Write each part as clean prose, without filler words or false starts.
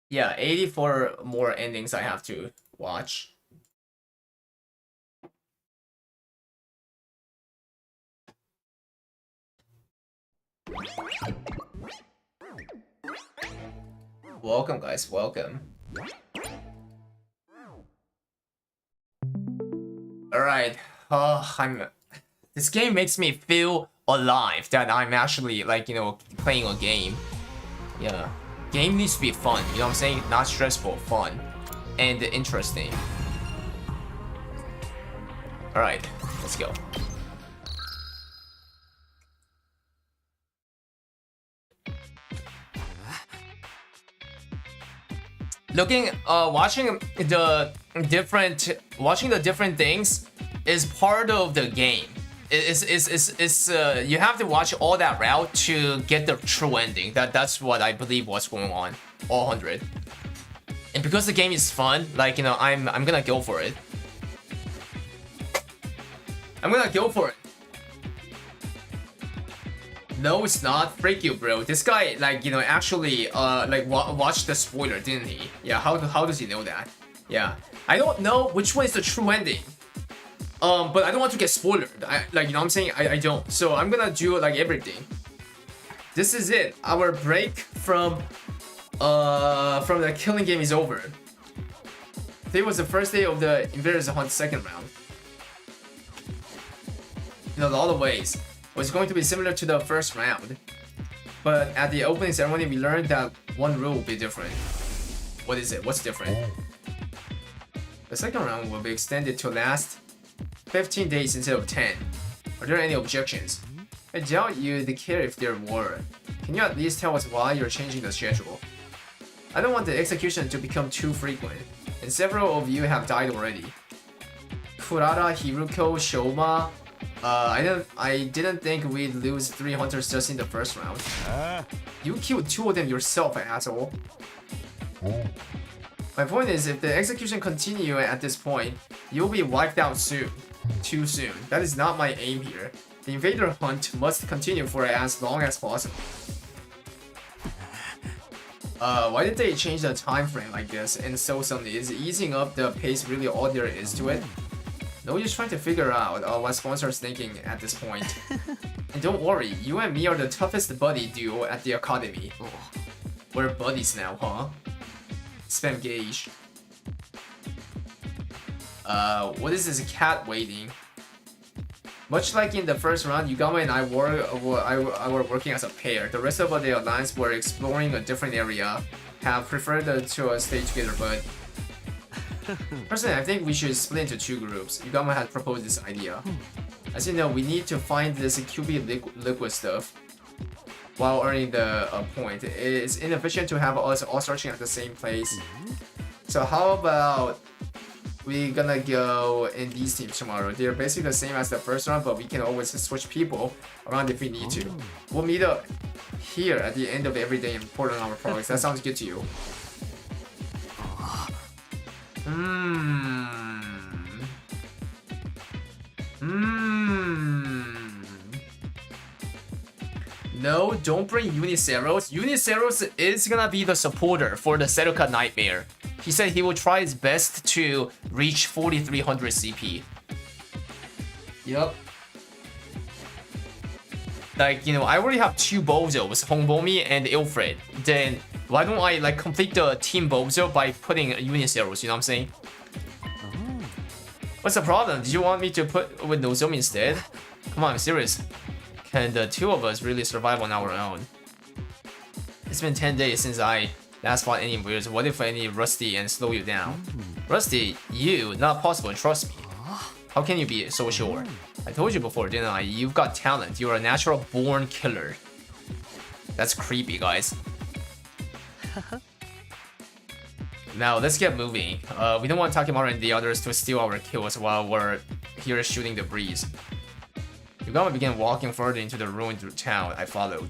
Yeah, 84 more endings I have to watch. Welcome, guys. Welcome. All right. This game makes me feel alive that I'm actually like playing a game. Yeah, game needs to be fun. You know what I'm saying? Not stressful, fun, and interesting. All right, let's go. Watching the different things is part of the game. You have to watch all that route to get the true ending. That's what I believe was going on. All 100. And because the game is fun, like I'm gonna go for it. I'm gonna go for it. No, it's not. Freak you, bro. This guy, like, actually, watched the spoiler, didn't he? Yeah, how does he know that? Yeah. I don't know which one is the true ending. But I don't want to get spoiled. You know what I'm saying? I don't. So I'm gonna do, like, everything. This is it. Our break from the killing game is over. Today was the first day of the Invaders Hunt second round. In a lot of ways. Was going to be similar to the first round, but at the opening ceremony we learned that one rule will be different. What is it? What's different? The second round will be extended to last 15 days instead of 10. Are there any objections? I doubt you'd care if there were. Can you at least tell us why you're changing the schedule? I don't want the execution to become too frequent, and several of you have died already. Kurara, Hiruko, Shoma. I didn't think we'd lose 3 hunters just in the first round. You killed 2 of them yourself, asshole. My point is, if the execution continue at this point, you'll be wiped out soon. Too soon. That is not my aim here. The invader hunt must continue for as long as possible. Why did they change the time frame like this and so suddenly? Is easing up the pace really all there is to it? No, just trying to figure out what sponsors thinking at this point. And don't worry, you and me are the toughest buddy duo at the academy. We're buddies now, huh? Spam gauge. What is this cat waiting? Much like in the first round, Yugama and I were working as a pair. The rest of the alliance were exploring a different area. Have preferred to stay together, but personally, I think we should split into 2 groups. Yugama had proposed this idea. As you know, we need to find this QB liquid stuff while earning the point. It's inefficient to have us all searching at the same place. So how about we gonna go in these teams tomorrow? They're basically the same as the first round, but we can always switch people around if we need to. We'll meet up here at the end of every day and report on our progress. That sounds good to you. No, don't bring Uniceros. Uniceros is gonna be the supporter for the Seruka Nightmare. He said he will try his best to reach 4300 CP. Yup. Like, I already have 2 Bozos, Hongbomi and Ilfred. Then why don't I like complete the team Bozo by putting Uniceros, you know what I'm saying? What's the problem? Did you want me to put with Nozomi instead? Come on, I'm serious. Can the 2 of us really survive on our own? It's been 10 days since I last fought any weirds. What if any Rusty and slow you down? Rusty, you, not possible, trust me. How can you be so sure? I told you before, didn't I? You've got talent. You're a natural born killer. That's creepy, guys. Now, let's get moving. We don't want Takemaru and the others to steal our kills while we're here shooting the breeze. Yugama began walking further into the ruined town. I followed.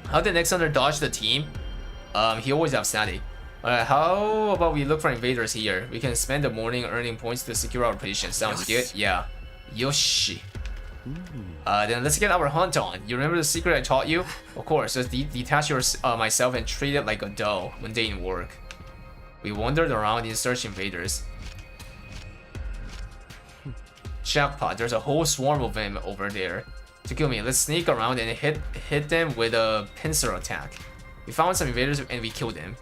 How did Next Hunter dodge the team? He always have static. How about we look for invaders here? We can spend the morning earning points to secure our position. Sounds good? Yeah. Yoshi. Then let's get our hunt on. You remember the secret I taught you? Of course, just detach myself and treat it like a doll when they didn't work. We wandered around in search invaders. Jackpot, there's a whole swarm of them over there. Takumi, let's sneak around and hit them with a pincer attack. We found some invaders and we killed them.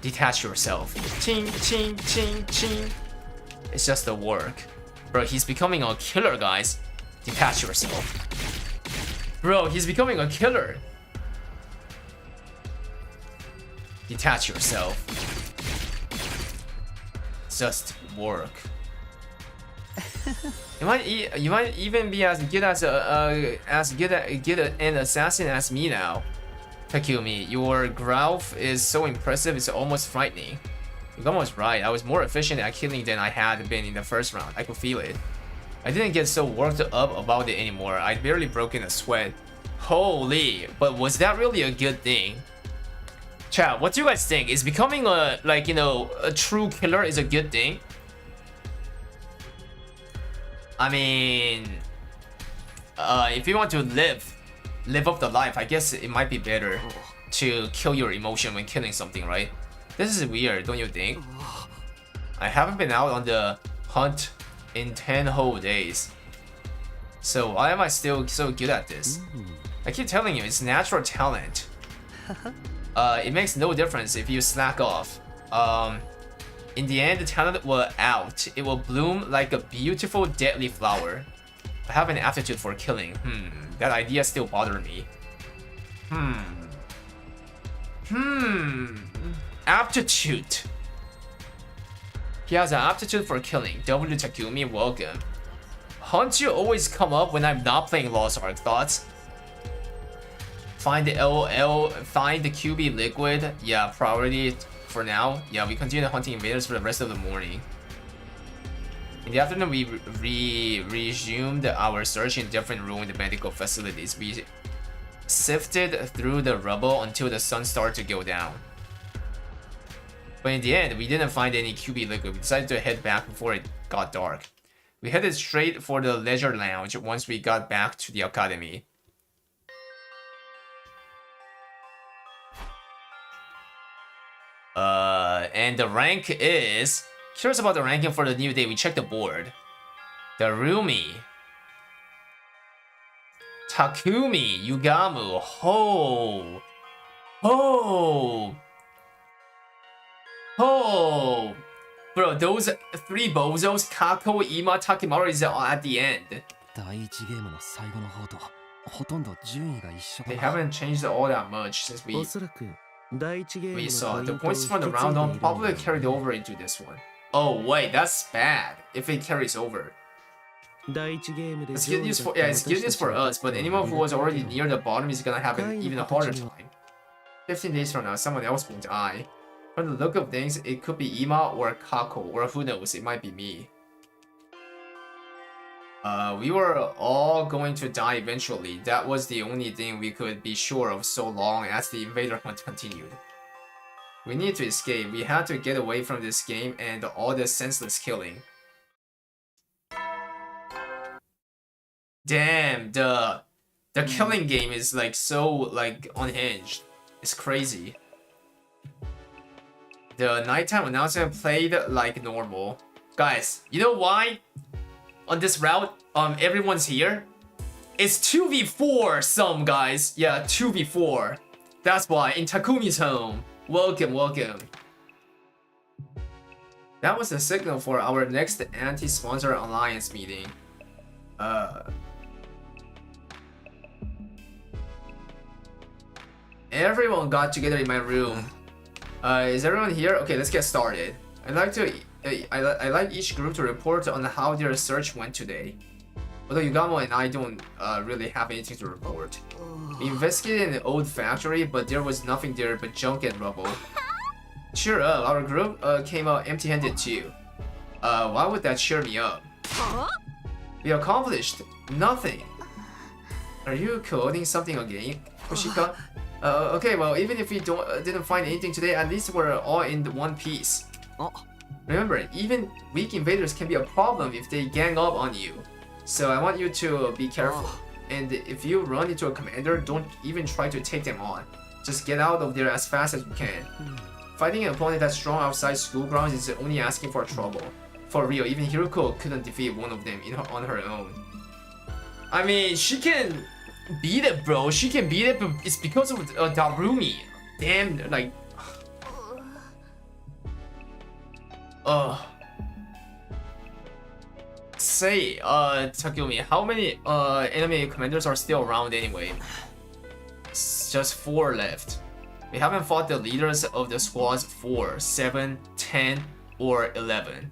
Detach yourself. Ching, ching, ching, ching. It's just the work. Bro, he's becoming a killer, guys. Detach yourself. Bro, he's becoming a killer. Detach yourself. It's just work. You might even be as good as an assassin as me now. Takumi, your growth is so impressive, it's almost frightening. You're almost right. I was more efficient at killing than I had been in the first round. I could feel it. I didn't get so worked up about it anymore. I'd barely broken a sweat. Holy, but was that really a good thing? Chat, what do you guys think? Is becoming a true killer is a good thing? I mean, if you want to live up the life, I guess it might be better to kill your emotion when killing something, right? This is weird, don't you think? I haven't been out on the hunt in 10 whole days. So why am I still so good at this? I keep telling you, it's natural talent. It makes no difference if you slack off. In the end, the talent will out. It will bloom like a beautiful, deadly flower. I have an aptitude for killing. That idea still bothers me. Aptitude. He has an aptitude for killing. W Takumi, welcome. Hunt you always come up when I'm not playing Lost Ark. Thoughts? Find the LOL, find the QB liquid. Yeah, priority for now. Yeah, we continue hunting invaders for the rest of the morning. In the afternoon, we resumed our search in different ruined medical facilities. We sifted through the rubble until the sun started to go down. But in the end, we didn't find any QB liquid. We decided to head back before it got dark. We headed straight for the leisure lounge once we got back to the academy. And the rank is... Curious about the ranking for the new day. We checked the board. Darumi. Takumi. Yugamu. Ho. Ho. Ho. Bro, those three bozos, Kako, Ima, Takimaru is at the end. They haven't changed all that much since we saw. The points from the round one probably carried over into this one. Oh wait, that's bad if it carries over. It's good news for it's good news for us, but anyone who was already near the bottom is gonna have an even harder time. 15 days from now, someone else will die. From the look of things, it could be Ima or Kako, or who knows, it might be me. We were all going to die eventually. That was the only thing we could be sure of so long as the invader hunt continued. We need to escape. We had to get away from this game and all the senseless killing. Damn, the killing game is like so like unhinged. It's crazy. The nighttime announcement played like normal. Guys, you know why? On this route, everyone's here. It's 2v4 some guys. Yeah, 2v4. That's why in Takumi's home. Welcome, welcome. That was the signal for our next anti-sponsor alliance meeting. Everyone got together in my room. Is everyone here? Okay, let's get started. I like each group to report on how their search went today. Although Yugamo and I don't really have anything to report. We investigated an old factory, but there was nothing there but junk and rubble. Cheer up, our group came out empty-handed too. Why would that cheer me up? We accomplished nothing. Are you coding something again, Kushika? Okay, well, even if we didn't find anything today, at least we're all in one piece. Remember, even weak invaders can be a problem if they gang up on you. So I want you to be careful. And if you run into a commander, don't even try to take them on. Just get out of there as fast as you can. Fighting an opponent that's strong outside school grounds is only asking for trouble. For real, even Hiruko couldn't defeat one of them on her own. I mean, she can beat it, bro. She can beat it, but it's because of Darumi. Damn, like... Say, Takumi, how many enemy commanders are still around anyway? It's just 4 left. We haven't fought the leaders of the squads 4, 7, 10, or 11.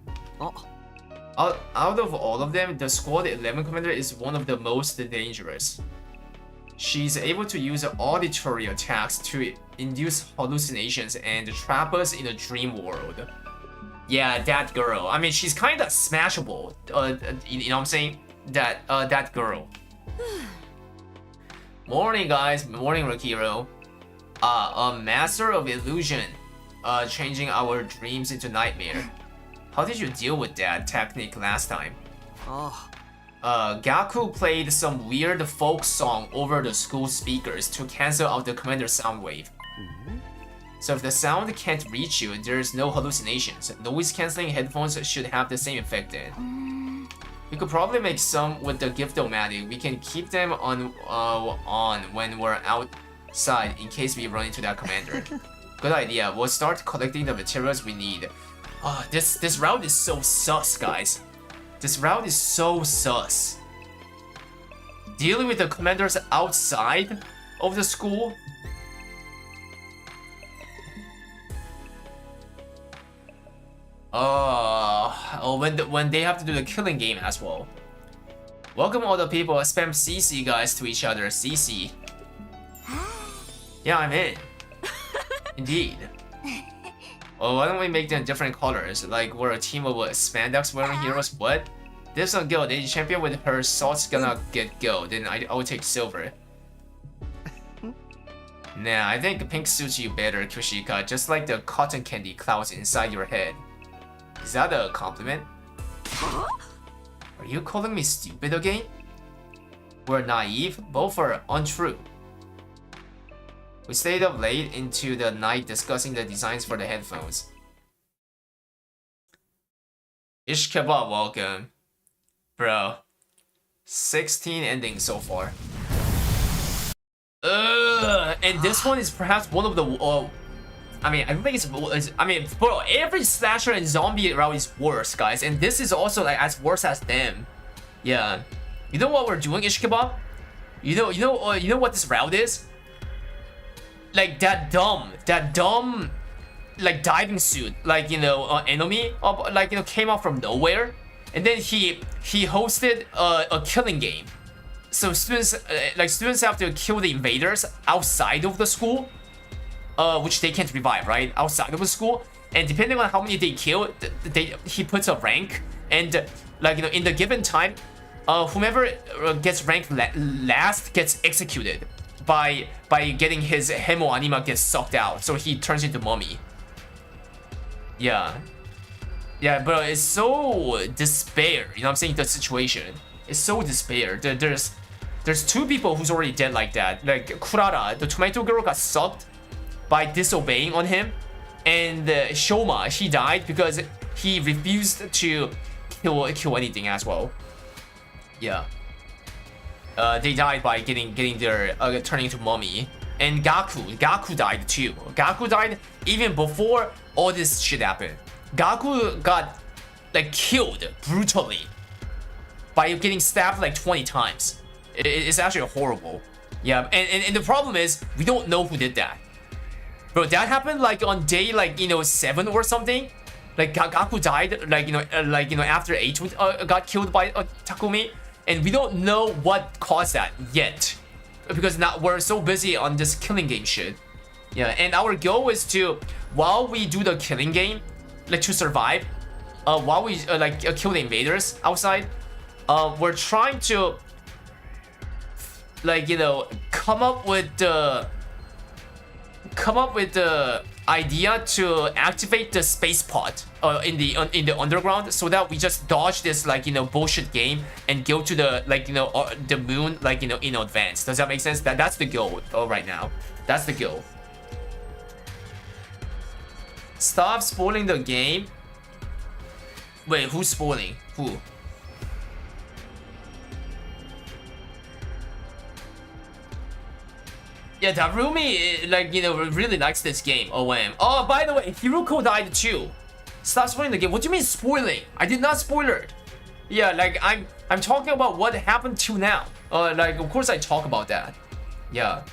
Out of all of them, the squad 11 commander is one of the most dangerous. She's able to use auditory attacks to induce hallucinations and trap us in a dream world. Yeah, that girl. I mean, she's kind of smashable. You know what I'm saying? That girl. Morning, guys. Morning, Rakiro. A master of illusion. Changing our dreams into nightmare. How did you deal with that technique last time? Gaku played some weird folk song over the school speakers to cancel out the commander's sound wave. So if the sound can't reach you, there's no hallucinations. Noise-canceling headphones should have the same effect then. We could probably make some with the Gift-O-Matic. We can keep them on when we're outside in case we run into that commander. Good idea. We'll start collecting the materials we need. This route is so sus, guys. This route is so sus. Dealing with the commanders outside of the school. When they have to do the killing game as well. Welcome all the people spam CC guys to each other. CC. Yeah, I'm in. Indeed. Oh, why don't we make them different colors? Like we're a team of spandex wearing heroes. What? This one gold. The champion with her salt's gonna get gold. Then I will take silver. Nah, I think pink suits you better, Kushika. Just like the cotton candy clouds inside your head. Is that a compliment? Are you calling me stupid again? We're naive. Both are untrue. We stayed up late into the night discussing the designs for the headphones. Ish Kebab, welcome. Bro. 16 endings so far. And this one is perhaps one of the... I mean, I don't think it's... I mean, bro, every slasher and zombie route is worse, guys. And this is also like as worse as them. Yeah. You know what we're doing, Ish Kebab? You know what this route is? Like that dumb like diving suit, like enemy like came out from nowhere, and then he hosted a killing game. So students have to kill the invaders outside of the school, which they can't revive, right? Outside of the school, and depending on how many they kill, he puts a rank, and in the given time, whomever gets ranked last gets executed. By getting his hemo anima gets sucked out, so he turns into mummy. Yeah, bro, it's so despair. You know what I'm saying? The situation is so despair. There's 2 people who's already dead like that. Like Kurara, the tomato girl, got sucked by disobeying on him, and Shoma, she died because he refused to kill anything as well. Yeah. They died by getting their turning into mummy, and Gaku died too. Gaku died even before all this shit happened. Gaku got like killed brutally by getting stabbed like 20 times. It's actually horrible. Yeah, and the problem is we don't know who did that. Bro, that happened like on day 7 or something. Like Gaku died after 8 got killed by Takumi. And we don't know what caused that yet, because now we're so busy on this killing game shit. Yeah, and our goal is to, while we do the killing game, like to survive, while we kill the invaders outside, we're trying to come up with the idea to activate the space pod in the underground so that we just dodge this like bullshit game and go to the like the moon like in advance. Does that make sense? That's the goal right now. That's the goal. Stop spoiling the game. Wait, who's spoiling? Who? Yeah, Darumi, like, really likes this game. OM. Oh, by the way, Hiruko died too. Stop spoiling the game. What do you mean spoiling? I did not spoil it. Yeah, like, I'm talking about what happened to now. Like, of course I talk about that. Yeah.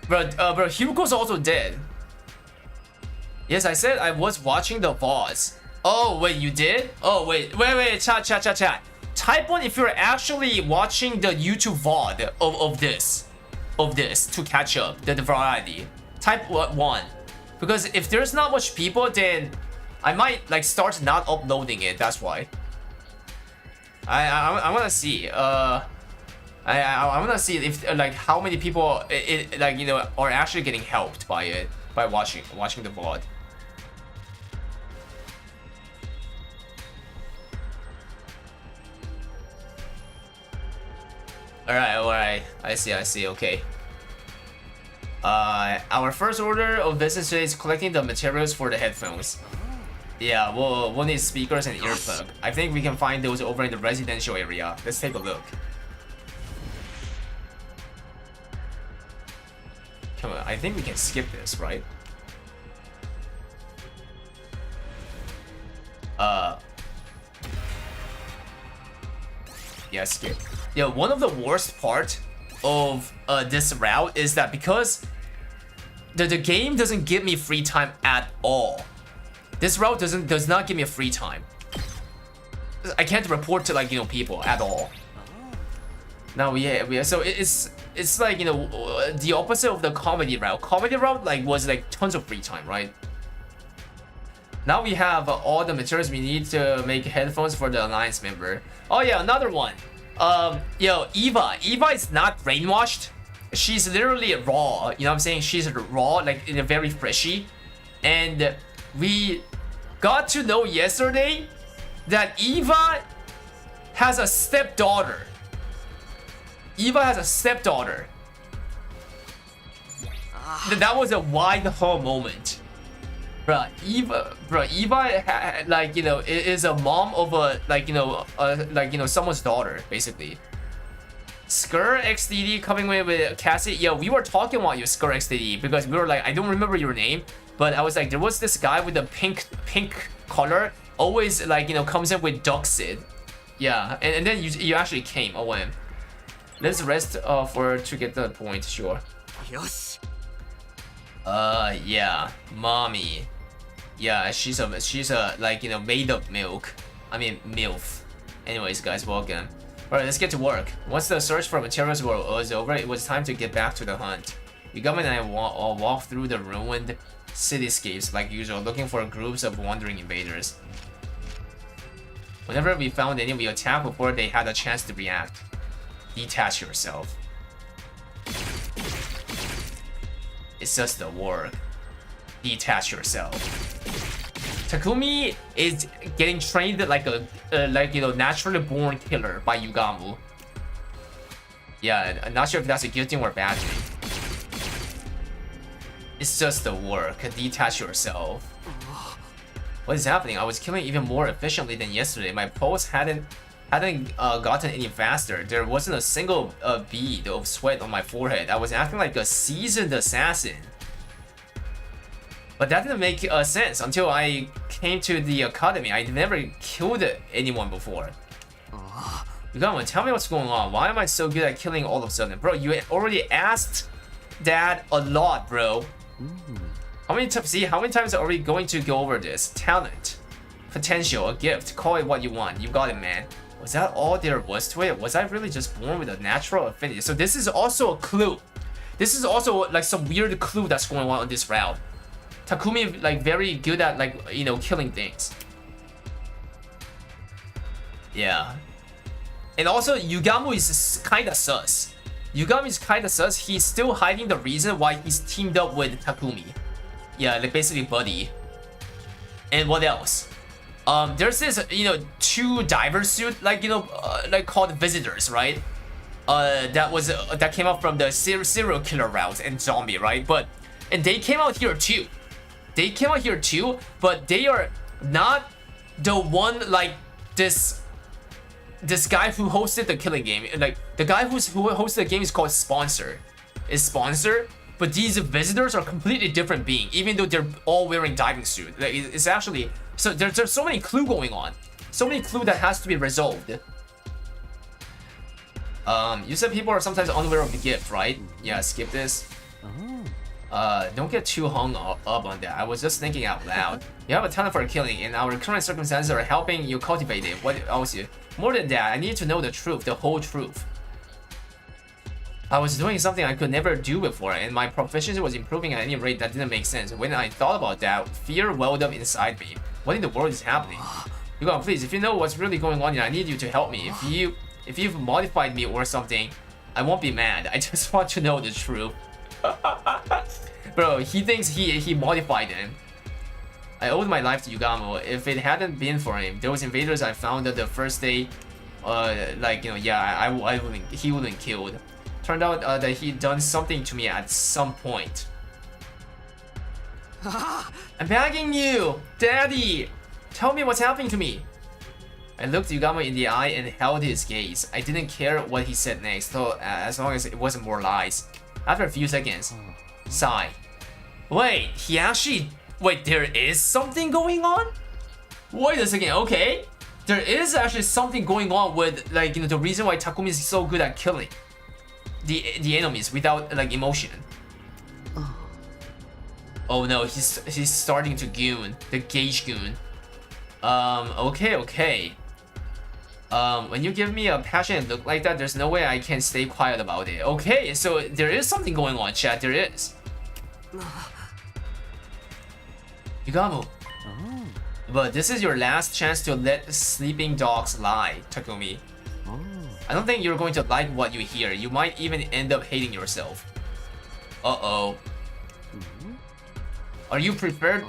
But Hiruko's also dead. Yes, I said I was watching the VODs. Oh, wait, you did? Oh, wait, chat. Type 1 if you're actually watching the YouTube VOD of this to catch up the variety. Type 1. Because if there's not much people, then I might like start not uploading it. That's why. I wanna see. I wanna see if like how many people are actually getting helped by it by watching the VOD. Alright, I see, okay. Our first order of business today is collecting the materials for the headphones. Yeah, we'll need speakers and earplug. I think we can find those over in the residential area. Let's take a look. Come on, I think we can skip this, right? Yeah, skip. Yeah, one of the worst part of this route is that because the game doesn't give me free time at all. This route does not give me a free time. I can't report to like people at all. Now so it's like the opposite of the comedy route. Comedy route was tons of free time, right? Now we have all the materials we need to make headphones for the Alliance member. Oh yeah, another one. Eva is not brainwashed. She's literally raw. You know what I'm saying? She's raw, like in a very freshy. And we got to know yesterday that Eva has a stepdaughter. That was a wide her moment. Eva is a mom of a someone's daughter, basically. Skur XDD coming with Cassie. Yeah, we were talking about you, Skur XDD, because we were like, I don't remember your name, but I was like, there was this guy with the pink color, always comes in with Duxid. Yeah, and then you actually came. OM. Let's rest to get the point, sure. Yes. Yeah, mommy. Yeah, she's a made of milk. I mean MILF. Anyways, guys, welcome. Alright, let's get to work. Once the search for materials was over, it was time to get back to the hunt. Yugami and I walk through the ruined cityscapes like usual, looking for groups of wandering invaders. Whenever we found any, we attacked before they had a chance to react. Detach yourself. It's just the word. Detach yourself. Takumi is getting trained like a naturally born killer by Yugamu. Yeah, I'm not sure if that's a good thing or a bad thing. It's just the work. Detach yourself. What is happening? I was killing even more efficiently than yesterday. My pulse hadn't gotten any faster. There wasn't a single bead of sweat on my forehead. I was acting like a seasoned assassin. But that didn't make sense until I came to the academy. I never killed anyone before. Come on, tell me what's going on. Why am I so good at killing all of a sudden? Bro, you already asked that a lot, bro. How many times are we going to go over this? Talent, potential, a gift, call it what you want. You got it, man. Was that all there was to it? Was I really just born with a natural affinity? So this is also a clue. This is also like some weird clue that's going on this route. Takumi very good at killing things. Yeah. And also Yugamu is kind of sus. Yugami's kinda sus. He's still hiding the reason why he's teamed up with Takumi. Yeah, like basically buddy. And what else? There's this, two diver suit, like called visitors, right? That came out from the serial killer route and zombie, right? And they came out here too. But they are not the one like this guy who hosted the killing game. Like the guy who hosted the game is called Sponsor. But these visitors are completely different being, even though they're all wearing diving suit. Like, it's actually so there's so many clues going on, so many clues that has to be resolved. You said people are sometimes unaware of the gift, right? Yeah, skip this. Don't get too hung up on that. I was just thinking out loud. You have a talent for killing, and our current circumstances are helping you cultivate it. What else? More than that, I need to know the truth, the whole truth. I was doing something I could never do before, and my proficiency was improving at any rate that didn't make sense. When I thought about that, fear welled up inside me. What in the world is happening? You go, please, if you know what's really going on here, I need you to help me. If you've modified me or something, I won't be mad. I just want to know the truth. Bro, he thinks he modified him. I owed my life to Yugamo. If it hadn't been for him, those invaders I found the first day, he wouldn't killed. Turned out that he'd done something to me at some point. I'm begging you, Daddy! Tell me what's happening to me. I looked Yugamo in the eye and held his gaze. I didn't care what he said next, so as long as it wasn't more lies. After a few seconds, sigh. Wait, there is something going on? Wait a second, okay. There is actually something going on with, the reason why Takumi is so good at killing the enemies without, emotion. Oh no, he's starting to goon, the gauge goon. Okay. When you give me a passionate look like that, there's no way I can stay quiet about it. Okay, so there is something going on, chat. There is. Yugamo. But this is your last chance to let sleeping dogs lie, Takumi. I don't think you're going to like what you hear. You might even end up hating yourself. Uh-oh. Are you prepared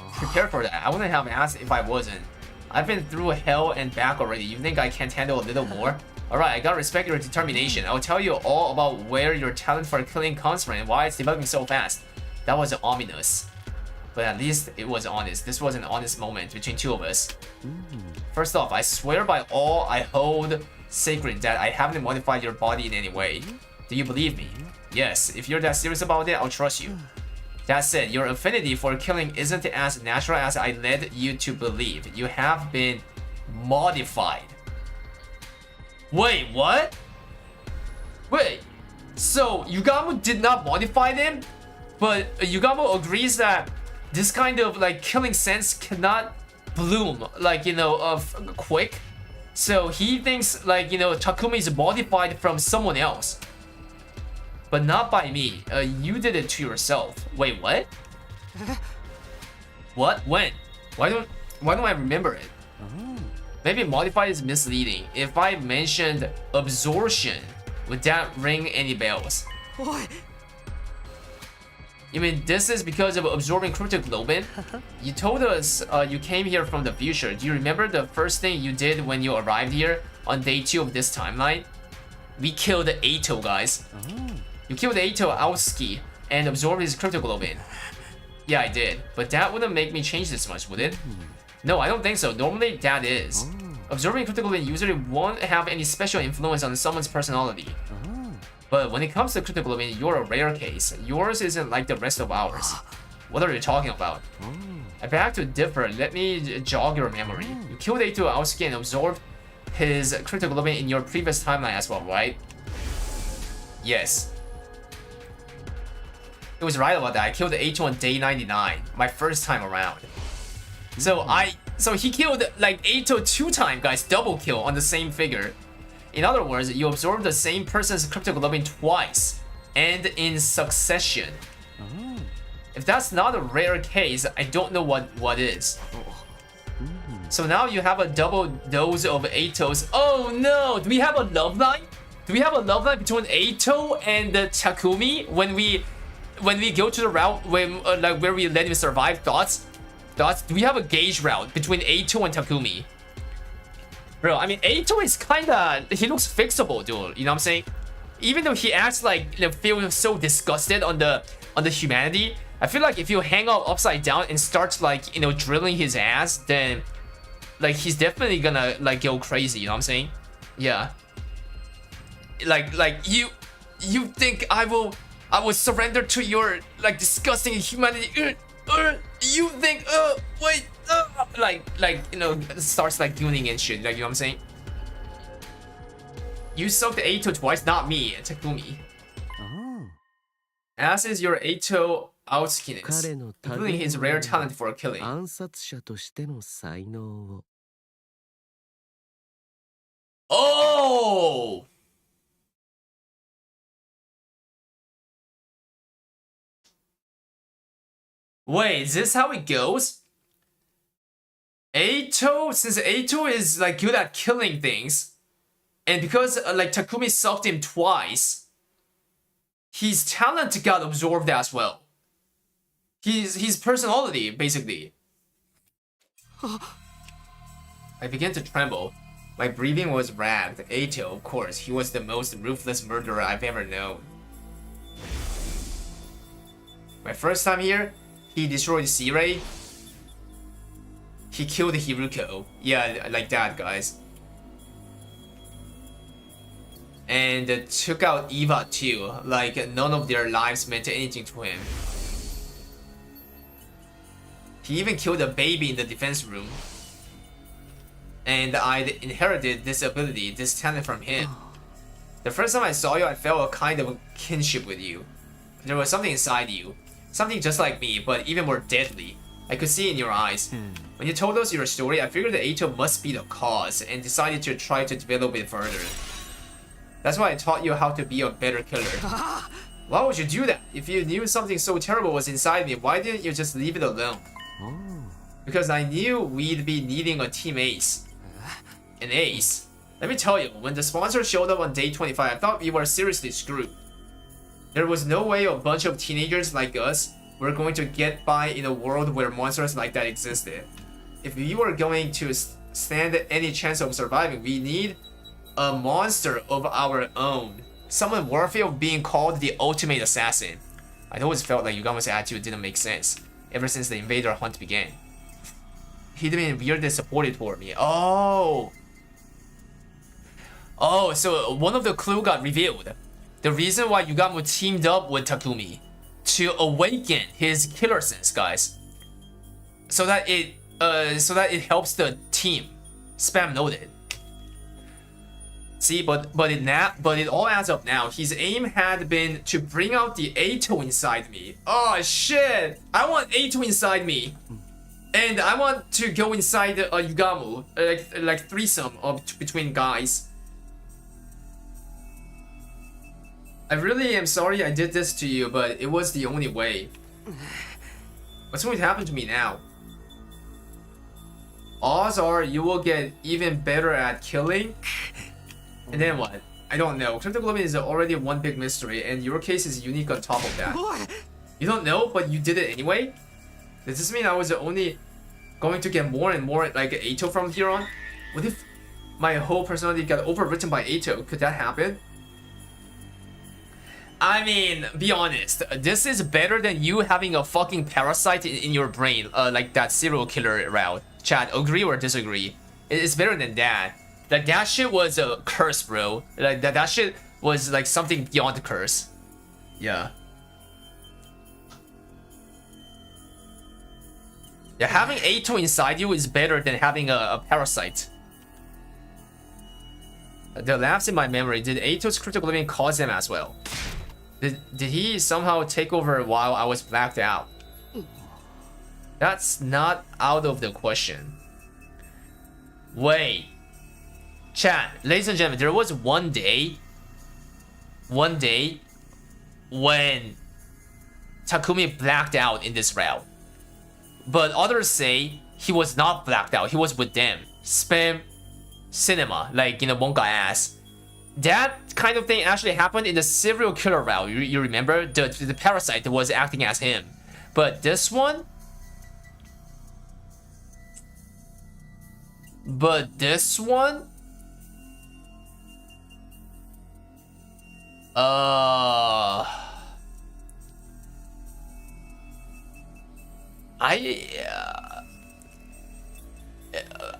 for that? I wouldn't have asked if I wasn't. I've been through hell and back already. You think I can't handle a little more? Alright, I gotta respect your determination. I'll tell you all about where your talent for killing comes from and why it's developing so fast. That was ominous. But at least it was honest. This was an honest moment between two of us. First off, I swear by all I hold sacred that I haven't modified your body in any way. Do you believe me? Yes, if you're that serious about it, I'll trust you. That said, your affinity for killing isn't as natural as I led you to believe. You have been modified. Wait, what? Wait, so Yugamo did not modify them? But Yugamo agrees that this kind of killing sense cannot bloom quick. So he thinks Takumi is modified from someone else. But not by me. You did it to yourself. Wait, what? What? When? Why don't I remember it? Maybe modify is misleading. If I mentioned absorption, would that ring any bells? What? You mean this is because of absorbing cryptoglobin? You told us you came here from the future. Do you remember the first thing you did when you arrived here on day 2 of this timeline? We killed Eito, guys. You killed Eito Aosuke and absorbed his cryptoglobin. Yeah, I did. But that wouldn't make me change this much, would it? No, I don't think so. Normally, that is. Absorbing cryptoglobin usually won't have any special influence on someone's personality. But when it comes to cryptoglobin, you're a rare case. Yours isn't like the rest of ours. What are you talking about? I beg to differ. Let me jog your memory. You killed Eito Aosuke and absorbed his cryptoglobin in your previous timeline as well, right? Yes. It was right about that. I killed Eito on day 99, my first time around. So he killed Eito 2 times, guys. Double kill on the same figure. In other words, you absorb the same person's cryptoglobin twice and in succession. If that's not a rare case, I don't know what is. So now you have a double dose of Eito's. Oh no! Do we have a love line? Do we have a love line between Eito and Takumi when we go to the route when like where we let him survive? Thoughts? Do we have a gauge route between Eito and Takumi? Bro, I mean Eito is kinda, he looks fixable, dude. You know what I'm saying? Even though he acts like, you know, feels so disgusted on the humanity, I feel like if you hang out upside down and start like, you know, drilling his ass, then like he's definitely gonna like go crazy. You know what I'm saying? Yeah. Like you think I will surrender to your like disgusting humanity? You think wait like you know, starts like gooning and shit, like, you know what I'm saying? You sucked Eito twice, not me, Takumi. As is your Eito outskiness, including his rare talent for killing. Oh! Wait, is this how it goes? Eito, since Eito is like good at killing things, and because like Takumi sucked him twice, his talent got absorbed as well. His personality, basically. I began to tremble. My breathing was ragged. Eito, of course, he was the most ruthless murderer I've ever known. My first time here, he destroyed Sirei. He killed Hiruko. Yeah, like that, guys. And took out Eva too. Like, none of their lives meant anything to him. He even killed a baby in the defense room. And I'd inherited this ability, this talent from him. The first time I saw you, I felt a kind of kinship with you. There was something inside you. Something just like me, but even more deadly. I could see in your eyes. When you told us your story, I figured that Eito must be the cause, and decided to try to develop it further. That's why I taught you how to be a better killer. Why would you do that? If you knew something so terrible was inside me, why didn't you just leave it alone? Because I knew we'd be needing a team ace. An ace? Let me tell you, when the sponsor showed up on day 25, I thought we were seriously screwed. There was no way a bunch of teenagers like us were going to get by in a world where monsters like that existed. If we were going to stand any chance of surviving, we need a monster of our own. Someone worthy of being called the ultimate assassin. I'd always felt like Yugamo's attitude didn't make sense, ever since the invader hunt began. He'd been weirdly supportive toward me. Oh, so one of the clues got revealed. The reason why Yugamo teamed up with Takumi to awaken his killer sense, guys, so that it helps the team. Spam noted. See, but it all adds up now. His aim had been to bring out the Eito inside me. Oh shit! I want Eito inside me, and I want to go inside Yugamo, like threesome between guys. I really am sorry I did this to you, but it was the only way. What's going to happen to me now? Odds are you will get even better at killing. And then what? I don't know. Cryptoglobin is already one big mystery, and your case is unique on top of that. You don't know, but you did it anyway? Does this mean I was only going to get more and more like Eito from here on? What if my whole personality got overwritten by Eito? Could that happen? I mean, be honest, this is better than you having a fucking parasite in your brain, like that serial killer route. Chat, agree or disagree? It's better than that. Like, that shit was a curse, bro. Like, that shit was like something beyond a curse. Yeah. Yeah, having Eito inside you is better than having a parasite. The lapse in my memory, did Eito's cryptoglobin cause them as well? Did he somehow take over while I was blacked out? That's not out of the question. Wait. Chat, ladies and gentlemen, there was one day when Takumi blacked out in this route. But others say he was not blacked out, he was with them. Spam cinema, like, you know, Wonka ass. That kind of thing actually happened in the serial killer route. You remember the parasite that was acting as him, but this one. But this one.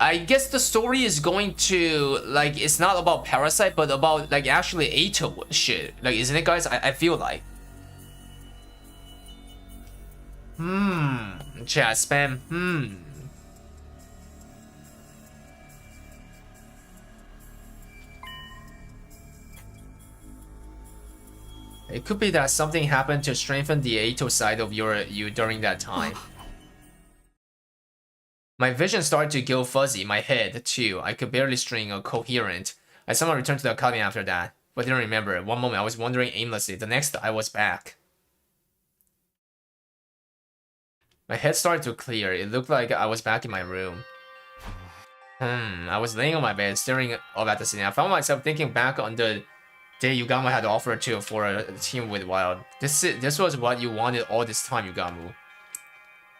I guess the story is going to, like, it's not about Parasite, but about, like, actually Ato shit. Like, isn't it, guys? I feel like. Chat spam. It could be that something happened to strengthen the Ato side of you during that time. My vision started to go fuzzy, my head too. I could barely string a coherent. I somehow returned to the academy after that, but didn't remember. One moment I was wandering aimlessly, the next I was back. My head started to clear. It looked like I was back in my room. I was laying on my bed, staring up at the ceiling. I found myself thinking back on the day Yugamo had offered to for a team with Wild. This was what you wanted all this time, Yugamu.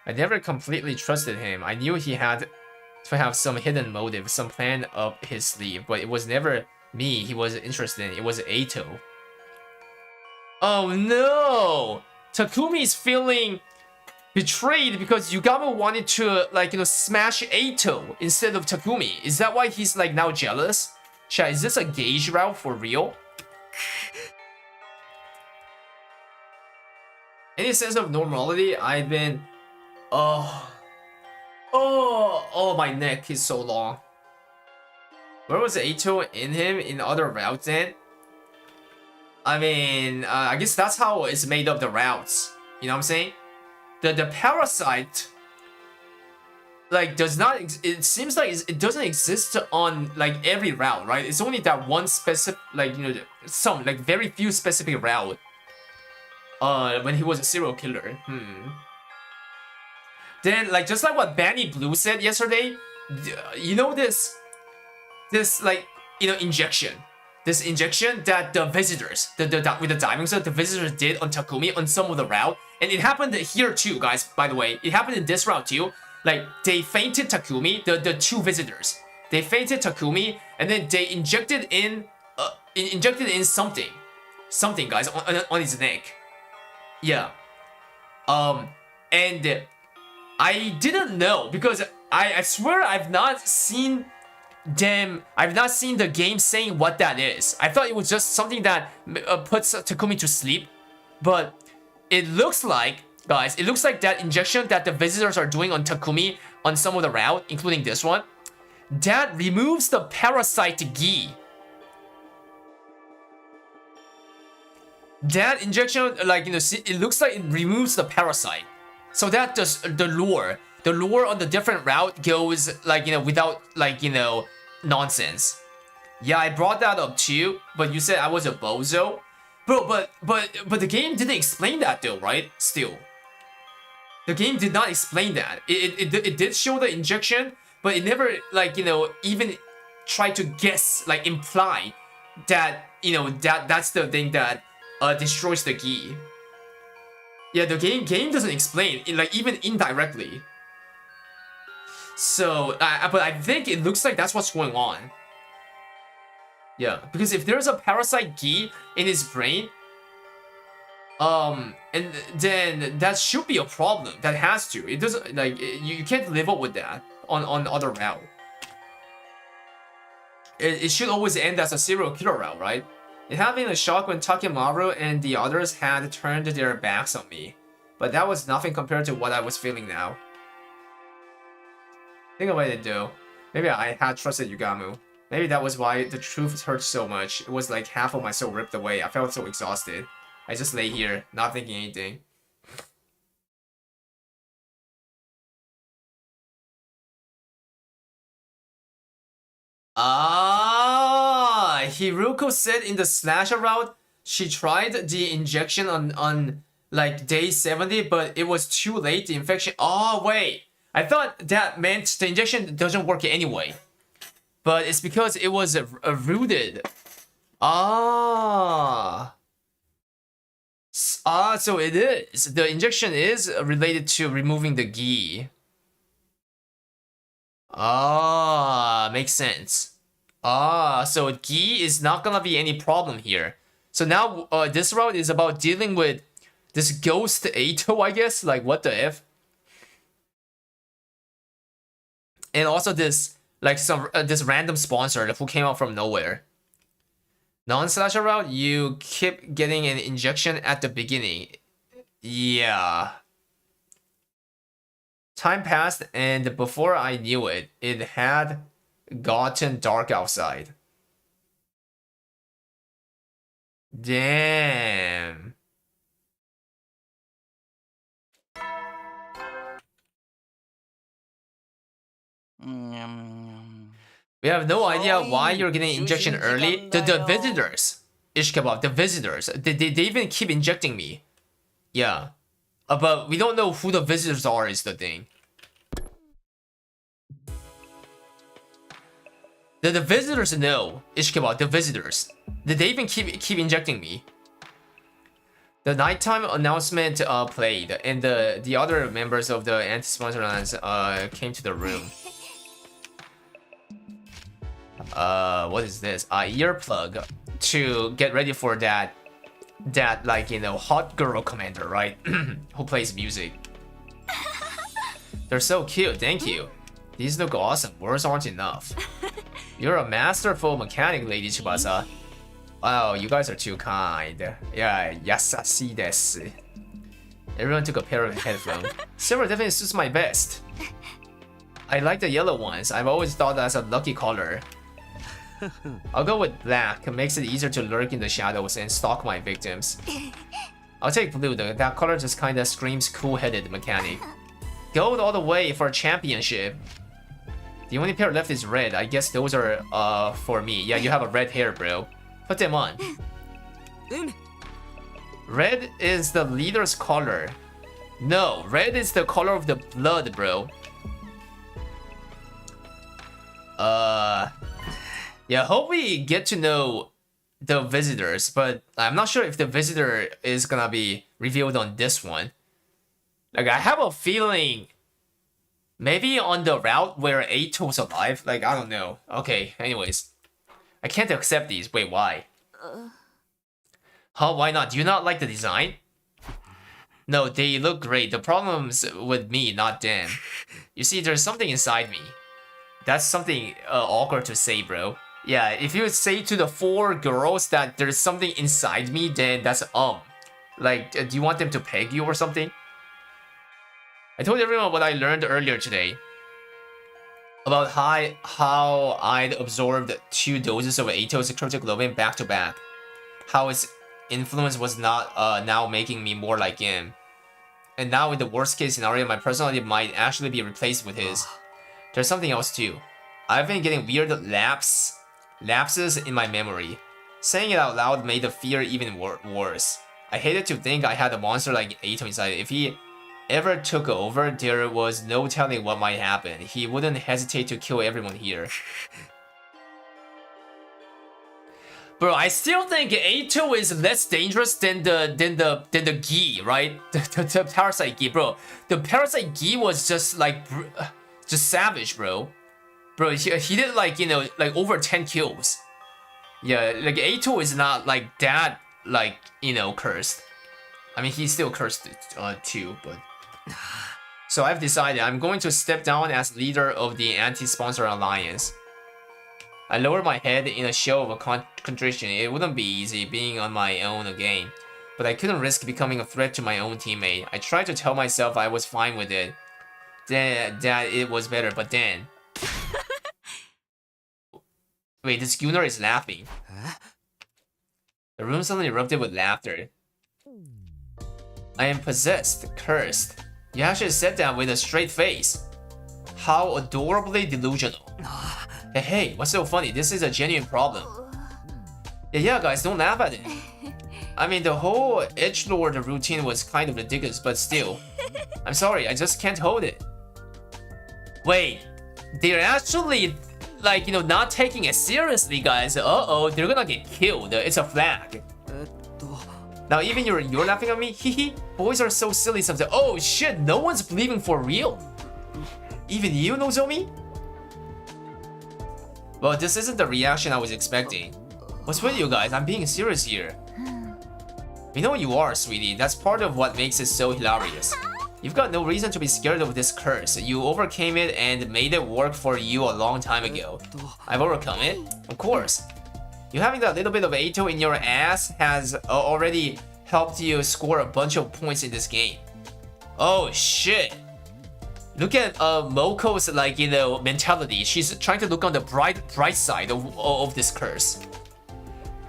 I never completely trusted him. I knew he had to have some hidden motive, some plan up his sleeve, but it was never me he was interested in. It was Ato. Oh no! Takumi is feeling betrayed because Yugamo wanted to, like, you know, smash Ato instead of Takumi. Is that why he's, like, now jealous? Chat, is this a gauge route for real? Any sense of normality? I've been... Oh, my neck is so long. Where was Ato in him in other routes then? I mean, I guess that's how it's made up, the routes. You know what I'm saying? The parasite, like, does not, it seems like it doesn't exist on, like, every route, right? It's only that one specific, like, you know, some, like, very few specific route. When he was a serial killer. Then, like, just like what Banny Blue said yesterday, you know, this like, you know, injection that the visitors, with the diving suit, the visitors did on Takumi on some of the route, and it happened here too, guys. By the way, it happened in this route too. Like, they fainted Takumi, the two visitors. They fainted Takumi, and then they injected in something, guys, on his neck. Yeah. And I didn't know, because I swear I've not seen the game saying what that is. I thought it was just something that puts Takumi to sleep, but it looks like, guys, it looks like that injection that the visitors are doing on Takumi on some of the route, including this one, that removes the parasite gi. That injection, like, you know, it looks like it removes the parasite. So that does the lure on the different route goes, like, you know, without, like, you know, nonsense. Yeah, I brought that up too, but you said I was a bozo. Bro, but the game didn't explain that though, right? Still. The game did not explain that. It did show the injection, but it never, like, you know, even tried to guess, like, imply that, you know, that's the thing that destroys the gi. Yeah, the game doesn't explain it, like, even indirectly. So, but I think it looks like that's what's going on. Yeah, because if there's a parasite gi in his brain, and then that should be a problem. That has to. It doesn't, like, you can't live up with that on other route. It should always end as a serial killer route, right? It had been a shock when Takemaru and the others had turned their backs on me, but that was nothing compared to what I was feeling now. Think about it though. Maybe I had trusted Yugamu. Maybe that was why the truth hurt so much. It was like half of my soul ripped away. I felt so exhausted. I just lay here, not thinking anything. Hiruko said in the slasher route, she tried the injection on like day 70, but it was too late. The infection. Oh wait, I thought that meant the injection doesn't work anyway. But it's because it was rooted. Ah. So it is. The injection is related to removing the gi. Ah, makes sense. Ah, so gi is not gonna be any problem here. So now this route is about dealing with this ghost Ato, I guess. Like, what the F? And also this, like, some this random sponsor who came out from nowhere. Non-slasher route, you keep getting an injection at the beginning. Yeah. Time passed, and before I knew it, it had gotten dark outside. Damn. We have no idea why you're getting injection early. The visitors. Ish kebab, the visitors. They even keep injecting me. Yeah. But we don't know who the visitors are is the thing. The visitors know. Ish kebab, the visitors. They even keep injecting me. The nighttime announcement played, and the other members of the anti-sponsor lines came to the room. What is this? Earplug to get ready for that like, you know, hot girl commander, right? Who plays music. They're so cute, thank you. These look awesome, words aren't enough. You're a masterful mechanic, Lady Tsubasa. Wow, you guys are too kind. Yeah, yasashi desu. Everyone took a pair of headphones. Silver definitely suits my best. I like the yellow ones. I've always thought that's a lucky color. I'll go with black. It makes it easier to lurk in the shadows and stalk my victims. I'll take blue though. That color just kinda screams cool-headed mechanic. Gold all the way for a championship. The only pair left is red. I guess those are for me. Yeah, you have a red hair, bro. Put them on. Red is the leader's color. No, red is the color of the blood, bro. Yeah, hope we get to know the visitors, but I'm not sure if the visitor is gonna be revealed on this one. Like, I have a feeling maybe on the route where Ato's alive. Like, I don't know. Okay, anyways. I can't accept these. Wait, why? Huh, why not? Do you not like the design? No, they look great. The problem's with me, not them. You see, there's something inside me. That's something awkward to say, bro. Yeah, if you say to the 4 girls that there's something inside me, then that's like, do you want them to peg you or something? I told everyone what I learned earlier today about how I'd absorbed 2 doses of Ato's cryptoglobin back to back. How its influence was not now making me more like him. And now in the worst case scenario, my personality might actually be replaced with his. There's something else too. I've been getting weird lapses in my memory. Saying it out loud made the fear even worse. I hated to think I had a monster like Ato inside. If he ever took over, there was no telling what might happen. He wouldn't hesitate to kill everyone here. Bro, I still think Ato is less dangerous than the Gi, right? The Parasite Gi, bro. The Parasite Gi was just like just savage, bro. Bro, he did like, you know, like over 10 kills. Yeah, like Ato is not like that, like, you know, cursed. I mean, he's still cursed too, but. So I've decided I'm going to step down as leader of the anti-sponsor alliance. I lowered my head in a show of contrition. It wouldn't be easy being on my own again, but I couldn't risk becoming a threat to my own teammate. I tried to tell myself I was fine with it, that it was better, but then... Wait, the schooner is laughing. The room suddenly erupted with laughter. I am possessed, cursed. You actually said that with a straight face. How adorably delusional. Hey, what's so funny? This is a genuine problem. Yeah, guys, don't laugh at it. I mean, the whole edgelord routine was kind of ridiculous, but still. I'm sorry, I just can't hold it. Wait, they're actually like, you know, not taking it seriously, guys, uh-oh, they're gonna get killed. It's a flag. Now, even you're laughing at me? Hehe. Boys are so silly sometimes. Oh, shit, no one's believing for real. Even you, Nozomi? Well, this isn't the reaction I was expecting. What's with you guys? I'm being serious here. You know you are, sweetie. That's part of what makes it so hilarious. You've got no reason to be scared of this curse. You overcame it and made it work for you a long time ago. I've overcome it? Of course. You having that little bit of Eito in your ass has already helped you score a bunch of points in this game. Oh shit. Look at Moko's, like, you know, mentality. She's trying to look on the bright side of this curse.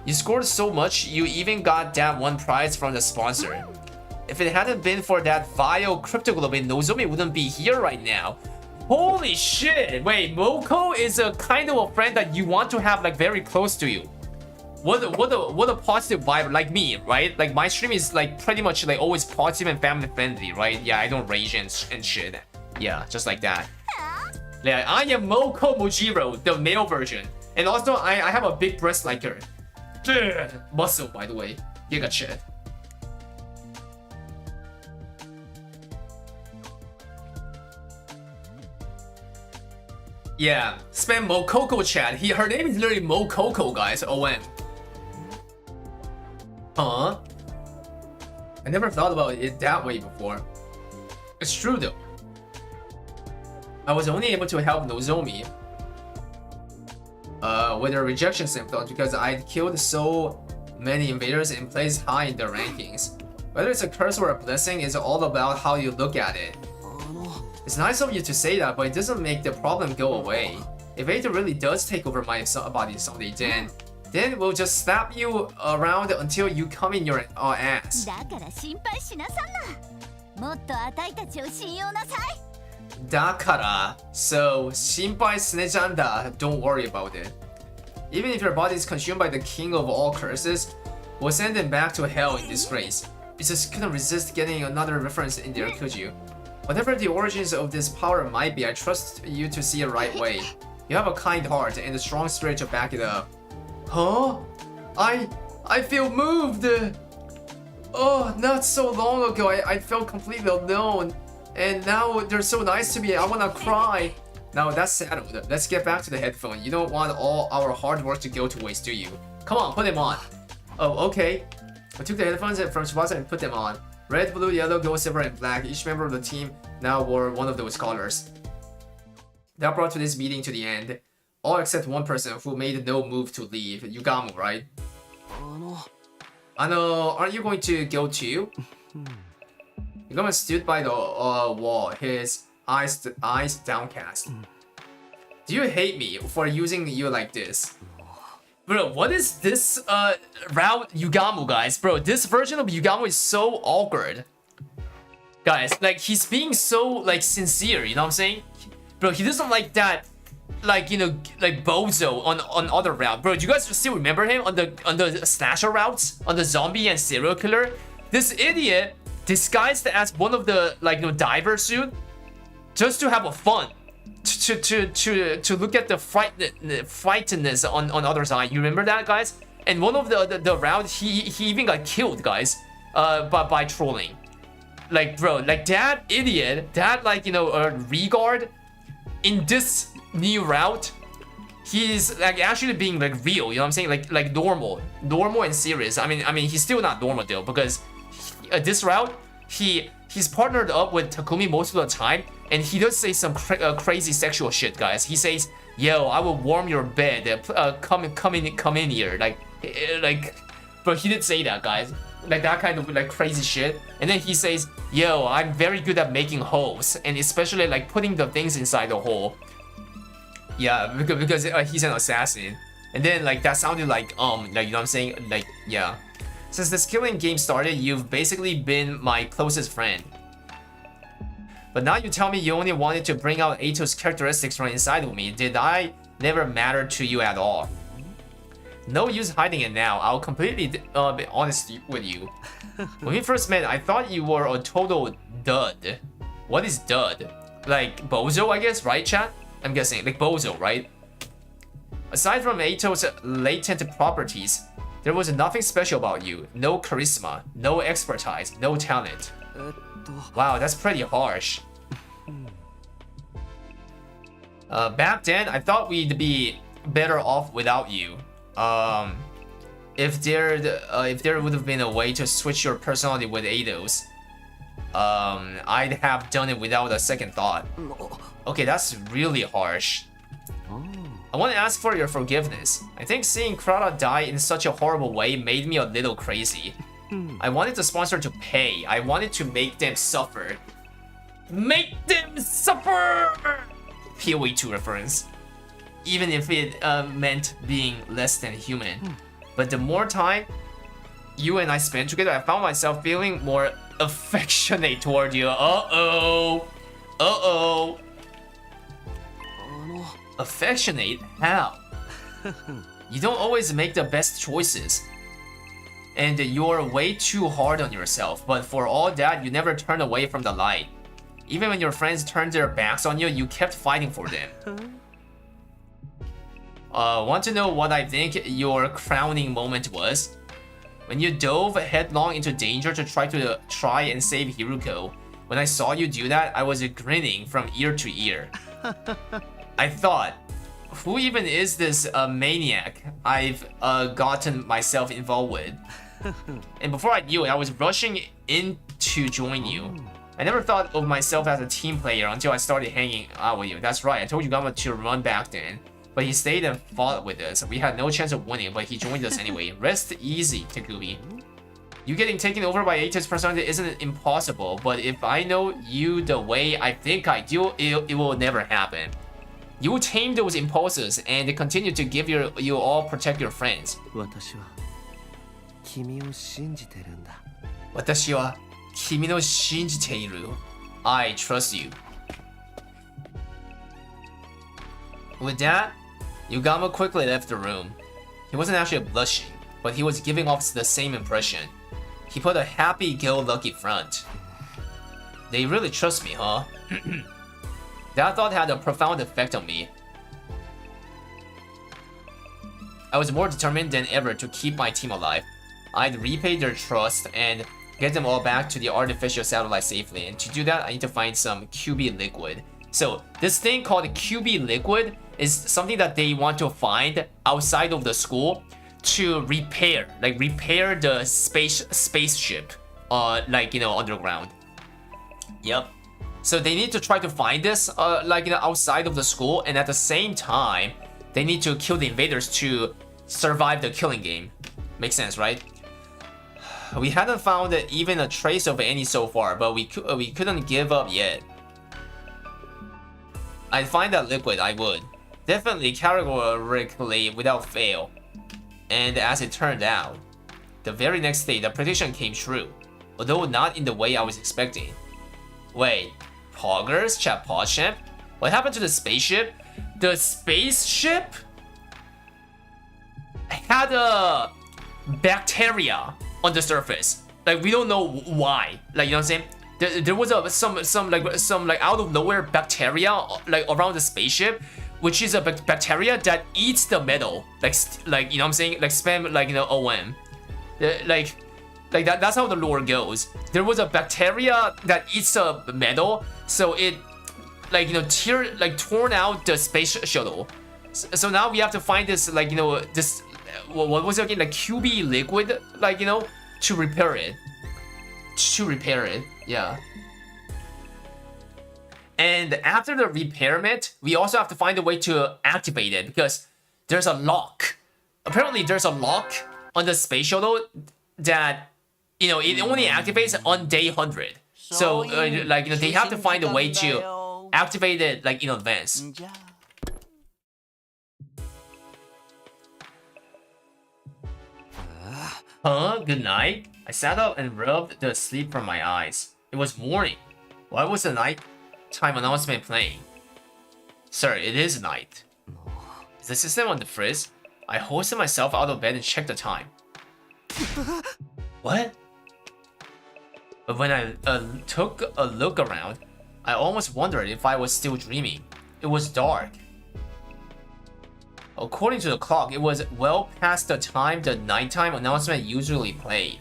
You scored so much, you even got that one prize from the sponsor. If it hadn't been for that vile cryptoglobin, Nozomi wouldn't be here right now. Holy shit! Wait, Moko is a kind of a friend that you want to have, like, very close to you. What a positive vibe, like me, right? Like, my stream is, like, pretty much, like, always positive and family friendly, right? Yeah, I don't rage and shit. Yeah, just like that. Yeah, I am Moko Mojiro, the male version. And also, I have a big breast like her. Muscle, by the way. Giga shit. Yeah, spam Mokoko chat. Her name is literally Mokoko, guys. OM. Huh? I never thought about it that way before. It's true though. I was only able to help Nozomi with her rejection symptoms because I'd killed so many invaders and placed high in the rankings. Whether it's a curse or a blessing is all about how you look at it. It's nice of you to say that, but it doesn't make the problem go away. If Eito really does take over my body someday, then we'll just slap you around until you come in your ass. Dakara, so shinpai sunejanda, don't worry about it. Even if your body is consumed by the king of all curses, we'll send him back to hell in disgrace. You just couldn't resist getting another reference in there, could you? Whatever the origins of this power might be, I trust you to see it right way. You have a kind heart and a strong spirit to back it up. Huh? I feel moved! Oh, not so long ago I felt completely alone. And now they're so nice to me, I wanna cry. Now that's settled. Let's get back to the headphone. You don't want all our hard work to go to waste, do you? Come on, put them on. Oh, okay. I took the headphones from Tsubasa and put them on. Red, blue, yellow, gold, silver, and black. Each member of the team now wore one of those colors. That brought this meeting to the end. All except one person who made no move to leave. Yugamu, right? Aren't you going to go too? Yugamu stood by the wall, his eyes downcast. Do you hate me for using you like this? Bro, what is this route Yugamu, guys? Bro, this version of Yugamu is so awkward. Guys, like, he's being so, like, sincere, you know what I'm saying? Bro, he doesn't like that, like, you know, like Bozo on other route. Bro, do you guys still remember him on the slasher routes? On the zombie and serial killer? This idiot disguised as one of the, like, you know, diver suit just to have a fun. To look at the frightenness on other side. You remember that, guys? And one of the round, he even got killed, guys, by trolling. Like, bro, like that idiot, that, like, you know, regard in this new route, he's like actually being like real. You know what I'm saying? Like normal and serious. I mean he's still not normal though, because this route he's partnered up with Takumi most of the time. And he does say some crazy sexual shit, guys. He says, "Yo, I will warm your bed. Come in here." Like, but he did say that, guys. Like that kind of like crazy shit. And then he says, "Yo, I'm very good at making holes, and especially like putting the things inside the hole." Yeah, because he's an assassin. And then like that sounded like you know what I'm saying? Like, yeah. Since this killing game started, you've basically been my closest friend. But now you tell me you only wanted to bring out Eito's characteristics from inside of me. Did I never matter to you at all? No use hiding it now. I'll completely be honest with you. When we first met, I thought you were a total dud. What is dud? Like bozo, I guess, right, chat? I'm guessing, like bozo, right? Aside from Ato's latent properties, there was nothing special about you. No charisma, no expertise, no talent. Wow, that's pretty harsh. Back then, I thought we'd be better off without you. If there would have been a way to switch your personality with Ato's, I'd have done it without a second thought. Okay, that's really harsh. I want to ask for your forgiveness. I think seeing Krata die in such a horrible way made me a little crazy. I wanted the sponsor to pay. I wanted to make them suffer. Make them suffer! PoE 2 reference. Even if it meant being less than human. But the more time you and I spent together, I found myself feeling more affectionate toward you. Uh-oh. Uh-oh. Affectionate? How? You don't always make the best choices. And you're way too hard on yourself. But for all that, you never turn away from the light. Even when your friends turned their backs on you, you kept fighting for them. Want to know what I think your crowning moment was? When you dove headlong into danger to try and save Hiruko. When I saw you do that, I was grinning from ear to ear. I thought, who even is this maniac I've gotten myself involved with? And before I knew it, I was rushing in to join you. I never thought of myself as a team player until I started hanging out with you. That's right, I told you Gama to run back then. But he stayed and fought with us. We had no chance of winning, but he joined us anyway. Rest easy, Takumi. You getting taken over by Ato's personality isn't impossible, but if I know you the way I think I do, it will never happen. You will tame those impulses and continue to give you all protect your friends. 私は君の信じている. I trust you. With that, Yugama quickly left the room. He wasn't actually blushing, but he was giving off the same impression. He put a happy-go-lucky front. They really trust me, huh? That thought had a profound effect on me. I was more determined than ever to keep my team alive. I'd repay their trust and get them all back to the artificial satellite safely. And to do that, I need to find some QB liquid. So this thing called QB liquid is something that they want to find outside of the school to repair the spaceship, underground. Yep. So they need to try to find this, outside of the school, and at the same time, they need to kill the invaders to survive the killing game. Makes sense, right? We hadn't found even a trace of any so far, but we couldn't give up yet. I'd find that liquid, I would. Definitely categorically without fail. And as it turned out, the very next day the prediction came true, although not in the way I was expecting. Wait, Poggers, Chat Podchamp? What happened to the spaceship? The spaceship had a bacteria on the surface. Like, we don't know why. Like, you know what I'm saying? There was some out of nowhere bacteria around the spaceship, which is a bacteria that eats the metal. Like you know what I'm saying? Like spam OM. That's how the lore goes. There was a bacteria that eats the metal, so it torn out the space shuttle. So now we have to find this this what was it again, QB liquid, to repair it. Yeah. And after the repairment, we also have to find a way to activate it because there's a lock. Apparently there's a lock on the space shuttle that it only activates on day 100. So they have to find a way to activate it in advance. Good night. I sat up and rubbed the sleep from my eyes. It was morning. Why was the nighttime announcement playing? Sir, it is night. Is the system on the frizz? I hoisted myself out of bed and checked the time. What? But when I took a look around, I almost wondered if I was still dreaming. It was dark. According to the clock, it was well past the time the nighttime announcement usually played.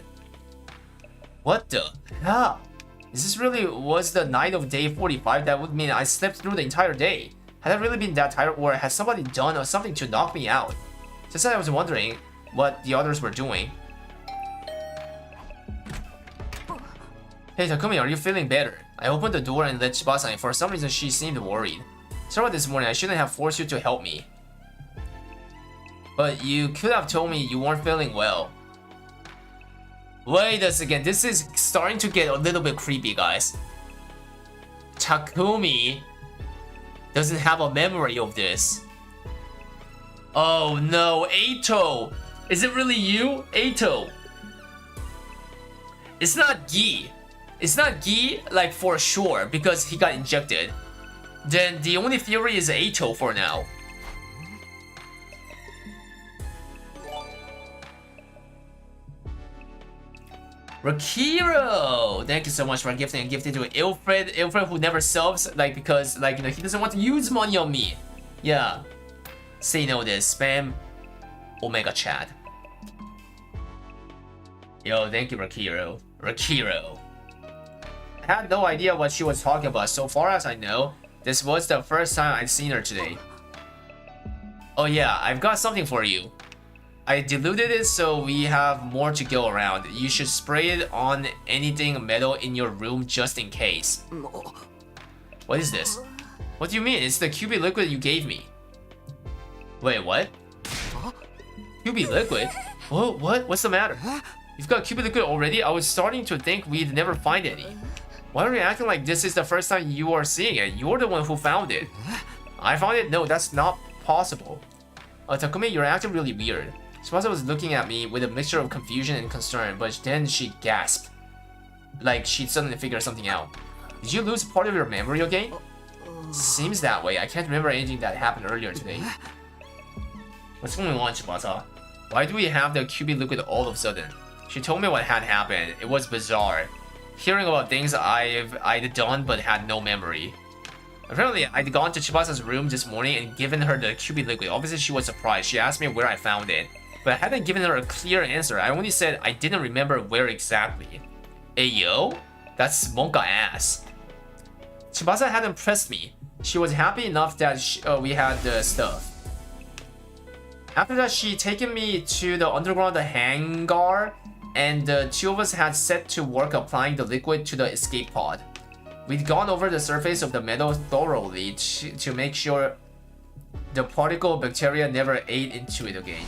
What the hell? Is this really was the night of day 45? That would mean I slept through the entire day. Had I really been that tired, or has somebody done something to knock me out? Just that I was wondering what the others were doing. Hey Takumi, are you feeling better? I opened the door and let Tsubasa in. For some reason, she seemed worried. Sorry about this morning, I shouldn't have forced you to help me. But you could have told me you weren't feeling well. Wait a second, this is starting to get a little bit creepy, guys. Takumi doesn't have a memory of this. Oh no, Eito! Is it really you, Eito? It's not Gi. It's not Gi, like, for sure, because he got injected. Then the only theory is Eito for now. Rakiro! Thank you so much for gifting and gifting to Ilfred. Ilfred who never subs, like, because, like, you know, he doesn't want to use money on me. Yeah. Say no to this. Spam Omega chat. Yo, thank you, Rakiro. Rakiro. I had no idea what she was talking about. So far as I know, this was the first time I've seen her today. Oh yeah, I've got something for you. I diluted it so we have more to go around. You should spray it on anything metal in your room just in case. What is this? What do you mean? It's the QB liquid you gave me. Wait, what? QB liquid? What? What's the matter? You've got QB liquid already? I was starting to think we'd never find any. Why are you acting like this is the first time you are seeing it? You're the one who found it. I found it? No, that's not possible. Takumi, you're acting really weird. Tsubasa was looking at me with a mixture of confusion and concern, but then she gasped. Like she'd suddenly figured something out. Did you lose part of your memory again? Seems that way. I can't remember anything that happened earlier today. What's going on, Tsubasa? Why do we have the QB liquid all of a sudden? She told me what had happened. It was bizarre. Hearing about things I'd done but had no memory. Apparently, I'd gone to Tsubasa's room this morning and given her the QB liquid. Obviously, she was surprised. She asked me where I found it. But I hadn't given her a clear answer. I only said I didn't remember where exactly. Ayo? That's Monka ass. Tsubasa hadn't pressed me. She was happy enough that we had the stuff. After that, she'd taken me to the underground hangar, and the two of us had set to work applying the liquid to the escape pod. We'd gone over the surface of the metal thoroughly to make sure the particle bacteria never ate into it again.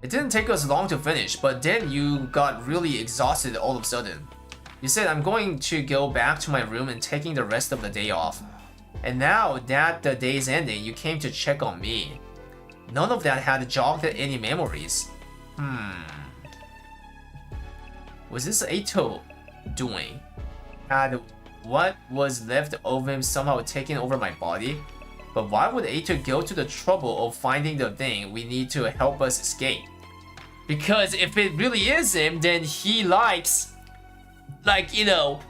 It didn't take us long to finish, but then you got really exhausted all of a sudden. You said, I'm going to go back to my room and taking the rest of the day off. And now that the day's ending, you came to check on me. None of that had jogged any memories. Was this Eito doing? Had what was left of him somehow taken over my body? But why would Eito go to the trouble of finding the thing we need to help us escape? Because if it really is him, then he likes, like, you know,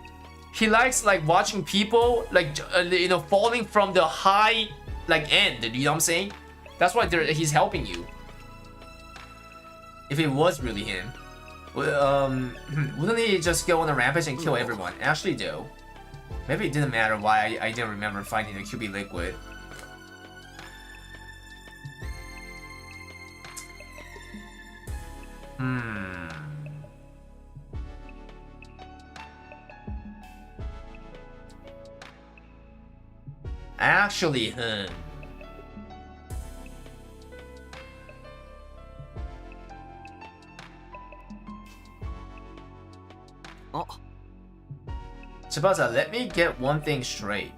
he likes like watching people like you know, falling from the high like end. You know what I'm saying? That's why he's helping you. If it was really him, wouldn't he just go on a rampage and kill everyone? Actually, though, maybe it didn't matter why I didn't remember finding the QB liquid. Actually, Tsubasa, let me get one thing straight.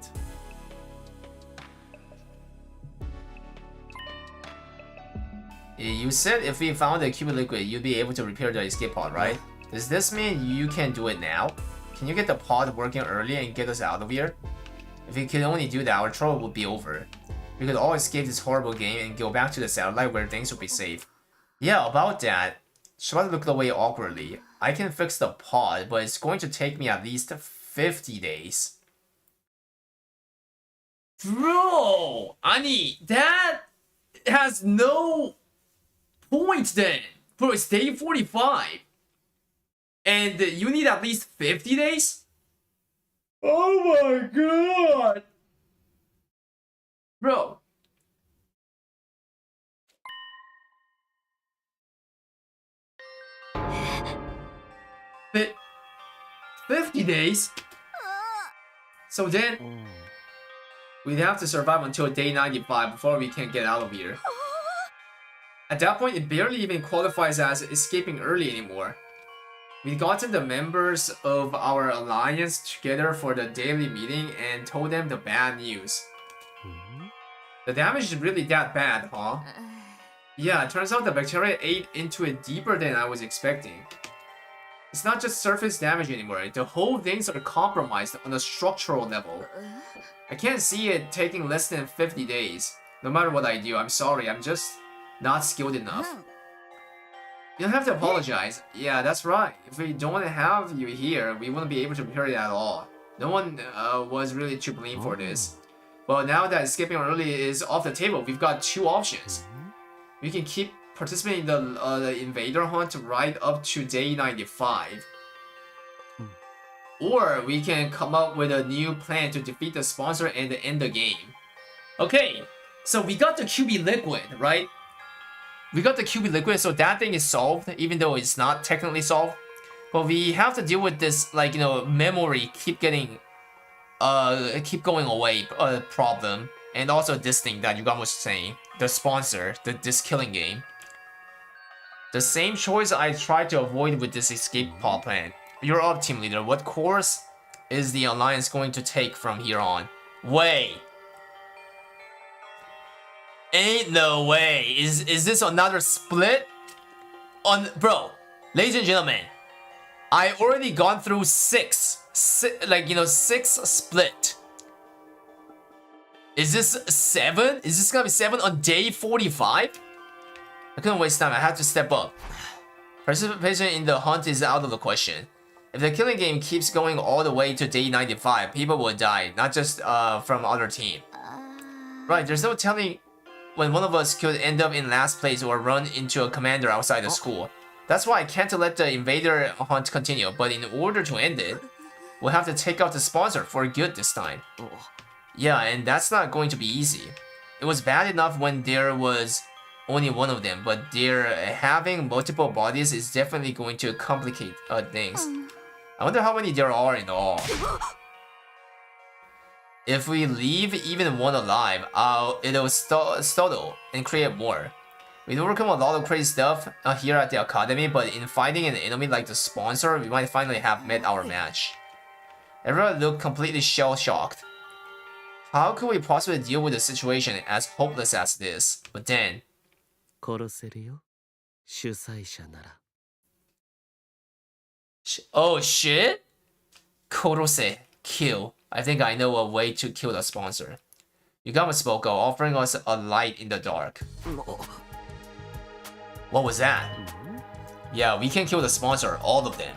You said if we found the QB liquid, you'd be able to repair the escape pod, right? Does this mean you can do it now? Can you get the pod working early and get us out of here? If we could only do that, our trouble would be over. We could all escape this horrible game and go back to the satellite where things would be safe. Yeah, about that. Tsubasa looked away awkwardly. I can fix the pod, but it's going to take me at least 50 days. Bro, Ani, that has no point then. Bro, it's day 45. And you need at least 50 days? Oh my god. Bro. 50 days? So then, we'd have to survive until day 95 before we can get out of here. At that point, it barely even qualifies as escaping early anymore. We'd gotten the members of our alliance together for the daily meeting and told them the bad news. The damage is really that bad, huh? Yeah, it turns out the bacteria ate into it deeper than I was expecting. It's not just surface damage anymore, the whole things are compromised on a structural level. I can't see it taking less than 50 days. No matter what I do, I'm sorry, I'm just not skilled enough. You don't have to apologize. Yeah, that's right. If we don't have you here, we wouldn't be able to repair it at all. No one was really to blame for this. But now that escaping early is off the table, we've got two options. We can keep participating in the invader hunt right up to day 95. Or we can come up with a new plan to defeat the sponsor and end the game. Okay, so we got the QB Liquid, right? We got the QB Liquid, so that thing is solved, even though it's not technically solved. But we have to deal with this, like, you know, memory keep going away problem. And also this thing that Yugam was saying, the sponsor, this killing game. The same choice I tried to avoid with this escape pod plan. You're up, team leader. What course is the alliance going to take from here on? Wait. Ain't no way. Is this another split? Bro, ladies and gentlemen, I already gone through six split. Is this 7? Is this gonna be 7 on day 45? I couldn't waste time, I had to step up. Participation in the hunt is out of the question. If the killing game keeps going all the way to day 95, people will die, not just from other team. Right, there's no telling when one of us could end up in last place or run into a commander outside the school. That's why I can't let the invader hunt continue, but in order to end it, we'll have to take out the sponsor for good this time. Yeah, and that's not going to be easy. It was bad enough when there was only one of them, but having multiple bodies is definitely going to complicate things. I wonder how many there are in all. If we leave even one alive, it'll startle and create more. We've overcome a lot of crazy stuff here at the academy, but in fighting an enemy like the sponsor, we might finally have met our match. Everyone looked completely shell-shocked. How could we possibly deal with a situation as hopeless as this? But then... Oh shit? Korose, kill. I think I know a way to kill the sponsor. Yugama spoke up, offering us a light in the dark. What was that? Yeah, we can kill the sponsor, all of them.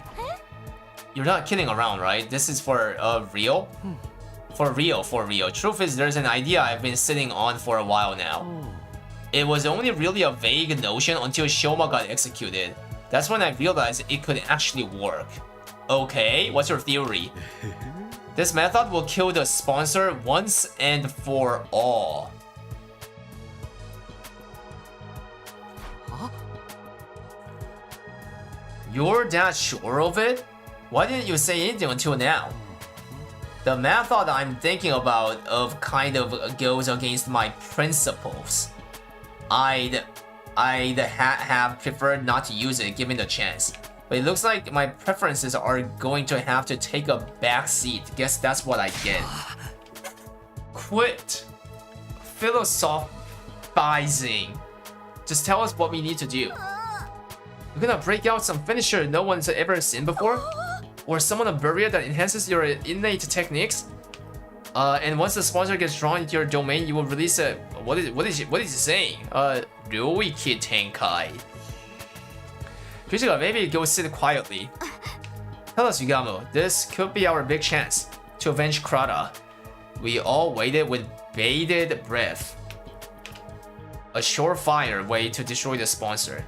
You're not kidding around, right? This is for real? For real. Truth is, there's an idea I've been sitting on for a while now. It was only really a vague notion until Shoma got executed. That's when I realized it could actually work. Okay, what's your theory? This method will kill the sponsor once and for all. You're that sure of it? Why didn't you say anything until now? The method I'm thinking about kind of goes against my principles. I'd have preferred not to use it given the chance. But it looks like my preferences are going to have to take a back seat. Guess that's what I get. Quit philosophizing. Just tell us what we need to do. You're gonna break out some finisher no one's ever seen before? Or summon a barrier that enhances your innate techniques? And once the sponsor gets drawn into your domain, you will release a... What is he saying? Ryuiki Tenkai. Fujika, maybe go sit quietly. Tell us, Yugamo, this could be our big chance to avenge Krata. We all waited with bated breath. A surefire way to destroy the sponsor.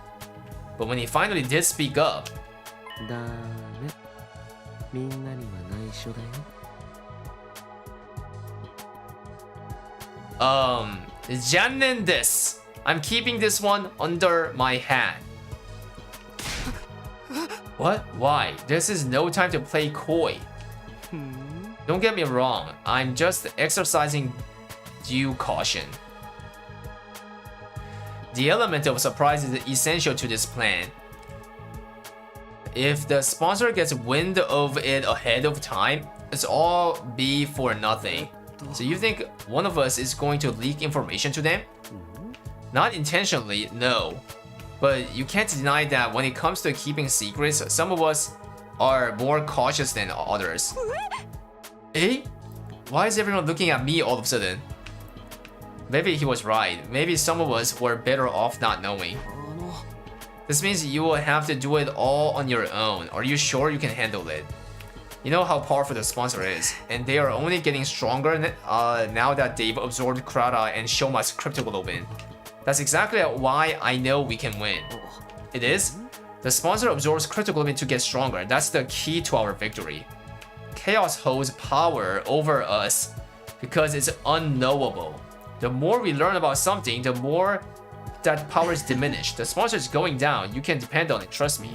But when he finally did speak up, だね。みんなには内緒だよ。残念です. I'm keeping this one under my hat. What? Why? This is no time to play coy. Don't get me wrong, I'm just exercising due caution. The element of surprise is essential to this plan. If the sponsor gets wind of it ahead of time, it's all be for nothing. So you think one of us is going to leak information to them? Not intentionally, no. But you can't deny that when it comes to keeping secrets, some of us are more cautious than others. Eh? Why is everyone looking at me all of a sudden? Maybe he was right. Maybe some of us were better off not knowing. This means you will have to do it all on your own. Are you sure you can handle it? You know how powerful the sponsor is, and they are only getting stronger now that they've absorbed Krata and Shoma's cryptoglobin. That's exactly why I know we can win. It is? The sponsor absorbs cryptoglobin to get stronger. That's the key to our victory. Chaos holds power over us because it's unknowable. The more we learn about something, the more that power is diminished. The sponsor is going down. You can depend on it, trust me.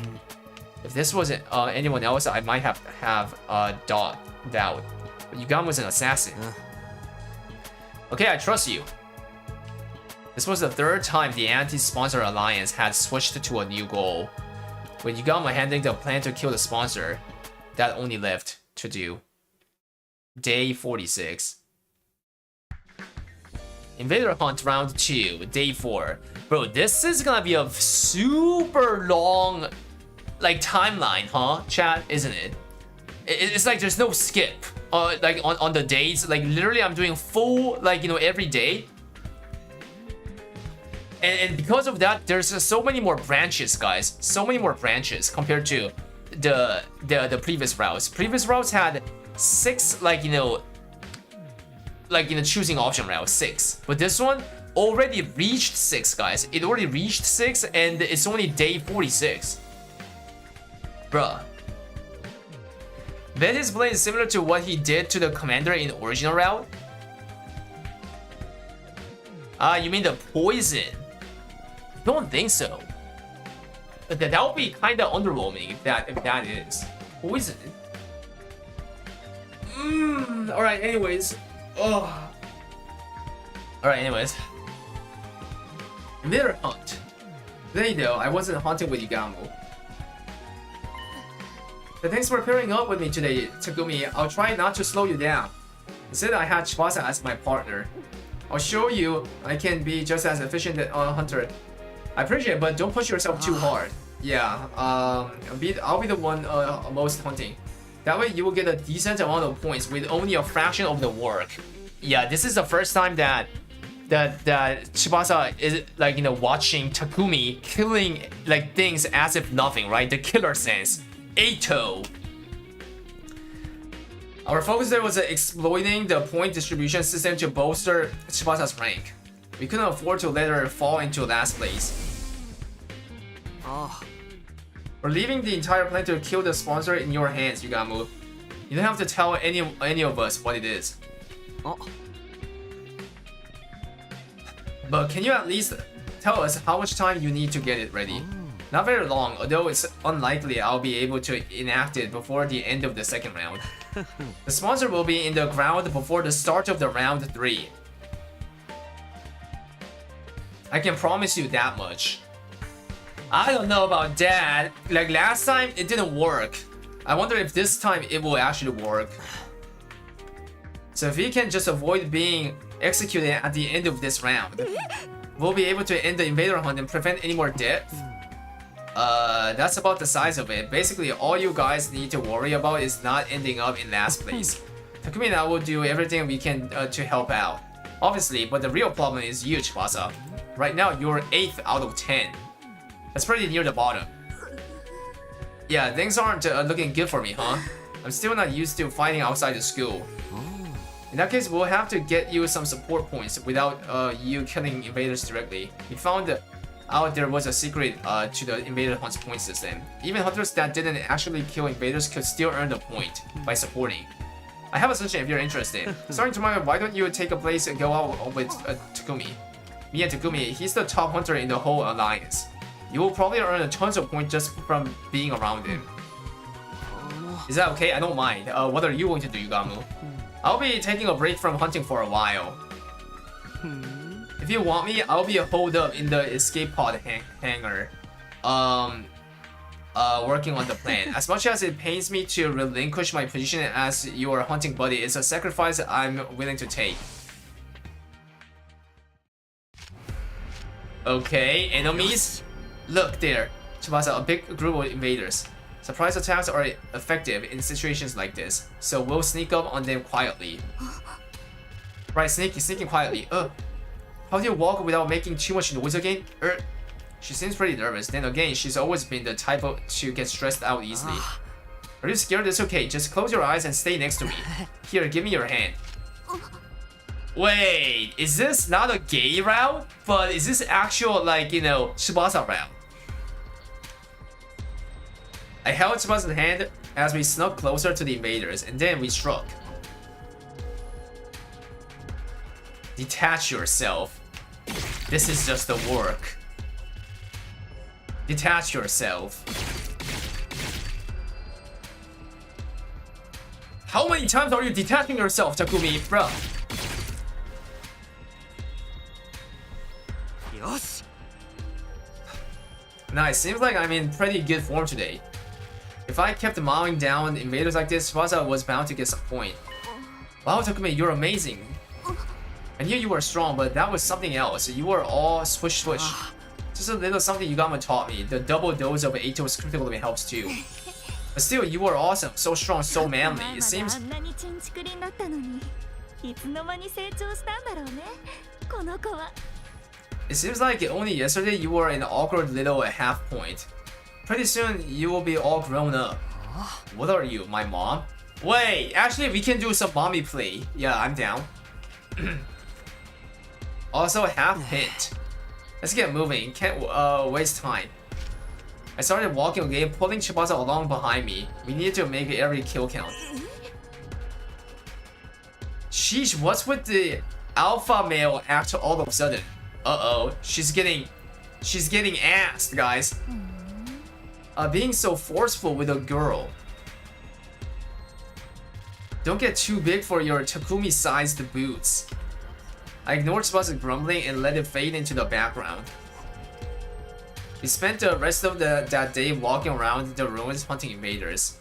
If this wasn't anyone else, I might have doubt. But Yugam was an assassin. Okay, I trust you. This was the third time the anti-sponsor alliance had switched to a new goal. With Yugama handling the plan to kill the sponsor, that only left to do. Day 46. Invader Hunt Round 2, Day 4. Bro, this is gonna be a super long timeline, huh, chat, isn't it? It's like there's no skip like on the days. Like literally I'm doing full every day. And because of that, there's so many more branches, guys. So many more branches compared to the previous routes. Previous routes had 6 choosing option route, 6. But this one already reached 6, guys. It already reached 6 and it's only day 46. Bruh. Bet his play is similar to what he did to the commander in the original route? Ah, you mean the poison? Don't think so. That would be kind of underwhelming if that is poison. Alright, anyways. Alright, anyways. Invader Hunt. Today though, I wasn't hunting with Yugamo. But thanks for pairing up with me today, Takumi. I'll try not to slow you down. Instead, I had Tsubasa as my partner. I'll show you I can be just as efficient as a hunter. I appreciate it, but don't push yourself too hard. Yeah, I'll be the one most hunting. That way you will get a decent amount of points with only a fraction of the work. Yeah, this is the first time that Tsubasa is watching Takumi killing things as if nothing, right? The killer sense. Ato. Our focus there was exploiting the point distribution system to bolster Tsubasa's rank. We couldn't afford to let her fall into last place. We're leaving the entire plan to kill the sponsor in your hands, Yugamu. You don't have to tell any of us what it is. But can you at least tell us how much time you need to get it ready? Not very long, although it's unlikely I'll be able to enact it before the end of the second round. The sponsor will be in the ground before the start of the round 3. I can promise you that much. I don't know about that. Last time, it didn't work. I wonder if this time it will actually work. So if we can just avoid being executed at the end of this round, we'll be able to end the invader hunt and prevent any more death. That's about the size of it. Basically, all you guys need to worry about is not ending up in last place. Takumi and I will do everything we can to help out. Obviously, but the real problem is you, Tsubasa. Right now, you're 8th out of 10. That's pretty near the bottom. Yeah, things aren't looking good for me, huh? I'm still not used to fighting outside the school. In that case, we'll have to get you some support points without you killing invaders directly. We found out there was a secret to the invader hunts point system. Even hunters that didn't actually kill invaders could still earn the point by supporting. I have a suggestion if you're interested. Starting tomorrow, why don't you take a place and go out with Takumi? Me and Takumi, he's the top hunter in the whole alliance. You will probably earn tons of points just from being around him. Is that okay? I don't mind. What are you going to do, Yugamu? I'll be taking a break from hunting for a while. If you want me, I'll be holed up in the escape pod hangar. Working on the plan. As much as it pains me to relinquish my position as your hunting buddy, it's a sacrifice I'm willing to take. Okay, enemies? Look there. Tsubasa, a big group of invaders. Surprise attacks are effective in situations like this, so we'll sneak up on them quietly. Right, sneaking quietly. How do you walk without making too much noise again? She seems pretty nervous. Then again, she's always been the type to get stressed out easily. Are you scared? It's okay. Just close your eyes and stay next to me. Here, give me your hand. Wait, is this not a gay route? But is this actual, like, you know, Tsubasa route? I held Tsubasa's hand as we snuck closer to the invaders, and then we struck. Detach yourself. This is just the work. Detach yourself. How many times are you detaching yourself, Takumi, bro? Nice, seems like I'm in pretty good form today. If I kept mowing down invaders like this, Tsubasa was bound to get some point. Wow, Takumi, you're amazing. I knew you were strong, but that was something else. You were all swish. Just a little something Yugama taught me. The double dose of Eito's critical helps too. But still, you were awesome, so strong, so manly. It seems like only yesterday you were an awkward little half point. Pretty soon, you will be all grown up. What are you, my mom? Wait, actually we can do some mommy play. Yeah, I'm down. Also, half hint. Let's get moving, can't waste time. I started walking again, pulling Tsubasa along behind me. We need to make every kill count. Sheesh, what's with the alpha male act all of a sudden? Uh-oh, she's getting asked, guys. Being so forceful with a girl. Don't get too big for your Takumi-sized boots. I ignored Tsubasa's grumbling and let it fade into the background. We spent the rest of that day walking around the ruins hunting invaders.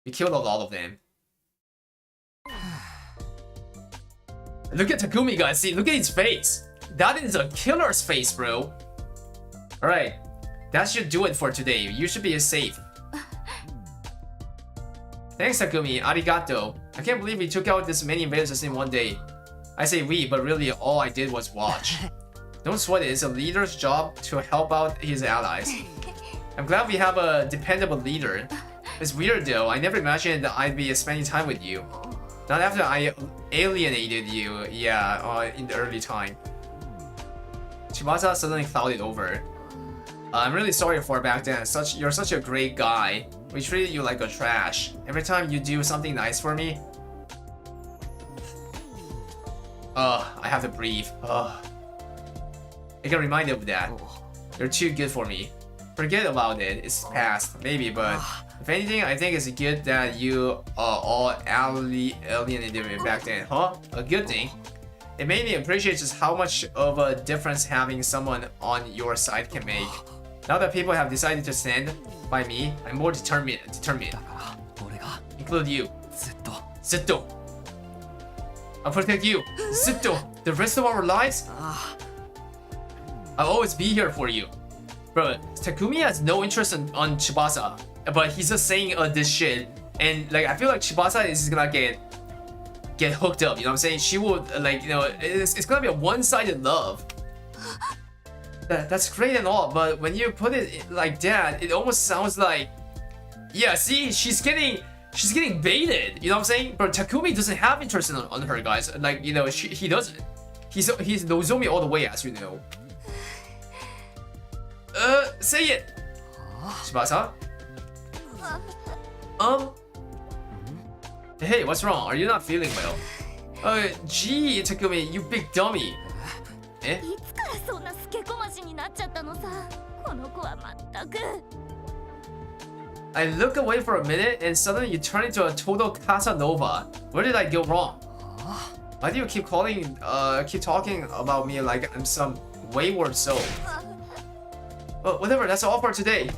We killed a lot of them. Look at Takumi, guys. See, look at his face. That is a killer's face, bro. Alright, that should do it for today. You should be safe. Thanks, Takumi. Arigato. I can't believe we took out this many invaders in one day. I say we, but really all I did was watch. Don't sweat it. It's a leader's job to help out his allies. I'm glad we have a dependable leader. It's weird though. I never imagined that I'd be spending time with you. Not after I alienated you, in the early time. Tsubasa suddenly clouded over. I'm really sorry for back then. You're such a great guy. We treated you like a trash. Every time you do something nice for me. I have to breathe. I get reminded of that. You're too good for me. Forget about it. It's past, maybe, but if anything, I think it's good that you all alienated me back then. Huh? A good thing. It made me appreciate just how much of a difference having someone on your side can make. Now that people have decided to stand by me, I'm more determined. Include you. Zitto. I'll protect you. Zitto. The rest of our lives? I'll always be here for you. Bro, Takumi has no interest on Tsubasa, but he's just saying this shit. And like, I feel like Tsubasa is gonna get hooked up, you know what I'm saying? She will, like, you know, it's gonna be a one-sided love. That's great and all, but when you put it like that, it almost sounds like, yeah, see, she's getting She's getting baited. You know what I'm saying? But Takumi doesn't have interest on her, guys. Like, you know, he doesn't. He's Nozomi all the way, as you know. Say it. Tsubasa? Hey, what's wrong? Are you not feeling well? Gee, Takumi, you big dummy. Eh? いつからそんなスケこましになっちゃったのさ。この子はまったく。I look away for a minute and suddenly you turn into a total Casanova. Where did I go wrong? Why do you keep talking about me like I'm some wayward soul? Well, whatever, that's all for today.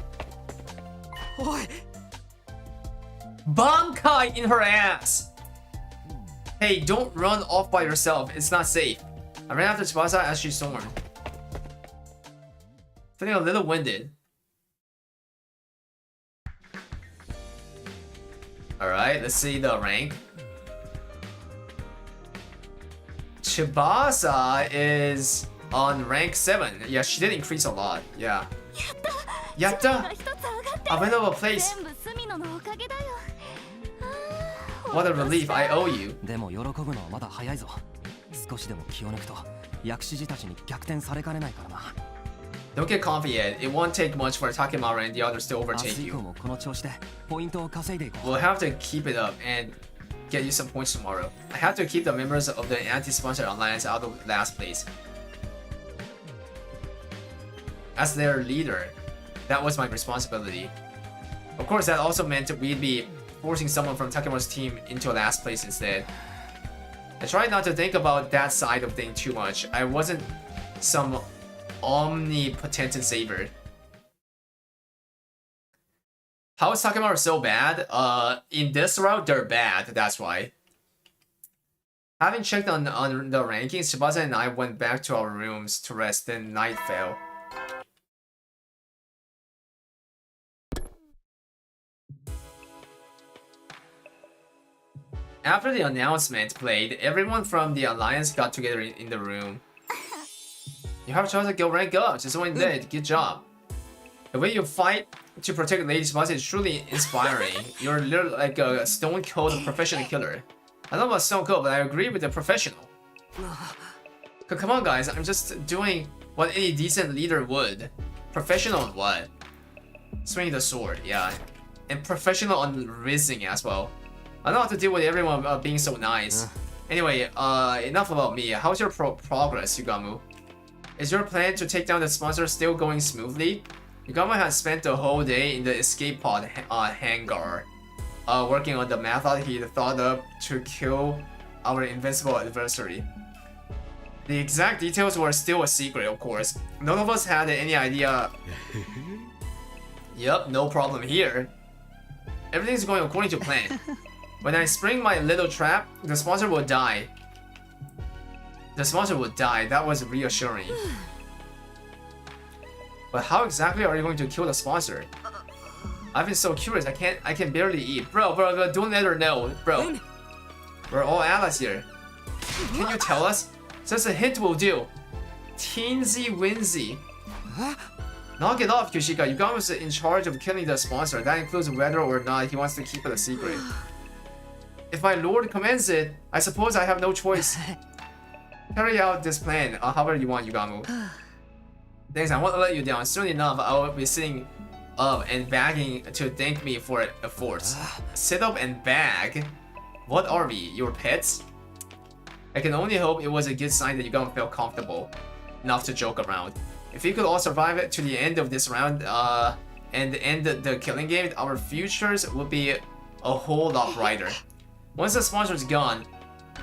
Bankai in her ass! Hey, don't run off by yourself, it's not safe. I ran after Tsubasa as she stormed. Feeling a little winded. Alright, let's see the rank. Tsubasa is on rank 7. Yeah, she did increase a lot. Yeah. Yatta! A win of a place. What a relief, I owe you. でも喜ぶのはまだ早いぞ。少しでも気を抜くと薬師寺たちに逆転されかねないからな。Don't get confident yet. It won't take much for Takemaru and the others to overtake you. もこの調子でポイントを稼いでいこう。 We'll have to keep it up and get you some points tomorrow. I have to keep the members of the anti-sponsor alliance out of last place. As their leader, that was my responsibility. Of course, that also meant we'd be forcing someone from Takemaru's team into last place instead. I tried not to think about that side of things too much. I wasn't some omnipotent saver. How is Takemaru so bad? In this route, they're bad, that's why. Having checked on the rankings, Tsubasa and I went back to our rooms to rest, then night fell. After the announcement played, everyone from the Alliance got together in the room. You have chosen to go rank up, just when you did, good job. The way you fight to protect Lady Tsubasa is truly inspiring. You're literally like a stone cold professional killer. I don't know about stone cold, but I agree with the professional. Come on guys, I'm just doing what any decent leader would. Professional on what? Swinging the sword, yeah. And professional on rizzing as well. I don't have to deal with everyone being so nice. Anyway, enough about me. How's your progress, Yugamu? Is your plan to take down the sponsor still going smoothly? Yugamu has spent the whole day in the escape pod hangar, working on the method he thought up to kill our invincible adversary. The exact details were still a secret, of course. None of us had any idea. Yep, no problem here. Everything's going according to plan. When I spring my little trap, the sponsor will die. The sponsor will die, that was reassuring. But how exactly are you going to kill the sponsor? I've been so curious, I can barely eat. Bro, don't let her know, bro. We're all allies here. Can you tell us? Just a hint will do. Teensy Winsy. Knock it off, Kushika. Yugamu's in charge of killing the sponsor. That includes whether or not he wants to keep it a secret. If my lord commands it, I suppose I have no choice. Carry out this plan, however you want, Yugamu. Thanks, I won't let you down. Soon enough, I will be sitting up and begging to thank me for efforts. Sit up and beg? What are we, your pets? I can only hope it was a good sign that Yugamu felt comfortable enough to joke around. If we could all survive it to the end of this round and end the killing game, our futures would be a whole lot brighter. Once the sponsor is gone,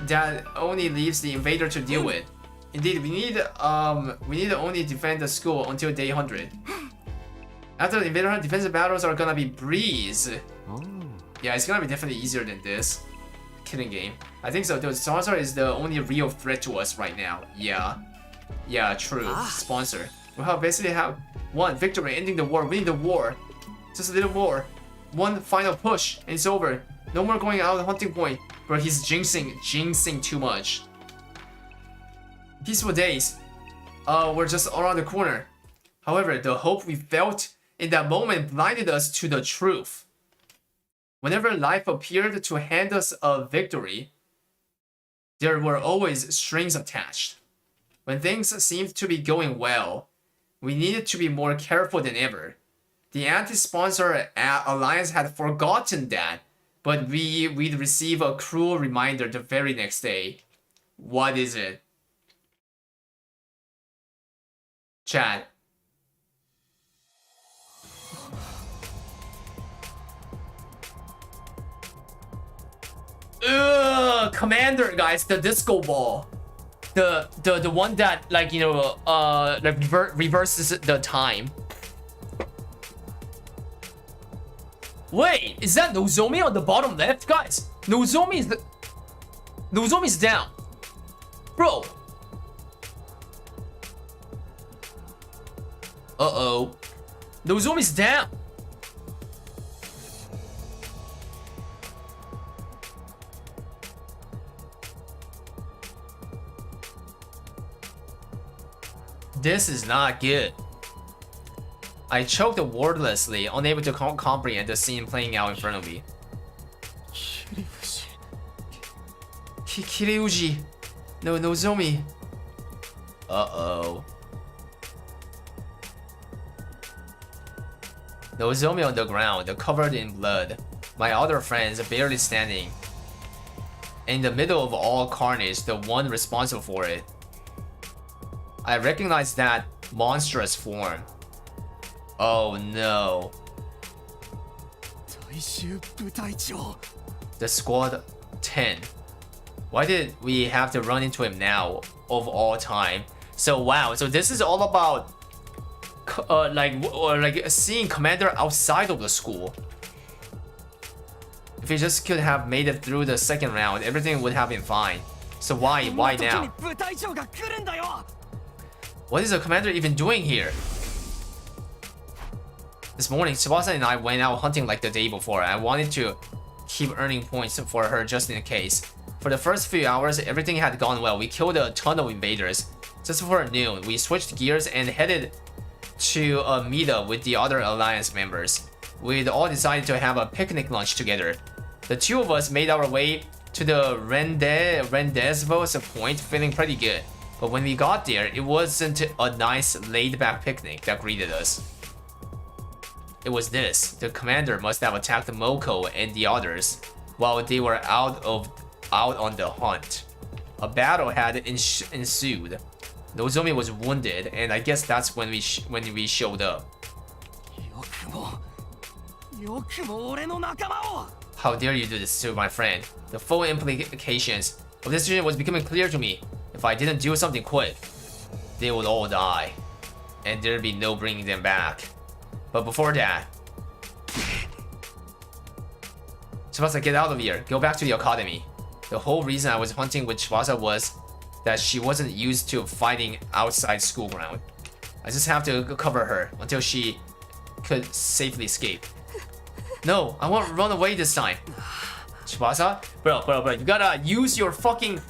that only leaves the invader to deal with. Indeed, we need to only defend the school until day 100. After the invader, defensive battles are gonna be breeze. Yeah, it's gonna be definitely easier than this killing game. I think so. The sponsor is the only real threat to us right now. Yeah, true. Sponsor. We'll basically have one victory, ending the war, winning the war. Just a little more. One final push, and it's over. No more going out of the hunting point. Bro, he's jinxing too much. Peaceful days. We're just around the corner. However, the hope we felt in that moment blinded us to the truth. Whenever life appeared to hand us a victory, there were always strings attached. When things seemed to be going well, we needed to be more careful than ever. The anti-sponsor alliance had forgotten that, but we'd receive a cruel reminder the very next day. What is it? Chat. Ugh, Commander, guys, the disco ball. The one that, like, you know, like reverses the time. Wait, is that Nozomi on the bottom left? Guys, Nozomi's down. Bro. Uh-oh. Nozomi's down. This is not good. I choked wordlessly, unable to comprehend the scene playing out in front of me. Kireuji. No, Nozomi. Uh-oh. Nozomi on the ground, covered in blood. My other friends barely standing. In the middle of all carnage, the one responsible for it. I recognize that monstrous form. Oh no. The squad 10. Why did we have to run into him now, of all time? So wow, so this is all about like seeing Commander outside of the school. If he just could have made it through the second round, everything would have been fine. So why now? What is the commander even doing here? This morning, Tsubasa and I went out hunting like the day before. I wanted to keep earning points for her just in case. For the first few hours, everything had gone well. We killed a ton of invaders. Just before noon, we switched gears and headed to a meetup with the other alliance members. We'd all decided to have a picnic lunch together. The two of us made our way to the Rendezvous point feeling pretty good. But when we got there, it wasn't a nice laid-back picnic that greeted us. It was this. The commander must have attacked Moko and the others while they were out on the hunt. A battle had ensued. Nozomi was wounded, and I guess that's when we showed up. How dare you do this to my friend? The full implications of this decision was becoming clear to me. If I didn't do something quick, they would all die, and there'd be no bringing them back. But before that, Tsubasa, get out of here. Go back to the academy. The whole reason I was hunting with Tsubasa was that she wasn't used to fighting outside school ground. I just have to cover her until she could safely escape. No, I won't run away this time. Tsubasa? Bro, you gotta use your fucking,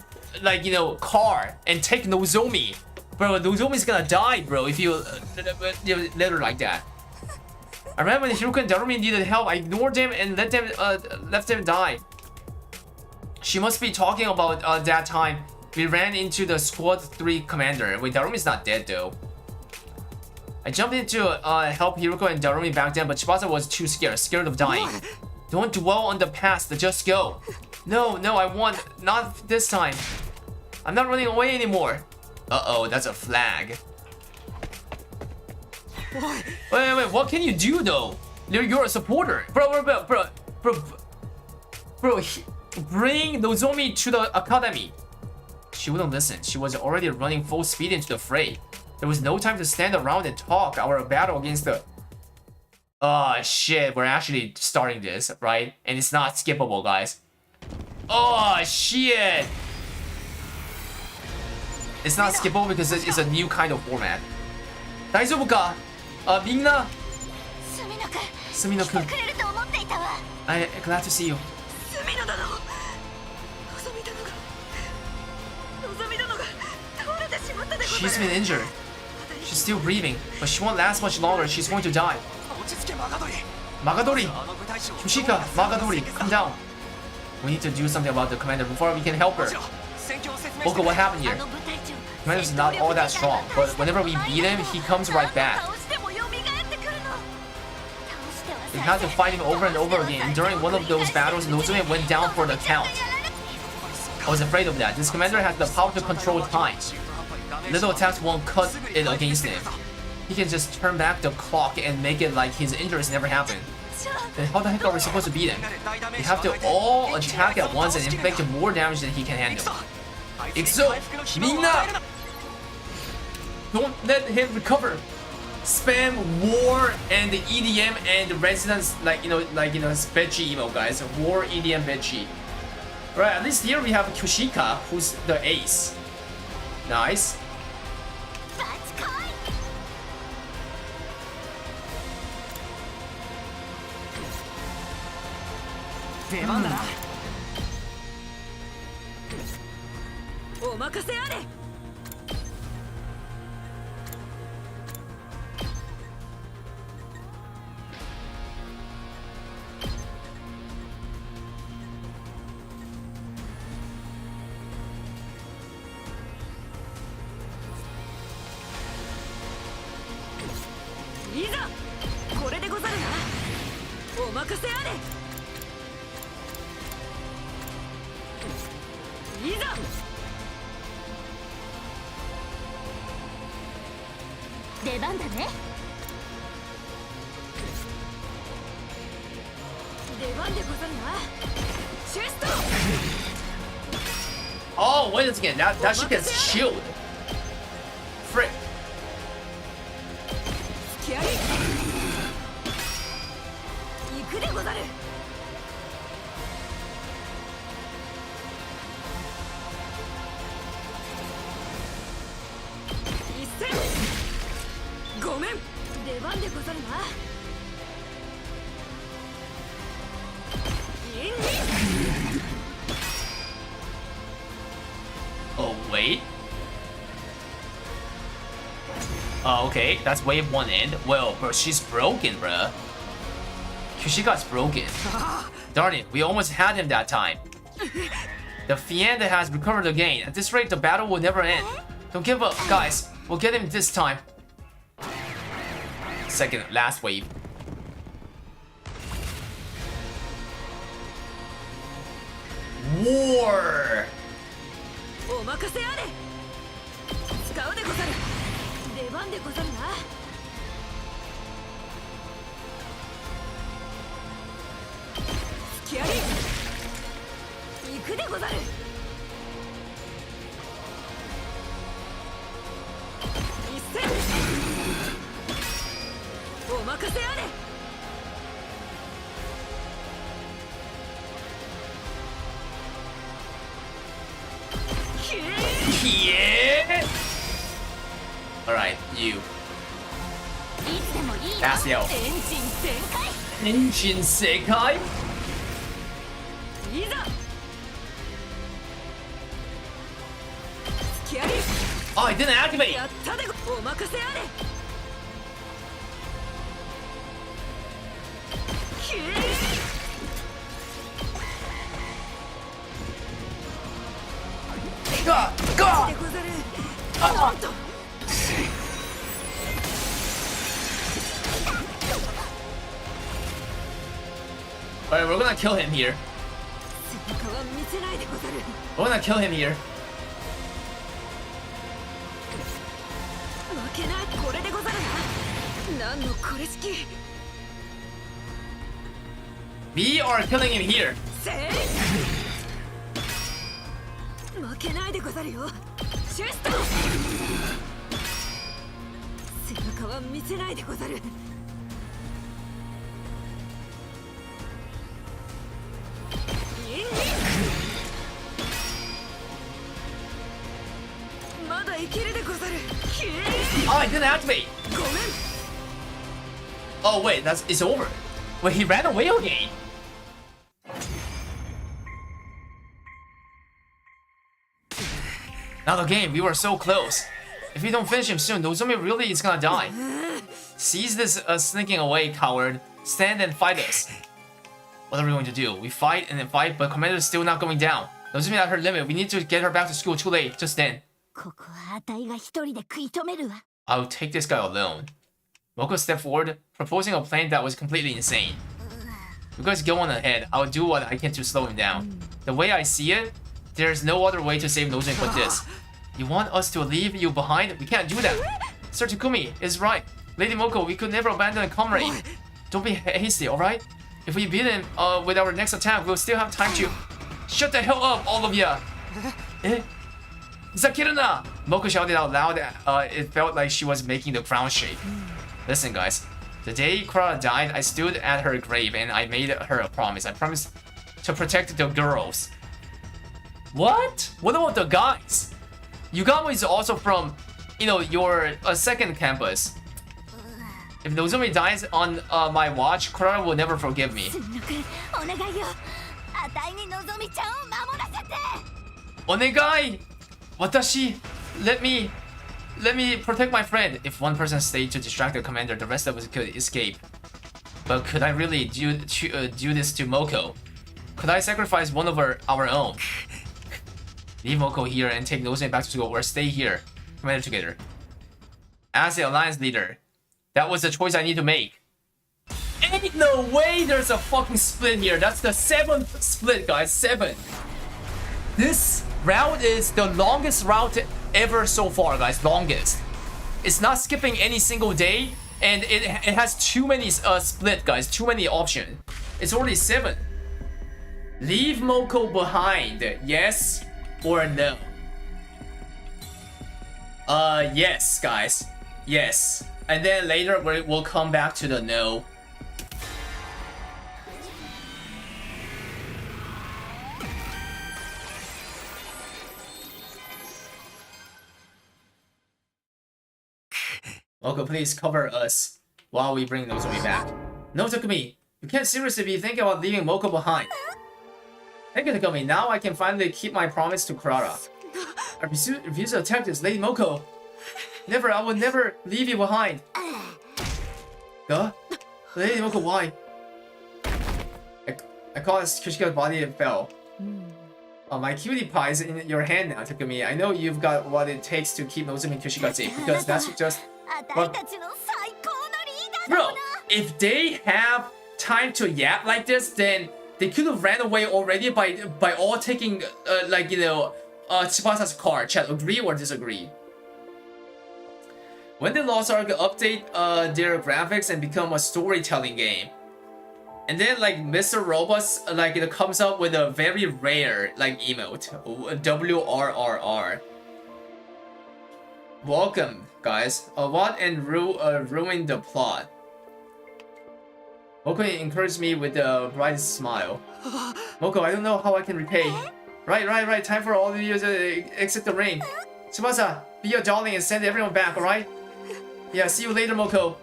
like, you know, car and take Nozomi. Bro, Nozomi's gonna die, bro, if you let her like that. I remember when Hiruka and Darumi needed help, I ignored them and left them die. She must be talking about that time we ran into the Squad 3 commander. Wait, Darumi's not dead though. I jumped in to help Hiruko and Darumi back then, but Tsubasa was too scared of dying. Don't dwell on the past, just go. No, I want, not this time. I'm not running away anymore. Uh-oh, that's a flag. Wait, what can you do though? You're a supporter. Bro, bring Nozomi to the academy. She wouldn't listen. She was already running full speed into the fray. There was no time to stand around and talk. Our battle against the... Oh shit, we're actually starting this, right? And it's not skippable, guys. Oh shit! It's not skippable because it's a new kind of format. 大丈夫か? みんな? Sumino-kun. I'm glad to see you. She's been injured. She's still breathing, but she won't last much longer. She's going to die. Magadori! Kushika, Magadori, come down. We need to do something about the commander before we can help her. Okay, what happened here? Commander's not all that strong, but whenever we beat him, he comes right back. We had to fight him over and over again, and during one of those battles, Nozomi went down for the count. I was afraid of that. This commander has the power to control time. Little attacks won't cut it against him. He can just turn back the clock and make it like his injuries never happened. Then how the heck are we supposed to beat him? We have to all attack at once and inflict more damage than he can handle. Exo! Minna! Don't let him recover! Spam war and the EDM and the residence Veggie emo guys. War EDM Veggie. Right, at least here we have Kushika, who's the ace. Nice. Oh, wait a second. That shit gets shield. Frick. Oh, wait. Oh, okay. That's wave 1 end. Well, bro, she's broken, bruh. Kushika's broken. Darn it, we almost had him that time. The Fienda has recovered again. At this rate, the battle will never end. Don't give up, guys. We'll get him this time. Second, last wave. War! Yeah! Alright, you. Cassio. Engine Sekai? Oh, it didn't activate! God! Alright, we're gonna kill him here. We're gonna kill him here. We are killing him here. Oh, I didn't activate. Oh wait, it's over. Wait, he ran away again. Now the game, we were so close. If we don't finish him soon, Nozomi really is gonna die. Seize this sneaking away, coward. Stand and fight us. What are we going to do? We fight and then fight, but Commander is still not going down. Nozomi at her limit. We need to get her back to school. Too late. Just stand. ここはあたいが一人で食い止めるわ。 I'll take this guy alone. Moko stepped forward, proposing a plan that was completely insane. You guys go on ahead. I'll do what I can to slow him down. The way I see it, there's no other way to save Nozomi but this. You want us to leave you behind? We can't do that. Sir Takumi is right. Lady Moko, we could never abandon a comrade. Don't be hasty, alright? If we beat him with our next attack, we'll still have time to... Shut the hell up, all of ya! Eh? Zakirana! Moko shouted out loud. It felt like she was making the ground shake. Listen, guys. The day Kurara died, I stood at her grave and I made her a promise. I promised to protect the girls. What? What about the guys? Yugamo is also from, you know, your second campus. If Nozomi dies on my watch, Kurara will never forgive me. お願いよ。あたいにのぞみちゃんを守らせて。Onegai! Watashi! Let me protect my friend. If one person stayed to distract the commander, the rest of us could escape. But could I really do this to Moko? Could I sacrifice one of our own? Leave Moko here and take Nozomi back to school, or stay here, commander together. As the alliance leader, that was the choice I need to make. Ain't no way there's a fucking split here. That's the 7th split, guys. 7. This route is the longest route ever so far, guys. Longest. It's not skipping any single day, and it has too many split, guys. Too many options. It's already 7. Leave Moko behind. Yes or no? Yes, guys. Yes. And then later we'll come back to the no. Moko, please cover us while we bring Nozomi back. No, Takumi, you can't seriously be thinking about leaving Moko behind. Thank you, Takumi. Now I can finally keep my promise to Kurara. I refuse to attack this Lady Moko. Never, I will never leave you behind. Lady Moko, why? I caught Kushika's body and fell. My cutie pie is in your hand now, Takumi. I know you've got what it takes to keep Nozomi and Kushika safe, because that's just... But, bro, if they have time to yap like this, then they could have ran away already by all taking, like, you know, Chibasa's car. Chat, agree or disagree? When did Lost Ark update their graphics and become a storytelling game? And then, like, Mr. Robot, like, it comes up with a very rare, like, emote. WRRR. Welcome, guys. What and ruined the plot? Moko encouraged me with a bright smile. Moko, I don't know how I can repay. Right. Time for all of you to exit the ring. Tsubasa, be a darling and send everyone back, alright? Yeah, see you later, Moko.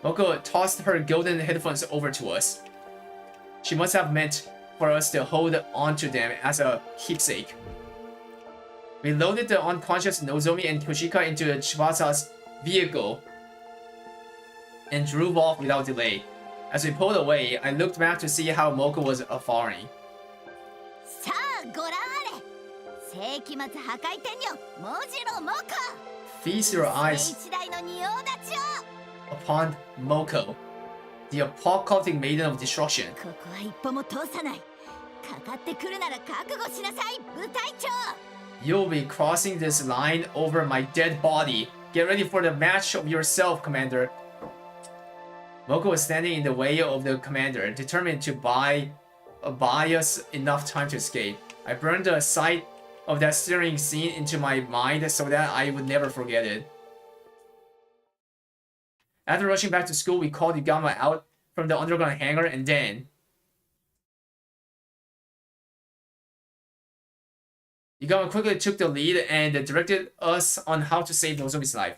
Moko tossed her golden headphones over to us. She must have meant for us to hold on to them as a keepsake. We loaded the unconscious Nozomi and Kushika into Chibasa's vehicle and drove off without delay. As we pulled away, I looked back to see how Moko was faring. Feast your eyes upon Moko, the apocalyptic maiden of destruction. You'll be crossing this line over my dead body. Get ready for the match of yourself, Commander. Moko was standing in the way of the commander, determined to buy us enough time to escape. I burned the sight of that stirring scene into my mind so that I would never forget it. After rushing back to school, we called Yugama out from the underground hangar, and then... Yugama quickly took the lead and directed us on how to save Nozomi's life.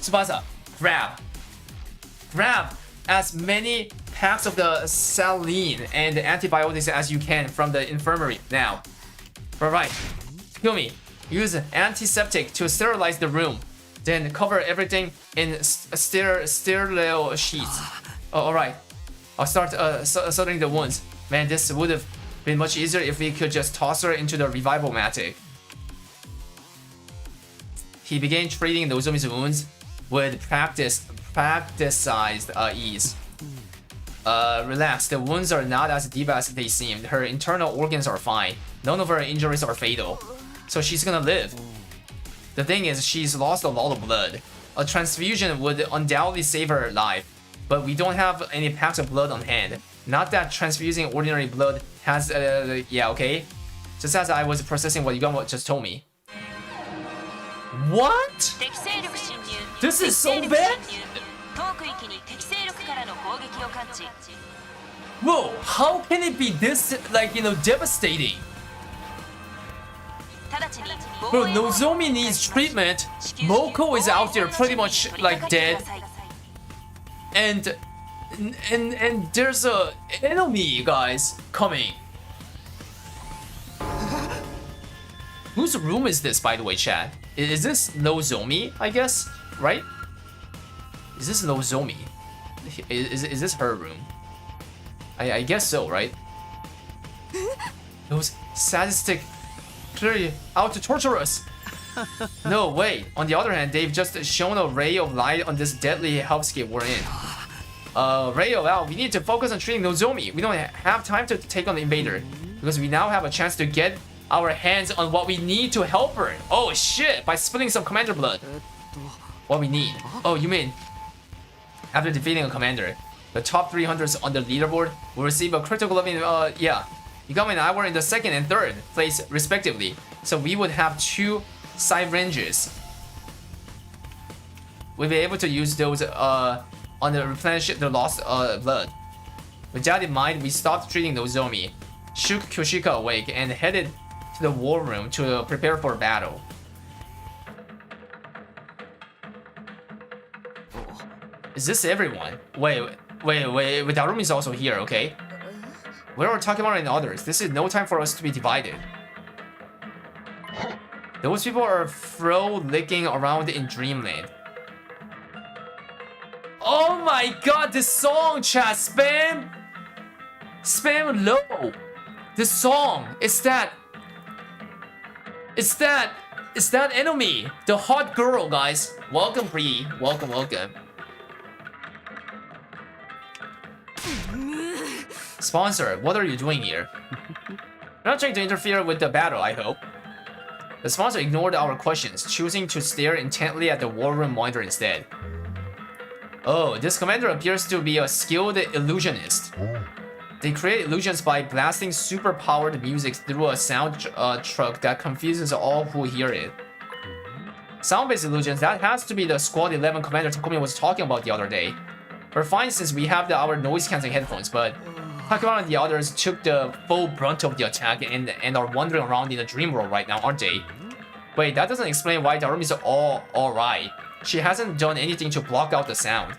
Tsubasa, grab as many packs of the saline and antibiotics as you can from the infirmary now. Alright, Takumi, use antiseptic to sterilize the room. Then cover everything in sterile sheets. Oh, alright. I'll start studying the wounds. Man, this would have been much easier if we could just toss her into the revival-matic. He began treating Nozomi's wounds with practicized ease. Relax, the wounds are not as deep as they seemed. Her internal organs are fine. None of her injuries are fatal. So she's gonna live. The thing is, she's lost a lot of blood. A transfusion would undoubtedly save her life, but we don't have any packs of blood on hand. Not that transfusing ordinary blood has, yeah, okay? Just as I was processing what Yugamo just told me. What? This is so bad? Whoa, how can it be this, like, you know, devastating? Bro, Nozomi needs treatment. Moko is out there pretty much, like, dead. And there's a enemy, guys, coming. Whose room is this, by the way, chat? Is this Nozomi, I guess? Right? Is this Nozomi? Is this her room? I guess so, right? Those sadistic, clearly out to torture us. No, wait. On the other hand, they've just shown a ray of light on this deadly hellscape we're in. Ray of Al, we need to focus on treating Nozomi. We don't have time to take on the invader, because we now have a chance to get our hands on what we need to help her. Oh shit, by spilling some commander blood. What we need. Oh, you mean after defeating a commander, the top 300s on the leaderboard will receive a critical living, yeah. Yugami and I were in the 2nd and 3rd place respectively, so we would have 2 side ranges. We'll be able to use those on the replenish the lost blood. With that in mind, we stopped treating Nozomi, shook Kyoshika awake, and headed to the war room to prepare for battle. Is this everyone? Wait, Darumi's also here, okay? We are talking about in others. This is no time for us to be divided. Those people are frolicking around in dreamland. Oh my god, this song, chat, spam low. This song, it's that enemy, the hot girl, guys. Welcome, Bree. Welcome. Sponsor, what are you doing here? You're not trying to interfere with the battle, I hope. The sponsor ignored our questions, choosing to stare intently at the war room monitor instead. Oh, this commander appears to be a skilled illusionist. They create illusions by blasting super-powered music through a sound truck that confuses all who hear it. Sound-based illusions, that has to be the Squad 11 commander Takumi was talking about the other day. We're fine since we have our noise-canceling headphones, but Takuma and the others took the full brunt of the attack and are wandering around in the dream world right now, aren't they? Wait, that doesn't explain why Darumi's alright. She hasn't done anything to block out the sound.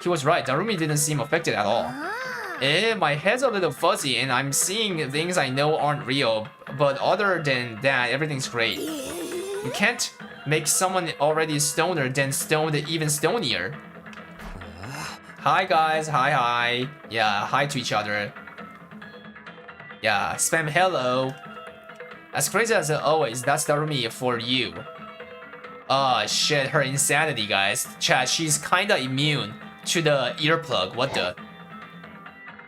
He was right, Darumi didn't seem affected at all. My head's a little fuzzy and I'm seeing things I know aren't real, but other than that, everything's great. You can't make someone already stoner than stoned even stonier. Hi guys, hi. Yeah, hi to each other. Yeah, spam hello. As crazy as always, that's Darumi for you. Oh shit, her insanity, guys. Chat, she's kinda immune to the earplug. What the?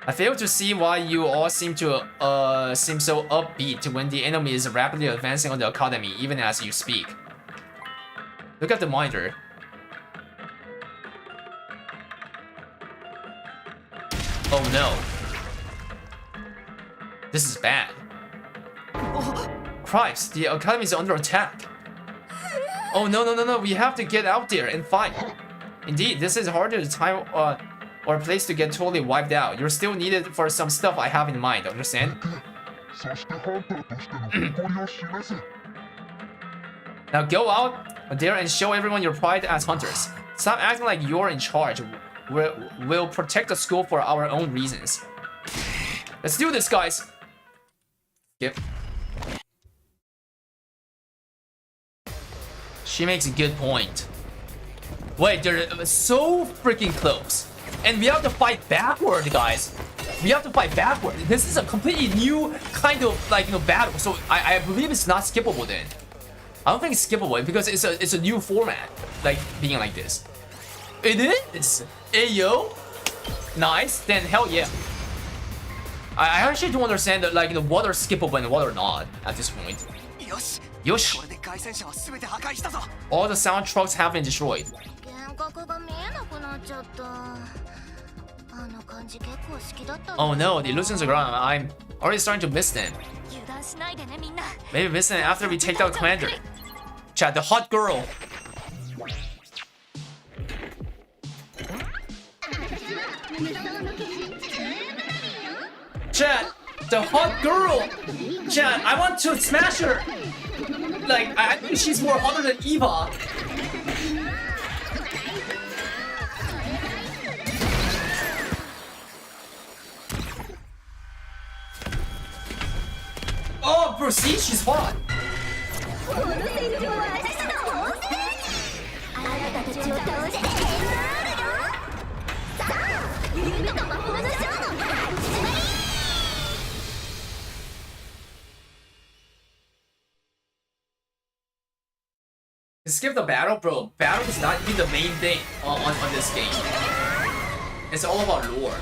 I fail to see why you all seem so upbeat when the enemy is rapidly advancing on the academy, even as you speak. Look at the monitor. Oh no. This is bad. Christ, the academy is under attack. Oh no, we have to get out there and fight. Indeed, this is harder time or place to get totally wiped out. You're still needed for some stuff I have in mind, understand? Now go out there and show everyone your pride as hunters. Stop acting like you're in charge. We'll protect the school for our own reasons. Let's do this, guys! Yep. She makes a good point. Wait, they're so freaking close. And we have to fight backward, guys. We have to fight backward. This is a completely new kind of like battle. So I believe it's not skippable then. I don't think it's skippable because it's a new format, like being like this. It is. Ayo, nice. Then hell yeah. I actually don't understand that like what are skippable and what are not at this point. Yosh. All the sound trucks have been destroyed. Oh no, the illusions are gone. I'm already starting to miss them. Maybe miss them after we take out Commander. Chat, the hot girl. Chat, the hot girl. Chat, I want to smash her. Like, I think she's more hotter than Eva. Oh, bro, see, she's hot. Skip the battle, bro. Battle is not even the main thing on this game. It's all about lore.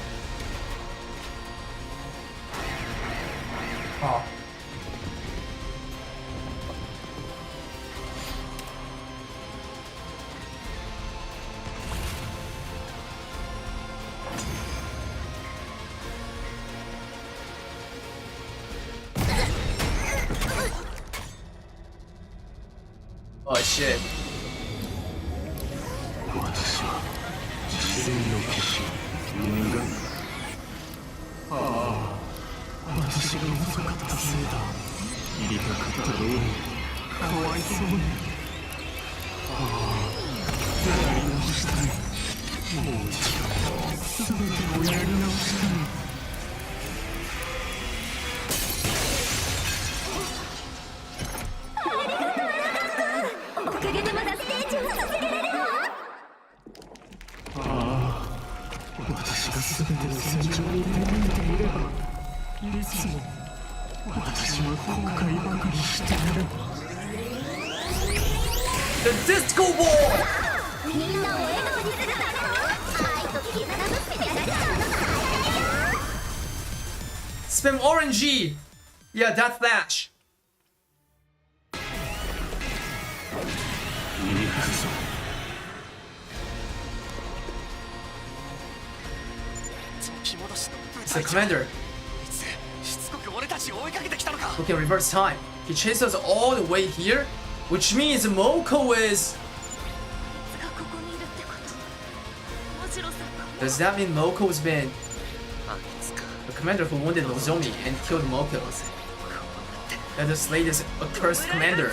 Oh. Oh shit. The disco ball! Spam RNG! Yeah, that flash. It's the commander. Who can reverse time? He chased us all the way here, which means Moko is... Does that mean Moko's been the commander who wounded Nozomi and killed Moko? That this latest accursed commander.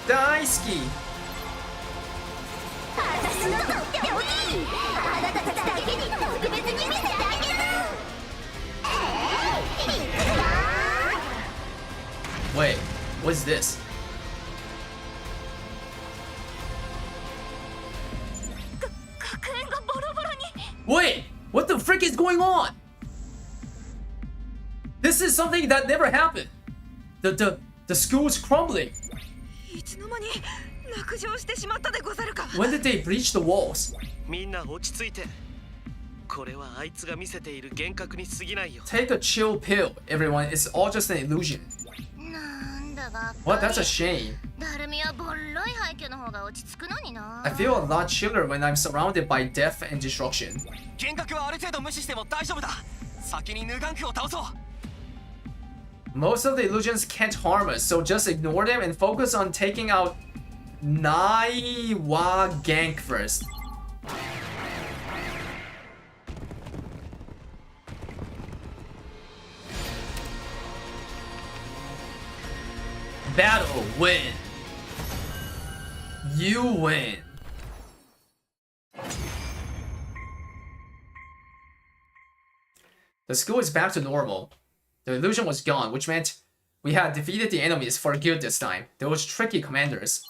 Daisuke. Wait, what's this? Wait, what the frick is going on? This is something that never happened. The school's crumbling. When did they breach the walls? Take a chill pill, everyone. It's all just an illusion. What? That's a shame. I feel a lot chiller when I'm surrounded by death and destruction. Most of the illusions can't harm us, so just ignore them and focus on taking out Naiwa Gank first. Battle win. You win. The school is back to normal. The illusion was gone, which meant we had defeated the enemies for good this time. Those tricky commanders.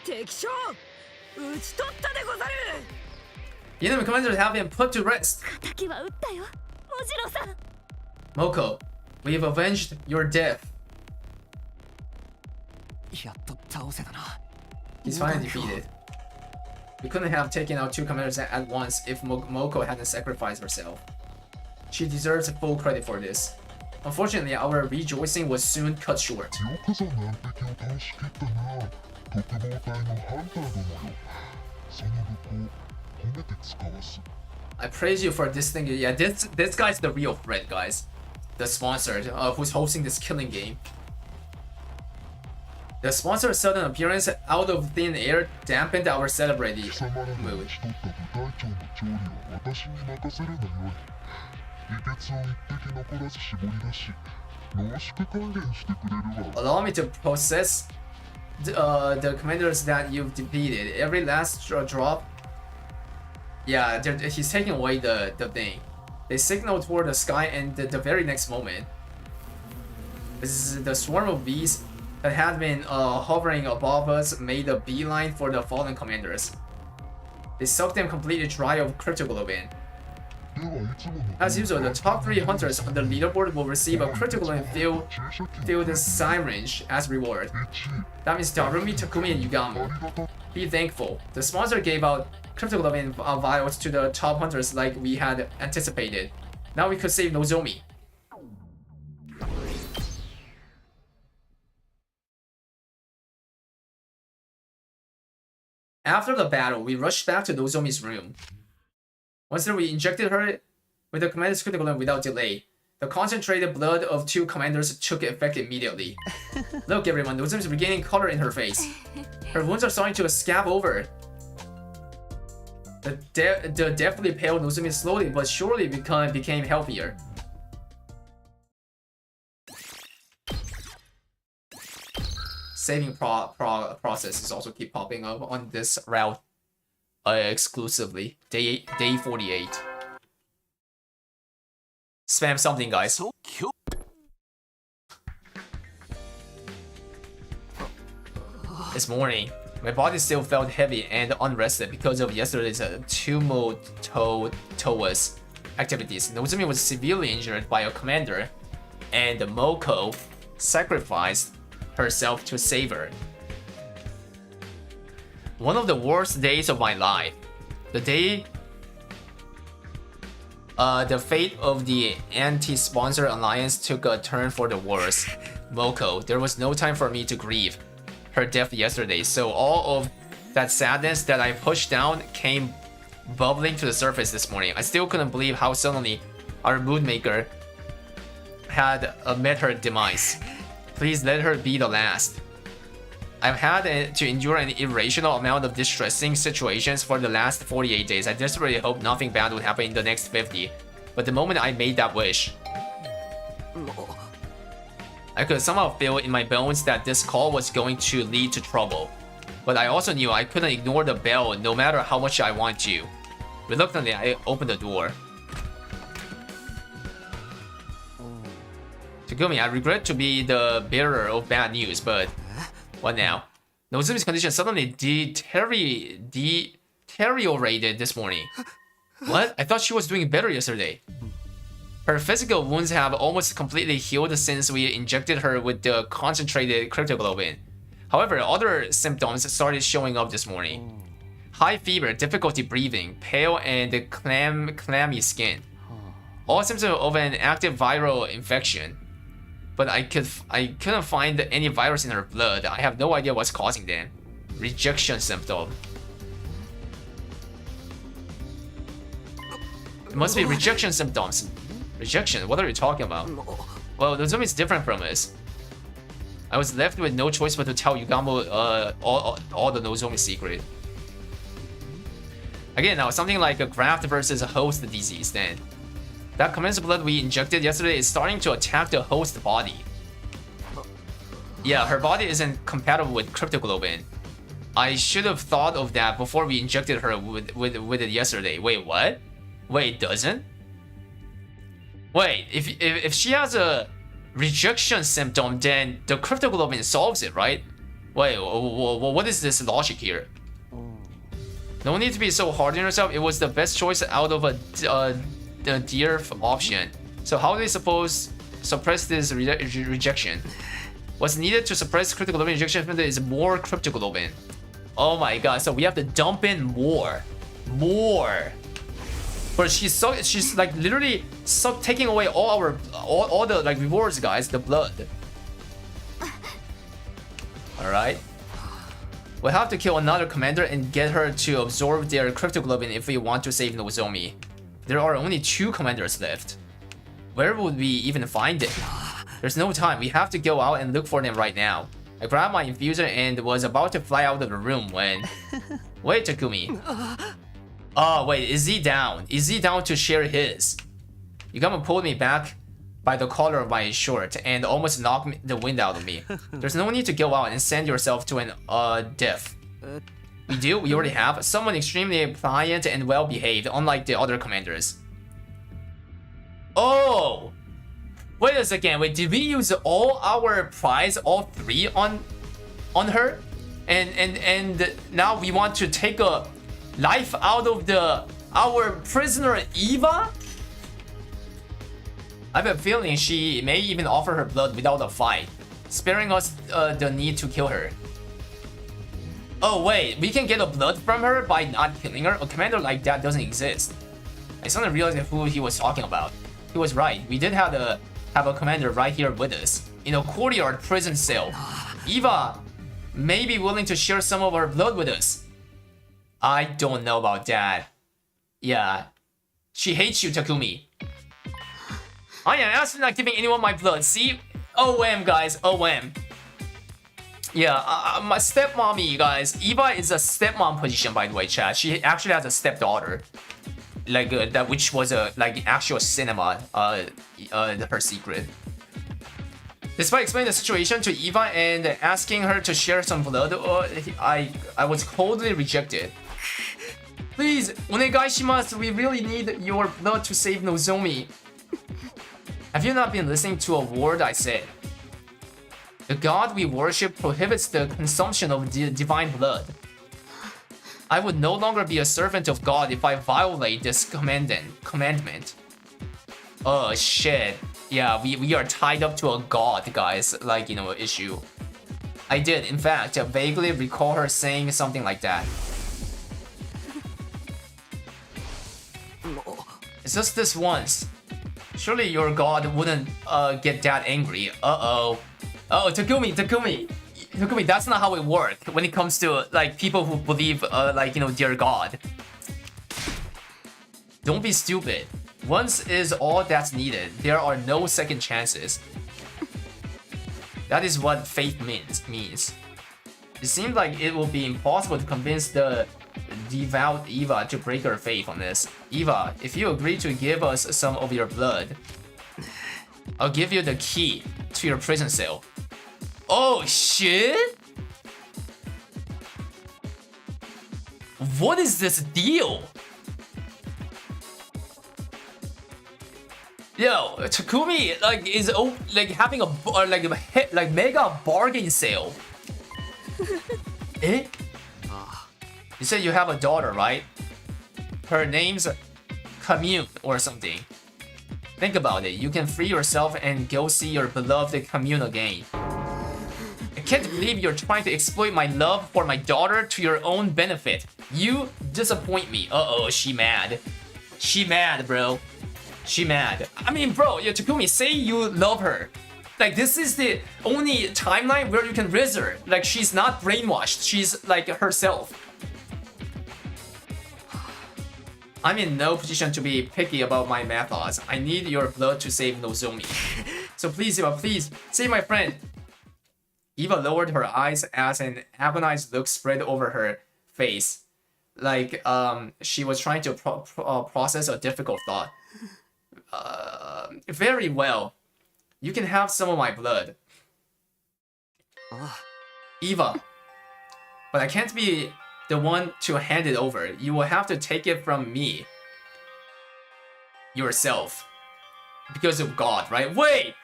敵将討ち取ったでござる The enemy commanders have been put to rest. 敵は撃ったよモジロさん Moko, we have avenged your death. やっと倒せたな He's finally defeated. We couldn't have taken out 2 commanders at once if Moko hadn't sacrificed herself. She deserves full credit for this. Unfortunately, our rejoicing was soon cut short. よくぞ難敵を倒しきったな特防隊のハンター殿よその武功褒めて使わす I praise you for this thing. Yeah, this guy's the real threat, guys. The sponsor, who's hosting this killing game. The sponsor's sudden appearance out of thin air dampened our celebrating 貴様らが mood. 討ち取った部隊長の調理は私に任せるがよい秘訣を一滴残らず絞り出し濃縮還元してくれるわ Allow me to process the commanders that you've defeated. Every last drop. Yeah, he's taking away the thing. They signal toward the sky, and the very next moment, this is the swarm of bees that had been hovering above us made a beeline for the fallen commanders. They sucked them completely dry of cryptoglobin. ではいつもの As usual, the top 3 hunters on the leaderboard will receive a cryptoglobin filled syringe as reward. 1 That means Darumi, Takumi, and あ Yugamo. りがた Be thankful. The sponsor gave out cryptoglobin vials to the top hunters like we had anticipated. Now we could save Nozomi. After the battle, we rushed back to Nozomi's room. Once there, we injected her with the commander's cryptoglobin without delay. The concentrated blood of 2 commanders took effect immediately. Look, everyone, Nozomi's regaining color in her face. Her wounds are starting to scab over. The deathly pale Nozomi slowly but surely became healthier. Saving process is also keep popping up on this route exclusively. Day 48. Spam something, guys. そう今日 This morning, my body still felt heavy and unrested because of yesterday's tumultuous activities. Nozomi was severely injured by a commander, and Moko sacrificed herself to save her. One of the worst days of my life. The day the fate of the anti-sponsor alliance took a turn for the worse. Moko, there was no time for me to grieve her death yesterday, so all of that sadness that I pushed down came bubbling to the surface this morning. I still couldn't believe how suddenly our mood maker had met her demise. Please let her be the last. I've had to endure an irrational amount of distressing situations for the last 48 days. I desperately hope nothing bad would happen in the next 50. But the moment I made that wish, I could somehow feel in my bones that this call was going to lead to trouble. But I also knew I couldn't ignore the bell no matter how much I wanted to. Reluctantly, I opened the door. Takumi, I regret to be the bearer of bad news, but what now? Nozomi's condition suddenly deteriorated this morning. What? I thought she was doing better yesterday. Her physical wounds have almost completely healed since we injected her with the concentrated cryptoglobin. However, other symptoms started showing up this morning. High fever, difficulty breathing, pale and clammy skin. All symptoms of an active viral infection. But I couldn't find any virus in her blood. I have no idea what's causing them. Rejection symptom. It must be rejection symptoms. Rejection? What are you talking about? Well, Nozomi is different from us. I was left with no choice but to tell Yugamo all the Nozomi secret. Again, now something like a graft versus a host disease then. That commander's blood we injected yesterday is starting to attack the host body. Yeah, her body isn't compatible with cryptoglobin. I should have thought of that before we injected her with it yesterday. Wait, what? Wait, it doesn't? Wait, if she has a rejection symptom, then the cryptoglobin solves it, right? Wait, what is this logic here? No need to be so hard on yourself. It was the best choice out of the dear option. So how do they suppose suppress this rejection? What's needed to suppress cryptoglobin rejection is more cryptoglobin. Oh my god! So we have to dump in more. But she's like literally taking away all the like rewards, guys. The blood. All right. We'll have to kill another commander and get her to absorb their cryptoglobin if we want to save Nozomi. There are only 2 commanders left. Where would we even find it? There's no time. We have to go out and look for them right now. I grabbed my infuser and was about to fly out of the room when... Wait, Takumi. Oh, wait, is he down? Is he down to share his? You come and pulled me back by the collar of my shirt and almost knocked the wind out of me. There's no need to go out and send yourself to an death. We do? We already have? Someone extremely pliant and well-behaved, unlike the other commanders. Oh! Wait a second, wait, did we use all our prize, all 3 on her? And now we want to take a life out of our prisoner Eva? I have a feeling she may even offer her blood without a fight, sparing us the need to kill her. Oh wait, we can get a blood from her by not killing her? A commander like that doesn't exist. I suddenly realized who he was talking about. He was right, we did have a commander right here with us, in a courtyard prison cell. Eva may be willing to share some of her blood with us. I don't know about that. Yeah, she hates you, Takumi. I am actually not giving anyone my blood. See? OM, guys. OM. Yeah, my stepmommy, guys. Eva is a stepmom position, by the way, chat. She actually has a stepdaughter. Like, that which was a, like, actual cinema, her secret. Despite explaining the situation to Eva and asking her to share some blood, I was coldly rejected. Please, onegaishimasu, we really need your blood to save Nozomi. Have you not been listening to a word I said? The god we worship prohibits the consumption of divine blood. I would no longer be a servant of God if I violate this commandment. Oh shit. Yeah, we are tied up to a god, guys. Like, you know, issue. I did, in fact, vaguely recall her saying something like that. It's just this once. Surely your god wouldn't get that angry. Uh-oh. Oh, Takumi, that's not how it works when it comes to, like, people who believe, like, you know, their god. Don't be stupid. Once is all that's needed. There are no second chances. That is what faith means. It seemed like it will be impossible to convince the devout Eva to break her faith on this. Eva, if you agree to give us some of your blood, I'll give you the key to your prison cell. Oh shit! What is this deal? Yo, Takumi like is like having a like mega bargain sale. Eh? You said you have a daughter, right? Her name's Commune or something. Think about it. You can free yourself and go see your beloved Commune again. I can't believe you're trying to exploit my love for my daughter to your own benefit. You disappoint me. Uh-oh, she mad. She mad, bro. She mad. I mean, bro, yo, Takumi, say you love her. Like, this is the only timeline where you can risk her. Like, she's not brainwashed. She's, like, herself. I'm in no position to be picky about my methods. I need your blood to save Nozomi. So please, Eva, please, save my friend. Eva lowered her eyes as an agonized look spread over her face. Like, she was trying to process a difficult thought. Very well. You can have some of my blood. Eva. But I can't be the one to hand it over. You will have to take it from me. Yourself. because of God, right? Wait,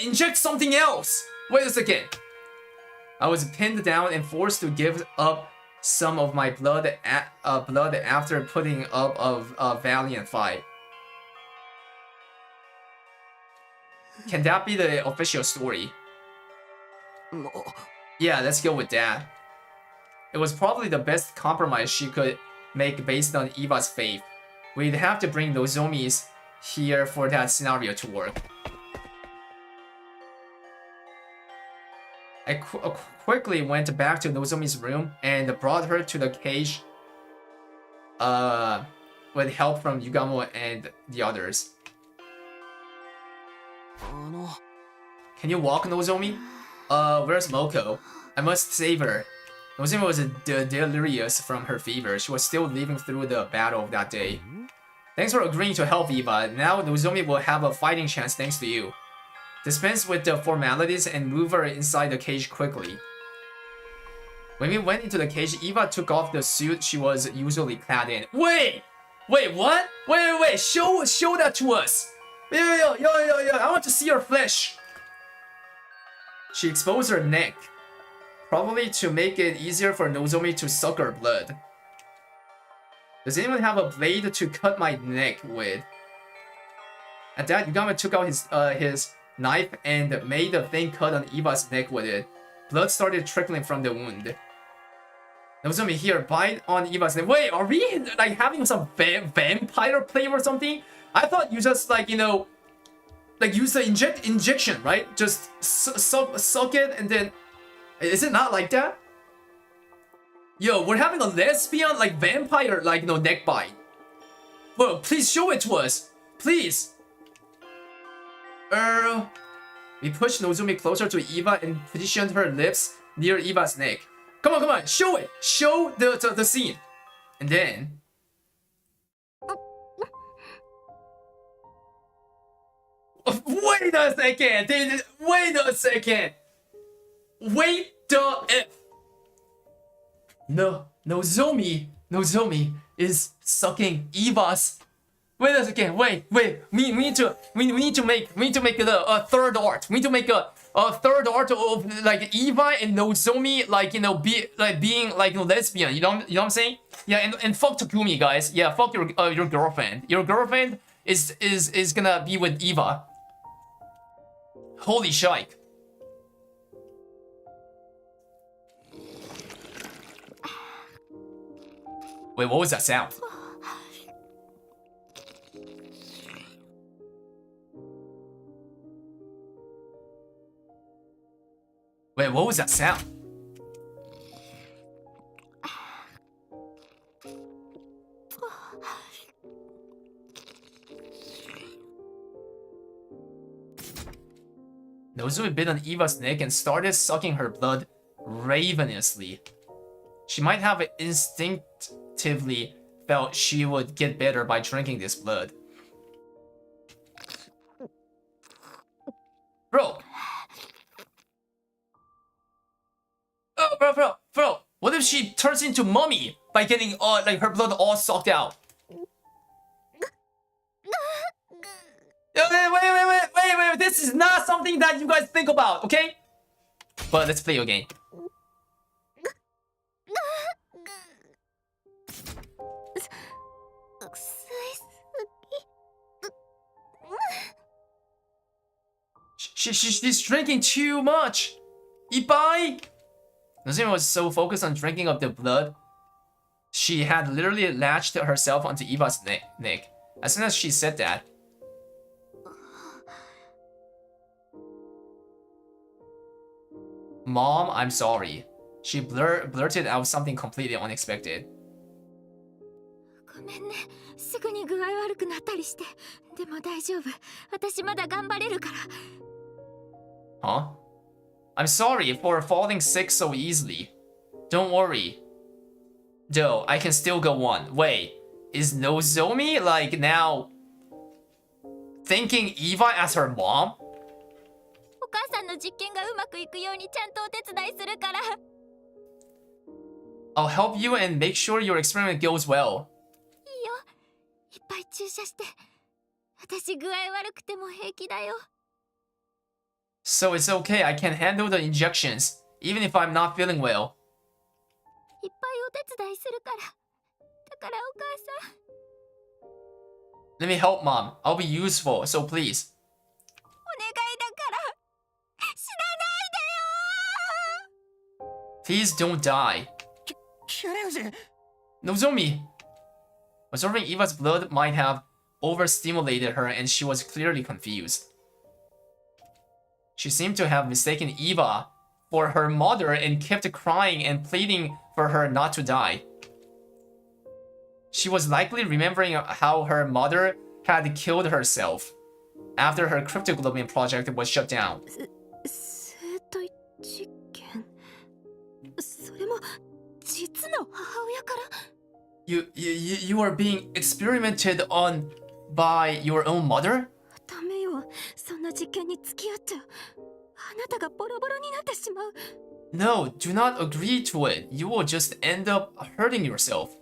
inject something else. Wait a second. I was pinned down and forced to give up some of my blood after putting up a valiant fight. Can that be the official story? Yeah, let's go with that. It was probably the best compromise she could make based on Eva's faith. We'd have to bring Nozomi's here for that scenario to work. I quickly went back to Nozomi's room and brought her to the cage with help from Yugamo and the others. Can you walk, Nozomi? Where's Moko? I must save her. Nozomi was delirious from her fever. She was still living through the battle of that day. Thanks for agreeing to help Eva. Now Nozomi will have a fighting chance thanks to you. Dispense with the formalities and move her inside the cage quickly. When we went into the cage, Eva took off the suit she was usually clad in. Wait, what? Wait, show that to us. Yo, I want to see her flesh. She exposed her neck, probably to make it easier for Nozomi to suck her blood. Does anyone have a blade to cut my neck with? At that, Yugama took out his knife and made a thin cut on Eva's neck with it. Blood started trickling from the wound. Nozomi, here, bite on Eva's neck. Wait, are we like having some vampire play or something? I thought you just like, you know, like use the injection, right? Just suck it and then... Is it not like that? Yo, we're having a lesbian like vampire like, you know, neck bite. Well, please show it to us. Please. We pushed Nozomi closer to Eva and positioned her lips near Eva's neck. Come on, show it. Show the scene. And then... Wait a second. Wait a second. Wait the F. No, Nozomi is sucking Eva's. Wait a second. Wait. We need to make it a third art. We need to make a third art of like Eva and Nozomi, like, you know, being like, you know, lesbian. You know what I'm saying? Yeah, and fuck Takumi, guys. Yeah, fuck your girlfriend. Your girlfriend is gonna be with Eva. Holy shite. Wait, what was that sound? Wait, what was that sound? Nozomi bit on Eva's neck and started sucking her blood ravenously. She might have instinctively felt she would get better by drinking this blood. Bro! Oh, bro! What if she turns into Mummy by getting like her blood all sucked out? Wait, this is not something that you guys think about, okay? But let's play your game. She's drinking too much. Ipai! Nozomi was so focused on drinking up the blood, she had literally latched herself onto Eva's neck. As soon as she said that, Mom, I'm sorry. She blurted out something completely unexpected. ごめんね。すぐに具合悪くなったりして。でも大丈夫。私まだ頑張れるから。Huh? I'm sorry for falling sick so easily. Don't worry. Though, I can still go on. Wait, is Nozomi like now thinking Eva as her mom? お母さんの実験がうまくいくようにちゃんとお手伝いするから。I'll help you and make sure your experiment goes well. いいよ。いっぱい注射して。私具合悪くても平気だよ。 So it's okay, I can handle the injections, even if I'm not feeling well. いっぱいお手伝いするから。だからお母さん、 Let me help, Mom. I'll be useful, so please. お願いだから死なないでよ。 Please don't die. キュレウジ Nozomi! Absorbing Eva's blood might have overstimulated her and she was clearly confused. She seemed to have mistaken Eva for her mother and kept crying and pleading for her not to die. She was likely remembering how her mother had killed herself after her cryptoglobin project was shut down. 生体実験、それも実の母親から。 You are being experimented on by your own mother? ダメよ、そんな実験に付き合っちゃあなたがボロボロになってしまう。 No, do not agree to it. You will just end up hurting yourself.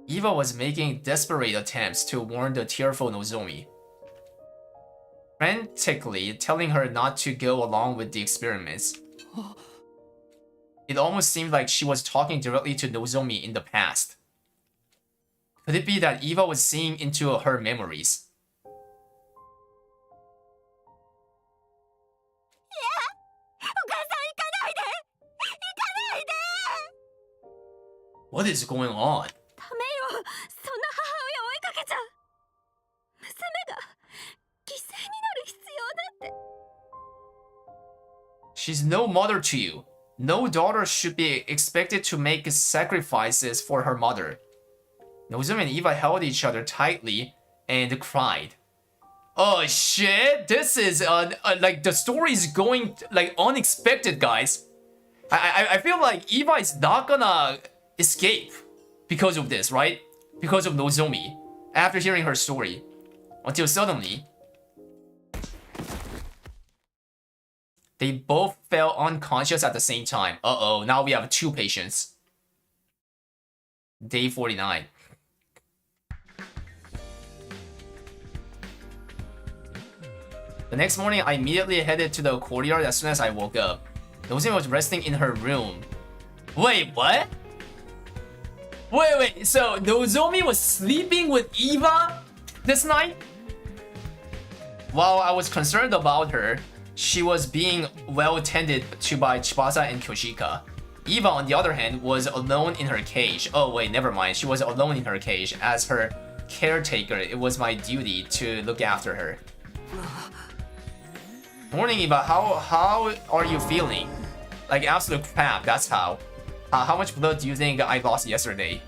Eva was making desperate attempts to warn the tearful Nozomi, frantically telling her not to go along with the experiments. It almost seemed like she was talking directly to Nozomi in the past. Could it be that Eva was seeing into her memories? お母さん行かないで、行かないで。 What is going on? ダメよ、そんな母親を追いかけちゃ。娘が犠牲になる必要なんて。 She's no mother to you. No daughter should be expected to make sacrifices for her mother. Nozomi and Eva held each other tightly and cried. Oh shit! This is like the story is going like unexpected, guys. I feel like Eva is not gonna escape because of this, right? Because of Nozomi. After hearing her story, until suddenly they both fell unconscious at the same time. Uh-oh, now we have 2 patients. Day 49. The next morning, I immediately headed to the courtyard as soon as I woke up. Nozomi was resting in her room. Wait, what? Wait, so Nozomi was sleeping with Eva this night? While I was concerned about her, she was being well tended to by Chibasa and Kyoshika. Eva, on the other hand, was alone in her cage. Oh wait, never mind. She was alone in her cage. As her caretaker, it was my duty to look after her. Morning, Eva. How are you feeling? Like absolute crap, that's how. How much blood do you think I lost yesterday?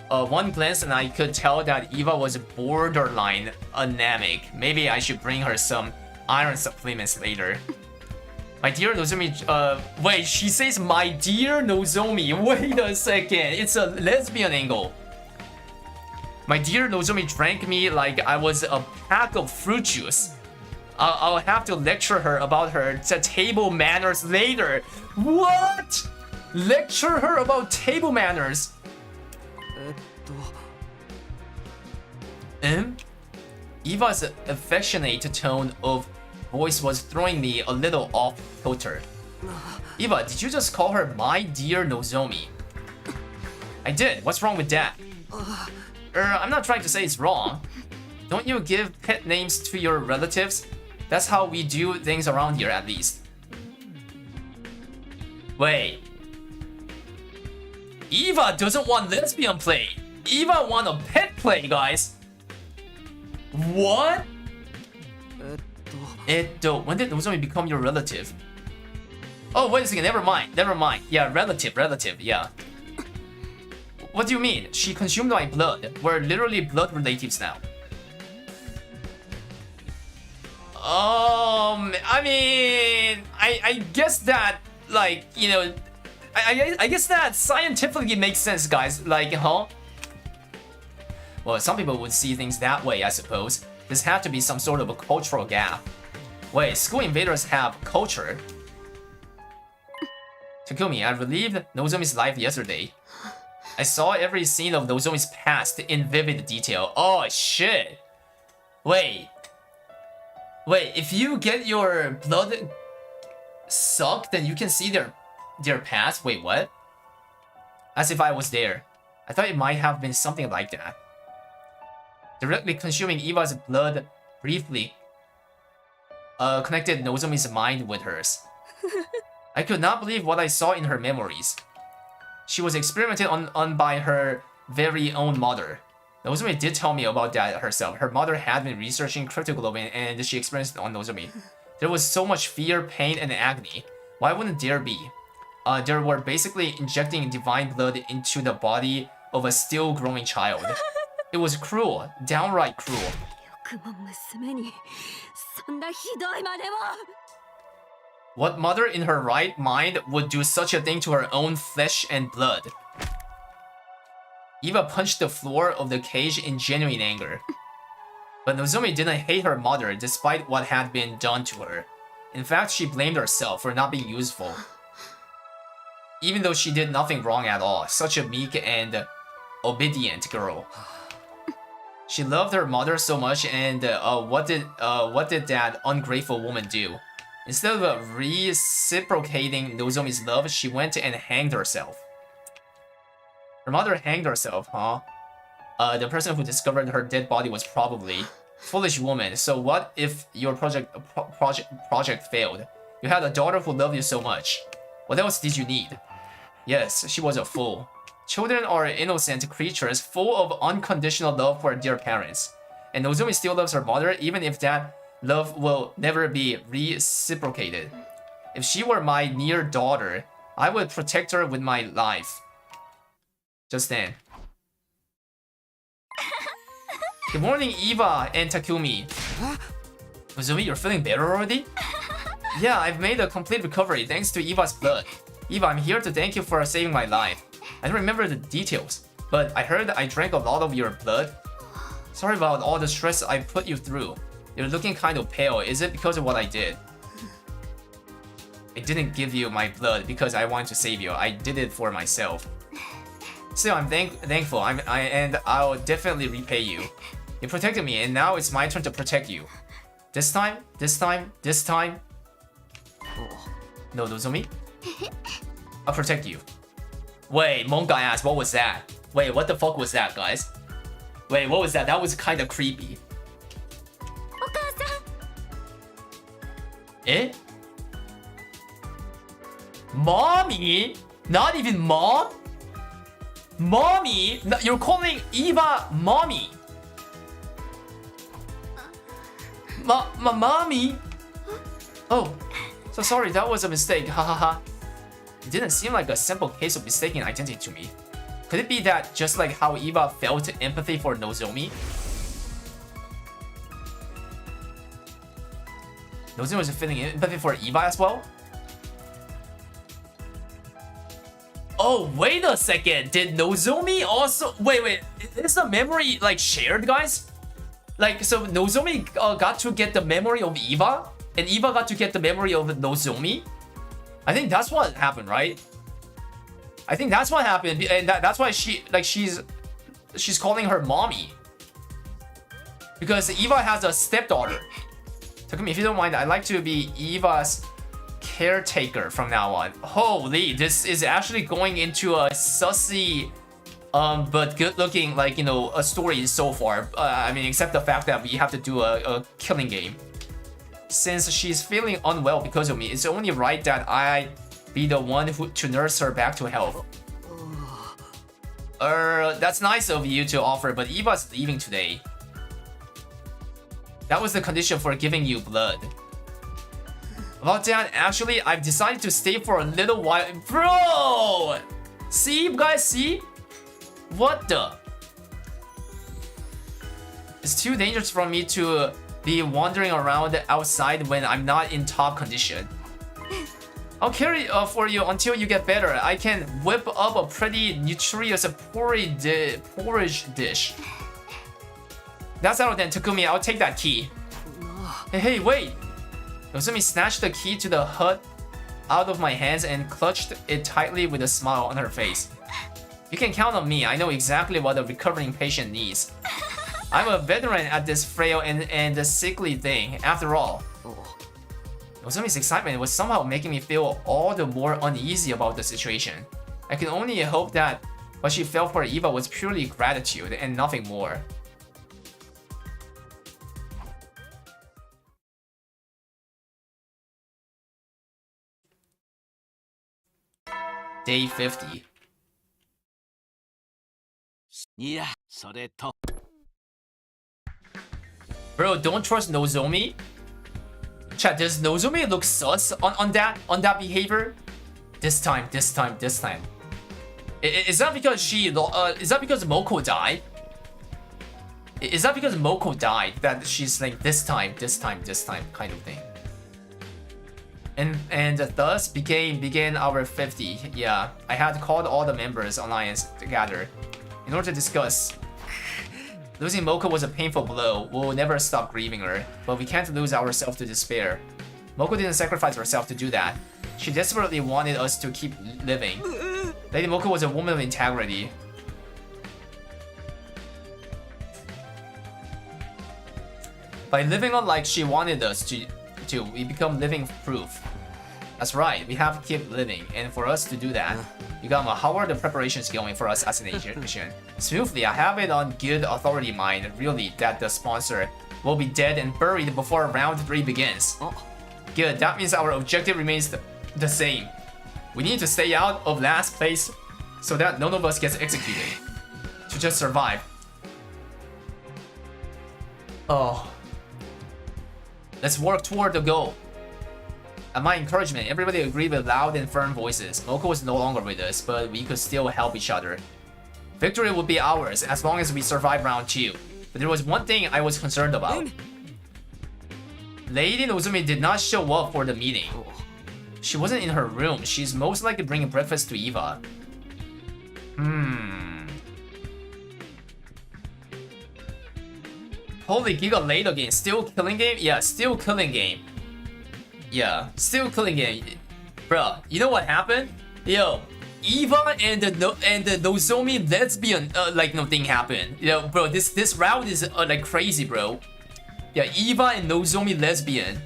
One glance and I could tell that Eva was borderline anemic. Maybe I should bring her some iron supplements later. My dear Nozomi, wait, she says my dear Nozomi. Wait a second, it's a lesbian angle. My dear Nozomi drank me like I was a pack of fruit juice. I'll have to lecture her about her table manners later. What? Lecture her about table manners? Eva's affectionate tone of voice was throwing me a little off kilter. Eva, did you just call her my dear Nozomi? I did. What's wrong with that? I'm not trying to say it's wrong. Don't you give pet names to your relatives? That's how we do things around here, at least. Wait. Eva doesn't want lesbian play. Eva want a pet play, guys. What? When did Nozomi become your relative? Oh, wait a second, never mind. Yeah, relative, yeah. What do you mean? She consumed my blood. We're literally blood relatives now. I mean, I guess that, like, you know, I guess that scientifically makes sense, guys. Like, huh? Well, some people would see things that way, I suppose. This had to be some sort of a cultural gap. Wait, school invaders have culture? Takumi, I relived Nozomi's life yesterday. I saw every scene of Nozomi's past in vivid detail. Oh shit! Wait. Wait, if you get your blood sucked, then you can see their past? Wait, what? As if I was there. I thought it might have been something like that. Directly consuming Eva's blood briefly connected Nozomi's mind with hers. I could not believe what I saw in her memories. She was experimented on by her very own mother. Nozomi did tell me about that herself. Her mother had been researching cryptoglobin and she experienced it on Nozomi. There was so much fear, pain, and agony. Why wouldn't there be? They were basically injecting divine blood into the body of a still growing child. It was cruel, downright cruel. よくも娘にそんなひどい真似を。 What mother in her right mind would do such a thing to her own flesh and blood? Eva punched the floor of the cage in genuine anger. But Nozomi didn't hate her mother despite what had been done to her. In fact, she blamed herself for not being useful. Even though she did nothing wrong at all, such a meek and obedient girl. She loved her mother so much, and what did that ungrateful woman do? Instead of reciprocating Nozomi's love, she went and hanged herself. Her mother hanged herself, huh? The person who discovered her dead body was probably foolish woman. So what if your project failed? You had a daughter who loved you so much. What else did you need? Yes, she was a fool. Children are innocent creatures full of unconditional love for their parents. And Nozomi still loves her mother even if that love will never be reciprocated. If she were my near daughter, I would protect her with my life. Just then. Good morning, Eva and Takumi. Nozomi, you're feeling better already? Yeah, I've made a complete recovery thanks to Eva's blood. Eva, I'm here to thank you for saving my life. I don't remember the details, but I heard I drank a lot of your blood. Sorry about all the stress I put you through. You're looking kind of pale. Is it because of what I did? I didn't give you my blood because I wanted to save you. I did it for myself. Still, I'm thankful. And I'll definitely repay you. You protected me, and now it's my turn to protect you. This time. No, Nozomi. I'll protect you. Wait, Monka asked, what was that? Wait, what the fuck was that, guys? Wait, what was that? That was kind of creepy. お母さん。 Eh? Mommy? Not even mom? Mommy? No, you're calling Eva mommy. Mommy? Oh, so sorry, that was a mistake. Hahaha. It didn't seem like a simple case of mistaken identity to me. Could it be that just like how Eva felt empathy for Nozomi? Nozomi was feeling empathy for Eva as well? Oh, wait a second. Did Nozomi also... Wait. Is the memory, like, shared, guys? Like, so Nozomi got to get the memory of Eva? And Eva got to get the memory of Nozomi? I think that's what happened, right? I think that's what happened. And that's why she's calling her mommy. Because Eva has a stepdaughter. Takumi, if you don't mind, I'd like to be Eva's caretaker from now on. Holy, this is actually going into a sussy but good looking, like, you know, a story so far. I mean, except the fact that we have to do a killing game. Since she's feeling unwell because of me, it's only right that I be the one to nurse her back to health. That's nice of you to offer, but Eva's leaving today. That was the condition for giving you blood. About that, actually, I've decided to stay for a little while. Bro! See, you guys, see? What the? It's too dangerous for me to be wandering around outside when I'm not in top condition. I'll carry for you until you get better. I can whip up a pretty nutritious porridge dish. That's out then, Takumi. I'll take that key. Hey, wait! Nozomi snatched the key to the hut out of my hands and clutched it tightly with a smile on her face. You can count on me. I know exactly what a recovering patient needs. I'm a veteran at this frail and sickly thing, after all. Nozomi's excitement was somehow making me feel all the more uneasy about the situation. I can only hope that what she felt for Eva was purely gratitude and nothing more. Day 50. いやそれと Bro, don't trust Nozomi? Chat, does Nozomi look sus on that behavior? This time. Is that because is that because Moko died? Is that because Moko died that she's like this time kind of thing? And thus began our 50. Yeah, I had called all the members alliance together in order to discuss. Losing Moko was a painful blow. We'll never stop grieving her, but we can't lose ourselves to despair. Moko didn't sacrifice herself to do that. She desperately wanted us to keep living. Lady Moko was a woman of integrity. By living on like she wanted us to, we become living proof. That's right, we have to keep living, and for us to do that, how are the preparations going for us as an Asian? Smoothly, I have it on good authority mind, really, that the sponsor will be dead and buried before round 3 begins. Good, that means our objective remains the same. We need to stay out of last place so that none of us gets executed. To just survive. Oh. Let's work toward the goal. At my encouragement, everybody agreed with loud and firm voices. Moko was no longer with us, but we could still help each other. Victory would be ours as long as we survive round 2. But there was one thing I was concerned about. Lady Nozomi did not show up for the meeting. She wasn't in her room. She's most likely bringing breakfast to Eva. Holy Giga late again. Still killing game? Yeah, still killing game. Yeah, still killing game. Bro, you know what happened? Yo, Eva and the Nozomi lesbian thing happened. Yo, bro, this route is like crazy, bro. Yeah, Eva and Nozomi lesbian.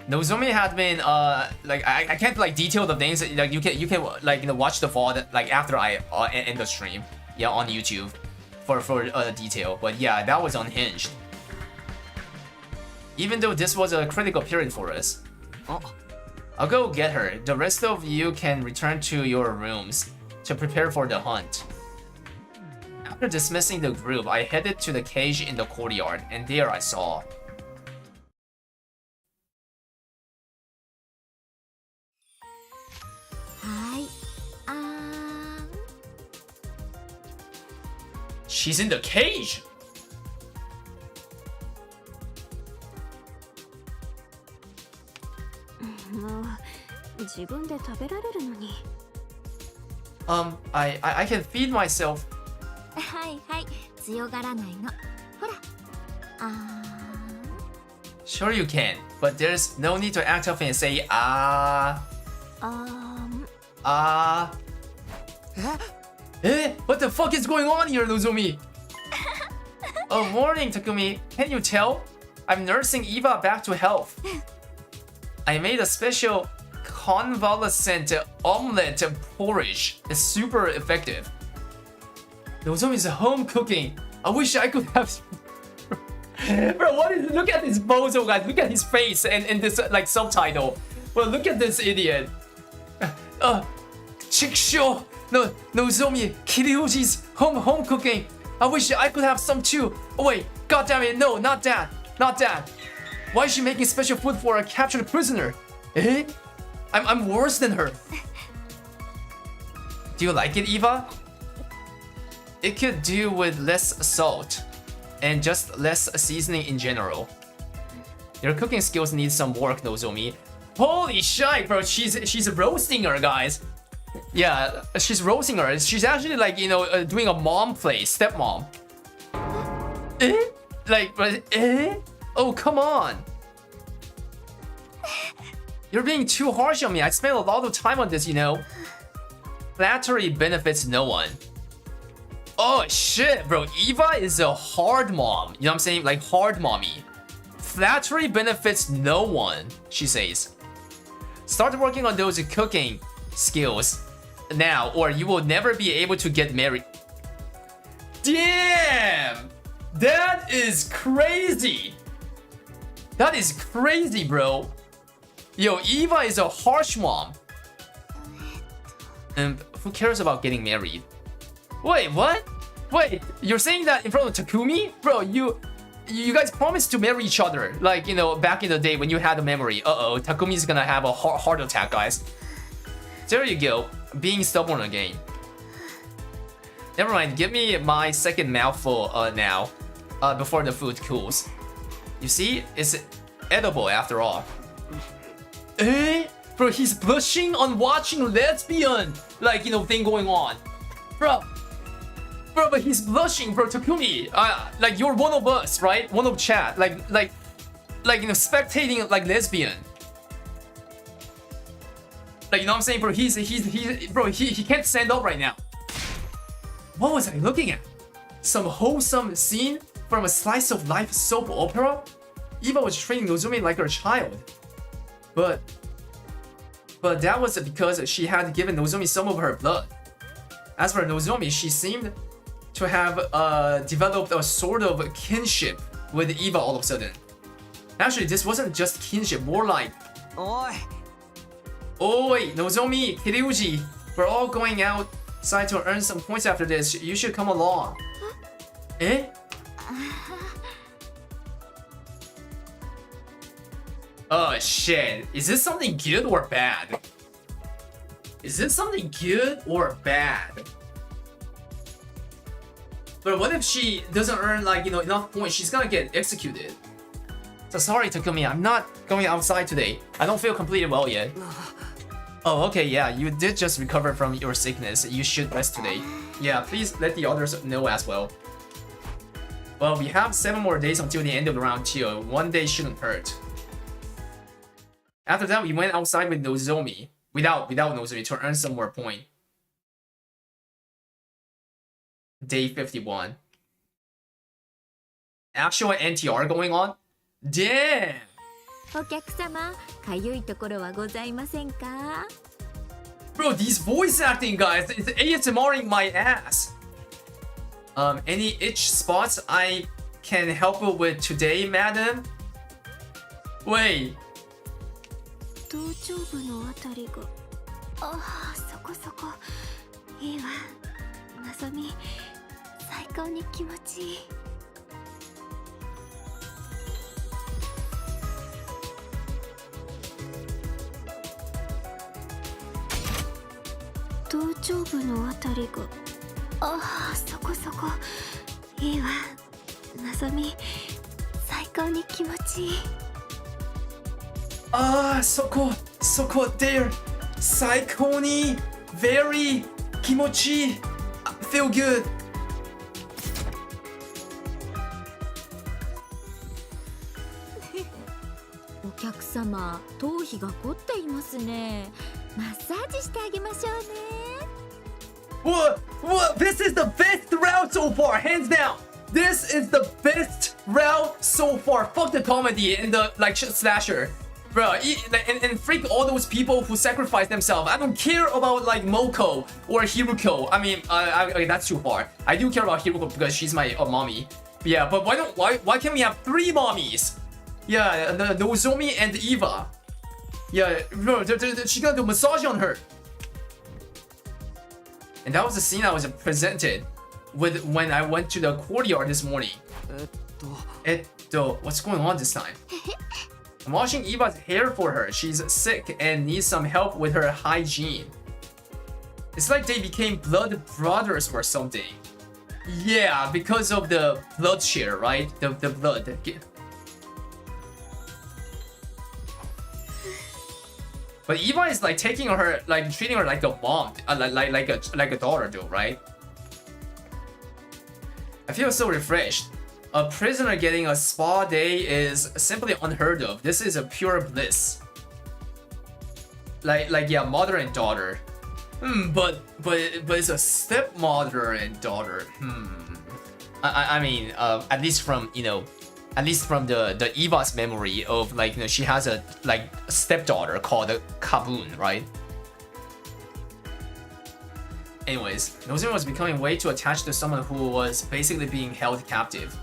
Nozomi had been I can't like detail the things. Like you can like watch the VOD like after I end the stream. Yeah, on YouTube for detail. But yeah, that was unhinged. Even though this was a critical period for us. I'll go get her. The rest of you can return to your rooms to prepare for the hunt. After dismissing the group, I headed to the cage in the courtyard, and there I saw. She's in the cage! I can feed myself. Sure you can, but there's no need to act up and say what the fuck is going on here, Nozomi? Oh, morning, Takumi. Can you tell? I'm nursing Eva back to health. I made a special convalescent omelette porridge. It's super effective. Nozomi's home cooking. I wish I could have. Bro, what is? Look at this bozo, guys. Look at his face and this like subtitle. Well, look at this idiot. Chickshaw. No, Nozomi, Kiryuji's home cooking. I wish I could have some too. Oh wait, god damn it, no, not that. Why is she making special food for a captured prisoner? I'm worse than her. Do you like it, Eva? It could do with less salt and just less seasoning in general. Your cooking skills need some work, Nozomi. Holy shit, bro, she's roasting her, guys. Yeah, she's roasting her. She's actually like, doing a mom play, stepmom. Oh, come on. You're being too harsh on me. I spent a lot of time on this, Flattery benefits no one. Oh shit, bro. Eva is a hard mom. You know what I'm saying? Like hard mommy. Flattery benefits no one, she says. Start working on those cooking skills now, or you will never be able to get married. Damn! That is crazy! That is crazy, bro. Yo, Eva is a harsh mom. And who cares about getting married? Wait, what? Wait, you're saying that in front of Takumi? Bro, you guys promised to marry each other. Like, you know, back in the day when you had a memory. Uh-oh, Takumi's gonna have a heart attack, guys. There you go. Being stubborn again. Never mind, give me my second mouthful now. Before the food cools. You see? It's edible after all. Eh? Bro, he's blushing on watching lesbian, like, you know, thing going on. Bro, but he's blushing, bro. Takumi, like, you're one of us, right? One of chat, like, you know, spectating like lesbian. Like, you know what I'm saying, bro? He can't stand up right now. What was I looking at? Some wholesome scene from a slice of life soap opera? Eva was training Nozomi like her child. But that was because she had given Nozomi some of her blood. As for Nozomi, she seemed to have developed a sort of kinship with Eva all of a sudden. Actually, this wasn't just kinship, more like... Oi! Oi, Nozomi, Kiryuji, we're all going outside to earn some points after this. You should come along. Eh? Oh shit, is this something good or bad? Is this something good or bad? But what if she doesn't earn, like, you know, enough points? She's gonna get executed. So sorry, Takumi, I'm not going outside today. I don't feel completely well yet. Oh, okay, yeah, you did just recover from your sickness. You should rest today. Yeah, please let the others know as well. Well, we have 7 more days until the end of round 2. 1 day shouldn't hurt. After that, we went outside with Nozomi. Without Nozomi to earn some more point. Day 51. Actual NTR going on? Damn! お客様、かゆいところはございませんか? Bro, these voice acting guys, it's ASMRing my ass. Any itch spots I can help you with today, madam? Wait. 頭頂部のあたりが、ああ、そこそこいいわ。のぞみ、最高に気持ちいい。頭頂部のあたりが、ああ、そこそこいいわ。のぞみ、最高に気持ちいい。Ah, soko there. Saikoni, very kimochi. Feel good. お客様、頭皮が凝っていますね。マッサージしてあげましょうね。What? This is the best route so far, hands down. This is the best route so far. Fuck the comedy and the like slasher. Bro, and freak all those people who sacrifice themselves. I don't care about like Moko or Hiruko. I mean, okay, that's too far. I do care about Hiruko because she's my mommy. But yeah, but why can't we have 3 mommies? Yeah, Nozomi and Eva. Yeah, bro, she's gonna do massage on her. And that was the scene I was presented with when I went to the courtyard this morning. What's going on this time? I'm washing Eva's hair for her. She's sick and needs some help with her hygiene. It's like they became blood brothers or something. Yeah, because of the blood share, right? The blood. But Eva is like taking her, like treating her like a mom, like a daughter, though, right? I feel so refreshed. A prisoner getting a spa day is simply unheard of. This is a pure bliss. Like yeah, mother and daughter. But it's a stepmother and daughter. I mean, at least from the Eva's memory of like she has a stepdaughter called Kabun, right? Anyways, Nozomi was becoming way too attached to someone who was basically being held captive.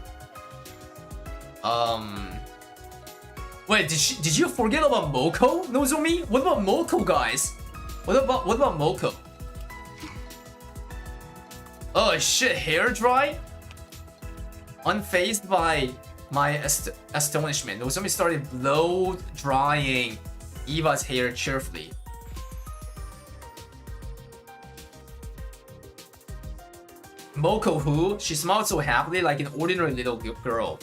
Wait, did you forget about Moko, Nozomi? What about Moko, guys? What about Moko? Oh shit, hair dry? Unfazed by my astonishment, Nozomi started blow drying Eva's hair cheerfully. Moko who? She smiled so happily like an ordinary little girl.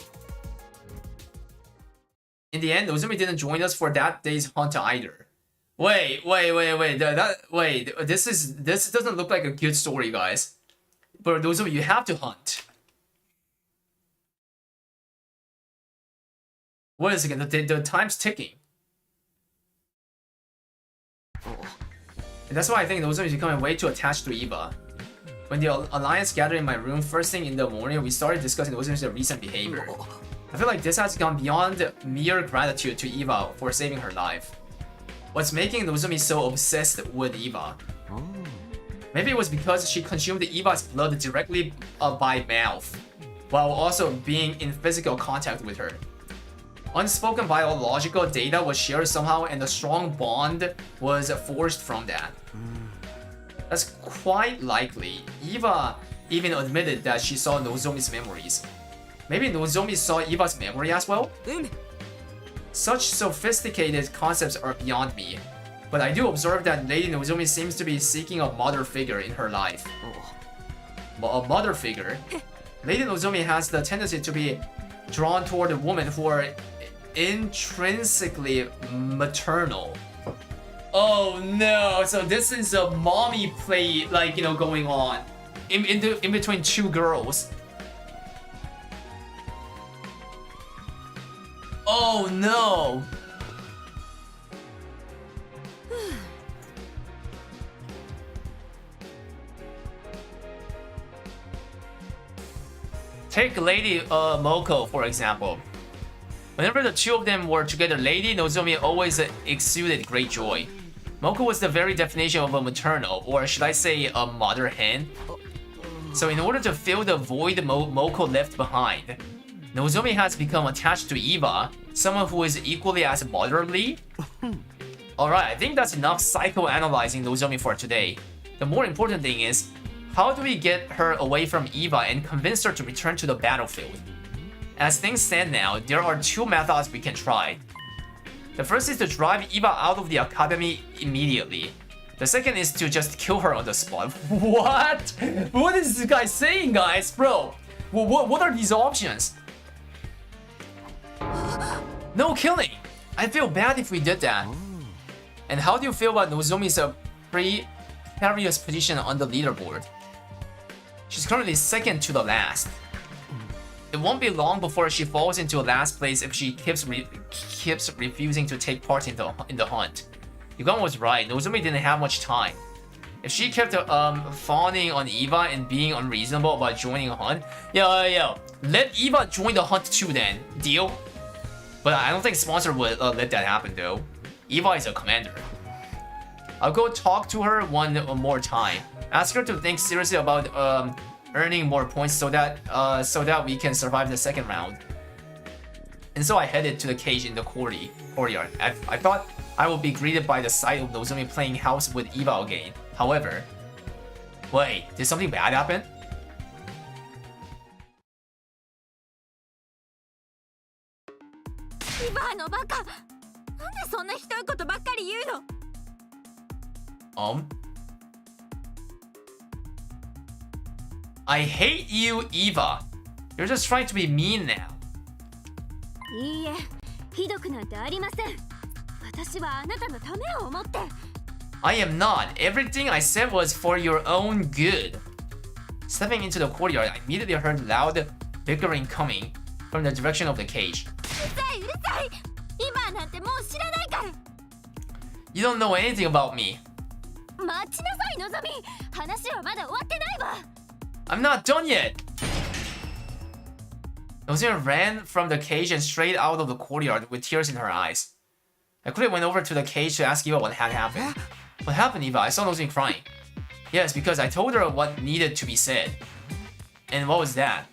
In the end, Nozomi didn't join us for that day's hunt either. Wait. This doesn't look like a good story, guys. But Nozomi, you have to hunt. Wait a second, the time's ticking. And that's why I think Nozomi is becoming way too attached to Eva. When the Alliance gathered in my room first thing in the morning, we started discussing Nozomi's recent behavior. I feel like this has gone beyond mere gratitude to Eva for saving her life. What's making Nozomi so obsessed with Eva? Maybe it was because she consumed Eva's blood directly by mouth, while also being in physical contact with her. Unspoken biological data was shared somehow, and a strong bond was forged from that. That's quite likely. Eva even admitted that she saw Nozomi's memories. Maybe Nozomi saw Eva's memory as well? Such sophisticated concepts are beyond me, but I do observe that Lady Nozomi seems to be seeking a mother figure in her life. A mother figure? Lady Nozomi has the tendency to be drawn toward women who are intrinsically maternal. Oh no, so this is a mommy play, like, going on in between two girls. Oh no. Take Lady Moko, for example. Whenever the two of them were together, Lady Nozomi always exuded great joy. Moko was the very definition of a maternal, or should I say a mother hen? So in order to fill the void Moko left behind, Nozomi has become attached to Eva, someone who is equally as motherly. Alright, I think that's enough psychoanalyzing Nozomi for today. The more important thing is, how do we get her away from Eva and convince her to return to the battlefield? As things stand now, there are two methods we can try. The first is to drive Eva out of the academy immediately. The second is to just kill her on the spot. What? What is this guy saying, guys? Bro, what are these options? No killing! I feel bad if we did that. And how do you feel about Nozomi's precarious position on the leaderboard? She's currently second to the last. It won't be long before she falls into last place if she keeps refusing to take part in the hunt. Yugon was right, Nozomi didn't have much time. If she kept fawning on Eva and being unreasonable about joining a hunt, yo, let Eva join the hunt too then, deal? But I don't think sponsor would let that happen though. Eva is a commander. I'll go talk to her one more time. Ask her to think seriously about earning more points so that we can survive the second round. And so I headed to the cage in the courtyard. I thought I would be greeted by the sight of Nozomi playing house with Eva again. However, wait, did something bad happen? Eva のバカ、なんでそんなひどいことばっかり言うの？ I hate you, Eva. You're just trying to be mean now. いいえ、ひどくなんてありません。私はあなたのためを思って。I am not. Everything I said was for your own good. Stepping into the courtyard, I immediately heard loud bickering coming from the direction of the cage. うるさい、うるさい。今なんてもう知らないから。You don't know anything about me. 待ちなさいのぞみ、話はまだ終わってないわ。 I'm not done yet. Nozomi ran from the cage and straight out of the courtyard with tears in her eyes. I quickly went over to the cage to ask Eva what had happened. What happened, Eva? I saw Nozomi crying. Yes, because I told her what needed to be said. And what was that?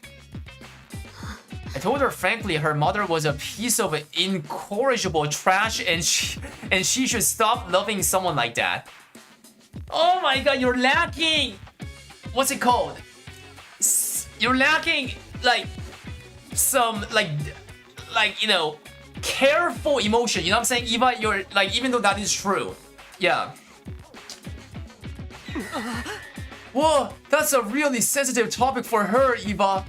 I told her frankly her mother was a piece of incorrigible trash and she should stop loving someone like that. Oh my god, you're lacking! What's it called? You're lacking, like, some, like, you know, careful emotion. You know what I'm saying, Eva? You're, like, even though that is true. Yeah. Whoa, that's a really sensitive topic for her, Eva.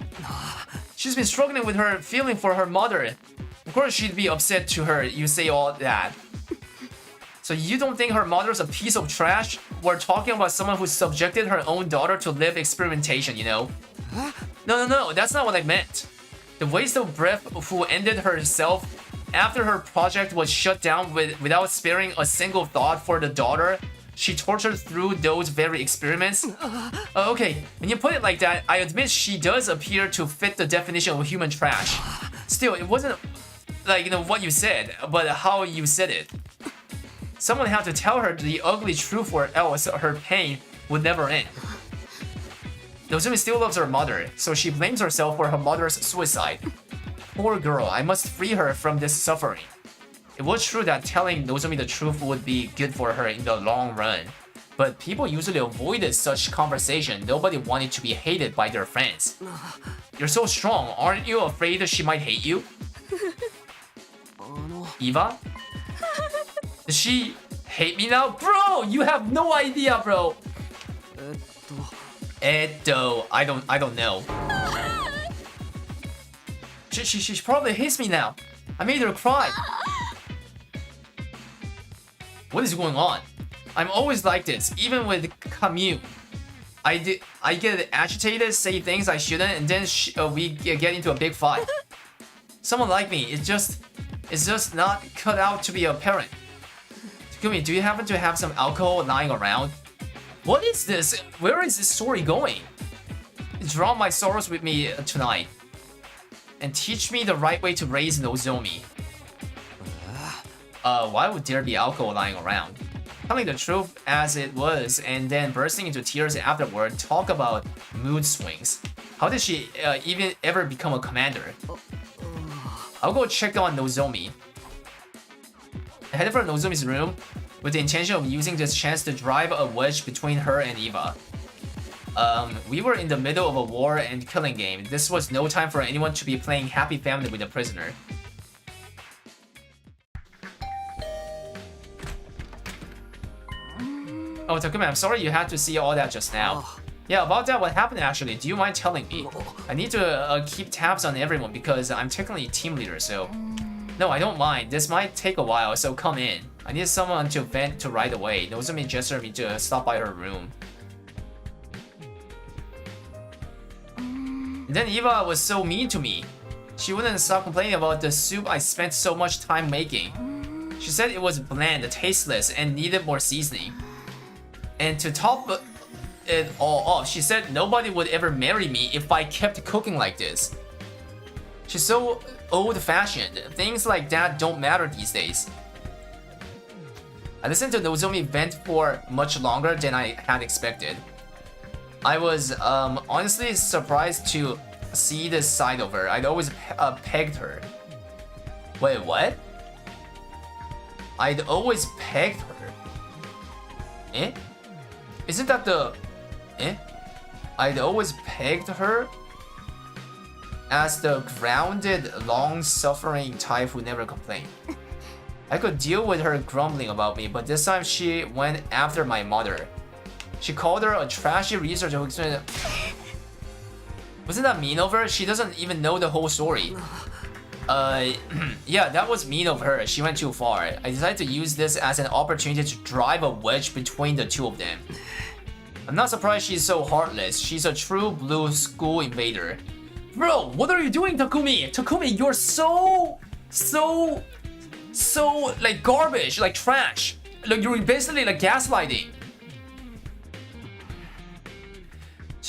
She's been struggling with her feeling for her mother. Of course she'd be upset to her, you say all that. So you don't think her mother's a piece of trash? We're talking about someone who subjected her own daughter to live experimentation, you know? No, that's not what I meant. The waste of breath who ended herself after her project was shut down without sparing a single thought for the daughter she tortured through those very experiments. Okay, when you put it like that, I admit she does appear to fit the definition of human trash. Still, it wasn't like, you know, what you said, but how you said it. Someone had to tell her the ugly truth or else her pain would never end. Nozomi still loves her mother, so she blames herself for her mother's suicide. Poor girl, I must free her from this suffering. It was true that telling Nozomi the truth would be good for her in the long run, but people usually avoided such conversation. Nobody wanted to be hated by their friends. You're so strong, aren't you afraid she might hate you? Eva? Does she hate me now? Bro, you have no idea, bro. I don't know. She probably hates me now. I made her cry. What is going on? I'm always like this, even with Camus. I get agitated, say things I shouldn't, and then we get into a big fight. Someone like me, it's just not cut out to be a parent. Takumi, do you happen to have some alcohol lying around? What is this? Where is this story going? Drown my sorrows with me tonight. And teach me the right way to raise Nozomi. Why would there be alcohol lying around? Telling the truth as it was and then bursting into tears afterward, talk about mood swings. How did she even ever become a commander? I'll go check on Nozomi. I headed for Nozomi's room with the intention of using this chance to drive a wedge between her and Eva. We were in the middle of a war and killing game. This was no time for anyone to be playing happy family with a prisoner. Oh, Takumi, I'm sorry you had to see all that just now. Yeah, about that, what happened actually? Do you mind telling me? I need to keep tabs on everyone because I'm technically team leader, so... No, I don't mind. This might take a while, so come in. I need someone to vent to right away. Nozomi gestured me to stop by her room. And then Eva was so mean to me. She wouldn't stop complaining about the soup I spent so much time making. She said it was bland, tasteless, and needed more seasoning. And to top it all off, she said nobody would ever marry me if I kept cooking like this. She's so old-fashioned. Things like that don't matter these days. I listened to Nozomi vent for much longer than I had expected. I was honestly surprised to see this side of her. I'd always pegged her. Wait, what? I'd always pegged her. Eh? Isn't that the... Eh? I'd always pegged her as the grounded, long-suffering type who never complained. I could deal with her grumbling about me, but this time she went after my mother. She called her a trashy researcher who explained... Wasn't that mean of her? She doesn't even know the whole story. Yeah, that was mean of her. She went too far. I decided to use this as an opportunity to drive a wedge between the two of them. I'm not surprised she's so heartless. She's a true blue school invader. Bro, what are you doing, Takumi? Takumi, you're so like garbage, like trash. Like you're basically like gaslighting.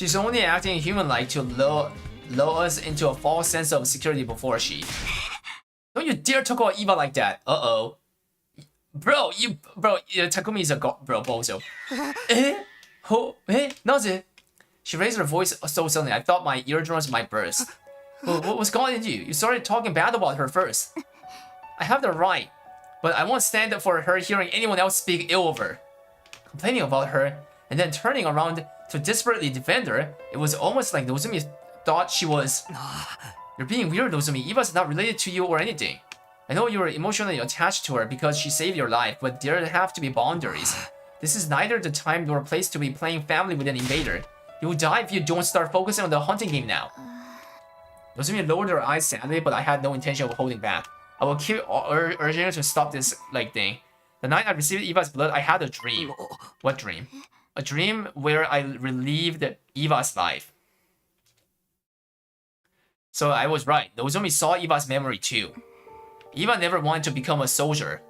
She's only acting human-like to lull us into a false sense of security before she. Don't you dare talk about Eva like that. Uh-oh. Bro, Takumi is a bro, bozo. Naze? She raised her voice so suddenly, I thought my eardrums might burst. What's going on in you? You started talking bad about her first. I have the right, but I won't stand up for her hearing anyone else speak ill of her. Complaining about her, and then turning around to desperately defend her, it was almost like Nozumi thought she was... You're being weird, Nozumi. Eva's not related to you or anything. I know you're emotionally attached to her because she saved your life, but there have to be boundaries. This is neither the time nor place to be playing family with an invader. You'll die if you don't start focusing on the hunting game now. Nozumi lowered her eyes sadly, but I had no intention of holding back. I will keep urging her to stop this thing. The night I received Eva's blood, I had a dream. What dream? A dream where I relieved Eva's life. So I was right. Nozumi saw Eva's memory too. Eva never wanted to become a soldier.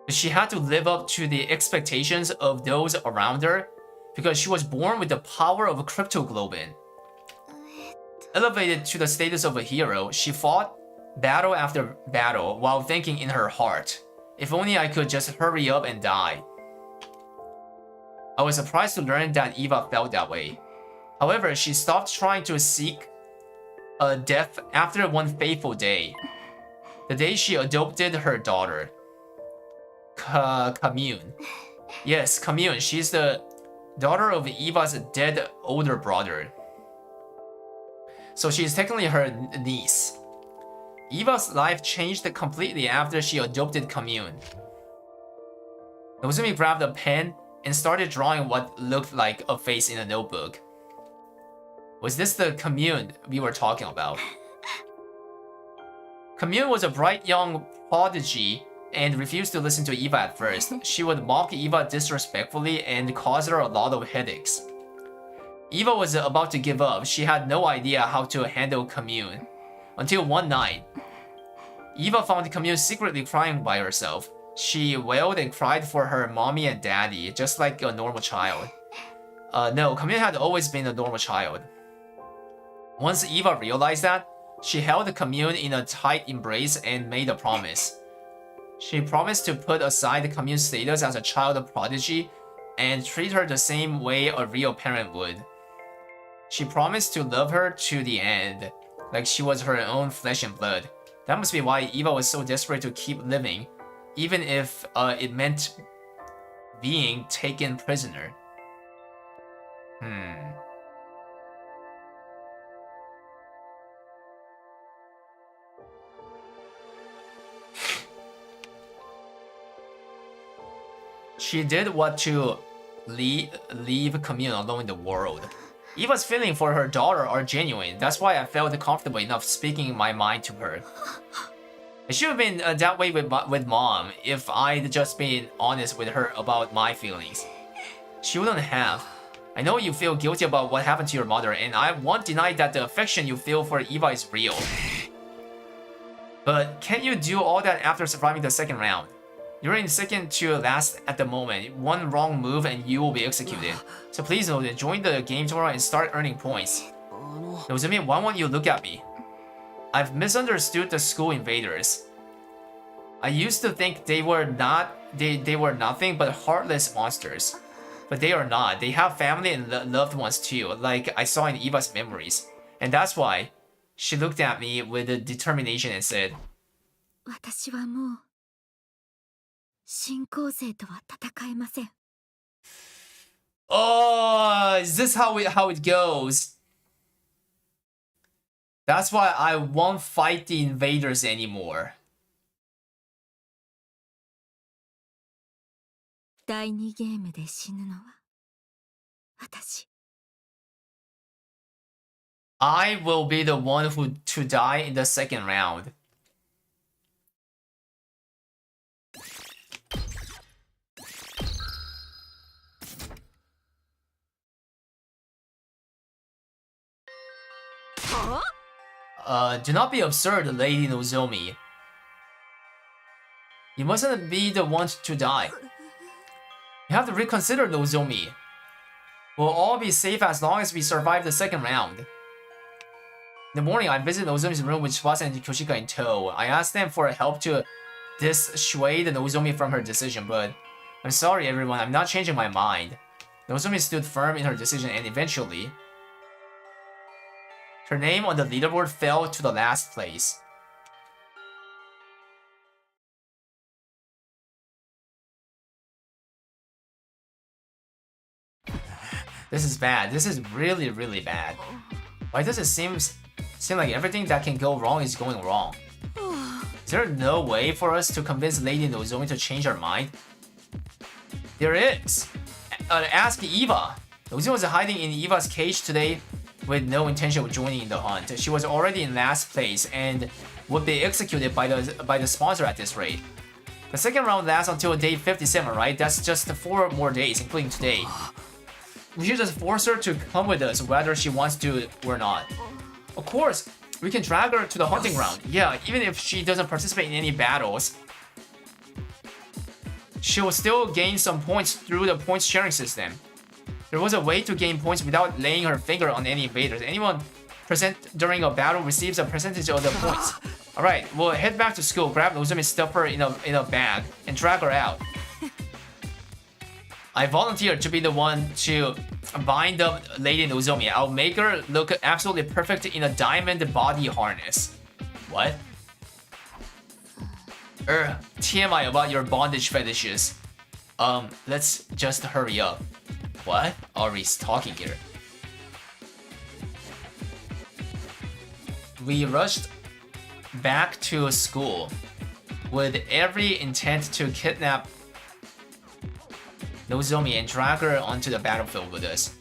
But she had to live up to the expectations of those around her because she was born with the power of a cryptoglobin. Elevated to the status of a hero, she fought battle after battle while thinking in her heart, if only I could just hurry up and die. I was surprised to learn that Eva felt that way. However, she stopped trying to seek a death after one fateful day. The day she adopted her daughter. Commune. Yes, Commune. She's the daughter of Eva's dead older brother. So she's technically her niece. Eva's life changed completely after she adopted Commune. Nozumi grabbed a pen and started drawing what looked like a face in a notebook. Was this the Commune we were talking about? Commune was a bright young prodigy and refused to listen to Eva at first. She would mock Eva disrespectfully and cause her a lot of headaches. Eva was about to give up. She had no idea how to handle Commune. Until one night, Eva found Commune secretly crying by herself. She wailed and cried for her mommy and daddy, just like a normal child. No, Commune had always been a normal child. Once Eva realized that, she held Commune in a tight embrace and made a promise. She promised to put aside Commune's status as a child prodigy and treat her the same way a real parent would. She promised to love her to the end, like she was her own flesh and blood. That must be why Eva was so desperate to keep living, even if it meant being taken prisoner. She did what to leave Commune alone in the world. Eva's feelings for her daughter are genuine. That's why I felt comfortable enough speaking my mind to her. It should have been that way with Mom if I'd just been honest with her about my feelings. She wouldn't have. I know you feel guilty about what happened to your mother, and I won't deny that the affection you feel for Eva is real. But can't you do all that after surviving the second round? You're in second to last at the moment. One wrong move and you will be executed. So please join the game tomorrow and start earning points. Nozumi, why won't you look at me? I've misunderstood the school invaders. I used to think they were nothing but heartless monsters. But they are not. They have family and loved ones too, like I saw in Eva's memories. And that's why she looked at me with determination and said, 私はもう新校生とは戦えません。 Oh, is this how it goes? That's why I won't fight the invaders anymore. 第2ゲームで死ぬのは私。 I will be the one to die in the second round. Do not be absurd, Lady Nozomi. You mustn't be the one to die. You have to reconsider, Nozomi. We'll all be safe as long as we survive the second round. In the morning, I visited Nozomi's room with Tsubasa and Koshika in tow. I asked them for help to dissuade Nozomi from her decision, but I'm sorry everyone, I'm not changing my mind. Nozomi stood firm in her decision and eventually, her name on the leaderboard fell to the last place. This is bad. This is really, really bad. Why does it seem like everything that can go wrong is going wrong? Is there no way for us to convince Lady Nozomi to change her mind? There is. Ask Eva. Nozomi was hiding in Eva's cage today with no intention of joining in the hunt. She was already in last place and would be executed by the sponsor at this rate. The second round lasts until day 57, right? That's just 4 more days, including today. We should just force her to come with us whether she wants to or not. Of course, we can drag her to the hunting ground. Yeah, even if she doesn't participate in any battles, she will still gain some points through the points sharing system. There was a way to gain points without laying her finger on any invaders. Anyone present during a battle receives a percentage of the points. Alright, we'll head back to school, grab Nozomi, stuff her in a bag, and drag her out. I volunteered to be the one to bind up Lady Nozomi. I'll make her look absolutely perfect in a diamond body harness. What? TMI about your bondage fetishes. Let's just hurry up. What are we talking here? We rushed back to school with every intent to kidnap Nozomi and drag her onto the battlefield with us.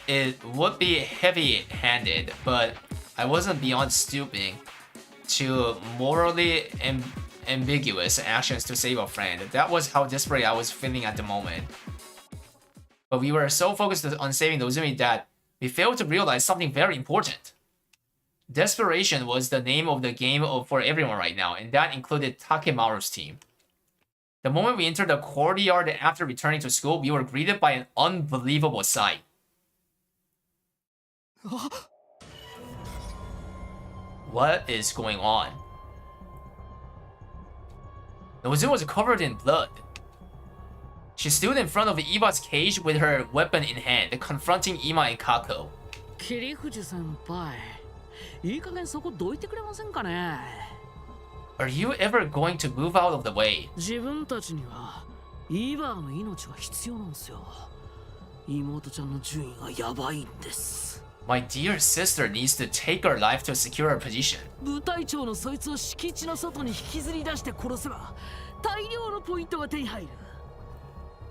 It would be heavy-handed, but I wasn't beyond stooping to morally ambiguous actions to save a friend. That was how desperate I was feeling at the moment. But we were so focused on saving Nozomi that we failed to realize something very important. Desperation was the name of the game for everyone right now, and that included Takemaru's team. The moment we entered the courtyard after returning to school, we were greeted by an unbelievable sight. What is going on? Nozomi was covered in blood. She stood in front of Eva's cage with her weapon in hand, confronting Ima and Kako. 桐藤先輩、いい加減そこどいてくれませんかね。Are you ever going to move out of the way? 自分たちにはイバーの命が必要なんですよ。妹ちゃんの順位がやばいんです。My dear sister needs to take her life to secure her position. 部隊長のそいつを敷地の外に引きずり出して殺せば大量のポイントが手に入る。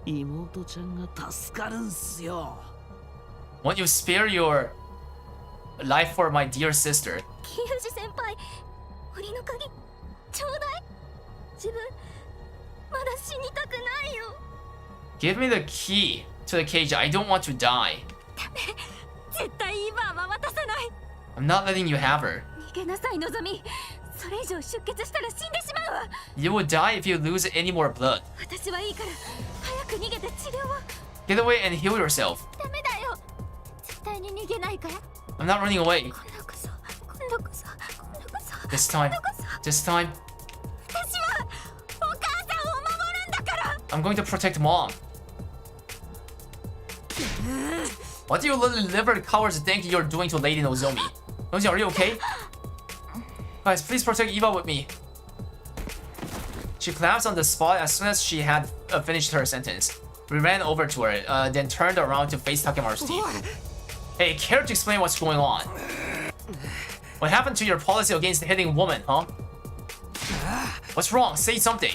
妹ちゃんが助かるんすよ。Won't you spare your life for my dear sister? 桐藤先輩、檻の鍵ちょうだい。自分まだ死にたくないよ。Give me the key to the cage. I don't want to die. ダメ、絶対イーバーは渡さない。 I'm not letting you have her. 逃げなさい、のぞみ。それ以上出血したら死んでしまうわ。 You will die if you lose any more blood. 私はいいから早く逃げて治療を。 Get away and heal yourself. ダメだよ。絶対に逃げないから。 I'm not running away. 今度こそ、今度こそ、今度こそ。 This time. This time. 私はお母さんを守るんだから。 I'm going to protect mom. What do you little liver cowards think you're doing to Lady Nozomi? Nozomi, are you okay? Guys, please protect Eva with me. She collapsed on the spot as soon as she had finished her sentence. We ran over to her, then turned around to face Takemaru's team. Hey, care to explain what's going on? What happened to your policy against hitting women, huh? What's wrong? Say something.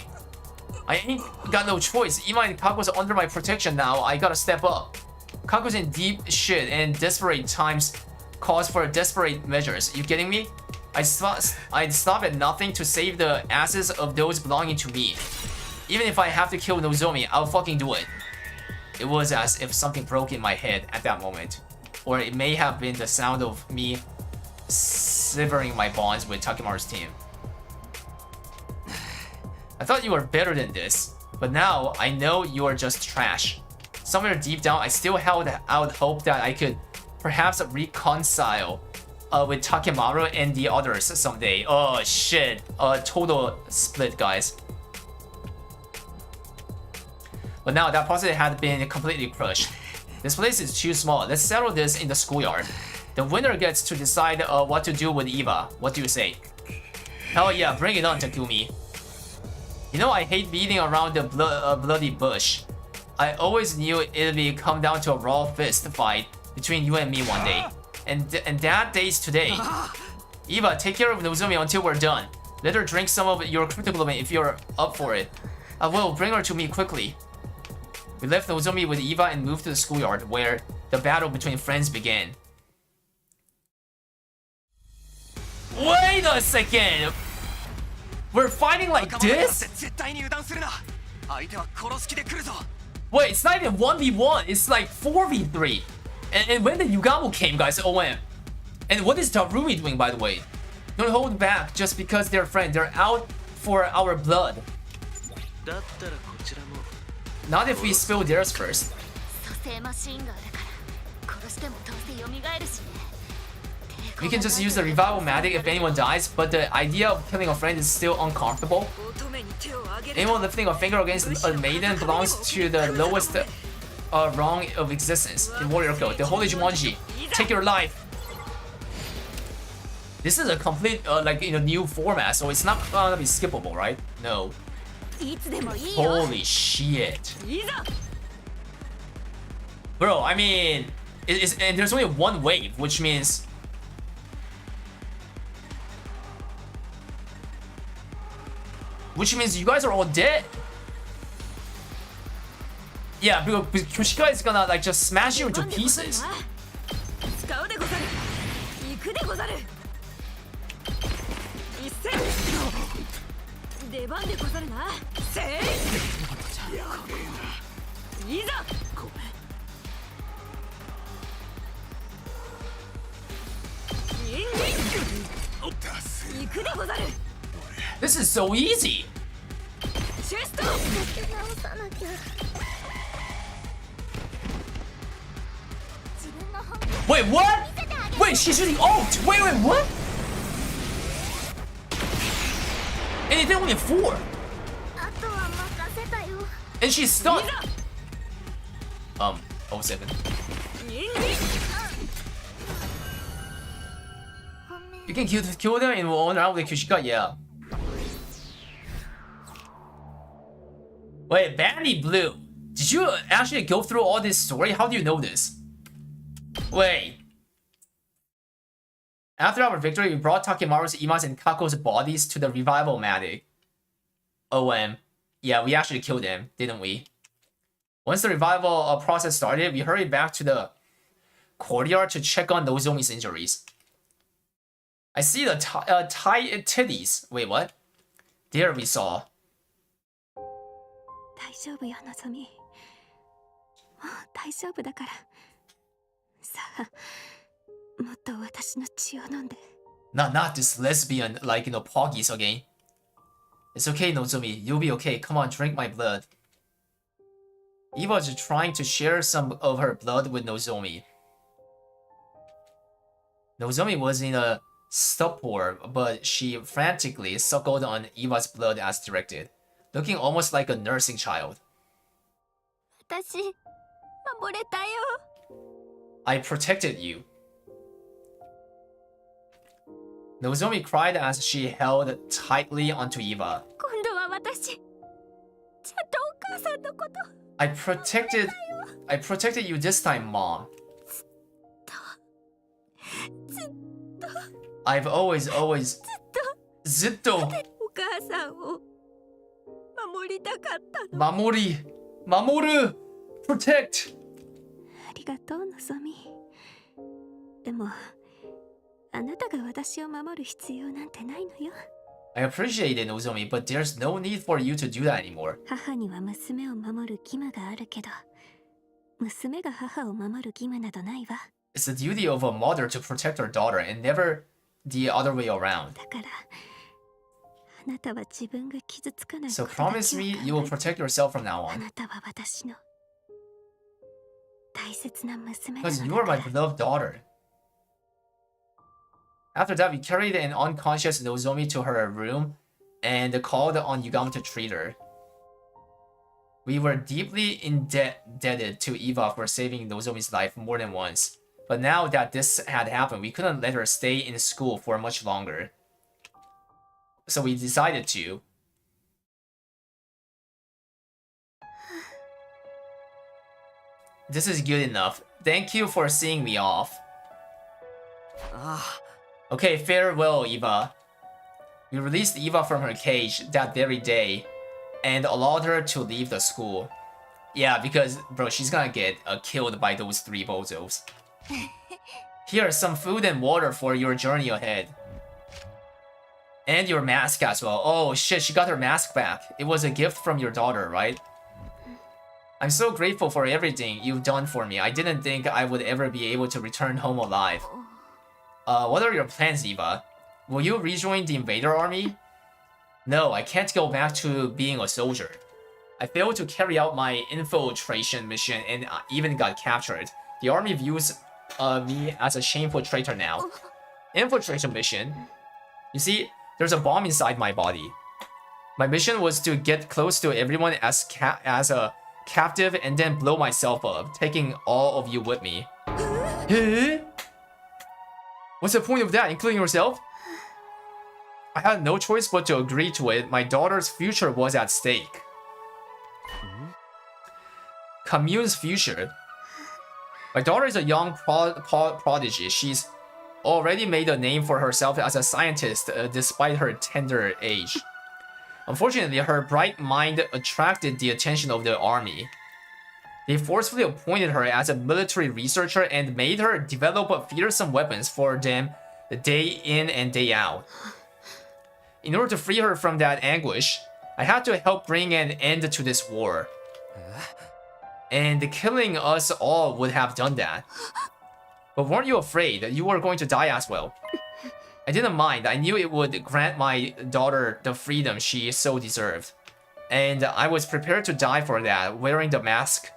I ain't got no choice. Ima and Kako's under my protection now. I gotta step up. Kako's in deep shit and desperate times calls for desperate measures. You getting me? I'd stop at nothing to save the asses of those belonging to me. Even if I have to kill Nozomi, I'll fucking do it. It was as if something broke in my head at that moment. Or it may have been the sound of me severing my bonds with Takemaru's team. I thought you were better than this, but now I know you are just trash. somewhere deep down, I still held out hope that I could perhaps reconcile with Takemaru and the others someday. Oh shit, total split, guys. But now that possibility had been completely crushed. This place is too small. Let's settle this in the schoolyard. The winner gets to decide what to do with Eva. What do you say? Hell yeah, bring it on, Takumi. You know, I hate beating around the bloody bush. I always knew it'd be come down to a raw fist fight between you and me one day. And that day's today. Eva, take care of Nozomi until we're done. Let her drink some of your critical if you're up for it. I will bring her to me quickly. We left Nozomi with Eva and moved to the schoolyard where the battle between friends began. Wait a second! We're fighting like this? Wait, it's not even 1v1, it's like 4v3. And when the Yugamo came, guys, OM. And what is Darumi doing, by the way? Don't hold back just because they're friends. They're out for our blood. Not if we spill theirs first. We can just use the revival magic if anyone dies, but the idea of killing a friend is still uncomfortable. Anyone lifting a finger against a maiden belongs to the lowest rung of existence in Warrior Code, the Holy Jumanji. Take your life. This is a complete new format, so it's not gonna be skippable, right? No. Holy shit. Bro, I mean, and there's only one wave, which means you guys are all dead. Yeah, because Kushika is gonna like just smash you into pieces. This is so easy. Wait, what? Wait, she's using ult. Wait, what? And it did only 4. And she's stunned. 07. You can kill them in one round with Kushika, yeah. Wait, Bandy Blue. Did you actually go through all this story? How do you know this? Wait. After our victory, we brought Takemaru's, Ima's, and Kako's bodies to the revival magic. OM. Yeah, we actually killed them, didn't we? Once the revival process started, we hurried back to the courtyard to check on Nozomi's injuries. I see the tight titties. Wait, what? There we saw. 大丈夫よ、のぞみ。もう大丈夫だから。さあ、もっと私の血を飲んで。Not this lesbian, Poggies again. It's okay, Nozomi. You'll be okay. Come on, drink my blood. Eva was trying to share some of her blood with Nozomi. Nozomi was in a stupor, but she frantically suckled on Eva's blood as directed, looking almost like a nursing child. 私、守れたよ。I protected you. Nozomi cried as she held tightly onto Eva. 今度は私、ちゃんとお母さんのこと。I protected you this time, Mom. ずっと。I've always ずっとお母さんを守りたかったの。守る protect. ありがとう、のぞみ。でも、あなたが私を守る必要なんてないのよ。I appreciate it, Nozomi, but there's no need for you to do that anymore. 母には娘を守る義務があるけど、娘が母を守る義務などないわ。It's the duty of a mother to protect her daughter and never the other way around. だから、あなたは自分が傷つかない So ことだけを promise me you will protect yourself from now あ on. なたは私の大切な娘な Because の you だ are か my ら beloved daughter. After that, we carried an unconscious Nozomi to her room and called on Yugami to treat her. We were deeply indebted to Eva for saving Nozomi's life more than once. But now that this had happened, we couldn't let her stay in school for much longer. So we decided to. This is good enough. Thank you for seeing me off. あ Okay, farewell, Eva. We released Eva from her cage that very day and allowed her to leave the school. Yeah, because, bro, she's gonna get killed by those 3 bozos. Here's some food and water for your journey ahead. And your mask as well. Oh shit, she got her mask back. It was a gift from your daughter, right? I'm so grateful for everything you've done for me. I didn't think I would ever be able to return home alive. What are your plans, Eva? Will you rejoin the invader army? No, I can't go back to being a soldier. I failed to carry out my infiltration mission and even got captured. The army views me as a shameful traitor now. Infiltration mission? You see, there's a bomb inside my body. My mission was to get close to everyone as a captive and then blow myself up, taking all of you with me. What's the point of that, including yourself? I had no choice but to agree to it. My daughter's future was at stake. Commune's future? My daughter is a young prodigy. She's already made a name for herself as a scientist despite her tender age. Unfortunately, her bright mind attracted the attention of the army. They forcefully appointed her as a military researcher and made her develop fearsome weapons for them day in and day out. In order to free her from that anguish, I had to help bring an end to this war. And killing us all would have done that. But weren't you afraid that you were going to die as well? I didn't mind. I knew it would grant my daughter the freedom she so deserved. And I was prepared to die for that, wearing the mask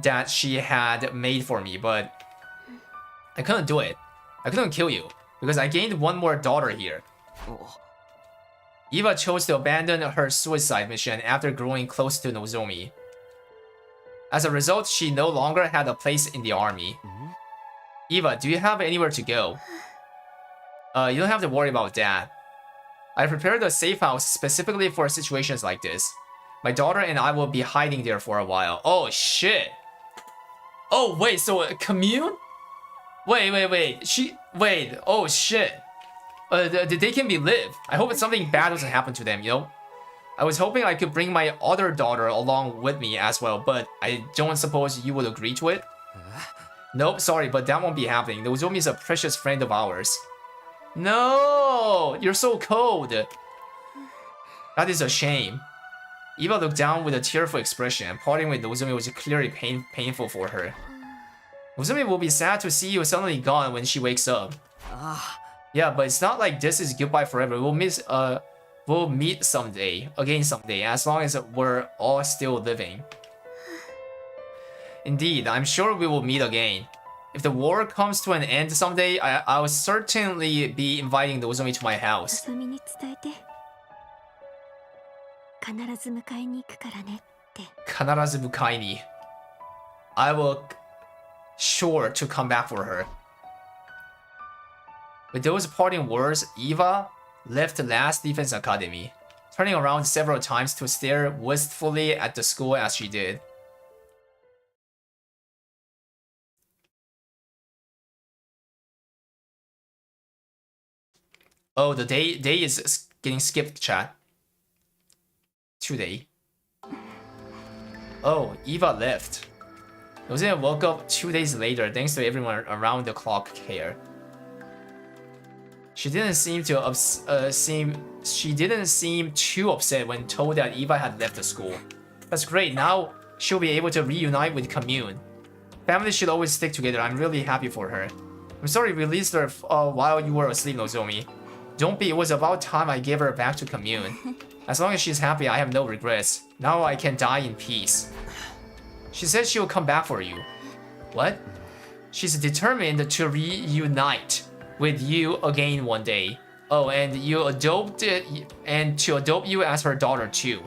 that she had made for me, but I couldn't do it. I couldn't kill you, because I gained one more daughter here. Eva chose to abandon her suicide mission after growing close to Nozomi. As a result, she no longer had a place in the army. Eva, do you have anywhere to go? You don't have to worry about that. I prepared a safe house specifically for situations like this. My daughter and I will be hiding there for a while. Oh shit! Oh wait, so commune? Wait. Wait, oh shit. They can be live. I hope something bad doesn't happen to them, you know? I was hoping I could bring my other daughter along with me as well, but I don't suppose you would agree to it? Nope, sorry, but that won't be happening. Nozomi is a precious friend of ours. No! You're so cold! That is a shame. Eva looked down with a tearful expression. Parting with Nozomi was clearly painful for her. Nozomi will be sad to see you suddenly gone when she wakes up. Yeah, but it's not like this is goodbye forever. We'll meet someday, again someday, as long as we're all still living. Indeed, I'm sure we will meet again. If the war comes to an end someday, I'll certainly be inviting Nozomi to my house. のぞみに伝えて必ず迎えに行くからねって Kanarazu bukai ni. I will sure to come back for her. With those parting words, Eva left Last Defense Academy, turning around several times to stare wistfully at the school as she did. Oh, the day is getting skipped, chat. Today. Oh, Eva left. Nozomi woke up 2 days later thanks to everyone around the clock care. She didn't seem too upset when told that Eva had left the school. That's great. Now she'll be able to reunite with Commune. Family should always stick together. I'm really happy for her. I'm sorry we released her while you were asleep, Nozomi. Don't be. It was about time I gave her back to Commune. As long as she's happy, I have no regrets. Now I can die in peace. She said she will come back for you. What? She's determined to reunite with you again one day. Oh, and you adopted and to adopt you as her daughter too.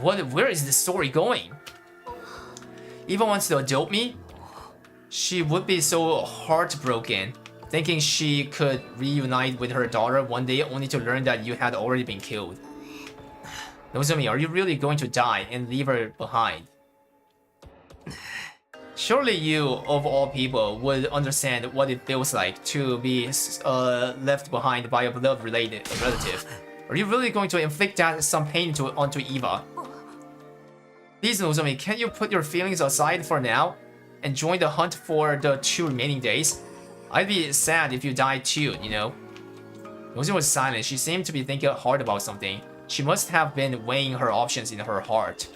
Where is this story going? Eva wants to adopt me? She would be so heartbroken, thinking she could reunite with her daughter one day only to learn that you had already been killed. Nozomi, are you really going to die and leave her behind? Surely you, of all people, would understand what it feels like to be left behind by a blood-related relative. Are you really going to inflict some pain onto Eva? Please, Nozomi, can you put your feelings aside for now and join the hunt for the 2 remaining days? I'd be sad if you died too, you know? Nozomi was silent. She seemed to be thinking hard about something. She must have been weighing her options in her heart.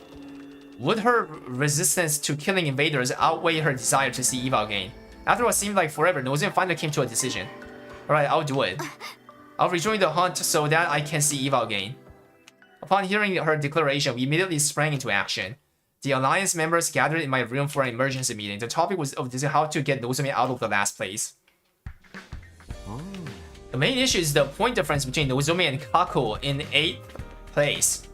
Would her resistance to killing invaders outweigh her desire to see Eva again? After what seemed like forever, Nozomi finally came to a decision. Alright, I'll do it. I'll rejoin the hunt so that I can see Eva again. Upon hearing her declaration, we immediately sprang into action. The Alliance members gathered in my room for an emergency meeting. The topic was of how to get Nozomi out of the last place. The main issue is the point difference between Nozomi and Kako in 8th place.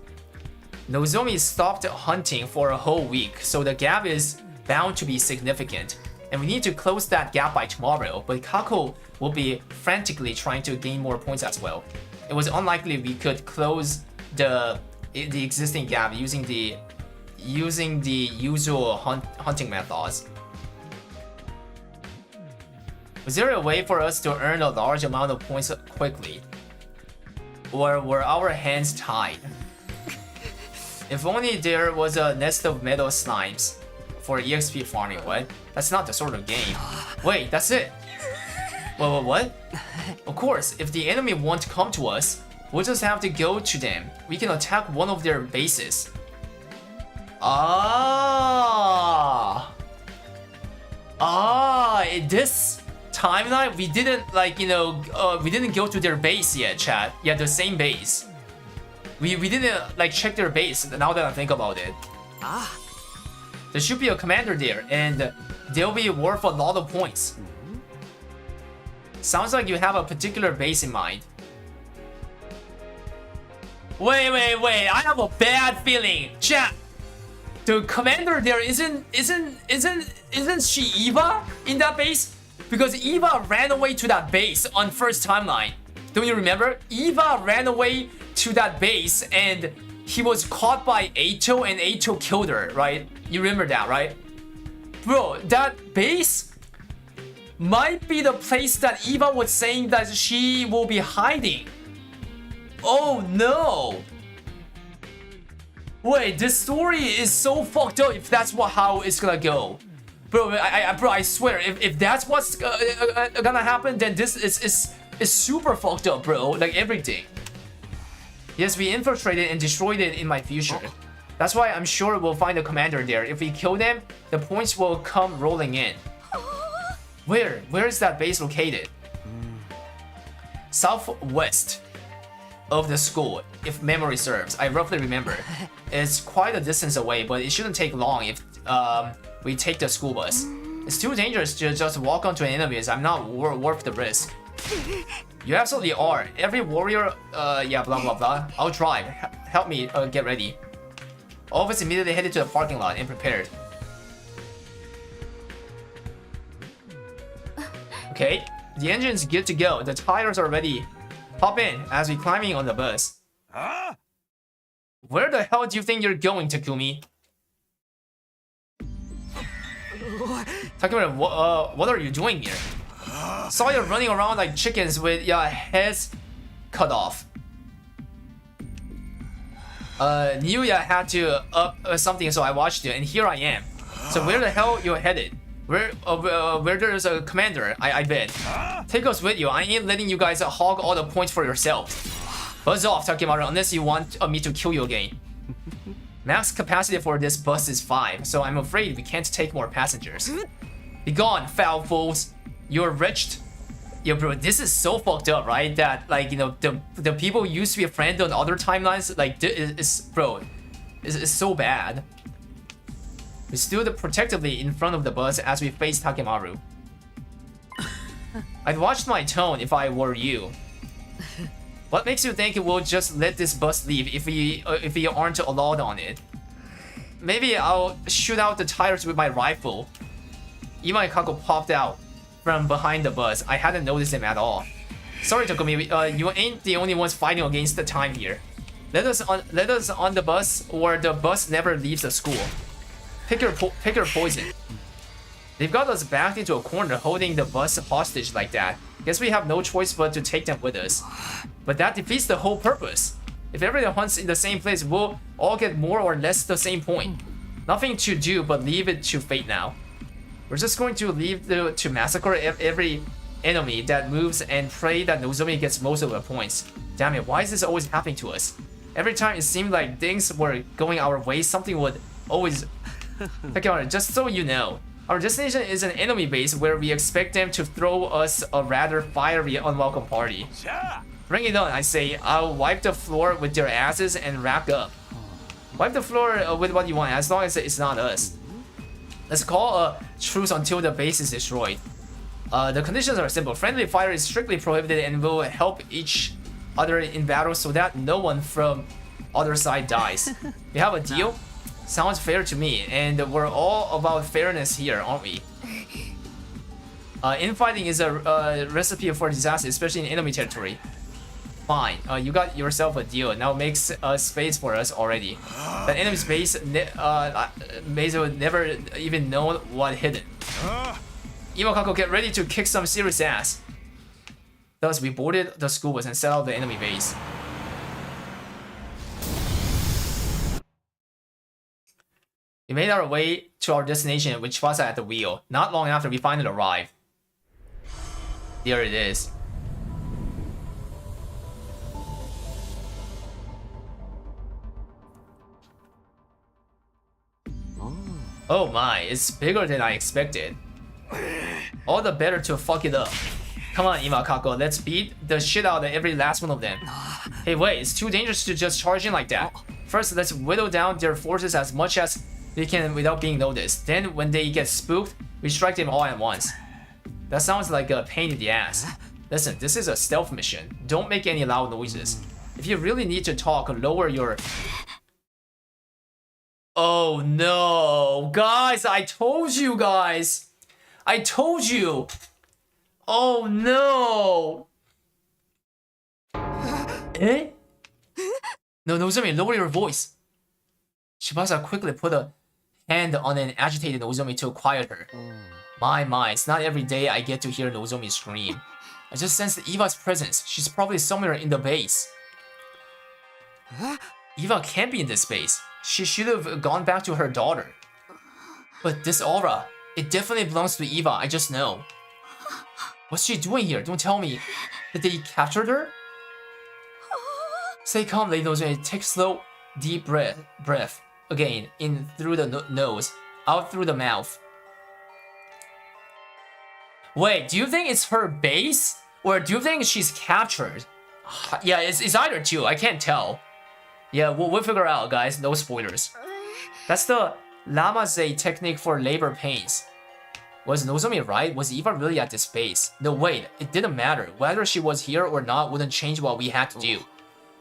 Nozomi stopped hunting for a whole week, so the gap is bound to be significant. And we need to close that gap by tomorrow, but Kako will be frantically trying to gain more points as well. It was unlikely we could close the existing gap using the usual hunting methods. Was there a way for us to earn a large amount of points quickly? Or were our hands tied? If only there was a nest of metal slimes for EXP farming. What? That's not the sort of game. Wait, that's it. What? Of course, if the enemy won't come to us, we'll just have to go to them. We can attack one of their bases. In this timeline, we didn't we didn't go to their base yet, chat. Yeah, the same base. We didn't check their base. Now that I think about it, there should be a commander there, and they'll be worth a lot of points. Sounds like you have a particular base in mind. Wait! I have a bad feeling, chat. The commander there isn't she Eva in that base? Because Eva ran away to that base on first timeline. Don't you remember? Eva ran away to that base and he was caught by Eito and Eito killed her, right? You remember that, right? Bro, that base might be the place that Eva was saying that she will be hiding. Oh no! Wait, this story is so fucked up if that's how it's gonna go. Bro, I swear, if that's what's gonna happen, then this is super fucked up, bro. Like everything. Yes, we infiltrated and destroyed it in my future. That's why I'm sure we'll find a commander there. If we kill them, the points will come rolling in. Where is that base located? Southwest of the school, if memory serves. I roughly remember. It's quite a distance away, but it shouldn't take long if we take the school bus. It's too dangerous to just walk onto enemies. I'm not worth the risk. You absolutely are. Every warrior, yeah, blah blah blah. I'll drive. Help me get ready. All of us immediately headed to the parking lot and prepared. Okay, the engine's good to go. The tires are ready. Hop in as we climbing on the bus. Where the hell do you think you're going, Takumi? Takumi, what are you doing here? Saw you running around like chickens with your heads cut off. Knew you had to up something, so I watched you, and here I am. So where the hell you headed? Where there's a commander, I bet. Take us with you. I ain't letting you guys hog all the points for yourself. Buzz off, Takimaru, unless you want me to kill you again. Max capacity for this bus is 5, so I'm afraid we can't take more passengers. Be gone, foul fools. You're wretched. Yo, bro, this is so fucked up, right? That, like, you know, the people who used to be a friend on other timelines, like, it's so bad. We stood protectively in front of the bus as we faced Takemaru. I'd watch my tone if I were you. What makes you think we'll just let this bus leave if we aren't allowed on it? Maybe I'll shoot out the tires with my rifle. Eva and Kako popped out from behind the bus. I hadn't noticed them at all. Sorry, Tokomi, you ain't the only ones fighting against the time here. Let us on the bus, or the bus never leaves the school. Pick your poison. They've got us backed into a corner holding the bus hostage like that. Guess we have no choice but to take them with us. But that defeats the whole purpose. If everyone hunts in the same place, we'll all get more or less the same point. Nothing to do but leave it to fate now. We're just going to leave to massacre every enemy that moves and pray that Nozomi gets most of the points. Damn it, why is this always happening to us? Every time it seemed like things were going our way, something would always... Just so you know, our destination is an enemy base where we expect them to throw us a rather fiery, unwelcome party. Bring it on, I say. I'll wipe the floor with their asses and rack up. Wipe the floor with what you want, as long as it's not us. Let's call a truce until the base is destroyed. The conditions are simple. Friendly fire is strictly prohibited and will help each other in battle so that no one from other side dies. We have a deal? Sounds fair to me, and we're all about fairness here, aren't we? Infighting is a recipe for disaster, especially in enemy territory. Fine, you got yourself a deal. Now makes space for us already. That enemy space would never even know what hit it. Imakako, get ready to kick some serious ass. Thus, we boarded the school bus and set out the enemy base. We made our way to our destination with Chibasa at the wheel. Not long after, we finally arrived. There it is. Oh my, it's bigger than I expected. All the better to fuck it up. Come on, Imakako, let's beat the shit out of every last one of them. Hey, wait, it's too dangerous to just charge in like that. First, let's whittle down their forces as much as we can without being noticed. Then, when they get spooked, we strike them all at once. That sounds like a pain in the ass. Listen, this is a stealth mission. Don't make any loud noises. If you really need to talk, lower your... Oh no, guys, I told you guys. I told you. Oh no. Eh? No, Nozomi, lower your voice. Shibasa quickly put a hand on an agitated Nozomi to quiet her. My, it's not every day I get to hear Nozomi scream. I just sensed Eva's presence. She's probably somewhere in the base. Eva can't be in this base. She should have gone back to her daughter. But this aura, it definitely belongs to Eva, I just know. What's she doing here? Don't tell me. Did they capture her? Stay calm, Lady Nozomi. Take slow, deep breath. Again, in through the nose, out through the mouth. Wait, do you think it's her base? Or do you think she's captured? Yeah, it's either two, I can't tell. Yeah, we'll figure out, guys. No spoilers. That's the Lamaze technique for labor pains. Was Nozomi right? Was Eva really at this base? No, wait. It didn't matter. Whether she was here or not wouldn't change what we had to do.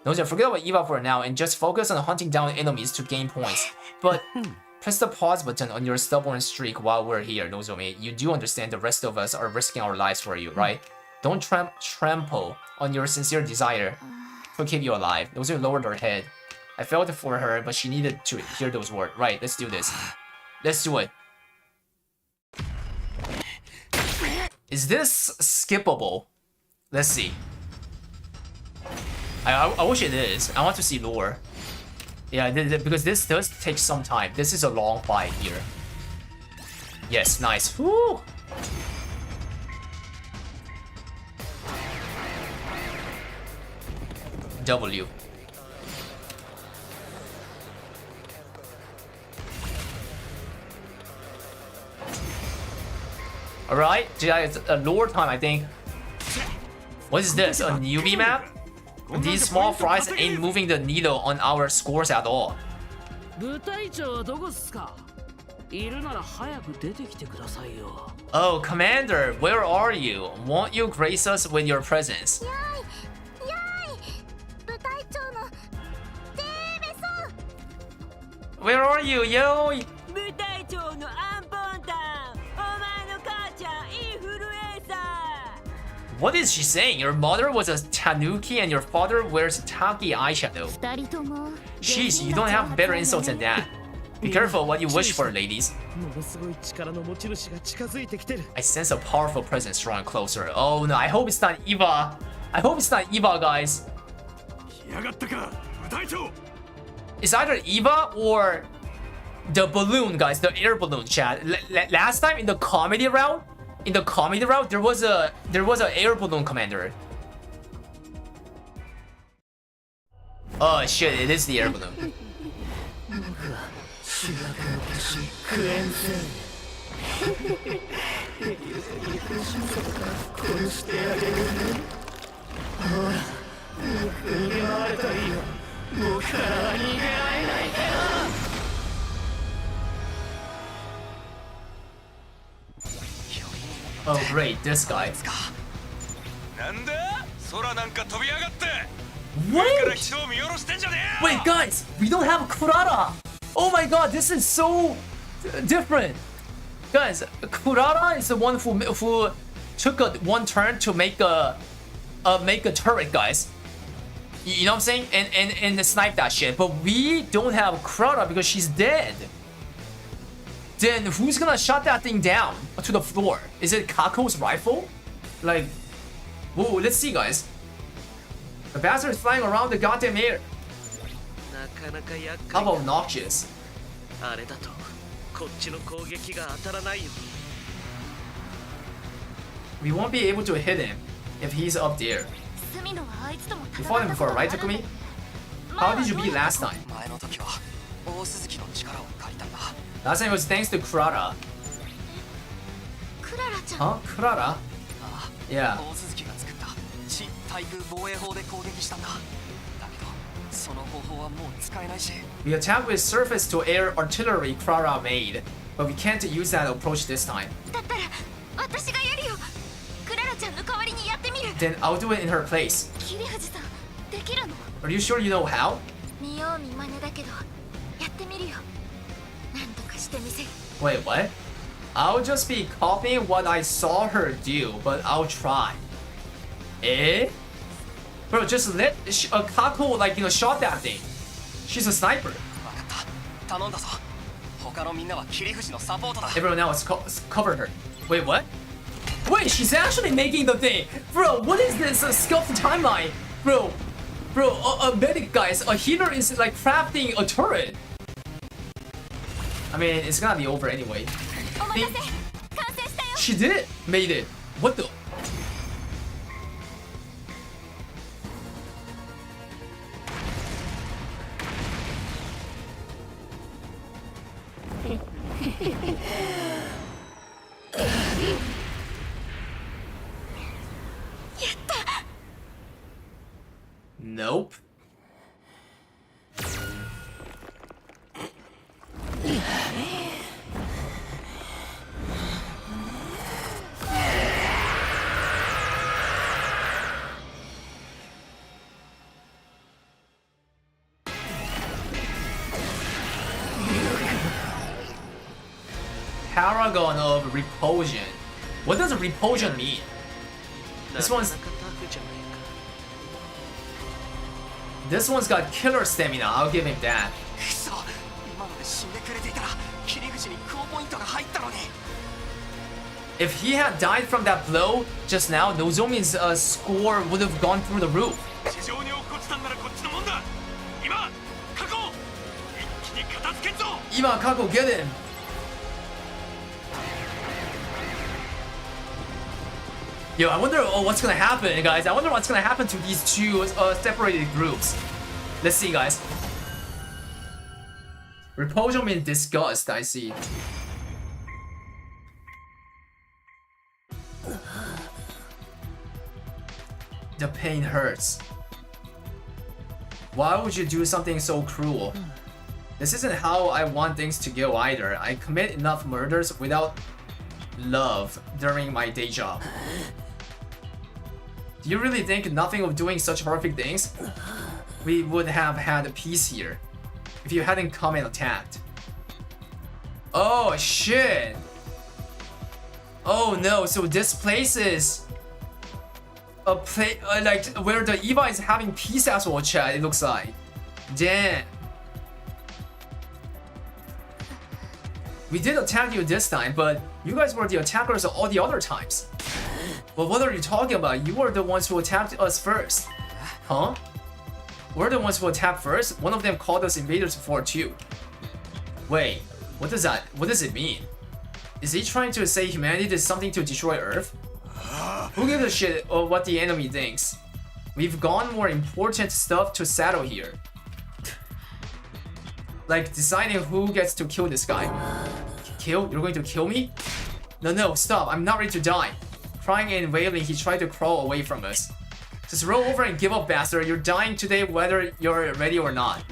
Nozomi, forget about Eva for now and just focus on hunting down enemies to gain points. But press the pause button on your stubborn streak while we're here, Nozomi. You do understand the rest of us are risking our lives for you, right? Don't trample on your sincere desire to keep you alive. Nozomi lowered her head. I felt for her, but she needed to hear those words. Right, let's do this. Let's do it. Is this skippable? Let's see. I wish it is. I want to see lore. Yeah, because this does take some time. This is a long fight here. Yes, nice. Woo! W. Alright, it's a lore time, I think. What is this? A newbie map? These small fries ain't moving the needle on our scores at all. いるなら早く出てきてくださいよ。 Oh, Commander, where are you? Won't you grace us with your presence? やい部隊長のデーベソ Where are you, yo? 部隊長のアンポンタン、お前の母ちゃんインフルエンサー。 What is she saying? Your mother was a tanuki and your father wears tacky eyeshadow. 二人とも Jeez, you don't have better insults than that. Be careful what you wish for, ladies. ものすごい力の持ち主が近づいてきてる。 I sense a powerful presence drawing closer. Oh no, I hope it's not Eva. I hope it's not Eva, guys. 来やがったか部隊長。 It's either Eva or the balloon, guys, the air balloon chat. Last time in the comedy round, there was a air balloon commander. Oh shit, it is the air balloon. 主役の化身クエンセン。殺してあげるね。ほら、逃げ回れたらいいよ。僕からは逃げられないから。 Oh great, this guy. なんだ空なんか飛び上がって Wait! 人を見下ろしてんじゃねえ Wait, guys, we don't have Kurara. Oh my god, this is so different. Guys, Kurara is the one who took one turn to make a turret, guys. You know what I'm saying? And snipe that shit. But we don't have Kurara because she's dead. Then who's gonna shot that thing down to the floor? Is it Kako's rifle? Like, whoa, let's see, guys. The bastard is flying around the goddamn air. なかなか厄 How 介 obnoxious. あれだとこっちの攻撃が当たらないよ。 We won't be able to hit him if he's up there. 隅野はあいつとも You 戦 fought っ him たこ before, とがあ right, る Takumi? まあ How did you beat last time? 前の時は大鈴木の力を借りたんだ。 Last time was thanks to Kurara. クララちゃん Huh? Kurara? ああ、 Yeah. 大鈴木が作った地対空防衛法で攻撃したんだ。だけどその方法はもう使えないし。 We attacked with surface to air artillery Kurara made, but we can't use that approach this time. だったら私がやるよクララちゃんの代わりにやってみる Then I'll do it in her place. 桐藤さんできるの Are you sure you know how? 見よう見まねだけどやってみるよなんとかしてみせる Wait, what? I'll just be copying what I saw her do, but I'll try. Eh? Bro, just let Kako, like, shot that thing. She's a sniper. わかった。頼んだぞ。他のみんなは桐藤のサポートだ。 Everyone else cover her. Wait, what? Wait, she's actually making the thing. Bro, what is this? A sculpted timeline. Bro, a medic, guys. A healer is like crafting a turret. I mean, it's gonna be over anyway. お待たせ完成したよ She did made it. What the? Nope. Paragon of repulsion. What does repulsion mean? This one's なかなかタフじゃないか。 this one's got killer stamina. I'll give him that. くそ、今ので死んでくれていたら桐藤にクオポイントが入ったのに。 If he had died from that blow just now, Nozomi's score would have gone through the roof. 地上に落っこちたんならこっちのもんだ今過去一気に片付けんぞ Ima, Kako, get him. Yo, I wonder what's gonna happen, guys. I wonder what's gonna happen to these two separated groups. Let's see, guys. Repulsion means disgust, I see. The pain hurts. Why would you do something so cruel? This isn't how I want things to go either. I commit enough murders without love during my day job. Do you really think nothing of doing such horrific things? We would have had peace here if you hadn't come and attacked. Oh shit! Oh no, so this place is a place like where the Eva is having peace as well, chat, it looks like. Damn. We did attack you this time, but you guys were the attackers all the other times. Well, what are you talking about? You were the ones who attacked us first. Huh? We're the ones who attacked first? One of them called us invaders before too. Wait, what does it mean? Is he trying to say humanity did something to destroy Earth? Who gives a shit of what the enemy thinks? We've got more important stuff to settle here. Like deciding who gets to kill this guy. Kill? You're going to kill me? No, stop. I'm not ready to die. Crying and wailing, he tried to crawl away from us. Just roll over and give up, bastard. You're dying today whether you're ready or not.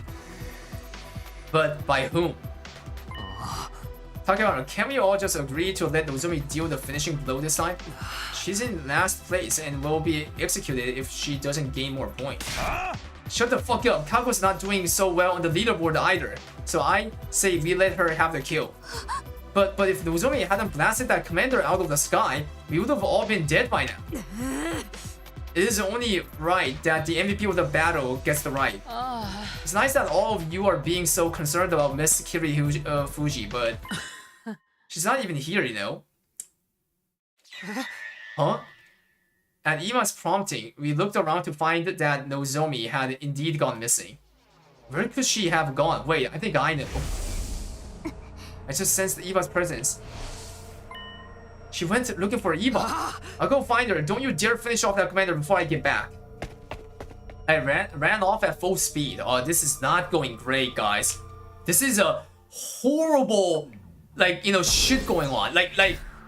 But by whom? Talking about, can we all just agree to let Nozomi deal the finishing blow this time? She's in last place and will be executed if she doesn't gain more points. Shut the fuck up. Kako's not doing so well on the leaderboard either. So I say we let her have the kill. But if Nozomi hadn't blasted that commander out of the sky, we would have all been dead by now. It is only right that the MVP of the battle gets the right. It's nice that all of you are being so concerned about Miss Kiri Fuji, but she's not even here, you know? Huh? At Ima's prompting, we looked around to find that Nozomi had indeed gone missing. Where could she have gone? Wait, I think I know. I just sensed Eva's presence. She went looking for Eva. I'll go find her. Don't you dare finish off that commander before I get back. I ran off at full speed. Oh, this is not going great, guys. This is a horrible, like, you know, shit going on. Like,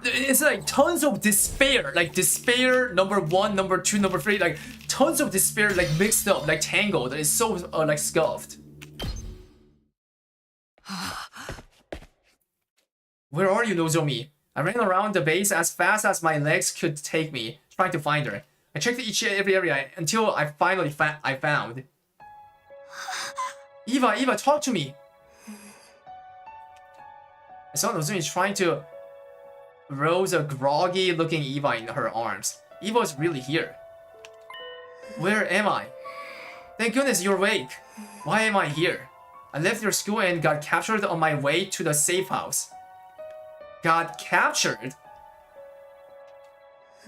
it's like tons of despair. Like, despair, number 1, number 2, number 3. Like, tons of despair, like, mixed up, like, tangled. It's so, like, scuffed. Where are you, Nozomi? I ran around the base as fast as my legs could take me, trying to find her. I checked every area until I finally found. Eva, talk to me! I saw Nozomi trying to rose a groggy-looking Eva in her arms. Eva was really here. Where am I? Thank goodness you're awake. Why am I here? I left your school and got captured on my way to the safe house. Got captured?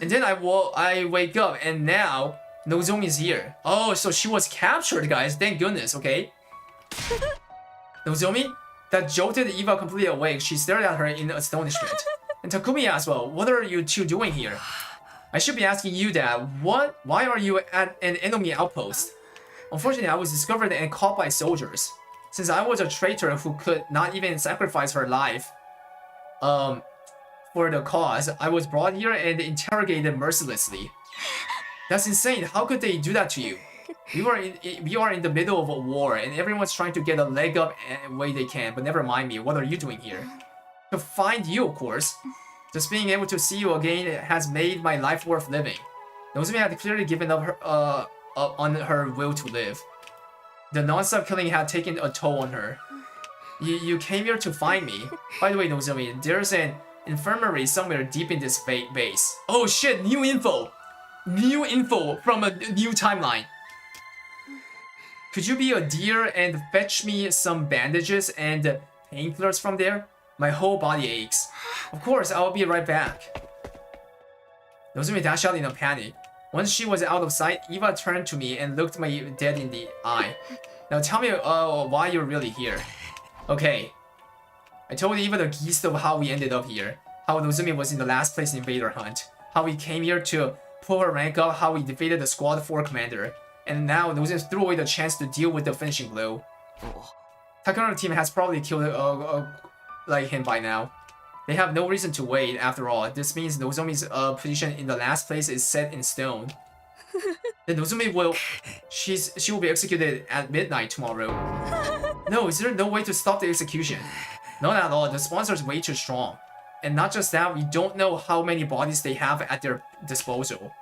And then I wake up and now Nozomi's here. Oh, so she was captured, guys. Thank goodness, okay? Nozomi? That jolted Eva completely awake. She stared at her in astonishment. And Takumi as well. What are you two doing here? I should be asking you that. What? Why are you at an enemy outpost? Unfortunately, I was discovered and caught by soldiers. Since I was a traitor who could not even sacrifice her life for the cause, I was brought here and interrogated mercilessly. That's insane. How could they do that to you? We are in the middle of a war and everyone's trying to get a leg up any way they can, but never mind me. What are you doing here? To find you, of course. Just being able to see you again has made my life worth living. Nozomi had clearly given up on her will to live. The non-stop killing had taken a toll on her. You came here to find me. By the way, Nozomi, there's an infirmary somewhere deep in this base. Oh shit, new info! New info from a new timeline. Could you be a dear and fetch me some bandages and painkillers from there? My whole body aches. Of course, I'll be right back. Nozomi dashed out in a panic. Once she was out of sight, Eva turned to me and looked me dead in the eye. Now tell me why you're really here. Okay. I told Eva the gist of how we ended up here. How Nozomi was in the last place invader hunt. How we came here to pull her rank up. How we defeated the squad 4 commander. And now Nozomi threw away the chance to deal with the finishing blow. Takano's team has probably killed like him by now. They have no reason to wait after all. This means Nozomi's position in the last place is set in stone. Then Nozomi will... She will be executed at midnight tomorrow. No, is there no way to stop the execution? Not at all. The sponsor's way too strong. And not just that, we don't know how many bodies they have at their disposal.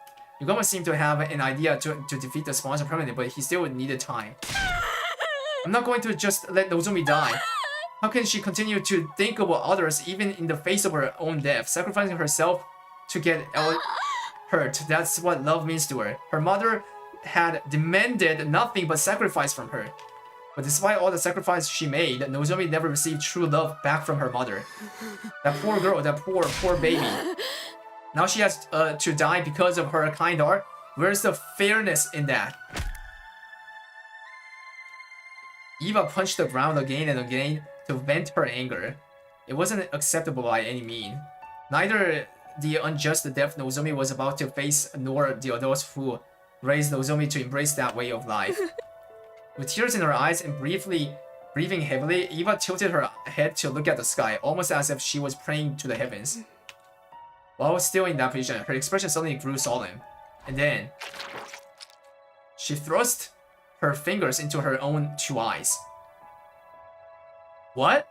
Yugama seemed to have an idea to defeat the sponsor permanently, but he still needed time. I'm not going to just let Nozomi die. How can she continue to think about others even in the face of her own death, sacrificing herself to get hurt? That's what love means to her. Her mother had demanded nothing but sacrifice from her. But despite all the sacrifice she made, Nozomi never received true love back from her mother. That poor girl, that poor baby. Now she has to die because of her kind heart. Where's the fairness in that? Eva punched the ground again and again to vent her anger. It wasn't acceptable by any means. Neither the unjust death Nozomi was about to face nor the adults who raised Nozomi to embrace that way of life. With tears in her eyes and breathing heavily, Eva tilted her head to look at the sky, almost as if she was praying to the heavens. While still in that position, her expression suddenly grew solemn. And then, she thrust her fingers into her own two eyes. What?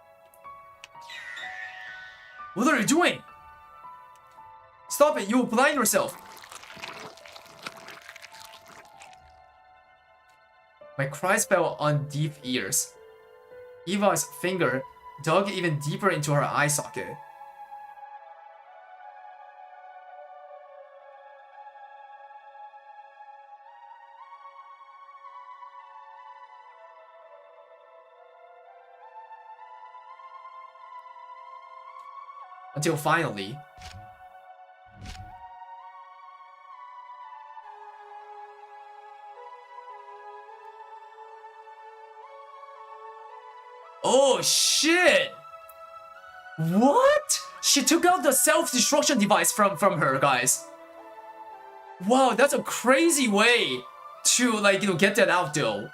What are you doing? Stop it, you will blind yourself. My cries fell on deaf ears. Eva's finger dug even deeper into her eye socket. Until finally, oh shit! What? She took out the self-destruction device from her, guys. Wow, that's a crazy way to, like, get that out though.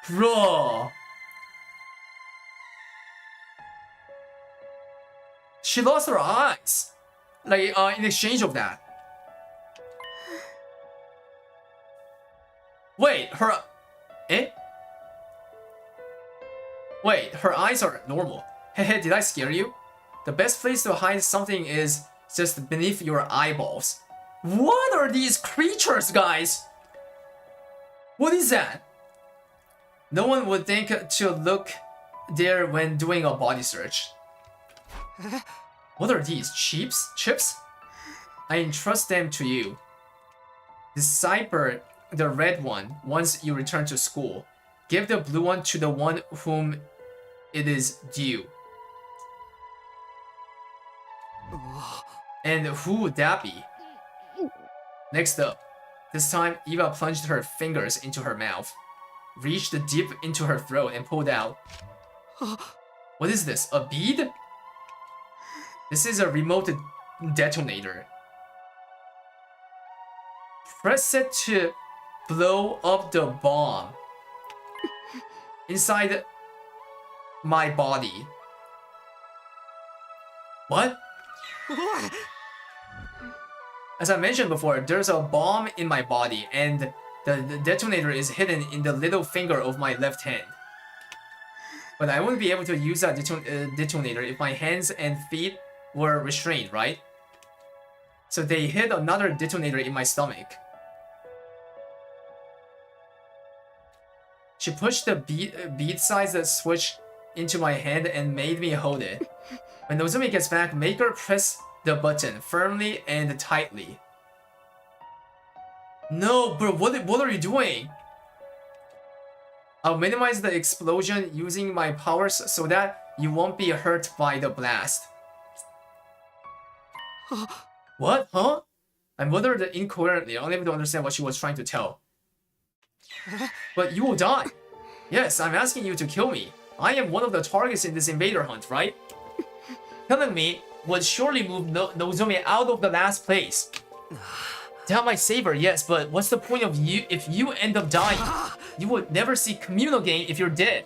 Bro. She lost her eyes, like, in exchange of that. Wait, Wait, her eyes are normal. Hehe, did I scare you? The best place to hide something is just beneath your eyeballs. What are these creatures, guys? What is that? No one would think to look there when doing a body search. What are these? Chips? I entrust them to you. Decipher the red one once you return to school. Give the blue one to the one whom it is due. And who would that be? Next up, this time Eva plunged her fingers into her mouth, reached deep into her throat and pulled out. What is this? A bead? This is a remote detonator. Press it to blow up the bomb inside my body. What? As I mentioned before, there's a bomb in my body and the detonator is hidden in the little finger of my left hand. But I wouldn't be able to use that detonator if my hands and feet were restrained, right? So they hid another detonator in my stomach. She pushed the bead-sized switch into my hand and made me hold it. When Nozomi gets back, make her press the button firmly and tightly. No, bro, what are you doing? I'll minimize the explosion using my powers so that you won't be hurt by the blast. What? Huh? I muttered incoherently, unable to understand what she was trying to tell. But you will die. Yes, I'm asking you to kill me. I am one of the targets in this invader hunt, right? Killing me would surely move Nozomi out of the last place. That might save her, yes, but what's the point of you if you end up dying? You would never see communal gain if you're dead.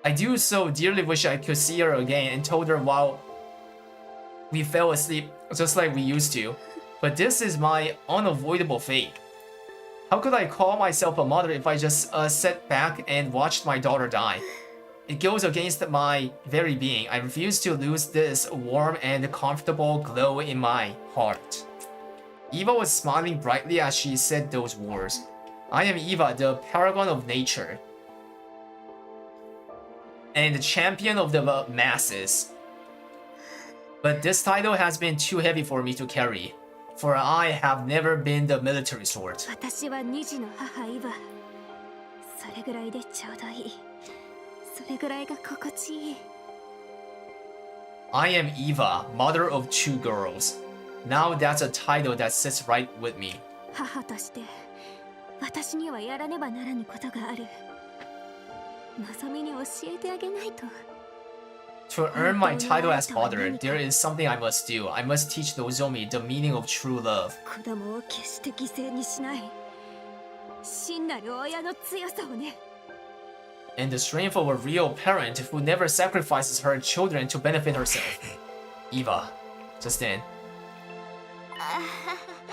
I do so dearly wish I could see her again and told her while we fell asleep just like we used to. But this is my unavoidable fate. How could I call myself a mother if I just sat back and watched my daughter die? It goes against my very being. I refuse to lose this warm and comfortable glow in my heart. Eva was smiling brightly as she said those words. I am Eva, the paragon of nature, and the champion of the masses. But this title has been too heavy for me to carry, for I have never been the military sort. 私は2児の母イヴァ。それぐらいでちょうどいい。それぐらいが心地いい。I am Eva, mother of 2 girls. Now that's a title that sits right with me. 母として私にはやらねばならぬことがある。のぞみに教えてあげないと。To earn my title as father, there is something I must do. I must teach Nozomi the meaning of true love. 子供を決して犠牲にしない。真なる親の強さをね。And the strength of a real parent who never sacrifices her children to benefit herself. Eva. Just then.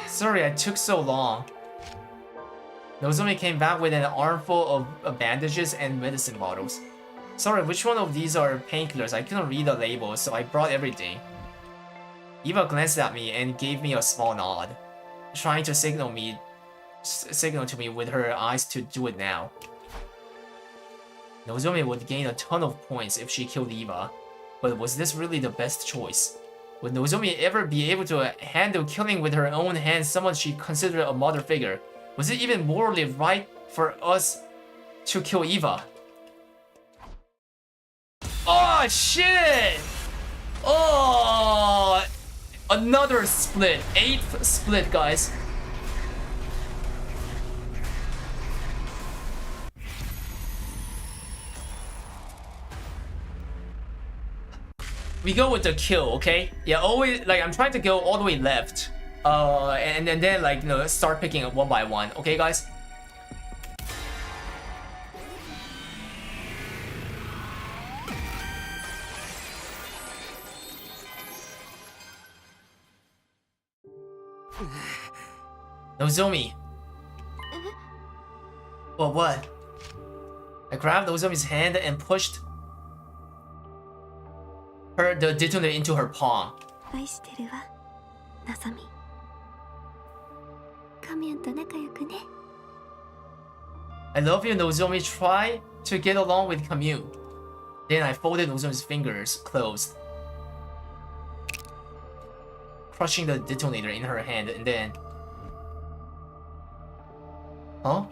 Sorry I took so long. Nozomi came back with an armful of bandages and medicine bottles. Sorry, which one of these are painkillers? I couldn't read the label, so I brought everything. Eva glanced at me and gave me a small nod, trying to signal to me with her eyes to do it now. Nozomi would gain a ton of points if she killed Eva, but was this really the best choice? Would Nozomi ever be able to handle killing with her own hands someone she considered a mother figure? Was it even morally right for us to kill Eva? Oh shit! Oh, another split. 8th split, guys. We go with the kill, okay? Yeah, always, like, I'm trying to go all the way left. And then, like, you know, start picking up one by one. Okay, guys? Nozomi. Well, what? I grabbed Nozomi's hand and pushed the detonator into her palm. 愛してるわ、のぞみ。カミュンと仲良くね。I love you, Nozomi. Try to get along with Kamyu. Then I folded Nozomi's fingers closed, crushing the detonator in her hand, and then... Huh?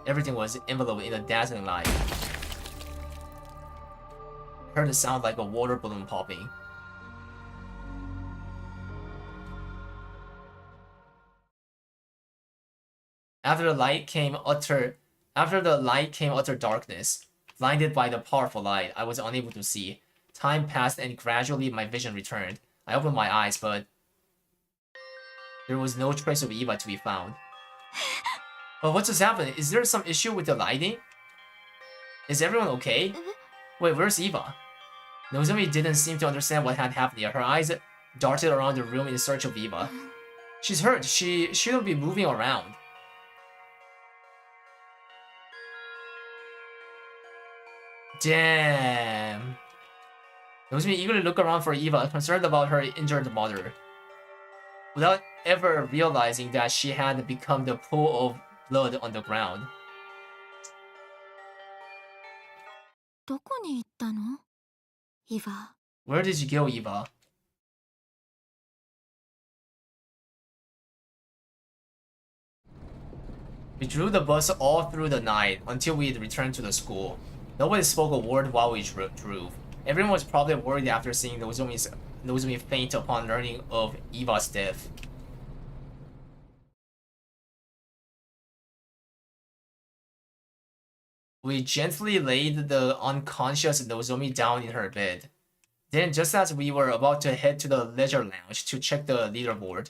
Everything was enveloped in a dazzling light. Heard a sound like a water balloon popping. After the light came utter darkness. Blinded by the powerful light, I was unable to see. Time passed and gradually my vision returned. I opened my eyes, but there was no trace of Eva to be found. But what just happened? Is there some issue with the lighting? Is everyone okay? Wait, where's Eva? Nozomi didn't seem to understand what had happened here. Her eyes darted around the room in search of Eva. She's hurt. She shouldn't be moving around. Damn. Nozomi eagerly looked around for Eva, concerned about her injured mother, without ever realizing that she had become the pool of blood on the ground. どこに行ったの？イヴァ。Where did you go, Eva? We drove the bus all through the night until we returned to the school. Nobody spoke a word while we drove. Everyone was probably worried after seeing Nozomi faint upon learning of Eva's death. We gently laid the unconscious Nozomi down in her bed. Then, just as we were about to head to the leisure lounge to check the leaderboard,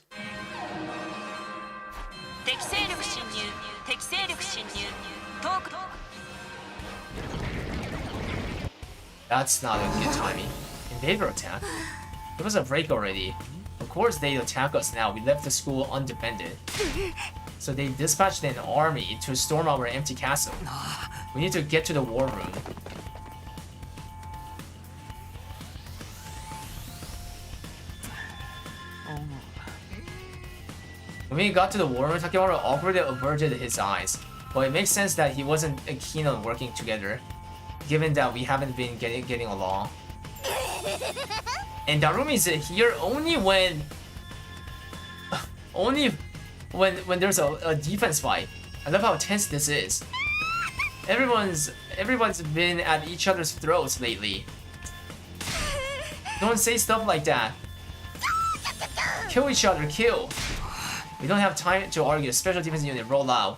that's not a good timing. Invader attack? It was a break already. Of course they'd attack us now. We left the school undefended. So they dispatched an army to storm our empty castle. We need to get to the war room. When we got to the war room, Takeharu awkwardly averted his eyes. But it makes sense that he wasn't keen on working together, given that we haven't been getting along. And Darumi is here only when there's a defense fight. I love how tense this is. Everyone's been at each other's throats lately. Don't say stuff like that. Kill each other, kill. We don't have time to argue. Special defense unit, roll out.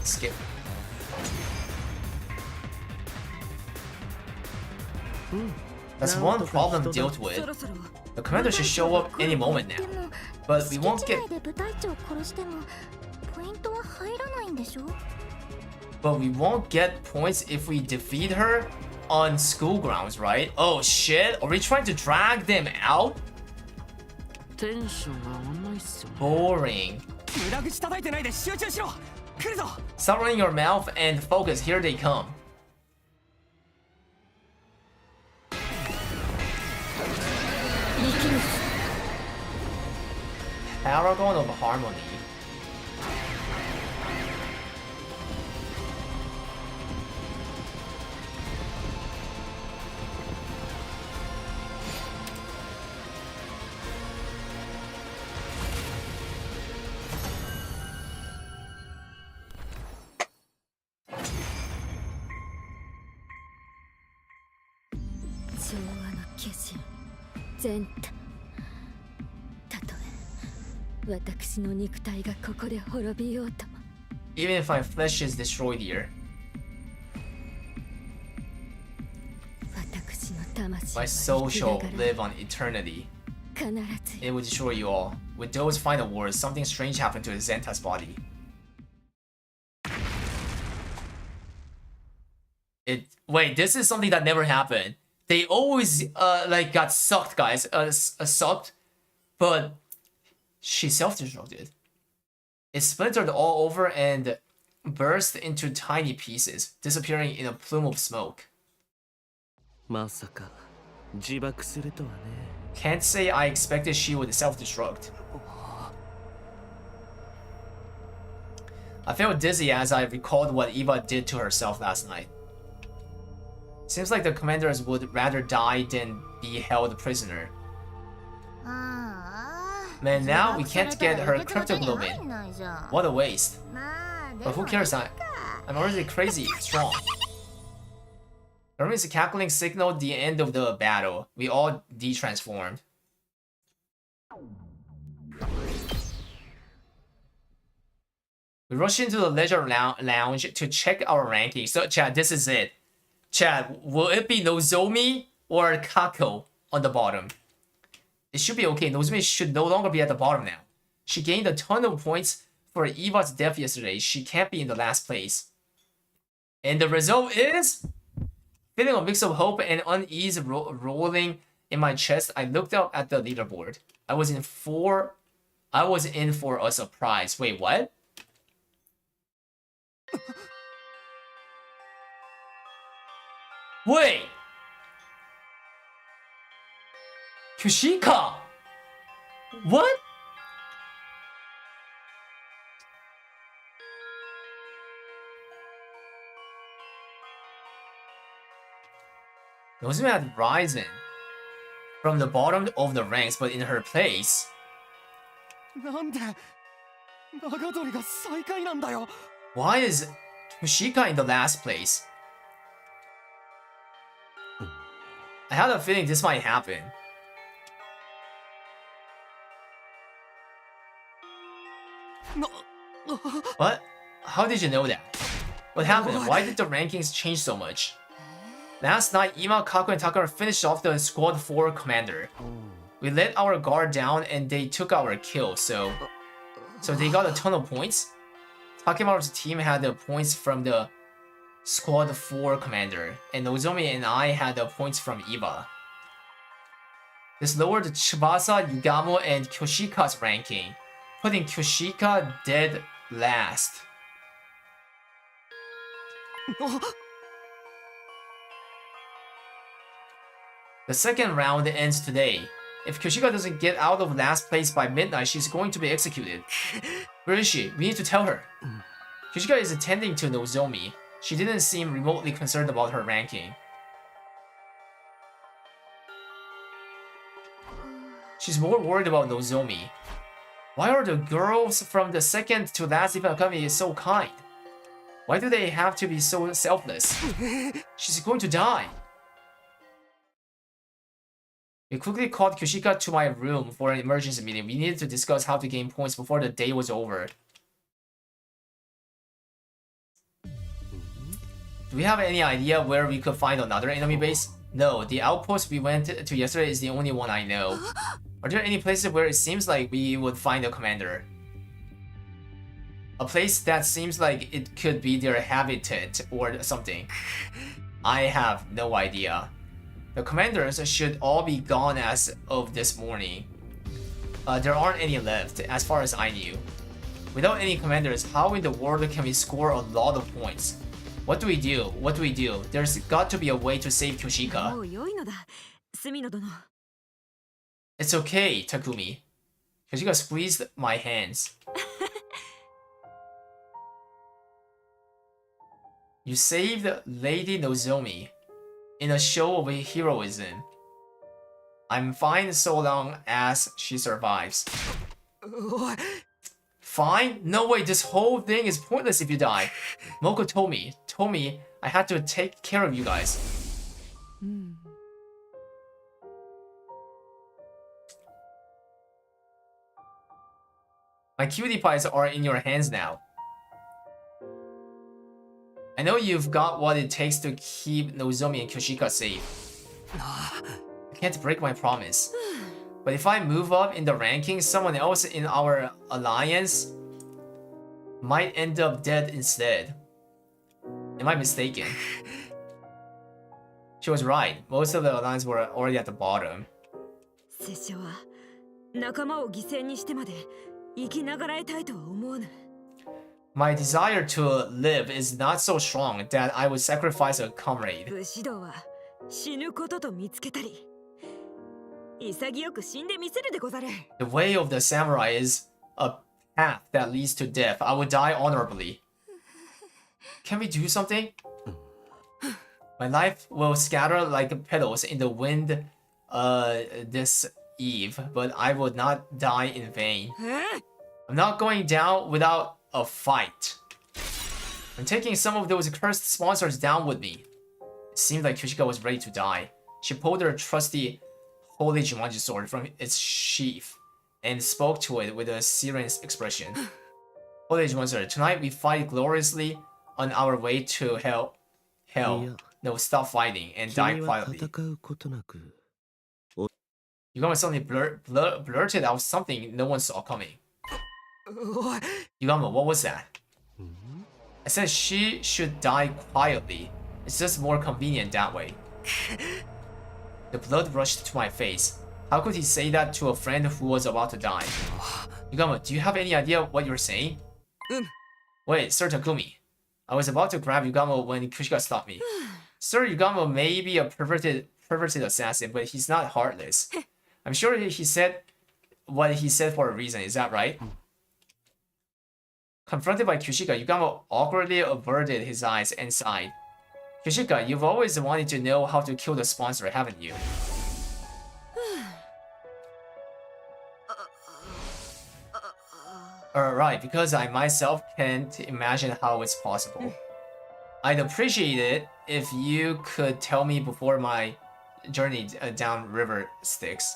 Skip. That's one problem dealt with. The commander should show up any moment now. But we won't get points if we defeat her on school grounds, right? Oh shit, are we trying to drag them out? Boring. Stop running your mouth and focus, here they come. Paragon of Harmony. Even if my flesh is destroyed here, my soul shall live on eternity. It will destroy you all. With those final words, something strange happened to Zenta's body. Wait, this is something that never happened. They always like got sucked, guys. Sucked, but she self-destructed. It splintered all over and burst into tiny pieces, disappearing in a plume of smoke. Can't say I expected she would self-destruct. I felt dizzy as I recalled what Eva did to herself last night. Seems like the commanders would rather die than be held prisoner. Man, now we can't get her cryptoglobin. What a waste. But who cares? I'm already crazy strong. Hermes cackling signaled the end of the battle. We all de-transformed. We rushed into the leisure lounge to check our rankings. So, chat, this is it. Chat, will it be Nozomi or Kako on the bottom? It should be okay. Nozomi should no longer be at the bottom now. She gained a ton of points for Eva's death yesterday. She can't be in the last place. And the result is... Feeling a mix of hope and unease rolling in my chest, I looked up at the leaderboard. I was in for a surprise. Wait, what? Wait! Kushika! What? Nozomi had risen from the bottom of the ranks, but in her place... Why is Kushika in the last place? I had a feeling this might happen. What? How did you know that? What happened? Why did the rankings change so much? Last night, Ima, Kaku, and Takara finished off the Squad 4 commander. We let our guard down and they took our kill, so they got a ton of points. Takemaru's team had the points from the Squad 4 commander, and Nozomi and I had the points from Eva. This lowered Tsubasa, Yugamo, and Kyoshika's ranking, putting Kyoshika dead last. The second round ends today. If Kyoshika doesn't get out of last place by midnight, she's going to be executed. Where is she? We need to tell her. Kyoshika is attending to Nozomi. She didn't seem remotely concerned about her ranking. She's more worried about Nozomi. Why are the girls from the second to last Event Academy so kind? Why do they have to be so selfless? She's going to die. We quickly called Kyoshika to my room for an emergency meeting. We needed to discuss how to gain points before the day was over. Do we have any idea where we could find another enemy base? No, the outpost we went to yesterday is the only one I know. Are there any places where it seems like we would find a commander? A place that seems like it could be their habitat or something. I have no idea. The commanders should all be gone as of this morning. There aren't any left, as far as I knew. Without any commanders, how in the world can we score a lot of points? What do we do? What do we do? There's got to be a way to save Kyoshika. It's okay, Takumi. Kyoshika squeezed my hands. You saved Lady Nozomi in a show of heroism. I'm fine so long as she survives. Fine? No way, this whole thing is pointless if you die. Moko told me I had to take care of you guys. My cutie pies are in your hands now. I know you've got what it takes to keep Nozomi and Kyoshika safe. I can't break my promise. But if I move up in the rankings, someone else in our alliance might end up dead instead. Am I mistaken? She was right. Most of the alliance were already at the bottom. My desire to live is not so strong that I would sacrifice a comrade. The way of the samurai is a path that leads to death. I would die honorably. Can we do something? My life will scatter like petals in the wind this eve, but I would not die in vain. I'm not going down without a fight. I'm taking some of those cursed sponsors down with me. It seemed like Kyoshika was ready to die. She pulled her trusty Holy Jumanji sword from its sheath and spoke to it with a serious expression. Holy Jumanji sword, tonight we fight gloriously on our way to hell. No, stop fighting and die quietly. Yugama suddenly blurted out something no one saw coming. Yugama, what was that? I said she should die quietly. It's just more convenient that way. The blood rushed to my face. How could he say that to a friend who was about to die? Yugama, do you have any idea what you're saying? Wait, Sir Takumi. I was about to grab Yugama when Kyoshika stopped me. Sir Yugama may be a perverted assassin, but he's not heartless. I'm sure he said what he said for a reason, is that right? Confronted by Kyoshika, Yugama awkwardly averted his eyes and sighed. Kyoshika, you've always wanted to know how to kill the sponsor, haven't you? Alright, because I myself can't imagine how it's possible. I'd appreciate it if you could tell me before my journey down river Styx.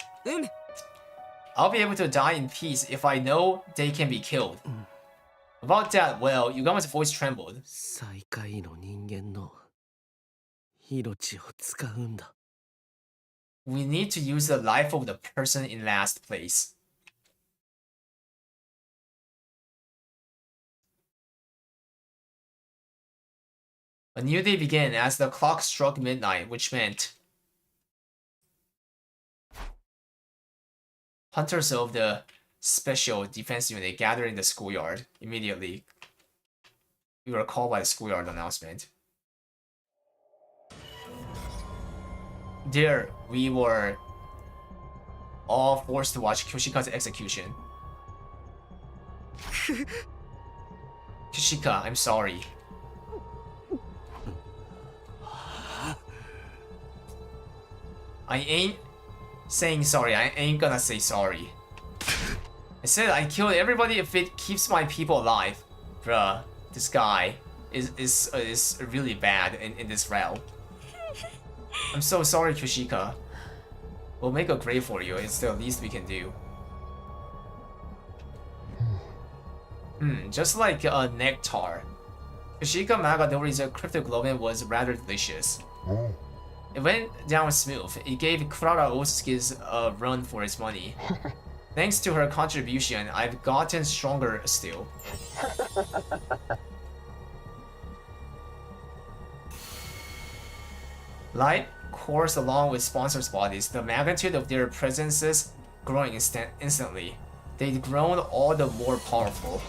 I'll be able to die in peace if I know they can be killed. About that, well, Yugama's voice trembled. 最下位の人間の命を使うんだ。 We need to use the life of the person in last place. A new day began as the clock struck midnight, which meant hunters of the Special Defense Unit gathered in the schoolyard. Immediately, we were called by the schoolyard announcement. There, we were all forced to watch Kyoshika's execution. Kyoshika, I'm sorry. I ain't saying sorry. I ain't gonna say sorry. I said I killed everybody if it keeps my people alive. Bruh, this guy is really bad in this realm. I'm so sorry, Kyoshika. We'll make a grave for you. It's the least we can do. Just like a nectar. Kyoshika Magadori's cryptoglobin was rather delicious. Oh, It went down smooth. It gave Kurara Osuke's a run for his money. Thanks to her contribution, I've gotten stronger still. Light coursed along with sponsors' bodies, the magnitude of their presences growing instantly. They'd grown all the more powerful.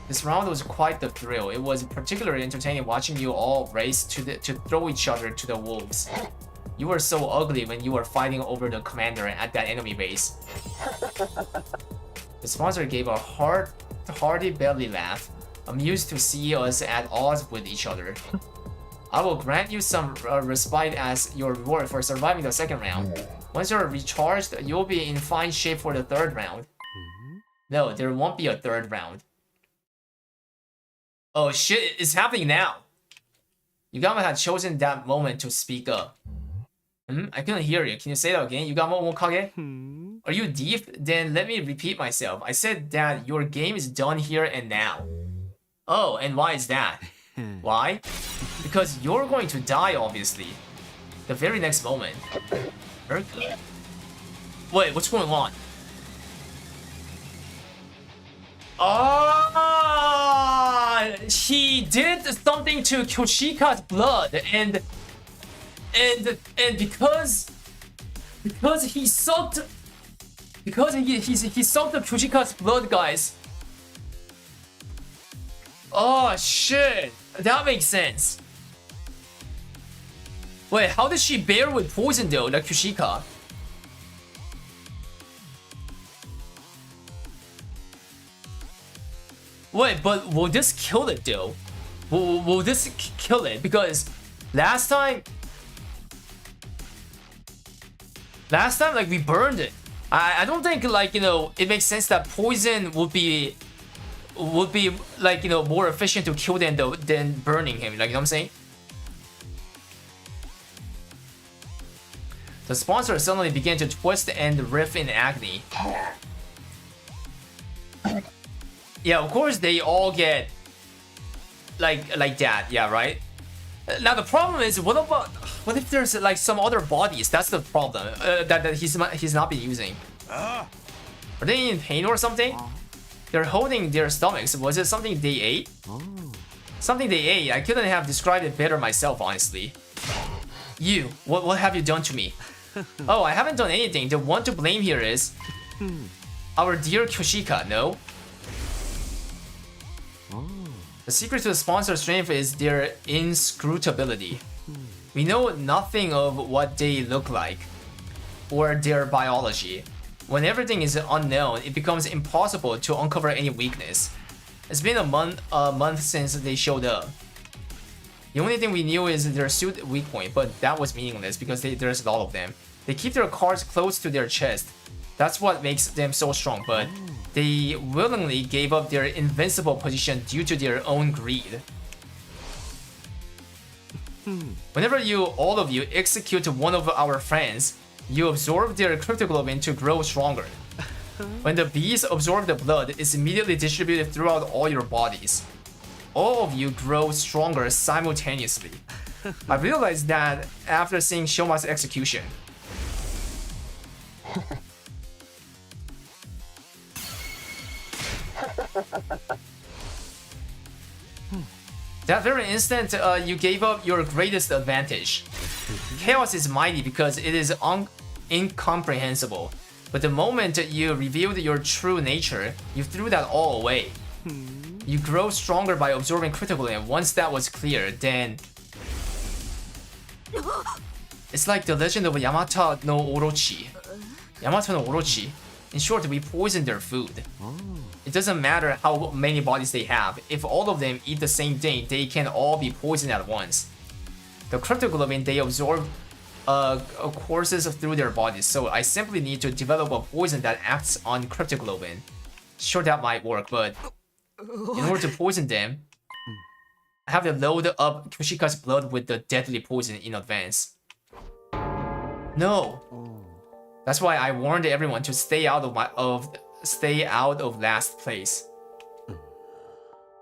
This round was quite the thrill. It was particularly entertaining watching you all race to throw each other to the wolves. You were so ugly when you were fighting over the commander at that enemy base. The sponsor gave a hearty belly laugh, amused to see us at odds with each other. I will grant you some respite as your reward for surviving the second round. Once you're recharged, you'll be in fine shape for the third round. No, there won't be a third round. Oh shit, it's happening now. Yugama had chosen that moment to speak up. I couldn't hear you. Can you say that again? Yugama Omokage? Are you deep? Then let me repeat myself. I said that your game is done here and now. Oh, and why is that? Why? Because you're going to die, obviously. The very next moment. Very good. Wait, what's going on? Ah, he did something to Kyoshika's blood, and because he sucked he sucked the Kyoshika's blood, guys. Oh shit, that makes sense. Wait, how did she bear with poison though, the Kyoshika? Wait, but will this kill it though? Will this kill it? Because last time like we burned it. I don't think like, you know, it makes sense that poison would be like, you know, more efficient to kill than burning him, like, you know what I'm saying? The sponsor suddenly began to twist and riff in agony. Yeah, of course they all get like that, yeah, right? Now the problem is, what if there's like some other bodies? That's the problem that he's not been using. Are they in pain or something? They're holding their stomachs. Was it something they ate? Something they ate. I couldn't have described it better myself, honestly. You, what have you done to me? Oh, I haven't done anything. The one to blame here is our dear Kyoshika, no? The secret to the sponsor's strength is their inscrutability. We know nothing of what they look like, or their biology. When everything is unknown, it becomes impossible to uncover any weakness. It's been a month since they showed up. The only thing we knew is their suit weak point, but that was meaningless because there's a lot of them. They keep their cards close to their chest. That's what makes them so strong, but they willingly gave up their invincible position due to their own greed. Whenever all of you execute one of our friends, you absorb their cryptoglobin to grow stronger. When the bees absorb the blood, it's immediately distributed throughout all your bodies. All of you grow stronger simultaneously. I realized that after seeing Shoma's execution. That very instant, you gave up your greatest advantage. Chaos is mighty because it is incomprehensible. But the moment you revealed your true nature, you threw that all away. You grow stronger by absorbing critically, and once that was clear, then... It's like the legend of Yamata no Orochi. Yamato no Orochi. In short, we poison their food. It doesn't matter how many bodies they have. If all of them eat the same thing, they can all be poisoned at once. The cryptoglobin, they absorb courses through their bodies, so I simply need to develop a poison that acts on cryptoglobin. Sure, that might work, but in order to poison them, I have to load up Kushika's blood with the deadly poison in advance. No! That's why I warned everyone to stay out of last place.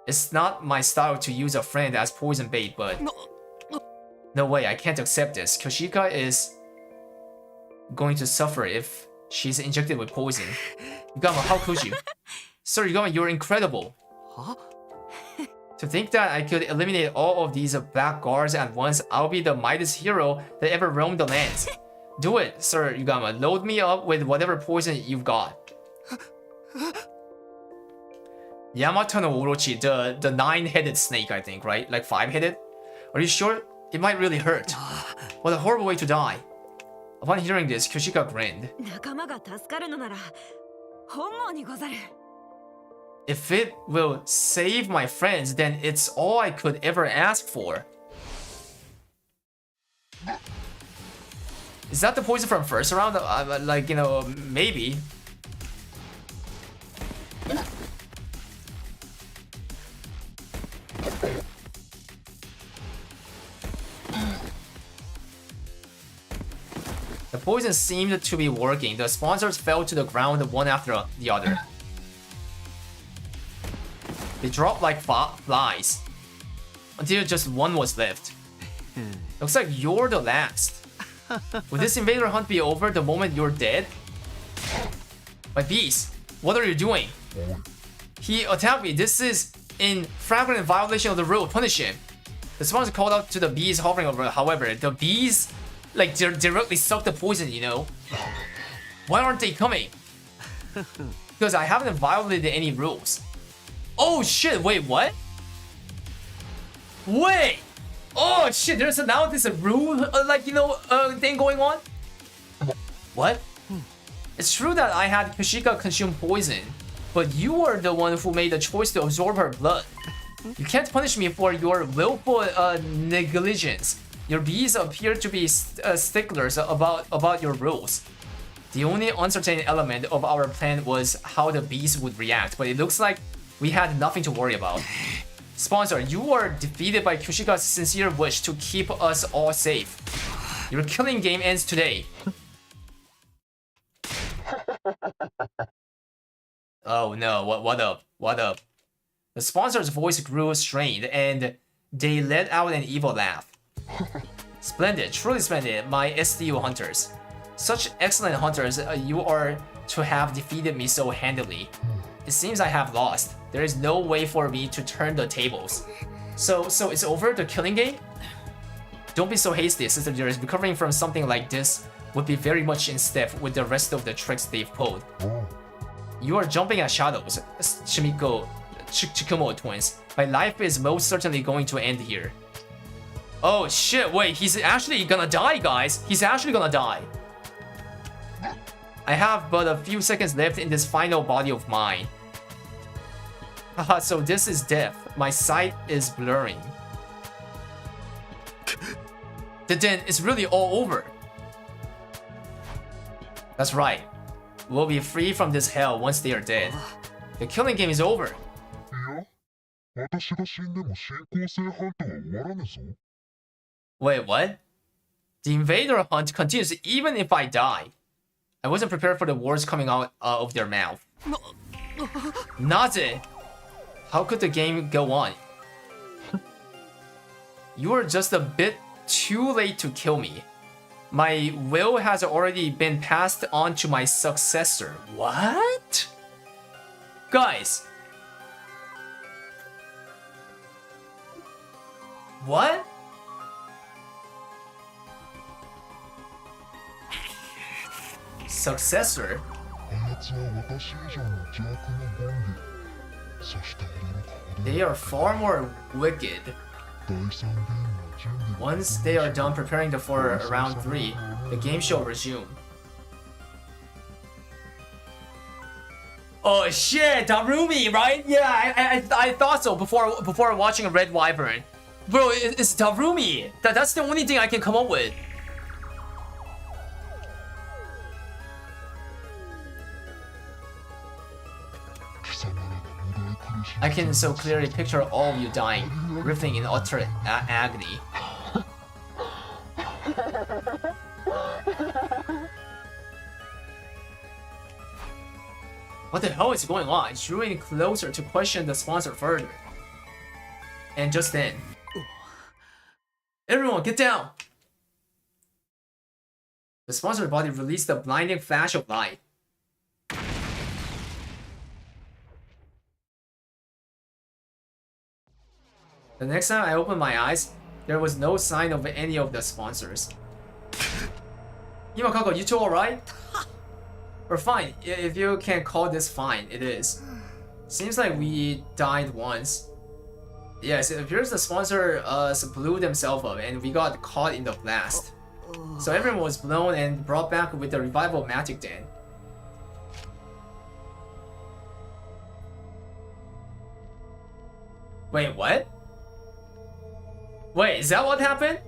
It's not my style to use a friend as poison bait, but no way, I can't accept this. Kushika is going to suffer if she's injected with poison. Yugama, how could you? Sir, Yugama, you're incredible. To think that I could eliminate all of these black guards at once, I'll be the mightiest hero that ever roamed the lands. Do it, Sir Yugama. Load me up with whatever poison you've got. Yamato no Orochi, the 9-headed snake, I think, right? Like 5-headed? Are you sure? It might really hurt. What a horrible way to die. Upon hearing this, Kushika grinned. 仲間が助かるのなら本望にござる。 If it will save my friends, then it's all I could ever ask for. Is that the poison from first round? Like, you know, maybe. The poison seemed to be working. The sponsors fell to the ground one after the other. They dropped like flies until just one was left. Looks like you're the last. Will this invader hunt be over the moment you're dead? My beast, what are you doing? He attacked me. This is in flagrant violation of the rule. Punish him. The sponsor called out to the bees hovering over. However, the bees like directly suck the poison, you know? Why aren't they coming? Because I haven't violated any rules. Oh shit, wait, what? Wait! Oh shit, there's now this rule, thing going on? What? It's true that I had Kushika consume poison, but you were the one who made the choice to absorb her blood. You can't punish me for your willful negligence. Your bees appear to be sticklers about your rules. The only uncertain element of our plan was how the bees would react, but it looks like we had nothing to worry about. Sponsor, you were defeated by Kushika's sincere wish to keep us all safe. Your killing game ends today. Oh no, what up? What up? The sponsor's voice grew strained and they let out an evil laugh. Splendid, truly splendid, my SDU hunters. Such excellent hunters you are to have defeated me so handily. It seems I have lost. There is no way for me to turn the tables. So it's over, the killing game? Don't be so hasty, Sister Dearest. Recovering from something like this would be very much in step with the rest of the tricks they've pulled. You are jumping at shadows, Chikumo twins. My life is most certainly going to end here. Oh shit, wait, he's actually gonna die, guys. He's actually gonna die. I have but a few seconds left in this final body of mine. Haha, so this is death. My sight is blurring. Then it's really all over. That's right. We'll be free from this hell once they are dead. The killing game is over. いや、私が死んでも進行性ハントは終わらぬぞ。 Wait, what? The invader hunt continues even if I die. I wasn't prepared for the words coming out of their mouth. Naze! How could the game go on? You are just a bit too late to kill me. My will has already been passed on to my successor. What? Guys. What? Successor? あやつは私以上の邪悪な権利。そして驚くほど They are far more wicked. 第3ゲームの準備が Once they are done preparing for round 3, the game shall resume. Oh shit, Darumi, right? Yeah, I thought so before watching Red Wyvern. Bro, it's Darumi. That's the only thing I can come up with. I can so clearly picture all of you dying, writhing in utter agony. What the hell is going on? It's drawing closer to question the sponsor further. And just then... Everyone, get down! The sponsor body released a blinding flash of light. The next time I opened my eyes, there was no sign of any of the sponsors. Imakako, you two alright? We're fine. If you can call this fine, it is. Seems like we died once. Yes, it appears the sponsor blew themselves up and we got caught in the blast. So everyone was blown and brought back with the revival magic then. Wait, what? Wait, is that what happened?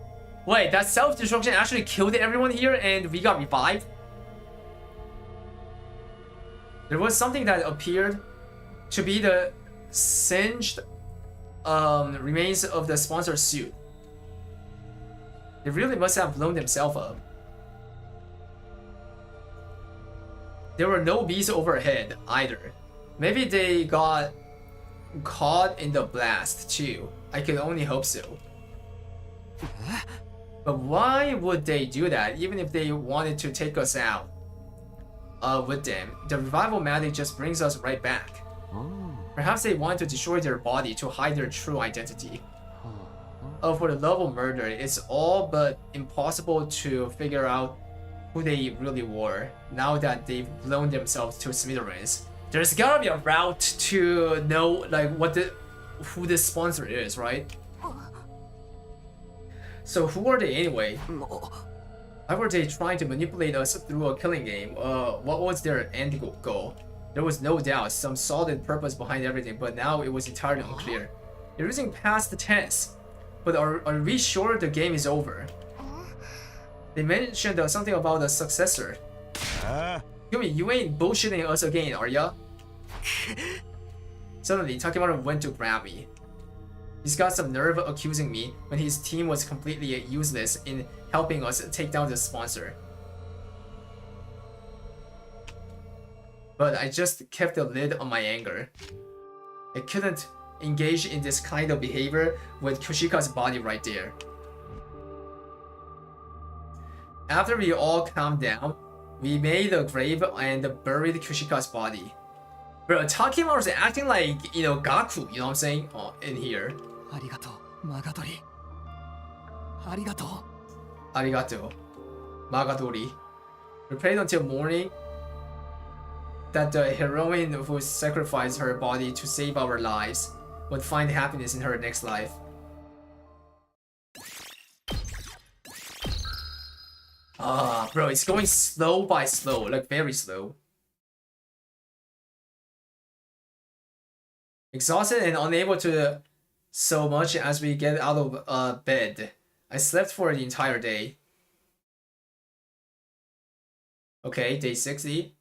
Wait, that self-destruction actually killed everyone here and we got revived? There was something that appeared to be the singed remains of the sponsor's suit. They really must have blown themselves up. There were no bees overhead either. Maybe they got caught in the blast too. I can only hope so. But why would they do that even if they wanted to take us out with them? The revival magic just brings us right back. Perhaps they want to destroy their body to hide their true identity. Oh, for the love of murder, it's all but impossible to figure out who they really were now that they've blown themselves to smithereens. There's gotta be a route to know like who this sponsor is, right? So who are they anyway? Why were they trying to manipulate us through a killing game? What was their end goal? There was no doubt some solid purpose behind everything, but now it was entirely unclear. They're using past tense, but are we sure the game is over? They mentioned something about a successor. Yumi, you ain't bullshitting us again, are ya? Suddenly, Takemaru went to grab me. He's got some nerve accusing me when his team was completely useless in helping us take down the sponsor. But I just kept a lid on my anger. I couldn't engage in this kind of behavior with Kushika's body right there. After we all calmed down, we made a grave and buried Kushika's body. Bro, Takemaru's acting like, you know, Gaku, you know what I'm saying? Oh, in here. Arigato, Magadori. Arigato. Arigato. Magadori. We prayed until morning that the heroine who sacrificed her body to save our lives would find happiness in her next life. Ah, bro, it's going slow by slow, like very slow. Exhausted and unable to so much as we get out of bed. I slept for the entire day. Okay, day 60.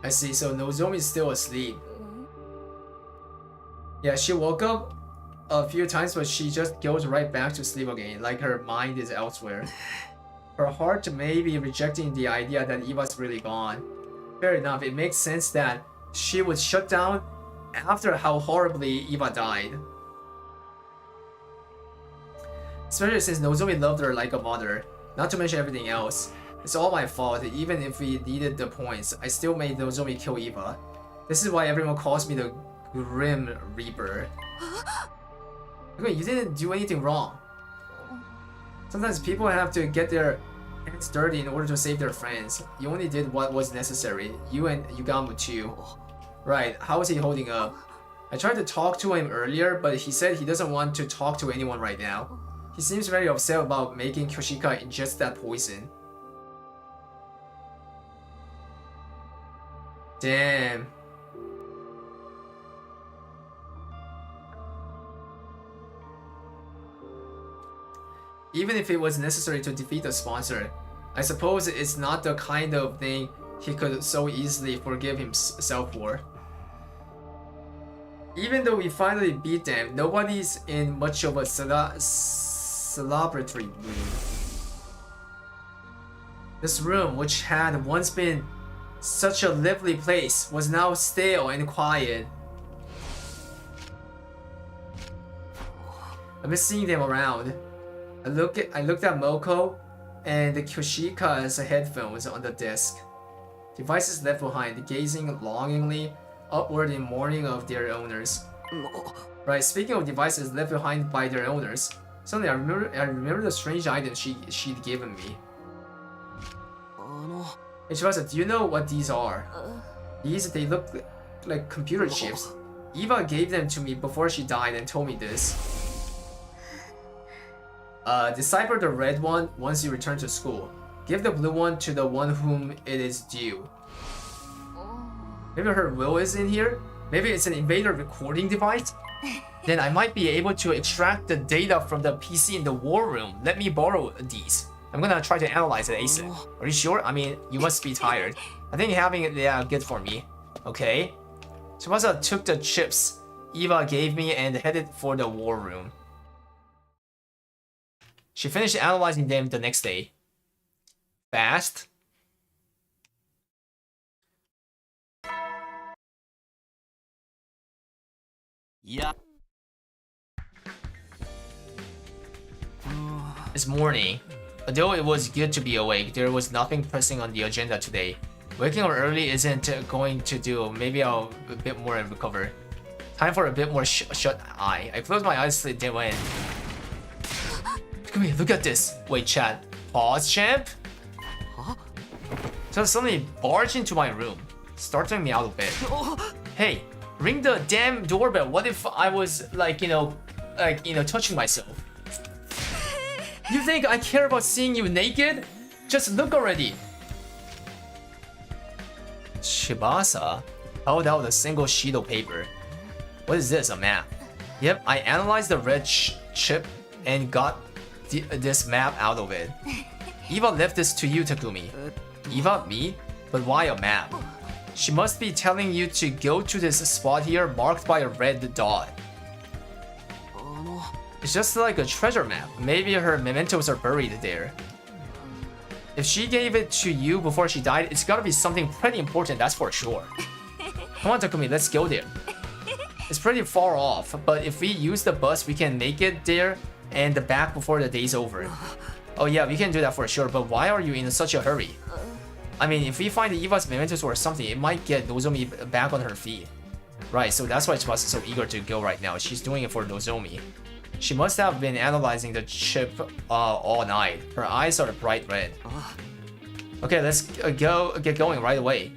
I see, so Nozomi's still asleep. Yeah, she woke up a few times, but she just goes right back to sleep again, like her mind is elsewhere. Her heart may be rejecting the idea that Eva's really gone. Fair enough, it makes sense that she would shut down after how horribly Eva died. Especially since Nozomi loved her like a mother, not to mention everything else. It's all my fault, even if we needed the points, I still made Nozomi kill Eva. This is why everyone calls me the Grim Reaper. I mean, you didn't do anything wrong. Sometimes people have to get their hands dirty in order to save their friends. You only did what was necessary. You and Yugamu too. Right, how is he holding up? I tried to talk to him earlier, but he said he doesn't want to talk to anyone right now. He seems very upset about making Kyoshika ingest that poison. Damn. Even if it was necessary to defeat the sponsor, I suppose it's not the kind of thing he could so easily forgive himself for. Even though we finally beat them, nobody's in much of a celebratory mood. This room, which had once been such a lively place, was now stale and quiet. I miss seeing them around. I looked at Moko and the Kyoshika's headphones on the desk. Devices left behind, gazing longingly upward in mourning of their owners. Right, speaking of devices left behind by their owners, suddenly I remember the strange item she'd given me. Hey Chibasa, do you know what these are? They look like computer chips. Eva gave them to me before she died and told me this. Decipher the red one once you return to school. Give the blue one to the one whom it is due. Maybe her will is in here? Maybe it's an invader recording device? Then I might be able to extract the data from the PC in the war room. Let me borrow these. I'm gonna try to analyze it ASAP. Are you sure? I mean, you must be tired. I think having it, yeah, good for me. Okay. Tsubasa took the chips Eva gave me and headed for the war room. She finished analyzing them the next day. Fast. Yeah. It's morning. Although it was good to be awake, there was nothing pressing on the agenda today. Waking up early isn't going to do. Maybe I'll a bit more and recover. Time for a bit more shut eye. I closed my eyes to dim in. Come here, look at this. Wait, chat. Pause, champ? Huh? So suddenly barged into my room, starting me out of bed. Hey, ring the damn doorbell. What if I was touching myself? You think I care about seeing you naked? Just look already. Shibasa held out a single sheet of paper. What is this, a map? Yep, I analyzed the red chip and got this map out of it. Eva left this to you, Takumi. Eva? Me? But why a map? She must be telling you to go to this spot here marked by a red dot. It's just like a treasure map. Maybe her mementos are buried there. If she gave it to you before she died, it's gotta be something pretty important, that's for sure. Come on, Takumi, let's go there. It's pretty far off, but if we use the bus, we can make it there and back before the day's over. Oh yeah, we can do that for sure, but why are you in such a hurry? I mean, if we find Eva's mementos or something, it might get Nozomi back on her feet. Right, so that's why Tsubasa is so eager to go right now. She's doing it for Nozomi. She must have been analyzing the chip all night. Her eyes are bright red. Okay, let's get going right away.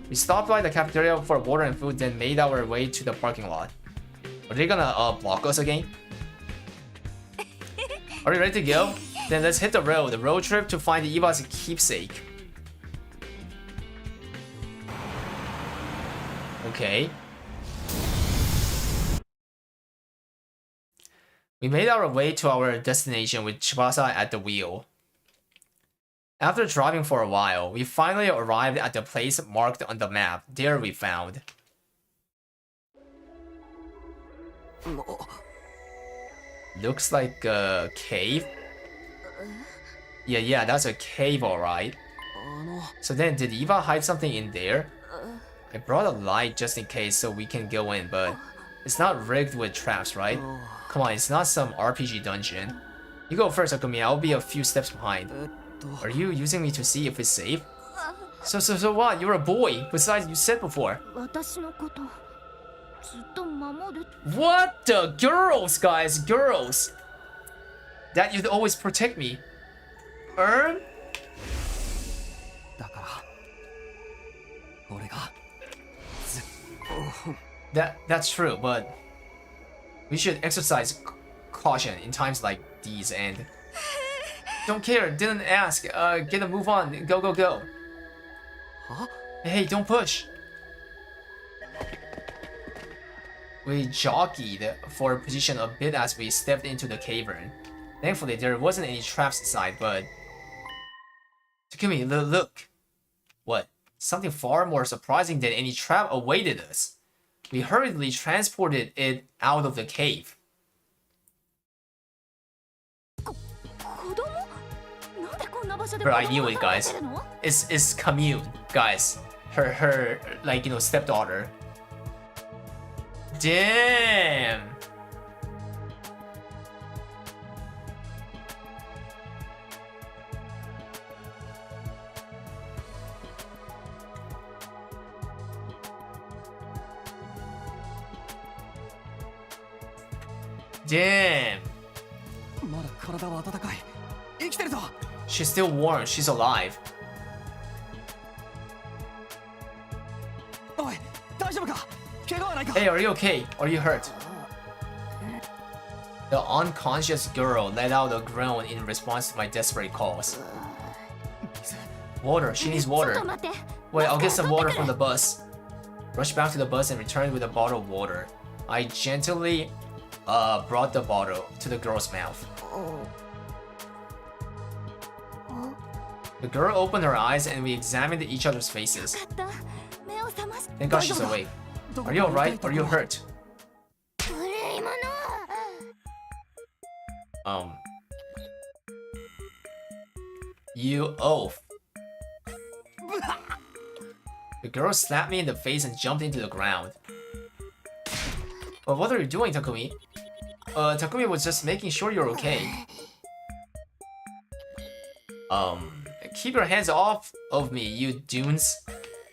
We stopped by the cafeteria for water and food, then made our way to the parking lot. Are they gonna block us again? Are you ready to go? Then let's hit the road trip to find Eva's keepsake. Okay. We made our way to our destination with Tsubasa at the wheel. After driving for a while, we finally arrived at the place marked on the map. There we found. Looks like a cave. Yeah, that's a cave, alright. So then, did Eva hide something in there? I brought a light just in case so we can go in, but it's not rigged with traps, right? Come on, it's not some RPG dungeon. You go first, Akumi. I'll be a few steps behind. Are you using me to see if it's safe? So what? You're a boy. Besides, you said before. 私のことずっと守る What the girls, guys, girls. That you'd always protect me. Earn? だから俺が That's true, but we should exercise caution in times like these and don't care, didn't ask, get a move on, go. Huh? Hey, don't push. We jockeyed for position a bit as we stepped into the cavern. Thankfully, there wasn't any traps inside, but... Takumi, look. What? Something far more surprising than any trap awaited us. We hurriedly transported it out of the cave. 子供なんでこんな場所で Bro, I 子供 knew it, が guys. 食べてるの It's Commune, guys. Her like, stepdaughter. Damn. Damn. まだ体は温かい生きてるぞ She's still warm. She's alive. おい大丈夫か怪我はないか Hey, are you okay? Are you hurt? The unconscious girl let out a groan in response to my desperate calls. Water. She needs ちょっ water. と待って Wait, I'll get some water 取ってく from る the bus. Rushed back to the bus and returned with a bottle of water. I gently brought the bottle to the girl's mouth. The girl opened her eyes and we examined each other's faces. よかった目を覚まし Thank God she's awake. Are you alright? Are you hurt? 古いもの You oaf. The girl slapped me in the face and jumped into the ground. What are you doing, Takumi? Takumi was just making sure you're okay. Keep your hands off of me, you dunes.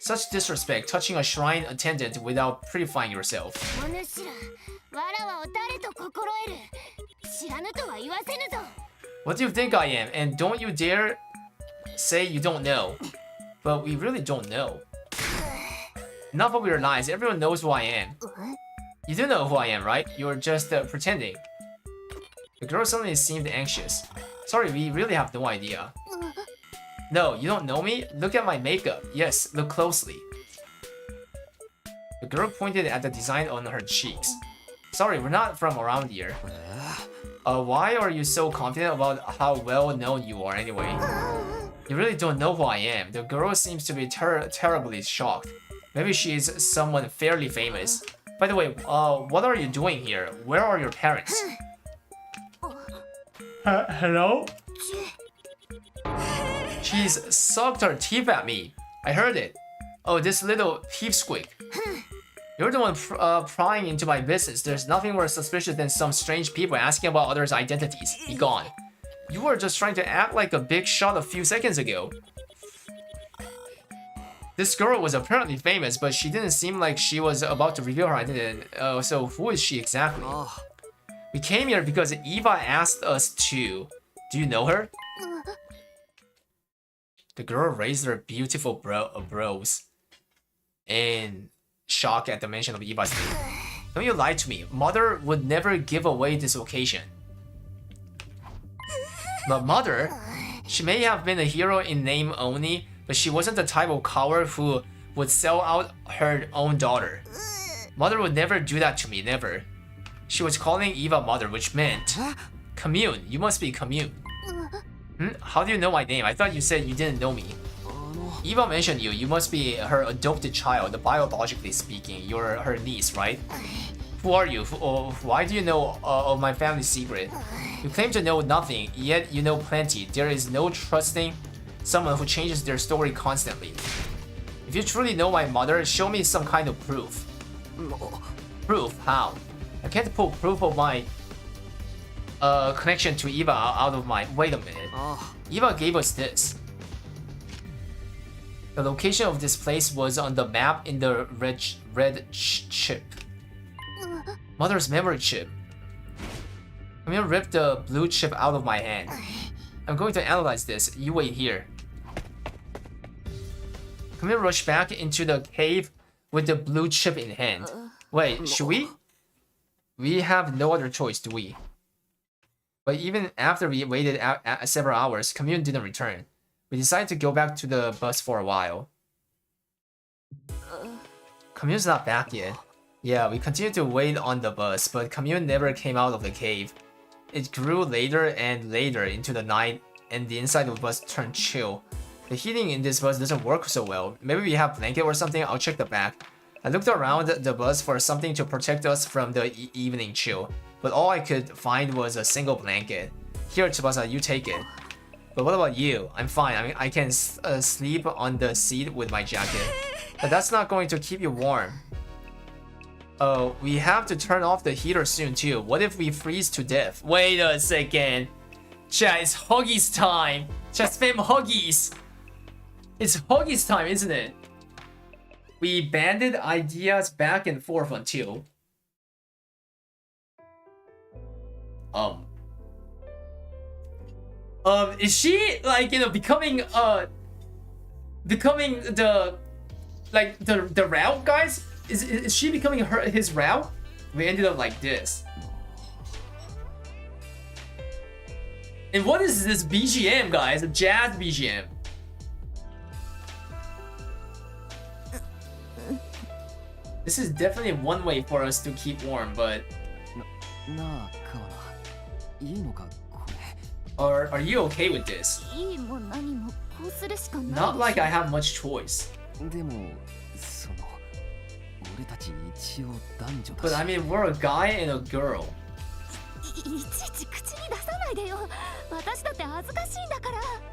Such disrespect, touching a shrine attendant without purifying yourself. お主らわらわを誰と心得る知らぬとは言わせぬぞ What do you think I am? And don't you dare say you don't know. But we really don't know. Enough of your lies, everyone knows who I am. You do know who I am, right? You're just pretending. The girl suddenly seemed anxious. Sorry, we really have no idea. No, you don't know me? Look at my makeup. Yes, look closely. The girl pointed at the design on her cheeks. Sorry, we're not from around here. Why are you so confident about how well known you are anyway? You really don't know who I am. The girl seems to be terribly shocked. Maybe she is someone fairly famous. By the way, what are you doing here? Where are your parents? Hello? She's sucked her teeth at me. I heard it. Oh, this little peep squeak. You're the one prying into my business. There's nothing more suspicious than some strange people asking about others' identities. Be gone. You were just trying to act like a big shot a few seconds ago. This girl was apparently famous, but she didn't seem like she was about to reveal her identity. So who is she exactly? We came here because Eva asked us to. Do you know her? The girl raised her beautiful brows in shock at the mention of Eva's name. Don't you lie to me. Mother would never give away this occasion. But Mother? She may have been a hero in name only, but she wasn't the type of coward who would sell out her own daughter. Mother would never do that to me, never. She was calling Eva Mother, which meant... Commune. You must be Commune. How do you know my name? I thought you said you didn't know me. Eva mentioned you. You must be her adopted child, biologically speaking. You're her niece, right? Who are you? Why do you know of my family secret? You claim to know nothing, yet you know plenty. There is no trusting someone who changes their story constantly. If you truly know my mother, show me some kind of proof. Proof? How? I can't pull proof of my connection to Eva out of my... Wait a minute. Eva gave us this. The location of this place was on the map in the red chip. Mother's memory chip. I'm gonna rip the blue chip out of my hand. I'm going to analyze this. You wait here. Come here, rush back into the cave with the blue chip in hand. Wait, should we? We have no other choice, do we? But even after we waited several hours, Commune didn't return. We decided to go back to the bus for a while. Commune's not back yet. Yeah, we continued to wait on the bus, but Commune never came out of the cave. It grew later and later into the night, and the inside of the bus turned chill. The heating in this bus doesn't work so well. Maybe we have blanket or something. I'll check the back. I looked around the bus for something to protect us from the evening chill, but all I could find was a single blanket. Here, Tsubasa, you take it. But what about you? I'm fine. I mean, I can sleep on the seat with my jacket. But that's not going to keep you warm. Oh, we have to turn off the heater soon too. What if we freeze to death? Wait a second. Chat, it's Huggies time. Chat, spam Huggies. It's Huggies time, isn't it? We banded ideas back and forth until... Is she, like, you know, becoming the route, guys? Is she becoming his route? We ended up like this. And what is this BGM, guys? A jazz BGM. This is definitely one way for us to keep warm, but... Are you okay with this? Not like I have much choice. But I mean, we're a guy and a girl.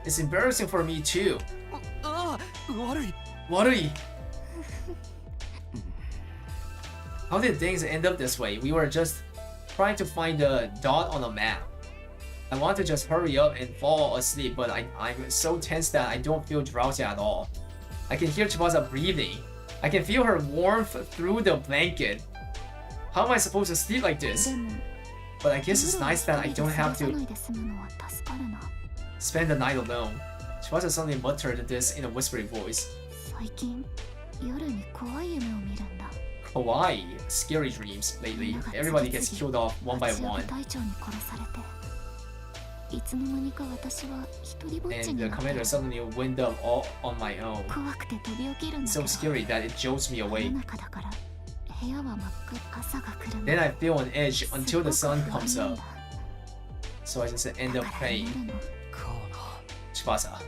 It's embarrassing for me too. Worry. How did things end up this way? We were just trying to find a dot on a map. I want to just hurry up and fall asleep, but I'm so tense that I don't feel drowsy at all. I can hear Tsubasa breathing. I can feel her warmth through the blanket. How am I supposed to sleep like this? But I guess it's nice that I don't have to spend the night alone. Tsubasa suddenly muttered this in a whispery voice. Kawaii, scary dreams lately. Everybody gets killed off one by one. And the commander suddenly went up all on my own. It's so scary that it jolts me awake. Then I feel on edge until the sun comes up. So I just end up praying. Tsubasa.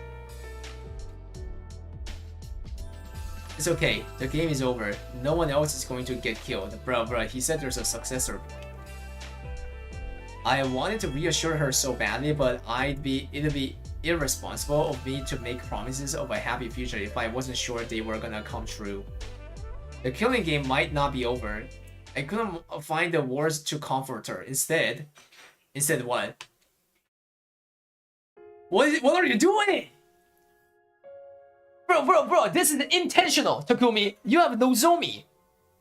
It's okay, the game is over. No one else is going to get killed. Bruh, he said there's a successor. I wanted to reassure her so badly, but it'd be irresponsible of me to make promises of a happy future if I wasn't sure they were gonna come true. The killing game might not be over. I couldn't find the words to comfort her. Instead what? What are you doing? Bro, this is intentional, Takumi. You have Nozomi.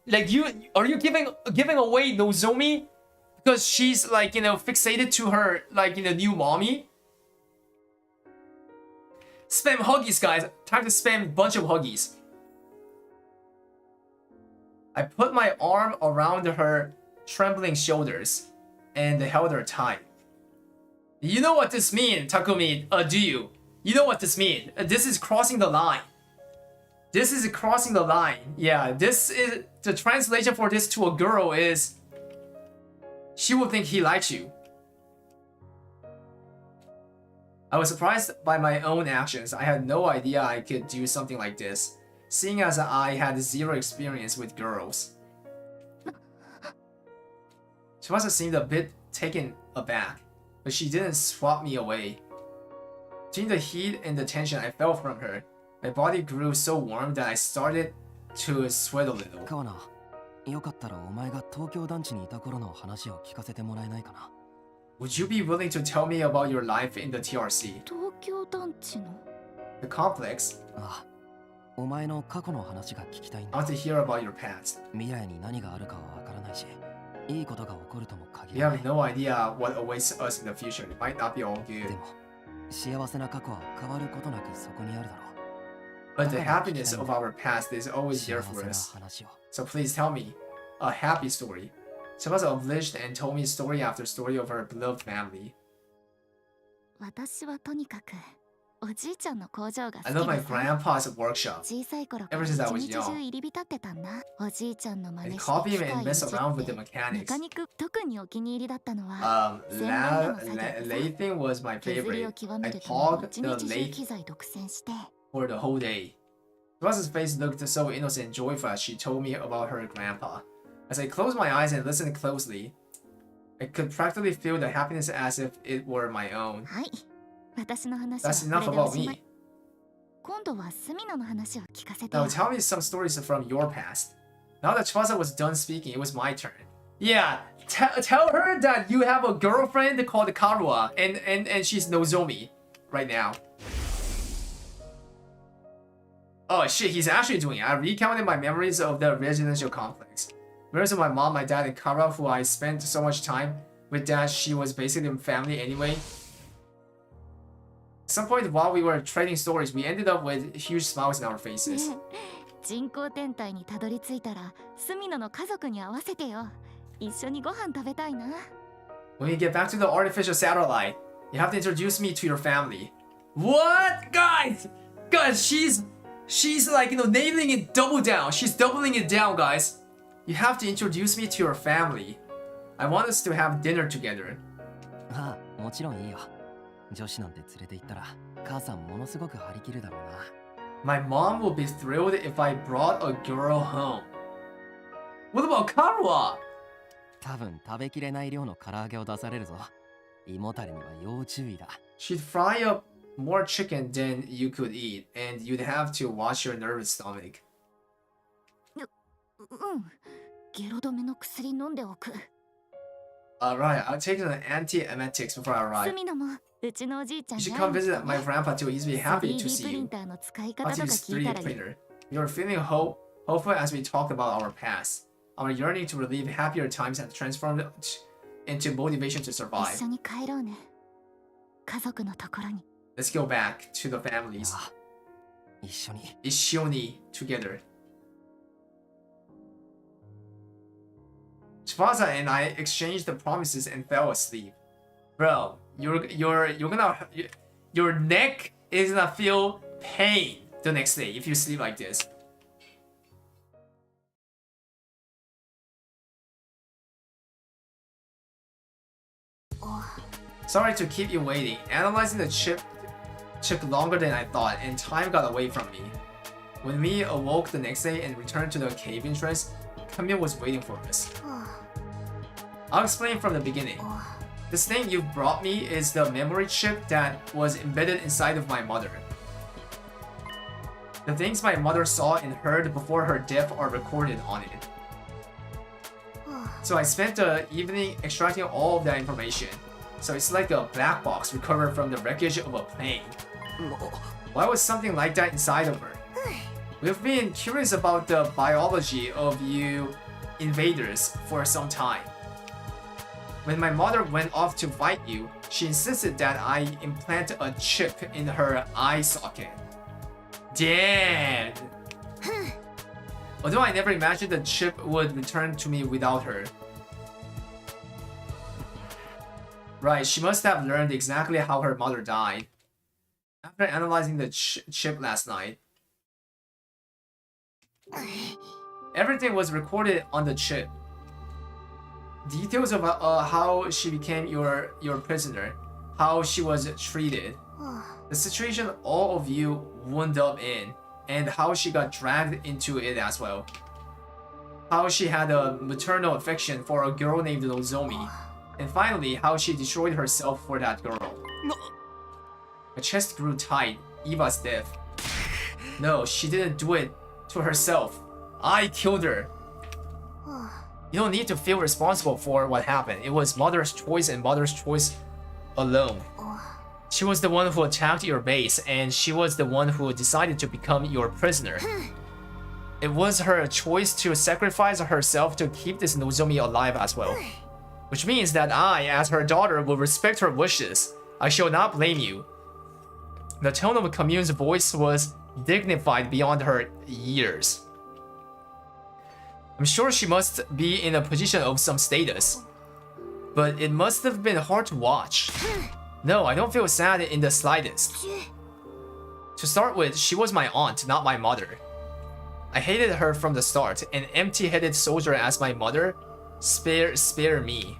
Like, are you giving away Nozomi? Because she's, like, you know, fixated to her, like, you know, new mommy? Spam Huggies, guys. Time to spam a bunch of Huggies. I put my arm around her trembling shoulders and held her tight. You know what this means, Takumi, do you? You know what this means. This is crossing the line. This is crossing the line. Yeah, this is... The translation for this to a girl is... She will think he likes you. I was surprised by my own actions. I had no idea I could do something like this, seeing as I had zero experience with girls. Tsubasa seemed a bit taken aback, but she didn't swat me away. Between the heat and the tension I felt from her, my body grew so warm that I started to sweat a little. 川名、よかったらお前が東京団地にいた頃の話を聞かせてもらえないかな。 Would you be willing to tell me about your life in the TRC? 東京団地の The complex? ああ、お前の過去の話が聞きたいん I だ。 want to hear about your past. 未来に何があるかはわからないし、いいことが起こるとも限 We らな have い。 no idea what awaits us in the future. It might not be all で good. も、幸せな過去は変わることなくそこにあるだろう。 But the happiness of our past is always 幸 there せ for な us. 話を。 So please tell me a happy story. Tsubasa obliged and told me story after story of her beloved family. 私はとにかくおじいちゃんの工場が好 I き love my でさ grandpa's workshop. 小さい頃か Ever ら since I 一 was 日 young. 中入り浸ってたんだ。おじいちゃんの真 And 似して copy 機 him 械 and をい mess じっ around with the てメ mechanics. カニック特にお気に入りだったのは洗面所の作業でさ Lathing was my 削りを favorite. 極め I るため hogged 一 the 日中 lathe 機材独占して for the whole day. Tsubasa's face looked so innocent and joyful as she told me about her grandpa. As I closed my eyes and listened closely, I could practically feel the happiness as if it were my own. はい私の話は That's これ enough でお about しま me. い。今度はスミノの話を聞かせて Now よ。 tell me some stories from your past. Now that Tsubasa was done speaking, it was my turn. Yeah, tell her that you have a girlfriend called Karua, and she's Nozomi right now. Oh shit, he's actually doing it. I recounted my memories of the residential complex. Memories of my mom, my dad, and Kara, who I spent so much time with that she was basically family anyway. At some point while we were trading stories, we ended up with huge smiles in our faces. ねえ人工天体にたどり着いたらスミノの家族に会わせてよ。一緒にご飯食べたいな。 When we get back to the artificial satellite, you have to introduce me to your family. What? Guys, she's like, nailing it double down. She's doubling it down, guys. You have to introduce me to your family. I want us to have dinner together. ああ、もちろんいいよ。女子なんて連れて行ったら、母さんものすごく張り切るだろうな。My mom will be thrilled if I brought a girl home. What about Karua? 多分食べきれない量の唐揚げを出されるぞ。胃もたれには要注意だ。 She'd fry up more chicken than you could eat, and you'd have to watch your nervous stomach. うんゲロ止めの薬飲んでおく。 Alright, I'll take some antiemetics before I ス arrive. ミノもうちのおじいちゃん You に should come visit my grandpa too. He's be happy to 3D see プリン you. ターの使い How 方 to とか use 聞いた 3D らいい。 printer. You're feeling hopeful as we talk about our past. Our yearning to relive happier times has transformed into motivation to 一 survive. 緒に帰ろうね。家族のところに。 Let's go back to the families. ああ、一緒に。 Ishoni together. Tsubasa and I exchanged the promises and fell asleep. Bro, your neck is gonna feel pain the next day if you sleep like this. Sorry to keep you waiting. Analyzing the chip took longer than I thought, and time got away from me. When we awoke the next day and returned to the cave entrance, Camille was waiting for us. I'll explain from the beginning. This thing you brought me is the memory chip that was embedded inside of my mother. The things my mother saw and heard before her death are recorded on it. So I spent the evening extracting all of that information. So it's like a black box recovered from the wreckage of a plane. もう Why was something like that inside of her? We've been curious about the biology of you invaders for some time. When my mother went off to fight you, she insisted that I implant a chip in her eye socket. Damn! Although I never imagined the chip would return to me without her. Right, she must have learned exactly how her mother died. After analyzing the chip last night, everything was recorded on the chip. Details of how she became your prisoner, how she was treated, the situation all of you wound up in, and how she got dragged into it as well. how she had a maternal affection for a girl named Nozomi, and finally how she destroyed herself for that girl. Her chest grew tight. Eva's death. No, she didn't do it to herself. I killed her. You don't need to feel responsible for what happened. It was Mother's choice and Mother's choice alone. She was the one who attacked your base, and she was the one who decided to become your prisoner. It was her choice to sacrifice herself to keep this Nozomi alive as well. Which means that I, as her daughter, will respect her wishes. I shall not blame you. The tone of Commune's voice was dignified beyond her years. I'm sure she must be in a position of some status, but it must have been hard to watch. No, I don't feel sad in the slightest. To start with, she was my aunt, not my mother. I hated her from the start, an empty-headed soldier as my mother. Spare me.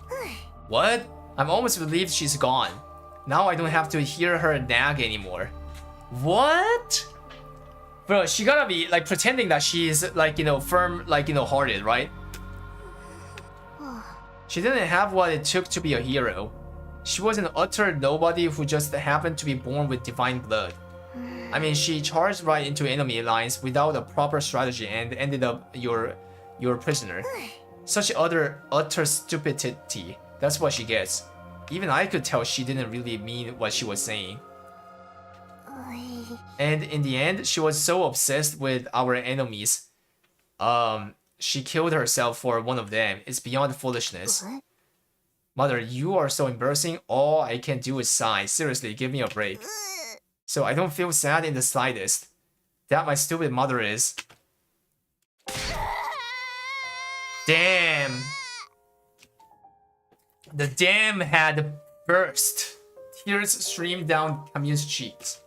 What? I'm almost relieved she's gone. Now I don't have to hear her nag anymore. What? Bro, she gotta be like pretending that she's like, firm, like, hearted, right? She didn't have what it took to be a hero. She was an utter nobody who just happened to be born with divine blood. I mean, she charged right into enemy lines without a proper strategy and ended up your prisoner. Such utter stupidity. That's what she gets. Even I could tell she didn't really mean what she was saying. And in the end, she was so obsessed with our enemies. She killed herself for one of them. It's beyond foolishness. Mother, you are so embarrassing. All I can do is sigh. Seriously, give me a break. So I don't feel sad in the slightest. That my stupid mother is. Damn. The dam had burst. Tears streamed down Camille's cheeks.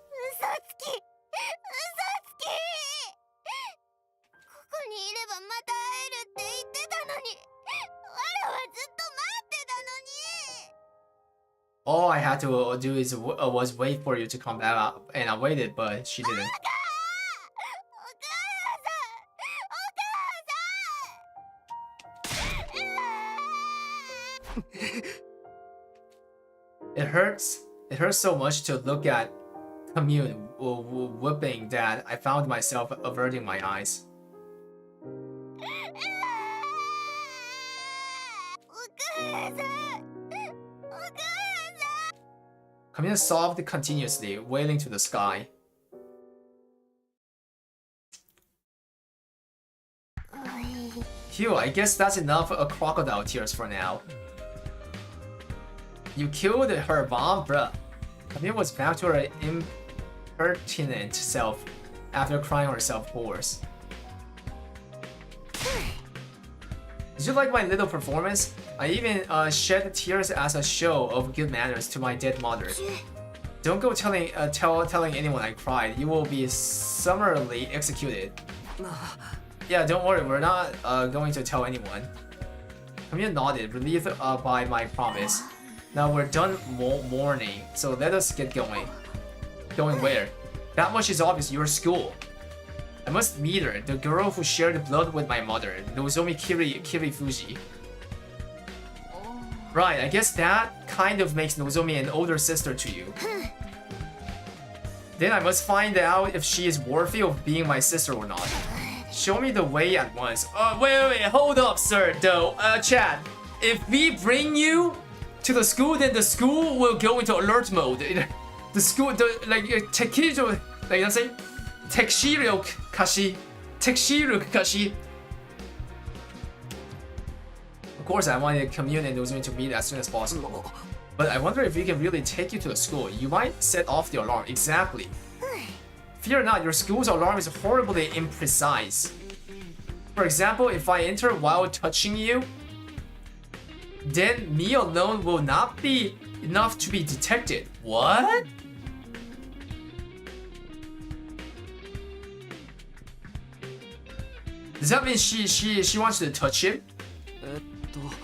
All I had to do is was wait for you to come back, and I waited, but she didn't. It hurts. It hurts so much to look at Commune whipping that I found myself averting my eyes. Commune sobbed continuously, wailing to the sky. Phew, I guess that's enough crocodile tears for now. You killed her mom, bruh. Camille was back to her impertinent self after crying herself hoarse. Did you like my little performance? I even shed tears as a show of good manners to my dead mother. Don't go telling anyone I cried. You will be summarily executed. Yeah, don't worry. We're not going to tell anyone. Camille nodded, relieved by my promise. Now we're done mourning, so let us get going. Going where? That much is obvious. Your school. I must meet her, the girl who shared blood with my mother, Nozomi Kirifuji. Right, I guess that kind of makes Nozomi an older sister to you. Then I must find out if she is worthy of being my sister or not. Show me the way at once. Wait, hold up, sir, though. Chat, if we bring you to the school, then the school will go into alert mode. The school, Tekiro, like I say, Tekshiro Kashi. Of course, I wanted Commune and Nozomi to meet as soon as possible. But I wonder if we can really take you to the school. You might set off the alarm. Exactly. Fear not, your school's alarm is horribly imprecise. For example, if I enter while touching you, then me alone will not be enough to be detected. What? Does that mean she wants to touch him?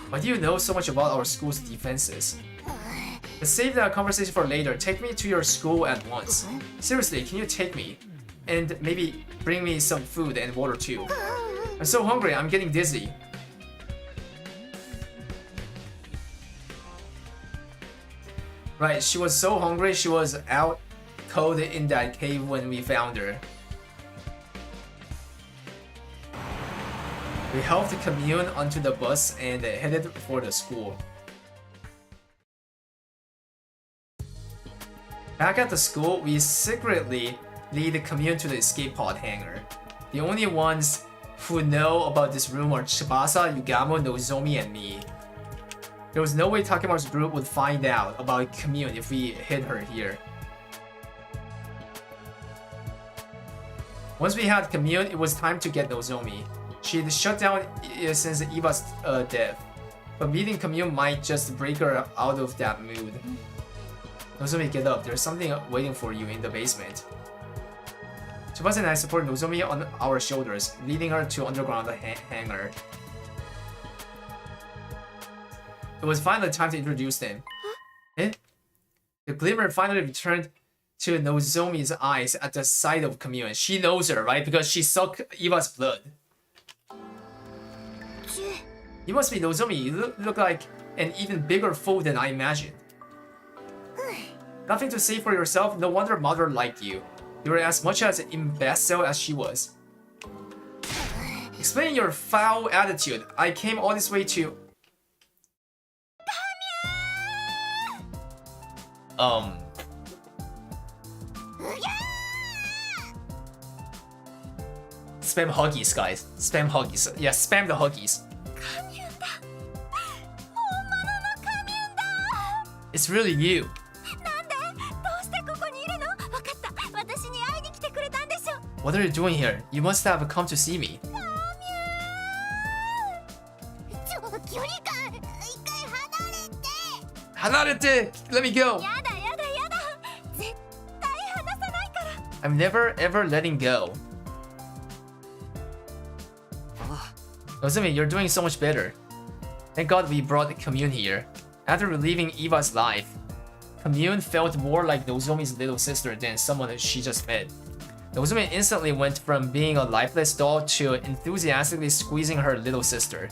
Why do you know so much about our school's defenses? Let's save that conversation for later. Take me to your school at once. Seriously, can you take me? And maybe bring me some food and water too. I'm so hungry, I'm getting dizzy. Right, she was so hungry, she was out cold in that cave when we found her. We helped the commune onto the bus and headed for the school. Back at the school, we secretly lead the commune to the escape pod hangar. The only ones who know about this room are Tsubasa, Yugamo, Nozomi, and me. There was no way Takemura's group would find out about commune if we hid her here. Once we had commune, it was time to get Nozomi. She had shut down since Eva's death, but meeting commune might just break her out of that mood. Nozomi, get up. There's something waiting for you in the basement. Tsubasa and I support Nozomi on our shoulders, leading her to underground hangar. It was finally time to introduce them. Eh? The glimmer finally returned to Nozomi's eyes at the sight of commune. She knows her, right? Because she sucked Eva's blood. You must be Nozomi. You look like an even bigger fool than I imagined. Nothing to say for yourself, no wonder mother liked you. You were as much as an imbecile as she was. Explain your foul attitude. I came all this way to... Spam huggies, guys. Spam huggies. Yeah, spam the huggies. It's really you. What are you doing here? You must have come to see me. Hanarete! Let me go! I'm never ever letting go. Nozomi, you're doing so much better. Thank God we brought commune here. After relieving Eva's life, commune felt more like Nozomi's little sister than someone she just met. Nozomi instantly went from being a lifeless doll to enthusiastically squeezing her little sister.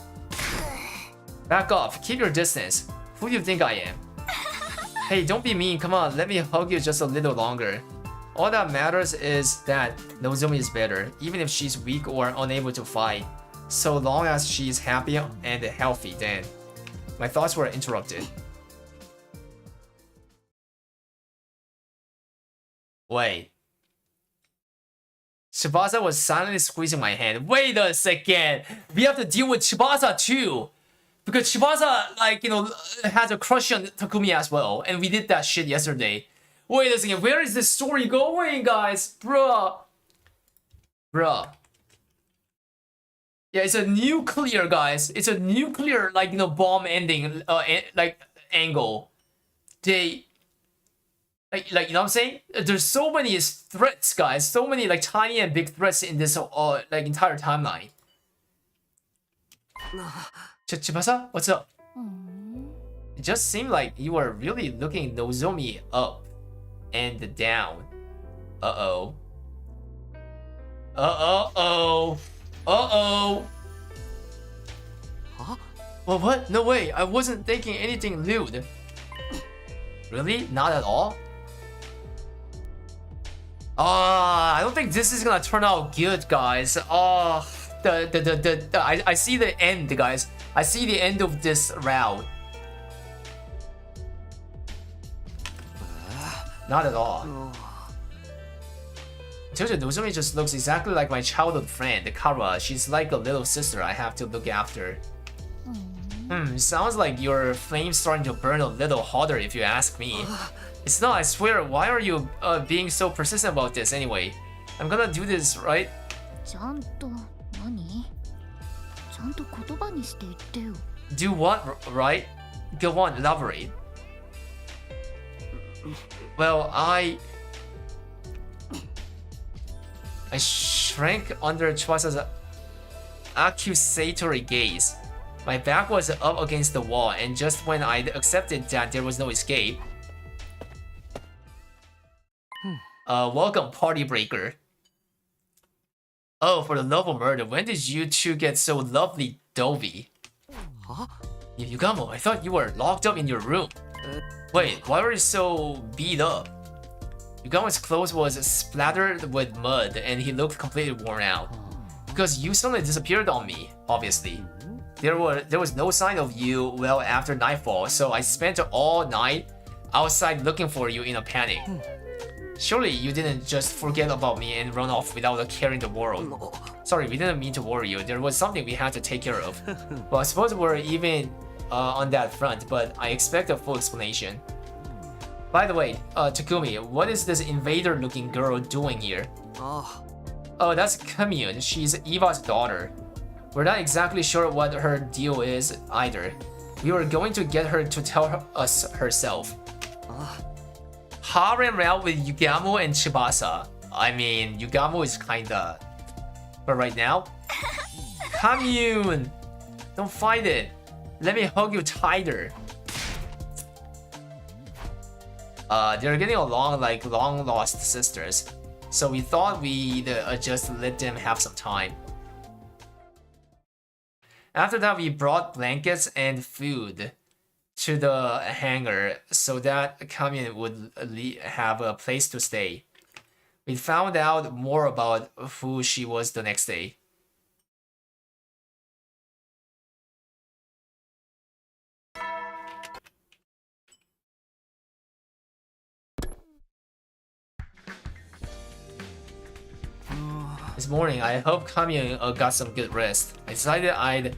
Back off, keep your distance. Who do you think I am? Hey, don't be mean, come on, let me hug you just a little longer. All that matters is that Nozomi is better, even if she's weak or unable to fight. So long as she's happy and healthy, then. My thoughts were interrupted. Wait. Tsubasa was silently squeezing my hand. Wait a second! We have to deal with Tsubasa too! Because Tsubasa, like, you know, has a crush on Takumi as well. And we did that shit yesterday. Wait a second, where is this story going, guys? Bruh. Yeah, it's a nuclear, guys. It's a nuclear, like, you know, bomb ending, like, angle. They... Like, you know what I'm saying? There's so many threats, guys. So many, like, tiny and big threats in this, like, entire timeline. Tsubasa? What's up? It just seemed like you were really looking Nozomi up and down. Uh-oh. Uh-oh. Uh-oh. Huh? Well, what? No way. I wasn't thinking anything lewd. Really? Not at all? I don't think this is gonna turn out good, guys. I see the end, guys. I see the end of this route. Not at all. Jojo, Nozomi just looks exactly like my childhood friend, Kara. She's like a little sister I have to look after. Sounds like your flame's starting to burn a little hotter if you ask me. It's not, I swear. Why are you being so persistent about this anyway? I'm gonna do this, right? Do what, right? Go on, elaborate. Well, I shrank under Tsubasa's accusatory gaze. My back was up against the wall, and just when I accepted that there was no escape... welcome, party breaker. Oh, for the love of murder, when did you two get so lovely dovey? Huh? Yugamo, I thought you were locked up in your room. Wait, why were you so beat up? Yugamo's clothes was splattered with mud and he looked completely worn out. Because you suddenly disappeared on me, obviously. There was no sign of you well after nightfall, so I spent all night outside looking for you in a panic. Surely you didn't just forget about me and run off without a care in the world. Sorry, we didn't mean to worry you. There was something we had to take care of. Well, I suppose we're even on that front, but I expect a full explanation. By the way, Takumi, what is this invader-looking girl doing here? Oh, that's Kamyun. She's Eva's daughter. We're not exactly sure what her deal is either. We were going to get her to tell us herself. Harem out with Yugamo and Tsubasa. I mean, Yugamo is kinda... But right now... Kamyun! Don't fight it. Let me hug you tighter. They're getting along like long-lost sisters. So we thought we'd just let them have some time. After that, we brought blankets and food to the hangar so that Kamyun would have a place to stay. We found out more about who she was the next day. This morning, I hope Kamyun got some good rest. I decided I'd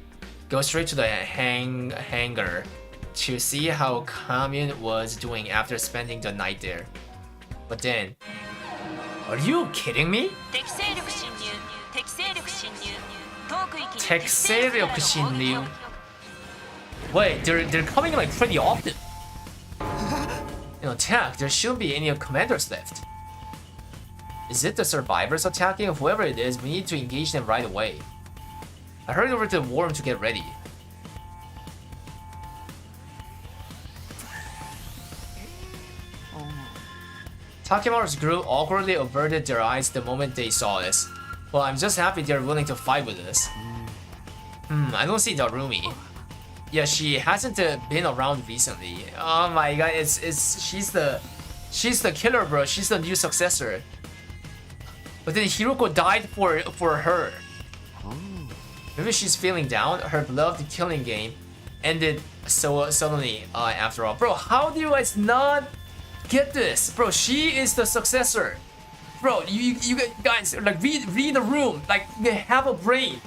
go straight to the hangar to see how Kamyun was doing after spending the night there. But then... Are you kidding me? Tekseryok Shinryu. Wait, they're coming like pretty often. In attack, there shouldn't be any commanders left. Is it the survivors attacking? Whoever it is, we need to engage them right away. I hurried over to the war room to get ready. Takemaru's group awkwardly averted their eyes the moment they saw us. Well, I'm just happy they're willing to fight with us. I don't see Darumi. Yeah, she hasn't been around recently. Oh my god, she's the killer, bro. She's the new successor. But then Hiroko died for her. Maybe she's feeling down. Her beloved killing game ended so suddenly after all. Bro, how do you guys not get this? Bro, she is the successor. Bro, you guys like read the room. Like they have a brain.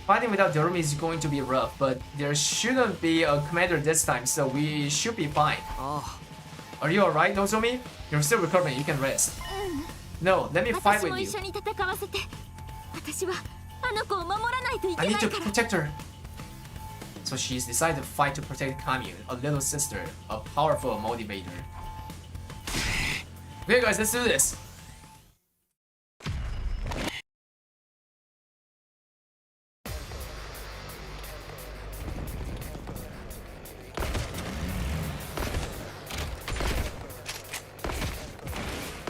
Fighting without Darumi is going to be rough, but there shouldn't be a commander this time, so we should be fine. Are you alright, Nozomi? You're still recovering, you can rest. No, let me fight with you. I need to protect her. So she's decided to fight to protect Kamyun, a little sister, a powerful motivator. Okay guys, let's do this.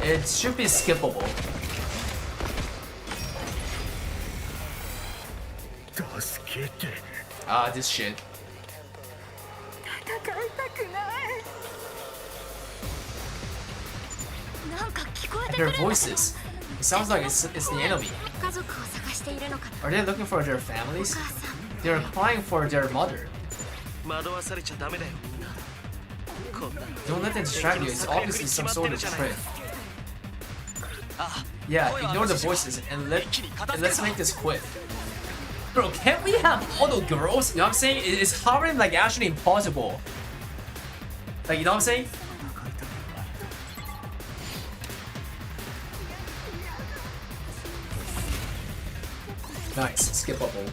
It should be skippable. Ah, this shit. And their voices. It sounds like it's the enemy. Are they looking for their families? They're crying for their mother. Don't let them distract you. It's obviously some sort of trick. Yeah, ignore the voices and let's make this quick. Bro, can't we have all the girls? You know what I'm saying? Is harem like actually impossible? Like, you know what I'm saying? Nice, skippable.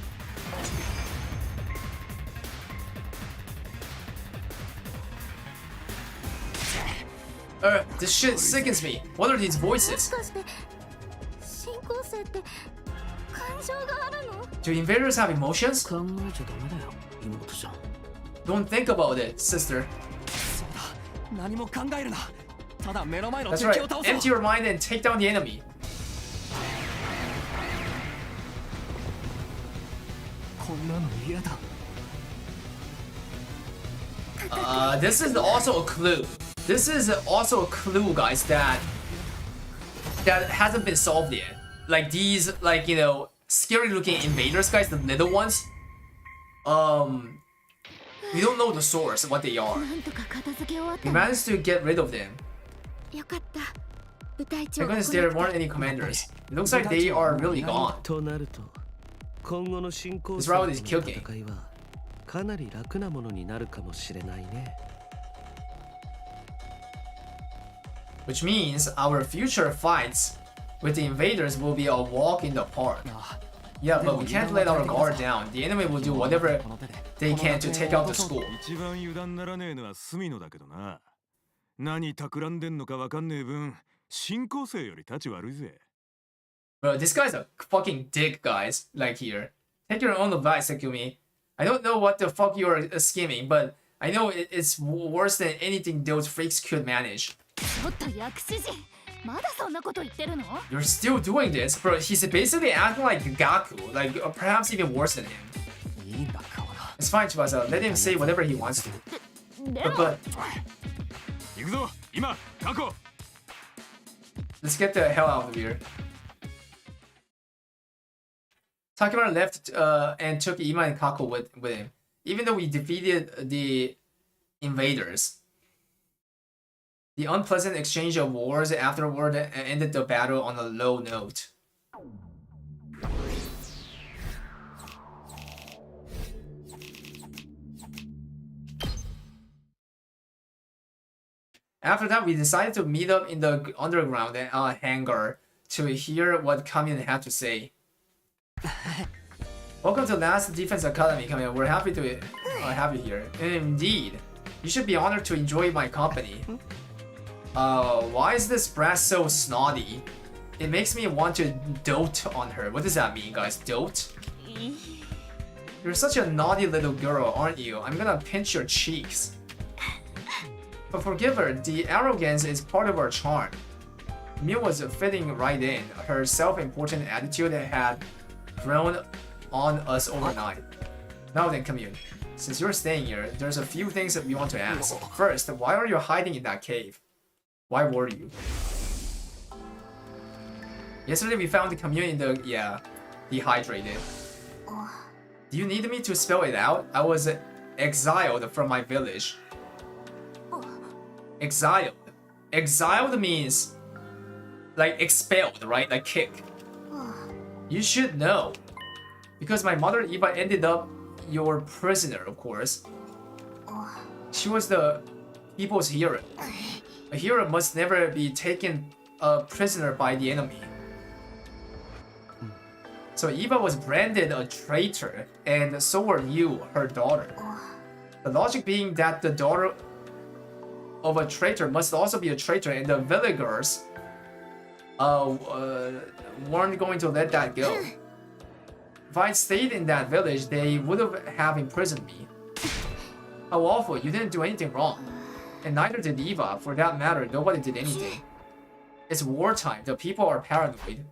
This shit sickens me. What are these voices? Do invaders have emotions? Don't think about it, sister. That's right. Empty your mind and take down the enemy. こんなの嫌だ。 This is also a clue. This is also a clue, guys, that hasn't been solved yet. Like these, like, you know, scary-looking invaders, guys, the little ones. We don't know the source of what they are. なんとか片付け終わっ We た。 managed to get rid of them. よかった。部隊 Thank 長が goodness 来 there なくて weren't any commanders. It looks like they are really gone. となると今後の進行 This route is cooking. 戦いはかなり楽なものになるかもしれないね。 Which means our future fights with the invaders will be a walk in the park. Yeah, but we can't let our guard down. The enemy will do whatever they can to take out the school. 一番油断ならねえのは隅野だけどな。何企んでんのかわかんねえ分、進行生より立ち悪いぜ。 Bro, this guy's a fucking dick, guys. Like here. Take your own advice, Takumi. I don't know what the fuck you are scheming, but I know it's worse than anything those freaks could manage. ちょっと薬師寺まだそんなこと言ってるの？ You're still doing this, bro. He's basically acting like Gaku, like perhaps even worse than him. いいんだ顔だ。 It's fine, Tsubasa. Let him say whatever he wants to. で But, も but 行くぞ、今、確保。 let's get the hell out of here. Takemura left and took Ima and Kako with him. Even though we defeated the invaders, the unpleasant exchange of wars afterward ended the battle on a low note. After that, we decided to meet up in the underground hangar to hear what Kamiun had to say. Welcome to Last Defense Academy, Kamiun. We're happy to have you here. Indeed, you should be honored to enjoy my company. Why is this brat so snotty? It makes me want to dote on her. What does that mean, guys? Dote? You're such a naughty little girl, aren't you? I'm gonna pinch your cheeks. But forgive her, the arrogance is part of our charm. Miu was fitting right in. Her self-important attitude had grown on us overnight. Now then, Kamiun, since you're staying here, there's a few things that we want to ask. First, why are you hiding in that cave? Why were you? Yesterday we found the Kamiun in the, dehydrated. Do you need me to spell it out? I was exiled from my village. Exiled. Exiled means like expelled, right? Like kick. You should know. Because my mother Iba ended up your prisoner, of course. She was the people's hero. A hero must never be taken a prisoner by the enemy. So Iba was branded a traitor, and so were you, her daughter. The logic being that the daughter of a traitor must also be a traitor, and the villagers weren't going to let that go. If I stayed in that village, they would have imprisoned me. How awful, you didn't do anything wrong. And neither did Eva, for that matter, nobody did anything. It's wartime, the people are paranoid.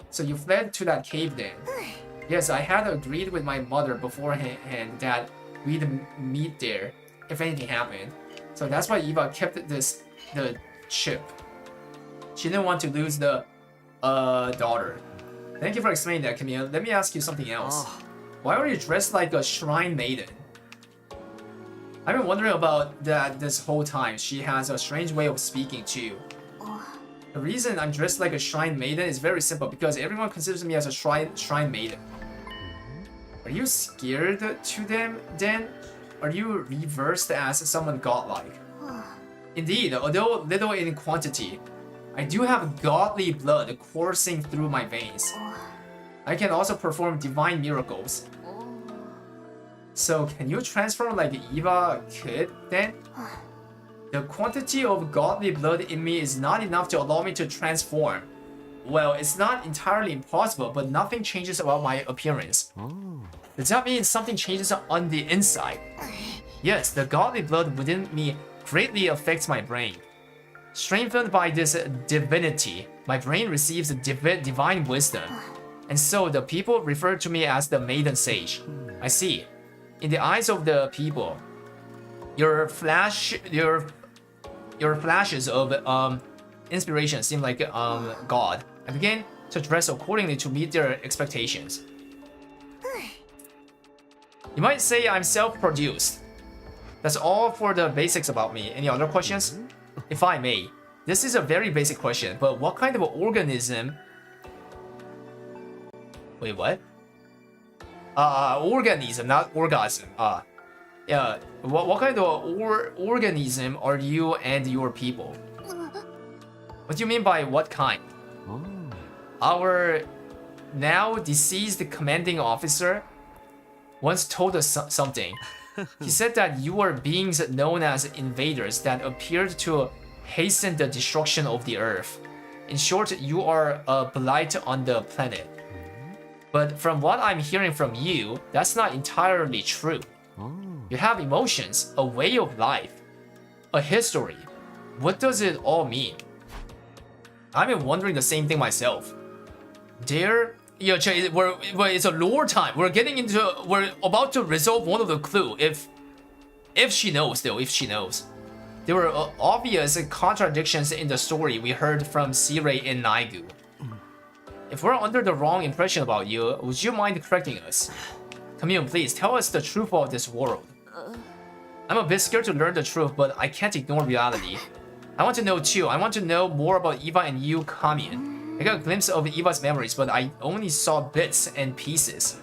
So you fled to that cave then. Yes, I had agreed with my mother beforehand that we'd meet there if anything happened. So that's why Eva kept the chip. She didn't want to lose the daughter. Thank you for explaining that, Camille. Let me ask you something else. Why are you dressed like a shrine maiden? I've been wondering about that this whole time. She has a strange way of speaking too. The reason I'm dressed like a shrine maiden is very simple, because everyone considers me as a shrine maiden. Are you scared to them then? Are you reversed as someone godlike? Indeed, although little in quantity, I do have godly blood coursing through my veins. I can also perform divine miracles. So can you transform like Eva could then? The quantity of godly blood in me is not enough to allow me to transform. Well, it's not entirely impossible, but nothing changes about my appearance. Does that mean something changes on the inside? Yes, the godly blood within me greatly affects my brain. Strengthened by this divinity, my brain receives divine wisdom. And so the people refer to me as the Maiden Sage. I see. In the eyes of the people, your flashes of inspiration seem like God. I begin to dress accordingly to meet their expectations. You might say I'm self-produced. That's all for the basics about me. Any other questions? If I may, this is a very basic question, but what kind of organism... Wait, what? Organism, not orgasm. Yeah, what kind of organism are you and your people? What do you mean by what kind? Our now deceased commanding officer once told us something. He said that you are beings known as invaders that appeared to hasten the destruction of the earth. In short, you are a blight on the planet. But from what I'm hearing from you, that's not entirely true. You have emotions, a way of life, a history. What does it all mean? I've been wondering the same thing myself. It's a lore time. We're about to resolve one of the clue. If she knows, though, if she knows. There were obvious contradictions in the story we heard from Sirei and Naigu. If we're under the wrong impression about you, would you mind correcting us? Commune, please tell us the truth of this world. I'm a bit scared to learn the truth, but I can't ignore reality. I want to know too. I want to know more about Eva and you, Commune. I got a glimpse of Eva's memories, but I only saw bits and pieces.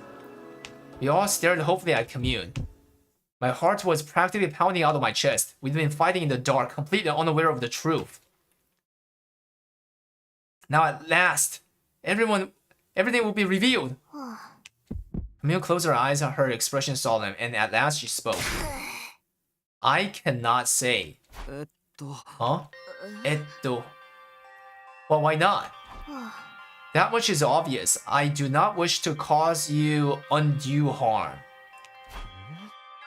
We all stared hopefully at Commune. My heart was practically pounding out of my chest. We'd been fighting in the dark, completely unaware of the truth. Now at last, everything will be revealed. Camille closed her eyes, her expression solemn, and at last she spoke. I cannot say. Huh? Well, why not? That much is obvious. I do not wish to cause you undue harm.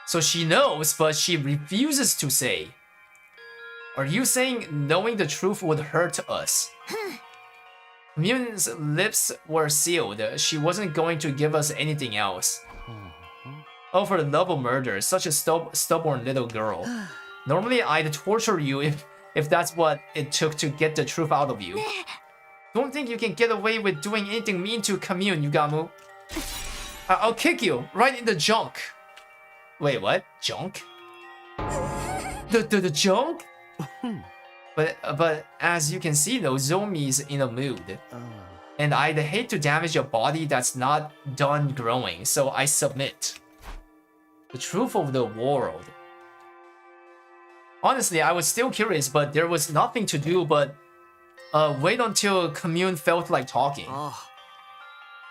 So she knows, but she refuses to say. Are you saying knowing the truth would hurt us? Commune's lips were sealed. She wasn't going to give us anything else. Oh, for the love of murder, such a stubborn little girl. Normally, I'd torture you if that's what it took to get the truth out of you. Don't think you can get away with doing anything mean to Commune, Yugamu. I'll kick you right in the junk. Wait, what? Junk? The junk? But as you can see though, Zomi's in a mood. And I'd hate to damage a body that's not done growing, so I submit. The truth of the world. Honestly, I was still curious, but there was nothing to do but wait until Commune felt like talking.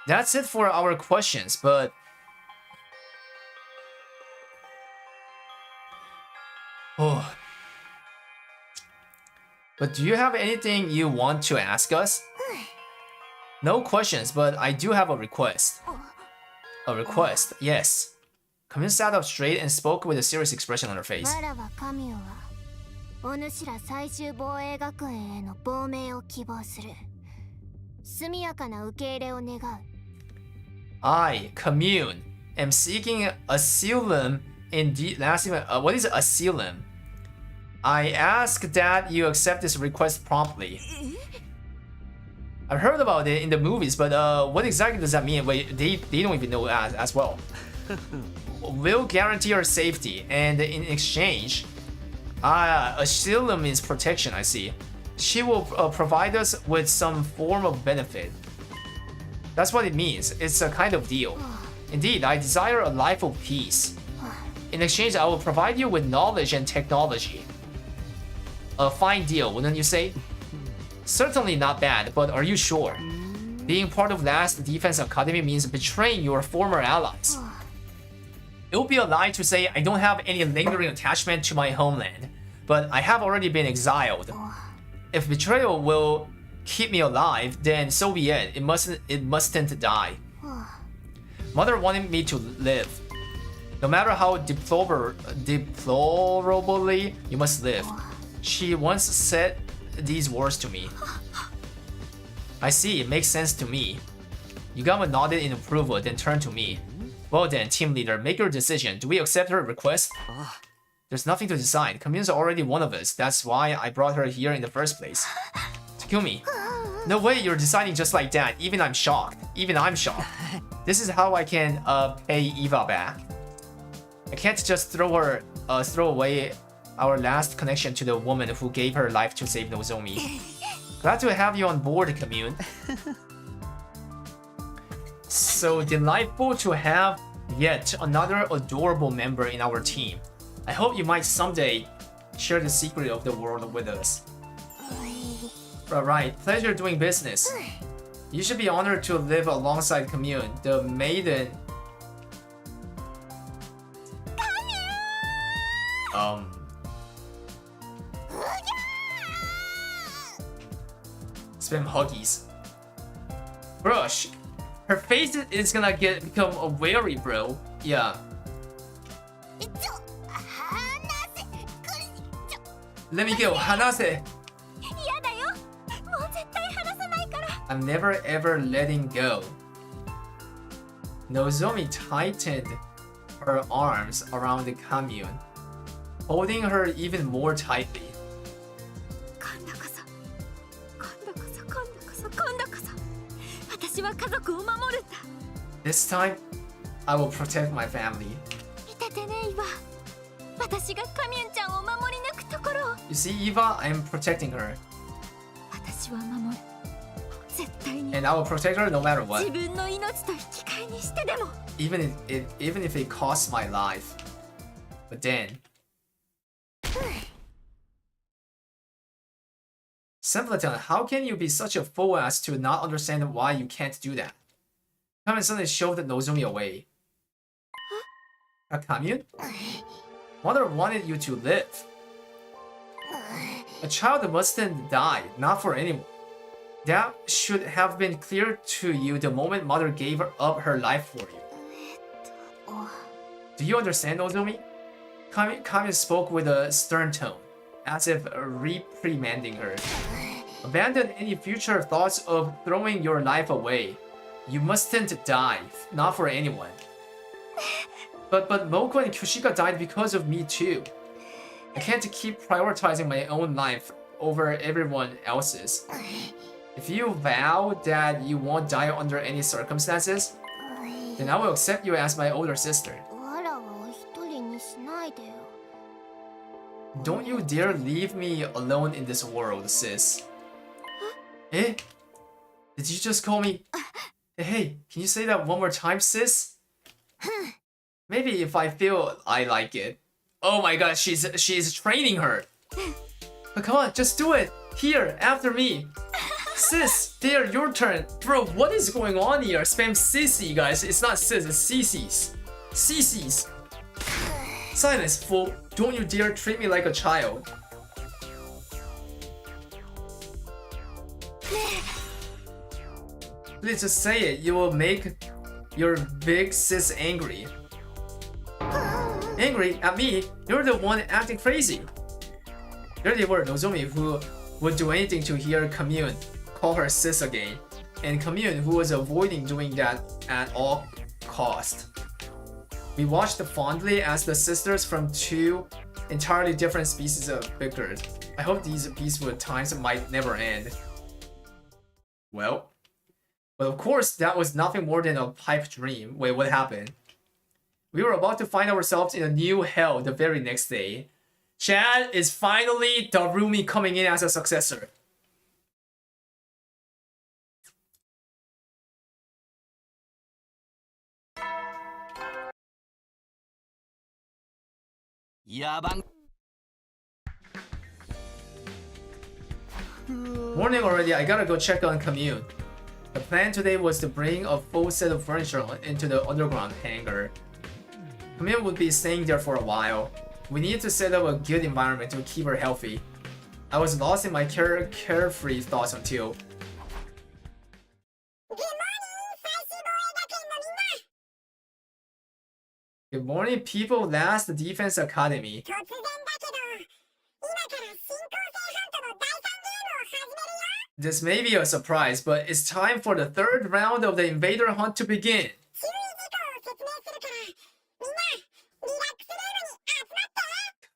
That's it for our questions, but... Oh. But do you have anything you want to ask us? No questions, but I do have a request. A request, yes. Commune sat up straight and spoke with a serious expression on her face. I, Commune, am seeking asylum in the last name. What is asylum? I ask that you accept this request promptly. I've heard about it in the movies, but what exactly does that mean? Wait, they don't even know as well. Will guarantee our safety, and in exchange, asylum is protection, I see. She will provide us with some form of benefit. That's what it means. It's a kind of deal. Indeed, I desire a life of peace. In exchange, I will provide you with knowledge and technology. A fine deal, wouldn't you say? Certainly not bad, but are you sure? Being part of Last Defense Academy means betraying your former allies. It would be a lie to say I don't have any lingering attachment to my homeland, but I have already been exiled. If betrayal will keep me alive, then so be it. It mustn't die. Mother wanted me to live. No matter how deplorably you must live. She once said these words to me. I see, it makes sense to me. Yugama nodded in approval, then turned to me. Well then, team leader, make your decision. Do we accept her request? There's nothing to decide. Kamion's already one of us. That's why I brought her here in the first place. Takumi. No way you're deciding just like that. Even I'm shocked. Even I'm shocked. This is how I can pay Eva back. I can't just throw away our last connection to the woman who gave her life to save Nozomi. Glad to have you on board, Commune. So delightful to have yet another adorable member in our team. I hope you might someday share the secret of the world with us. Right, pleasure doing business. You should be honored to live alongside Commune, the maiden. Spam huggies. Brush. Her face is gonna become a wary, bro. Yeah. Let me go, Hanase. I'm never ever letting go. Nozomi tightened her arms around the Commune, holding her even more tightly. This time, I will protect my family. You see, Eva, I am protecting her. And I will protect her no matter what. Even if it costs my life. But then... Simpleton, how can you be such a fool as to not understand why you can't do that? Commune suddenly shoved Nozomi away. A Commune? Mother wanted you to live. A child mustn't die, not for anyone. That should have been clear to you the moment Mother gave up her life for you. Do you understand, Nozomi? Commune spoke with a stern tone, as if reprimanding her. Abandon any future thoughts of throwing your life away. You mustn't die, not for anyone. But Moko and Kyoshika died because of me too. I can't keep prioritizing my own life over everyone else's. If you vow that you won't die under any circumstances, then I will accept you as my older sister. Don't you dare leave me alone in this world, sis. Eh? Did you just call me? Hey, can you say that one more time, sis? Maybe if I feel I like it. Oh my god, she's training her. But come on, just do it. Here, after me. Sis, there, your turn. Bro, what is going on here? Spam sissy, guys. It's not sis, it's sissies. Sissies. Silence, fool. Don't you dare treat me like a child. Please just say it. You will make your big sis angry. Angry at me? You're the one acting crazy. There they were, Nozomi, who would do anything to hear Commune call her sis again, and Commune, who was avoiding doing that at all cost. We watched fondly as the sisters from two entirely different species bickered. I hope these peaceful times might never end. Well, but of course that was nothing more than a pipe dream. Wait, what happened? We were about to find ourselves in a new hell the very next day. Chad is finally Darumi coming in as a successor. Morning already, I gotta go check on Commune. The plan today was to bring a full set of furniture into the underground hangar. Commune would be staying there for a while. We needed to set up a good environment to keep her healthy. I was lost in my carefree thoughts until... Good morning, people. Last Defense This may be a surprise, but it's time for the third round of the invader hunt to begin.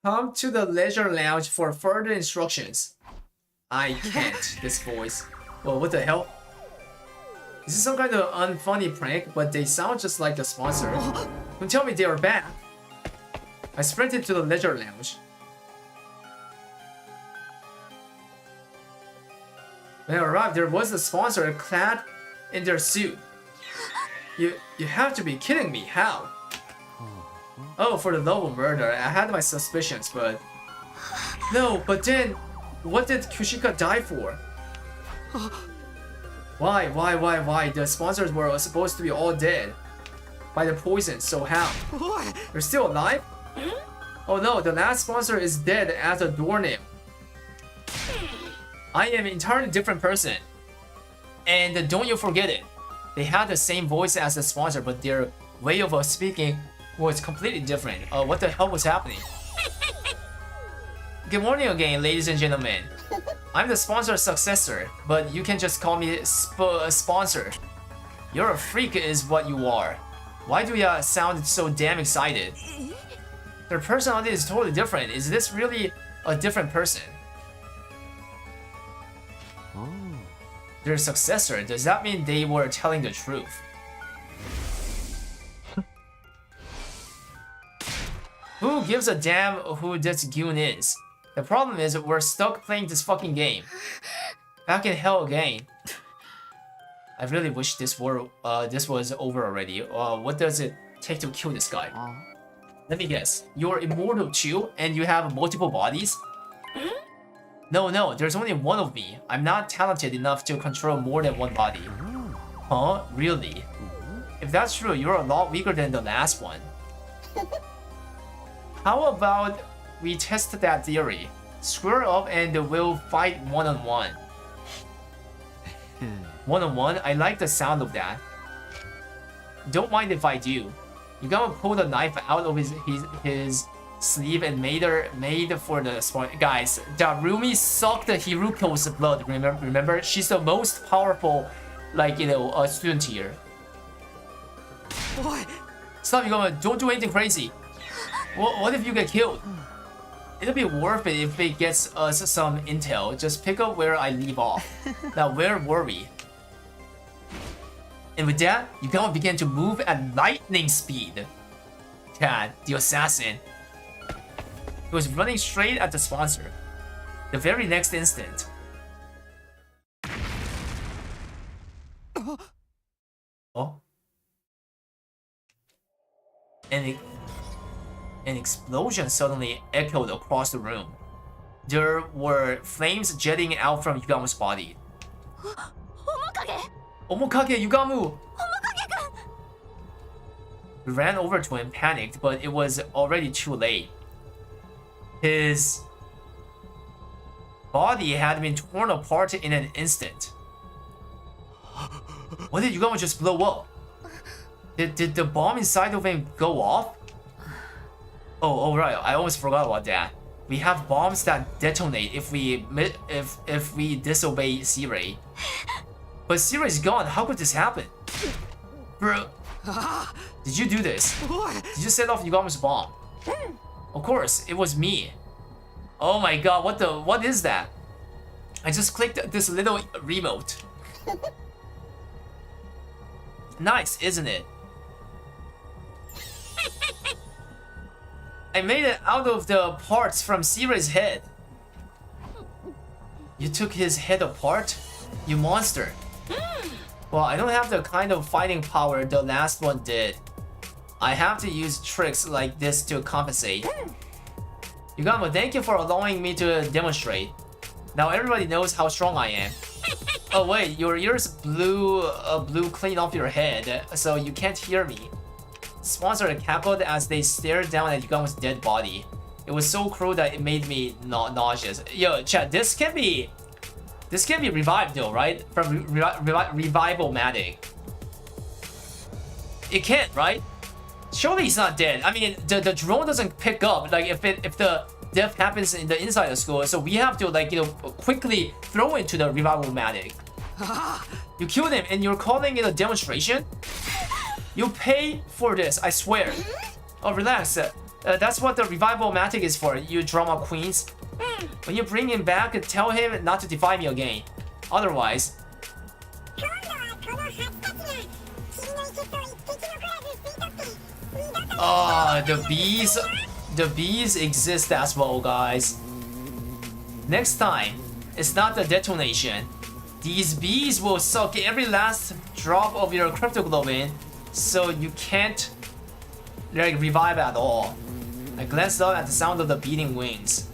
Come to the leisure lounge for further instructions. I can't. This voice. Well, what the hell? This is some kind of unfunny prank, but they sound just like the sponsor. Don't tell me they are back. I sprinted to the leisure lounge. When I arrived, there was the sponsor clad in their suit. You have to be kidding me. How? Oh, for the love of murder. I had my suspicions, but... No, but then... What did Kushika die for? Why? The sponsors were supposed to be all dead. By the poison, so how? They're still alive? Oh no, the last sponsor is dead as a doornail. I am an entirely different person. And don't you forget it. They had the same voice as the sponsor, but their way of speaking was completely different. What the hell was happening? Good morning again, ladies and gentlemen. I'm the sponsor's successor, but you can just call me sponsor. You're a freak is what you are. Why do you sound so damn excited? Their personality is totally different. Is this really a different person? Their successor, does that mean they were telling the truth? Who gives a damn who this goon is? The problem is we're stuck playing this fucking game. Back in hell again. I really wish this was over already. What does it take to kill this guy? Let me guess. You're immortal too, and you have multiple bodies? No, there's only one of me. I'm not talented enough to control more than one body. Huh? Really? If that's true, you're a lot weaker than the last one. How about we test that theory? Square up and we'll fight one-on-one. One-on-one? I like the sound of that. Don't mind if I do. You gotta pull the knife out of his sleeve and made for the spawn. Guys, Darumi sucked Hiruko's blood. Remember, she's the most powerful, student here. Stop! Don't do anything crazy. What if you get killed? It'll be worth it if it gets us some intel. Just pick up where I leave off. Now, where were we? And with that, you gotta begin to move at lightning speed. Tad, the assassin. He was running straight at the sponsor. The very next instant. Oh. An explosion suddenly echoed across the room. There were flames jetting out from Yugamu's body. Omokage, Yugamu! We ran over to him, panicked, but it was already too late. His body had been torn apart in an instant. What did Yugamu just blow up? Did the bomb inside of him go off? Oh right, I almost forgot about that. We have bombs that detonate if we disobey C-Ray. But C-Ray's gone. How could this happen? Bro, did you do this? Did you set off Yugamu's bomb? Of course, it was me. Oh my god, what is that? I just clicked this little remote. Nice, isn't it? I made it out of the parts from C-Ray's head. You took his head apart? You monster. Well, I don't have the kind of fighting power the last one did. I have to use tricks like this to compensate. Yugamu, thank you for allowing me to demonstrate. Now everybody knows how strong I am. Oh wait, your ears blew clean off your head, so you can't hear me. Sponsor cackled as they stared down at Yugamu's dead body. It was so cruel that it made me nauseous. Yo, chat, this can be revived though, right? From Revival-matic. It can't, right? Surely he's not dead. I mean, the drone doesn't pick up. Like if the death happens in the inside of school, so we have to like quickly throw into the revival-matic. You killed him and you're calling it a demonstration? You pay for this, I swear. Oh, relax. That's what the revival-matic is for, you drama queens. When you bring him back, tell him not to defy me again. Otherwise... Oh, the bees exist as well, guys. Next time, it's not the detonation. These bees will suck every last drop of your cryptoglobin, so you can't like revive at all. I glanced up at the sound of the beating wings.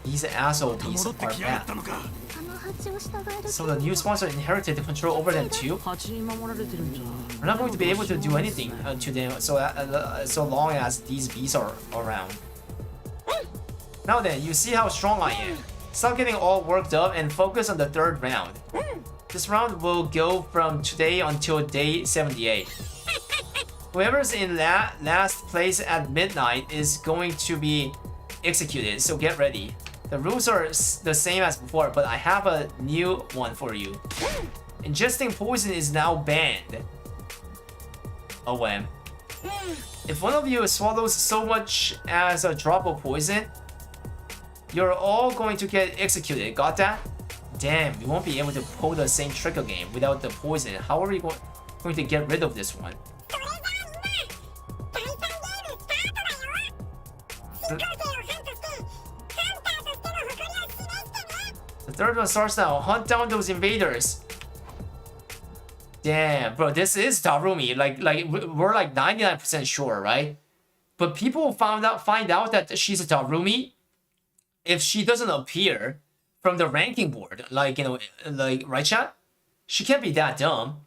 These asshole bees are bad. So the new sponsor inherited the control over them too? We're not going to be able to do anything to them so long as these bees are around. Now then, you see how strong I am. Stop getting all worked up and focus on the third round. This round will go from today until day 78. Whoever's in last place at midnight is going to be executed, so get ready. The rules are the same as before, but I have a new one for you. Ingesting poison is now banned. OM. If one of you swallows so much as a drop of poison, you're all going to get executed. Got that? Damn, we won't be able to pull the same trick again without the poison. How are we going to get rid of this one? The third one starts now. Hunt down those invaders. Damn, bro, this is Darumi. Like we're like 99% sure, right? But people find out that she's a Darumi if she doesn't appear from the ranking board. Like, like, right, chat? She can't be that dumb.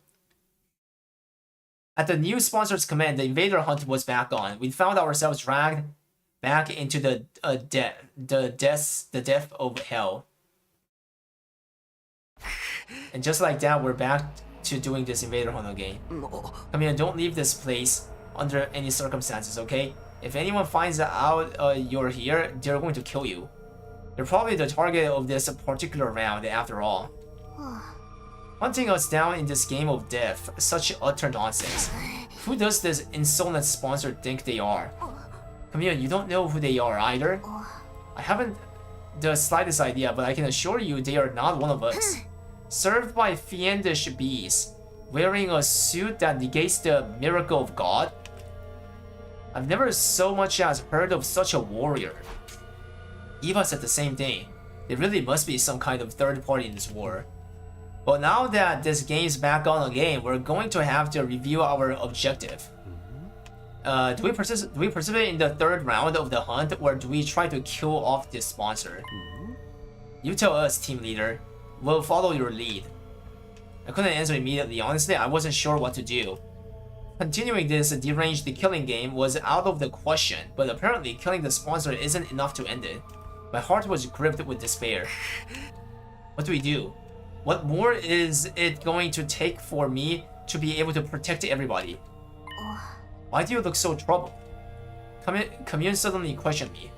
At the new sponsor's command, the invader hunt was back on. We found ourselves dragged back into the depth of hell. And just like that, we're back to doing this invader hunt again. Come here, don't leave this place under any circumstances, okay? If anyone finds out you're here, they're going to kill you. You're probably the target of this particular round after all. Hunting us down in this game of death, such utter nonsense. Who does this insolent sponsor think they are? Come here, you don't know who they are either. I haven't the slightest idea, but I can assure you they are not one of us. Served by fiendish bees, wearing a suit that negates the miracle of God. I've never so much as heard of such a warrior. Eva said the same thing. There really must be some kind of third party in this war. But now that this game's back on again, we're going to have to review our objective. Do we participate in the third round of the hunt, or do we try to kill off this sponsor? You tell us, team leader. We'll follow your lead. I couldn't answer immediately. Honestly, I wasn't sure what to do. Continuing this deranged killing game was out of the question, but apparently killing the sponsor isn't enough to end it. My heart was gripped with despair. What do we do? What more is it going to take for me to be able to protect everybody? Why do you look so troubled? Commune suddenly questioned me.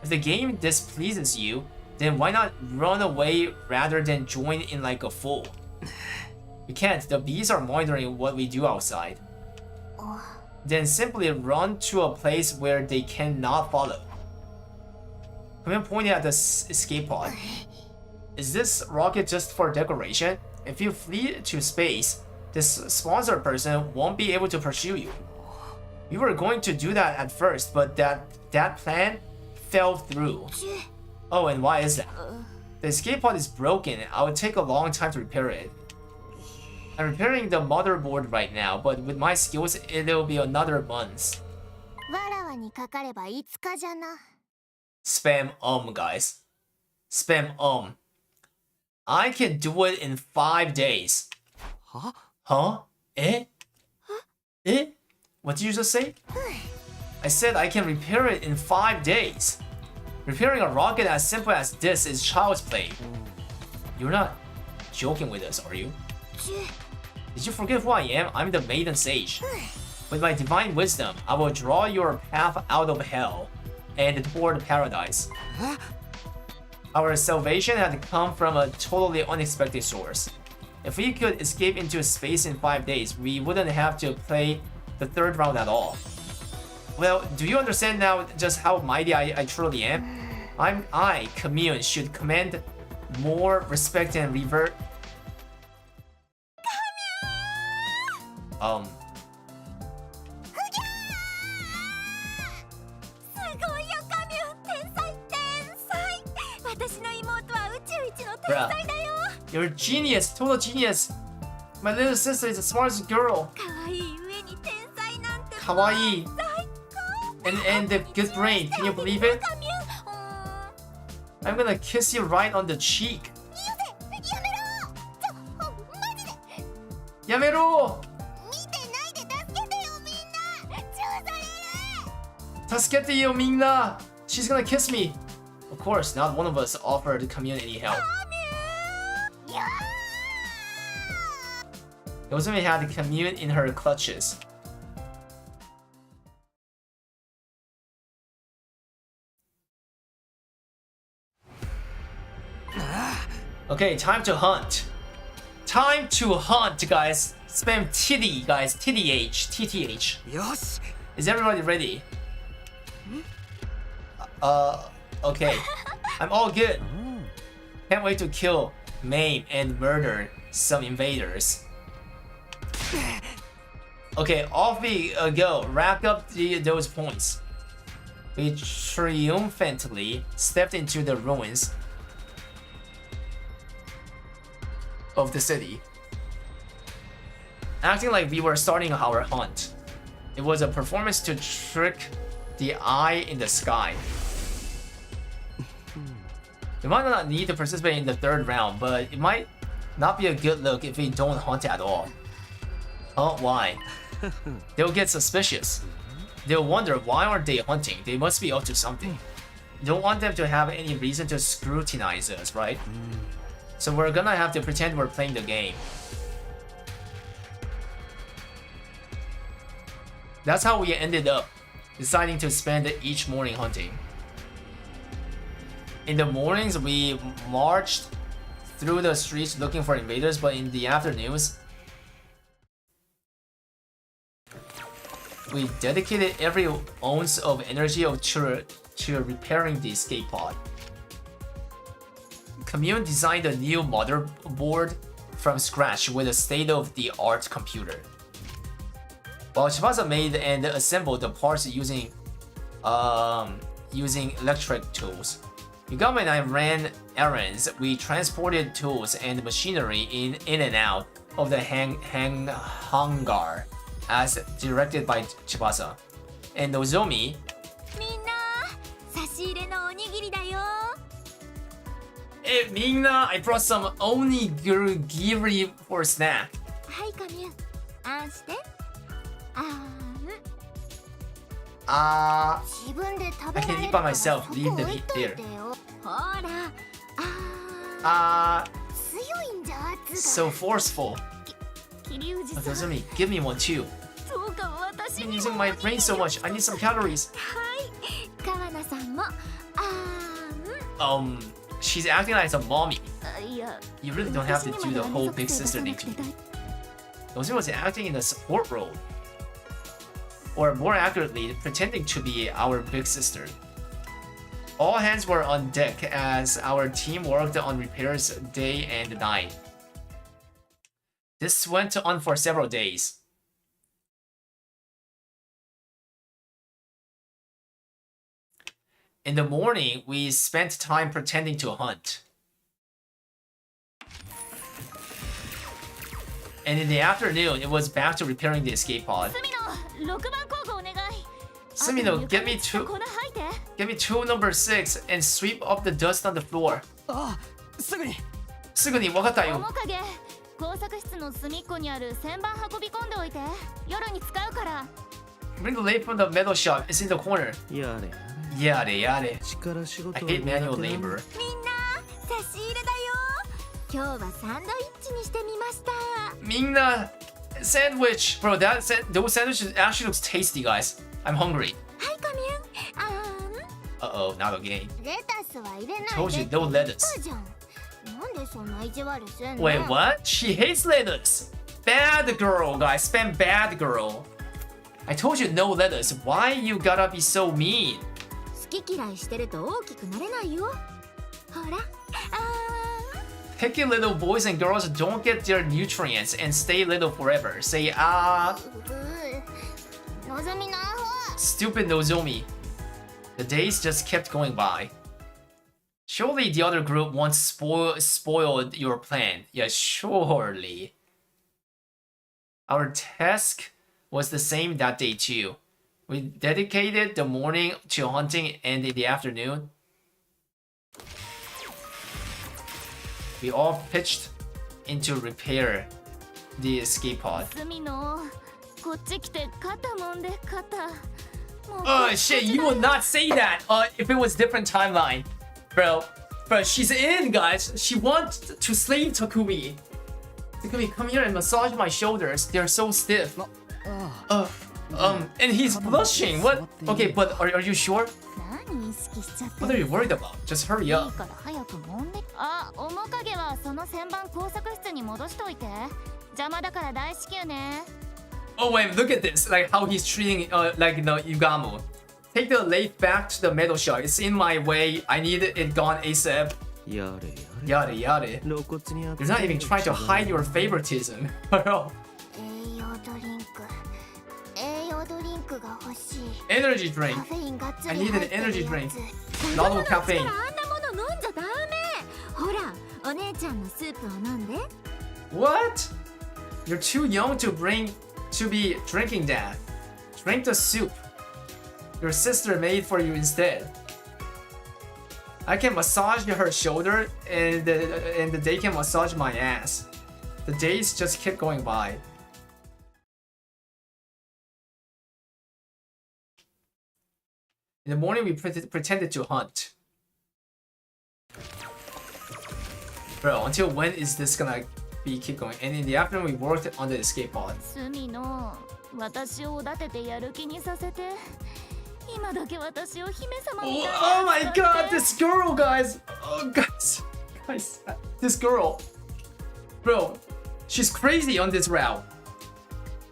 If the game displeases you, then why not run away rather than join in like a fool? You can't, the bees are monitoring what we do outside. Then simply run to a place where they cannot follow. Commune pointed at the escape pod. Is this rocket just for decoration? If you flee to space, this sponsor person won't be able to pursue you. We were going to do that at first, but that plan fell through. Oh, and why is that? The escape pod is broken. I would take a long time to repair it. I'm repairing the motherboard right now, but with my skills, it'll be another month. Spam guys. Spam I can do it in 5 days. Huh? Eh? What did you just say? I said I can repair it in 5 days. Repairing a rocket as simple as this is child's play. You're not joking with us, are you? Did you forget who I am? I'm the Maiden Sage. With my divine wisdom, I will draw your path out of hell and toward paradise. Our salvation had come from a totally unexpected source. If we could escape into space in 5 days, we wouldn't have to play the third round at all. Well, do you understand now just how mighty I truly am? I, Commune, should command more respect and revert. Bruh, you're a genius, total genius. My little sister is the smartest girl. Kawaii. And the good brain, can you believe it? I'm gonna kiss you right on the cheek. Yamero! Tasukete yo minna! She's gonna kiss me. Of course, not one of us offered Commune any help. Yozumi had Commune in her clutches. Okay, time to hunt. Time to hunt, guys. Spam titty, guys. TTH. TTH. Yes. Is everybody ready? Okay. I'm all good. Can't wait to kill, maim, and murder some invaders. Okay, off we go. Rack up those points. We triumphantly stepped into the ruins of the city, acting like we were starting our hunt. It was a performance to trick the eye in the sky. We might not need to participate in the third round, but it might not be a good look if we don't hunt at all. Huh? Why? They'll get suspicious. They'll wonder, why aren't they hunting? They must be up to something. You don't want them to have any reason to scrutinize us, right? So we're gonna have to pretend we're playing the game. That's how we ended up deciding to spend each morning hunting. In the mornings, we marched through the streets looking for invaders, but in the afternoons, we dedicated every ounce of energy to repairing the escape pod. Commune designed a new motherboard from scratch with a state-of-the-art computer, while Tsubasa made and assembled the parts using electric tools. Yugami and I ran errands. We transported tools and machinery in and out of the hangar as directed by Tsubasa. And Nozomi, hey, Minna, I brought some onigiri for a snack. I can eat by myself. Leave the meat there. So forceful. Nozomi, give me one too. I've been using my brain so much. I need some calories. She's acting like a mommy. You really don't have to do the whole big sister thing to me. Nozomi was acting in a support role. Or more accurately, pretending to be our big sister. All hands were on deck as our team worked on repairs day and night. This went on for several days. In the morning, we spent time pretending to hunt. And in the afternoon, it was back to repairing the escape pod. Sumino, get me tool number 6 and sweep up the dust on the floor. すぐに分かったよ。工作室の隅っこにある旋盤運び込んでおいて。夜に使うから。Bring the lathe from the metal shop. It's in the corner. やれ。やれやれ。力仕事 I hate manual labor. みんな、差し入れだよ。今日はサンドイッチにしてみました。みんな、sandwich. Bro, those sandwiches actually looks tasty, guys. I'm hungry. はい、カミュン。Uh-oh, not again. レタスは入れないで Told you って no 言っ lettuce. たじゃん。なんでそんな意地悪すんの Wait, what? She hates lettuce. Bad girl, guys. Spam bad girl. I told you no lettuce. Why you gotta be so mean? 好き嫌いしてると大きくなれないよ。ほら。Picky little boys and girls don't get their nutrients and stay little forever. Say, Noぞみのアホ。 stupid Nozomi. The days just kept going by. Surely the other group once spoiled your plan. Yeah, surely. Our task was the same that day too. We dedicated the morning to hunting and in the afternoon, we all pitched into repair the escape pod. 隅のこっち来て肩もんで肩。Shit, you will not say that if it was different timeline. Bro, she's in, guys. She wants to slave Takumi. Takumi, come here and massage my shoulders. They're so stiff. And he's blushing. What? Okay, but are you sure? 何意識しちゃって What are you worried about? Just hurry いい up. から早く揉んで。あ、面影はその旋盤工作室に戻しといて。邪魔だから大至急ね。Oh wait, look at this. Like how he's treating like the Yugamu. Take the lathe back to the metal shop. It's in my way. I need it gone ASAP. やれやれ Yada yada. 露骨に You're not even trying to hide your favoritism. Bro. 栄養ドリンク。栄養ドリンクが欲しい。 Energy drink. カフェインがっつ I り need 入 an ってる energy や drink. つ。 Not all caffeine. あんなもの飲んじゃダメ。ほら、お姉ちゃんのスープを飲んで。 What? You're too young to be drinking that. Drink the soup. Your sister made for you instead. I can massage her shoulder and they can massage my ass. The days just keep going by. In the morning we pretended to hunt. Bro, until when is this gonna keep going? And in the afternoon we worked on the escape pod. 隅の私をおだててやる気にさせて。今だけ私を姫様みたいな。 Oh my god, this girl, guys! Oh, guys, this girl. Bro, she's crazy on this route.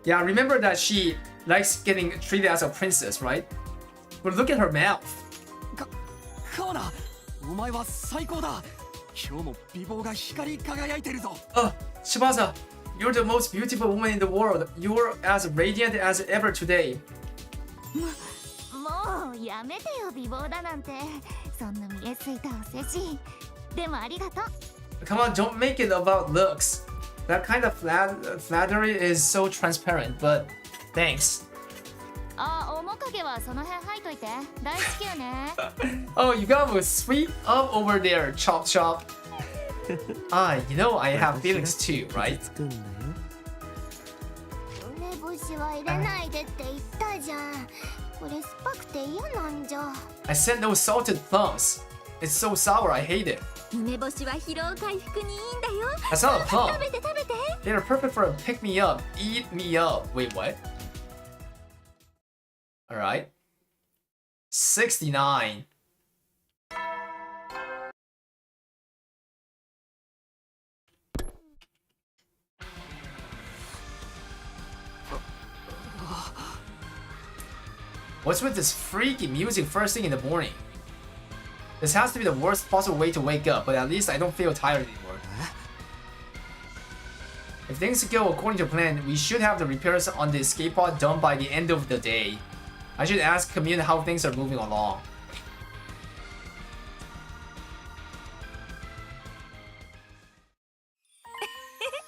Yeah, remember that she likes getting treated as a princess, right? But look at her mouth. カーナ、お前は最高だ。今日も美貌が光り輝いてるぞ。Shibasa, you're the most beautiful woman in the world. You're as radiant as ever today. もうやめてよ美貌だなんて。そんな見えすいたお世辞。でもありがとう。 Come on, don't make it about looks. That kind of flattery is so transparent, but thanks. あ、面影はその辺入っといて。大至急ね。Oh, you got a sweep up over there, chop chop. You know I have feelings too, right? 作んだよ梅干しは入れないでって言ったじゃん。これ酸っぱくて嫌なんじゃ。 I said no salted plums. It's so sour, I hate it. 梅干しは疲労回復にいいんだよ。 That's not a plum. 食べて食べて。 They're perfect for a pick me up. Eat me up. Wait, what? Alright. 69. What's with this freaky music first thing in the morning? This has to be the worst possible way to wake up, but at least I don't feel tired anymore. If things go according to plan, we should have the repairs on the escape pod done by the end of the day. I should ask Commune how things are moving along.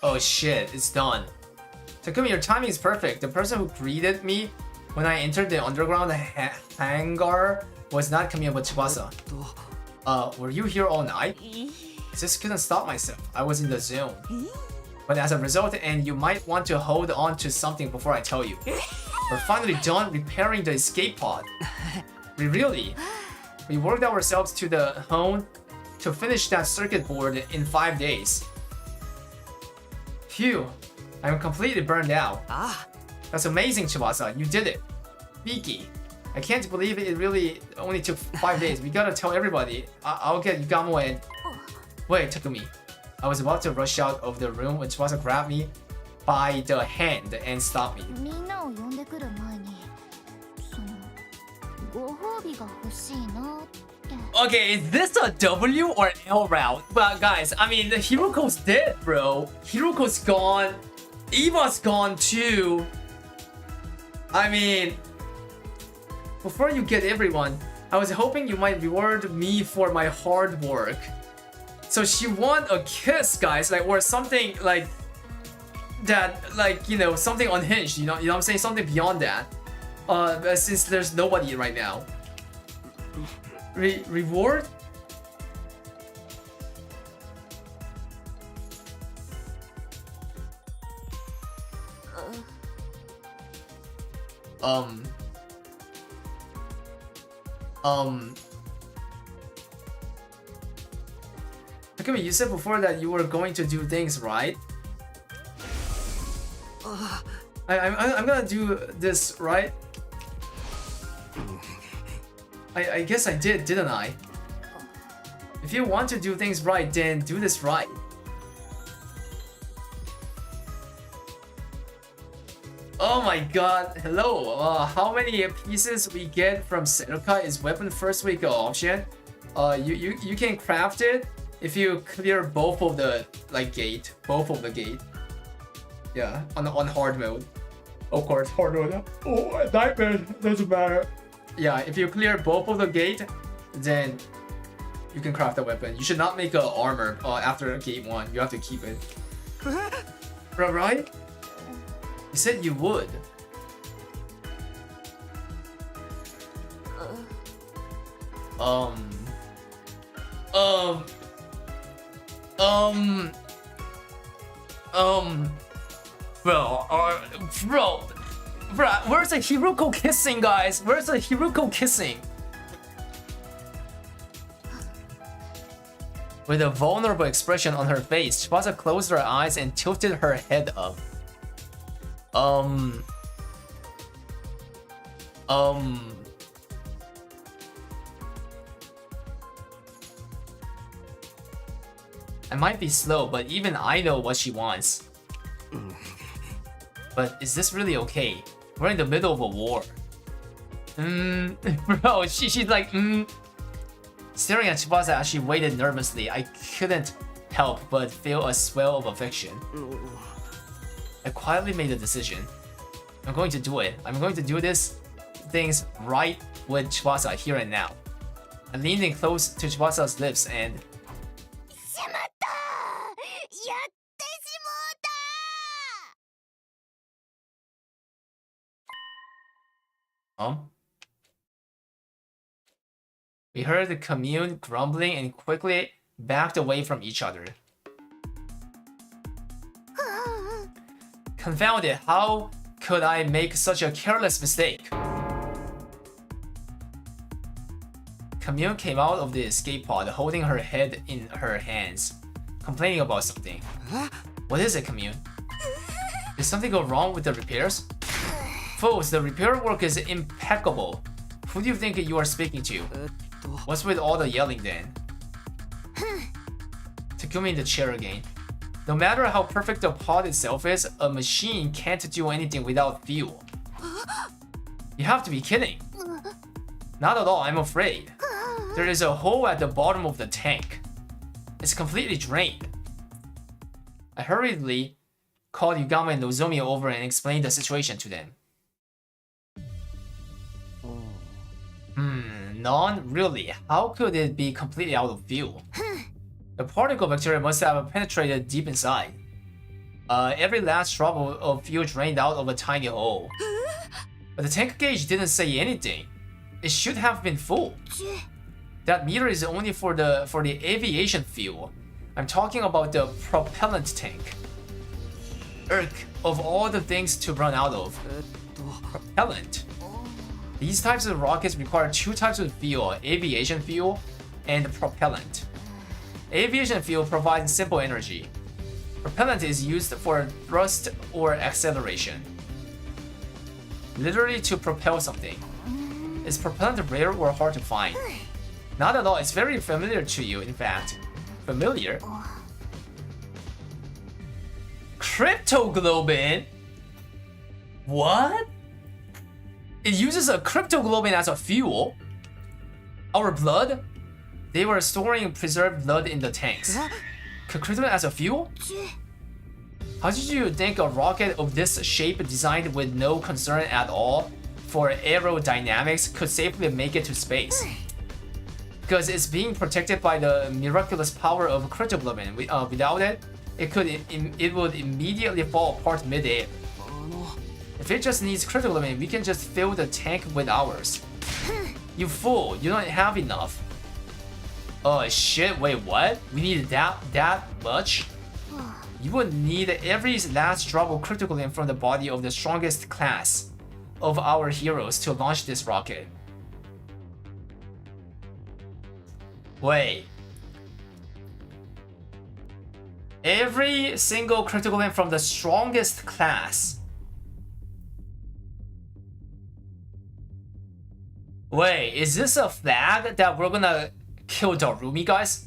Oh shit, it's done. Takumi, your timing is perfect. The person who greeted me when I entered the underground hangar was not Commune but Tsubasa. Were you here all night? I just couldn't stop myself. I was in the zone. But as a result, and you might want to hold on to something before I tell you. We're finally done repairing the escape pod. We worked ourselves to the hone to finish that circuit board in 5 days. Phew, I'm completely burned out. That's amazing, Tsubasa. You did it. Miki, I can't believe it really only took 5 days. We gotta tell everybody. I'll get Yugamo and... Wait, Takumi. I was about to rush out of the room when Tsubasa grabbed me by the hand and stopped me. みんなを呼んでくる前にそのご褒美が欲しいなって。 Okay, is this a W or L route? But guys, I mean, Hiroko's dead, bro. Hiroko's gone. Eva's gone too. I mean, before you get everyone, I was hoping you might reward me for my hard work. So she want a kiss, guys, like, or something like that, like, you know, something unhinged, you know what I'm saying? Something beyond that. Since there's nobody right now. Reward? Takumi, you said before that you were going to do things right. I'm gonna do this right. I guess I did, didn't I? If you want to do things right, then do this right. Oh my god, hello. How many pieces we get from Seruka is weapon first week option. You can craft it if you clear both of the gate. Both of the gate. Yeah, on hard mode. Of course, hard mode. Oh, nightmare, doesn't matter. Yeah, if you clear both of the gate, then you can craft a weapon. You should not make an armor after gate 1. You have to keep it. Right? You said you would. Bro, where's the Hiruko kissing, guys? Where's the Hiruko kissing? With a vulnerable expression on her face, Tsubasa closed her eyes and tilted her head up. I might be slow, but even I know what she wants. But is this really okay? We're in the middle of a war. Bro, she's like, Staring at Tsubasa as she waited nervously, I couldn't help but feel a swell of affection. I quietly made a decision. I'm going to do it. I'm going to do things right with Tsubasa here and now. I leaned in close to Tsubasa's lips and... We heard the commune grumbling and quickly backed away from each other. Confound it, how could I make such a careless mistake? Commune came out of the escape pod holding her head in her hands, complaining about something. What is it, Commune? Did something go wrong with the repairs? Folks, the repair work is impeccable. Who do you think you are speaking to? What's with all the yelling then? Takumi in the chair again. No matter how perfect the pod itself is, a machine can't do anything without fuel. You have to be kidding. Not at all, I'm afraid. There is a hole at the bottom of the tank. It's completely drained. I hurriedly called Yugama and Nozomi over and explained the situation to them. None? Really? How could it be completely out of fuel? The particle bacteria must have penetrated deep inside. Every last drop of fuel drained out of a tiny hole. But the tank gauge didn't say anything. It should have been full. That meter is only for the aviation fuel. I'm talking about the propellant tank. Of all the things to run out of. Propellant. These types of rockets require 2 types of fuel, aviation fuel and propellant. Aviation fuel provides simple energy. Propellant is used for thrust or acceleration. Literally to propel something. Is propellant rare or hard to find? Not at all. It's very familiar to you, in fact. Familiar? Cryptoglobin? What? It uses a cryptoglobin as a fuel? Our blood? They were storing preserved blood in the tanks. Cryptoglobin as a fuel? How did you think a rocket of this shape designed with no concern at all for aerodynamics could safely make it to space? Because it's being protected by the miraculous power of cryptoglobin. Without it, it would immediately fall apart mid-air. If it just needs cryptoglobin, we can just fill the tank with ours. You fool, you don't have enough. Oh shit, wait, what? We need that much? You would need every last drop of cryptoglobin from the body of the strongest class of our heroes to launch this rocket. Wait. Every single cryptoglobin from the strongest class. Wait, is this a flag that we're gonna kill Darumi, guys?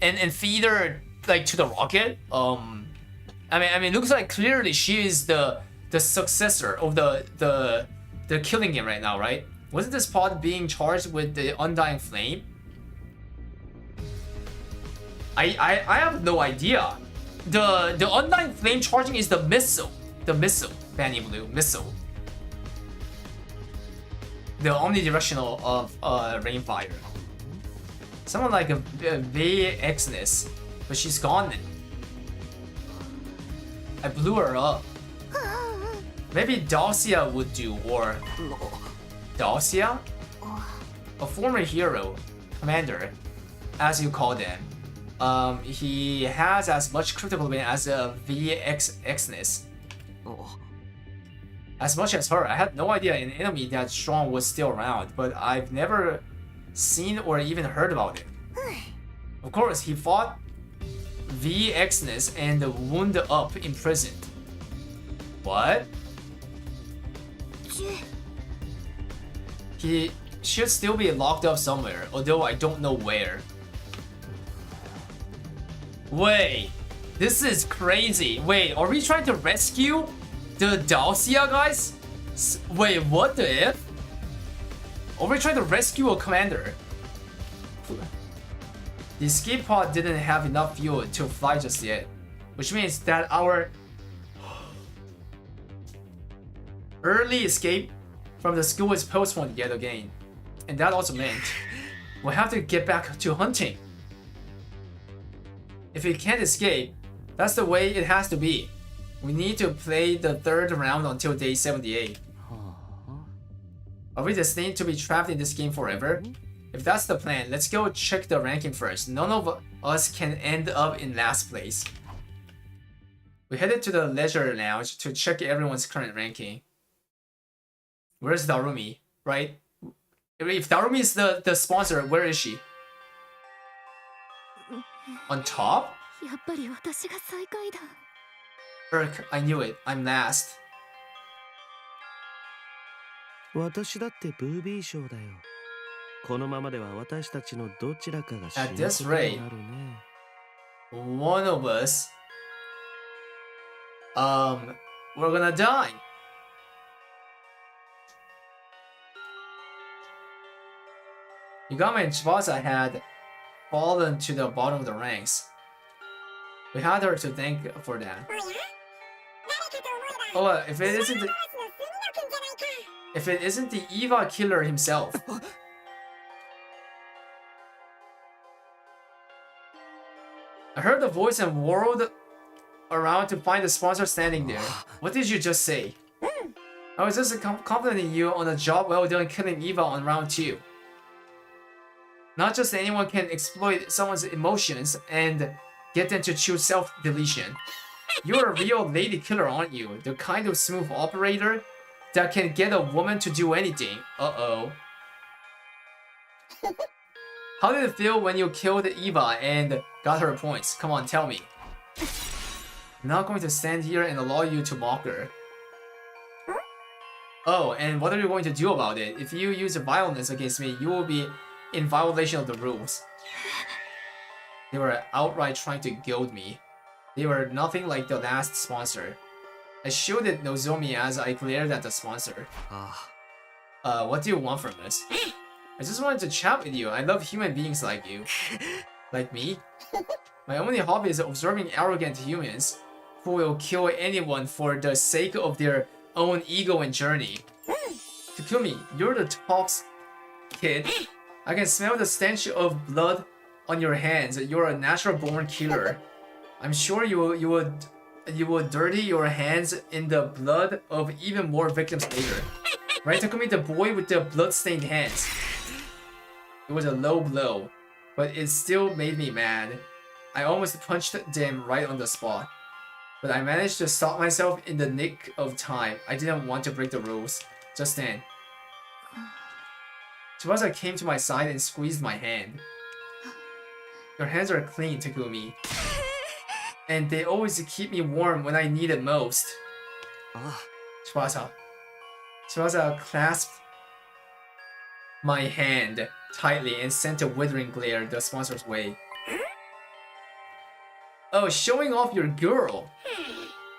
And feed her like to the rocket? I mean, it looks like clearly she is the successor of the killing him right now, right? Wasn't this pod being charged with the undying flame? I have no idea. The undying flame charging is the missile. The missile, Fanny Blue missile. The omnidirectional of Rainfire. Someone like a VXness, but she's gone. I blew her up. Maybe Dalcia would do, or Dalcia? A former hero, commander, as you call them. He has as much cryptoglobin as a VXness. As much as her. I had no idea an enemy that strong was still around, but I've never seen or even heard about it. Of course, he fought VXness and wounded up imprisoned. What? He should still be locked up somewhere, although I don't know where. Wait, this is crazy. Wait, are we trying to rescue the Dalcia guys? Wait, what the if? Are we trying to rescue a commander? The escape pod didn't have enough fuel to fly just yet, which means that our early escape from the school is postponed yet again. And that also meant we'll have to get back to hunting. If we can't escape, that's the way it has to be. We need to play the third round until day 78. Are we destined to be trapped in this game forever? If that's the plan, let's go check the ranking first. None of us can end up in last place. We headed to the leisure lounge to check everyone's current ranking. Where's Darumi, right? If Darumi is the sponsor, where is she? On top? Urk, I knew it. I'm last. 私だってブービー賞だよ。このままでは私たちのどちらかが死ぬことになるね。One of us, we're gonna die. Yugama and Tsubasa had fallen to the bottom of the ranks. We had her to thank for that. Oh, if it isn't the Eva killer himself. I heard the voice and whirled around to find the sponsor standing there. What did you just say? I was just complimenting you on a job well done killing Eva on round 2. Not just anyone can exploit someone's emotions and get them to choose self-deletion. You're a real lady killer, aren't you? The kind of smooth operator that can get a woman to do anything. Uh-oh. How did it feel when you killed Eva and got her points? Come on, tell me. I'm not going to stand here and allow you to mock her. Oh, and what are you going to do about it? If you use violence against me, you will be in violation of the rules. They were outright trying to goad me. They were nothing like the last sponsor. I shielded Nozomi as I glared at the sponsor. What do you want from us? I just wanted to chat with you. I love human beings like you. Like me? My only hobby is observing arrogant humans who will kill anyone for the sake of their own ego and journey. Takumi, you're the tops, kid. I can smell the stench of blood on your hands. You're a natural-born killer. I'm sure you would dirty your hands in the blood of even more victims later. Right, Takumi, the boy with the blood-stained hands. It was a low blow, but it still made me mad. I almost punched them right on the spot. But I managed to stop myself in the nick of time. I didn't want to break the rules. Just then, Tsubasa came to my side and squeezed my hand. Your hands are clean, Takumi. And they always keep me warm when I need it most. Tsubasa. Tsubasa clasped my hand tightly and sent a withering glare the sponsor's way. Oh, showing off your girl!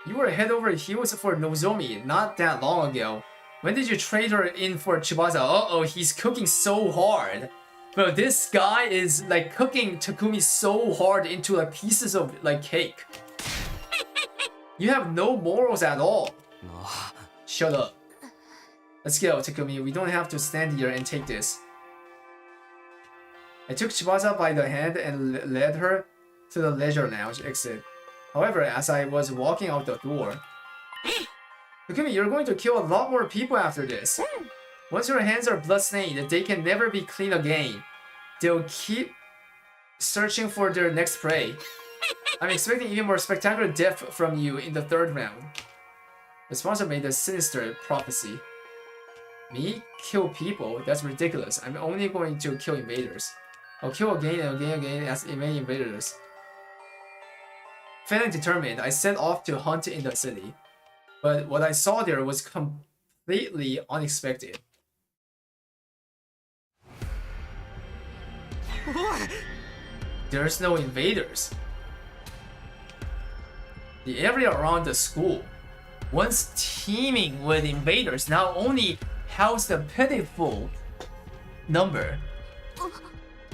You were head over heels for Nozomi not that long ago. When did you trade her in for Tsubasa? Uh-oh, he's cooking so hard. Bro, this guy is like cooking Takumi so hard into like pieces of like cake. You have no morals at all. Shut up. Let's go, Takumi. We don't have to stand here and take this. I took Tsubasa by the hand and led her to the leisure lounge exit. However, as I was walking out the door, Takumi, you're going to kill a lot more people after this. Once your hands are bloodstained, they can never be clean again. They'll keep searching for their next prey. I'm expecting even more spectacular death from you in the third round. The sponsor made a sinister prophecy. Me? Kill people? That's ridiculous. I'm only going to kill invaders. I'll kill again and again and again as many invaders. Feeling determined, I set off to hunt in the city. But what I saw there was completely unexpected. There's no invaders. The area around the school, once teeming with invaders, now only housed a pitiful number.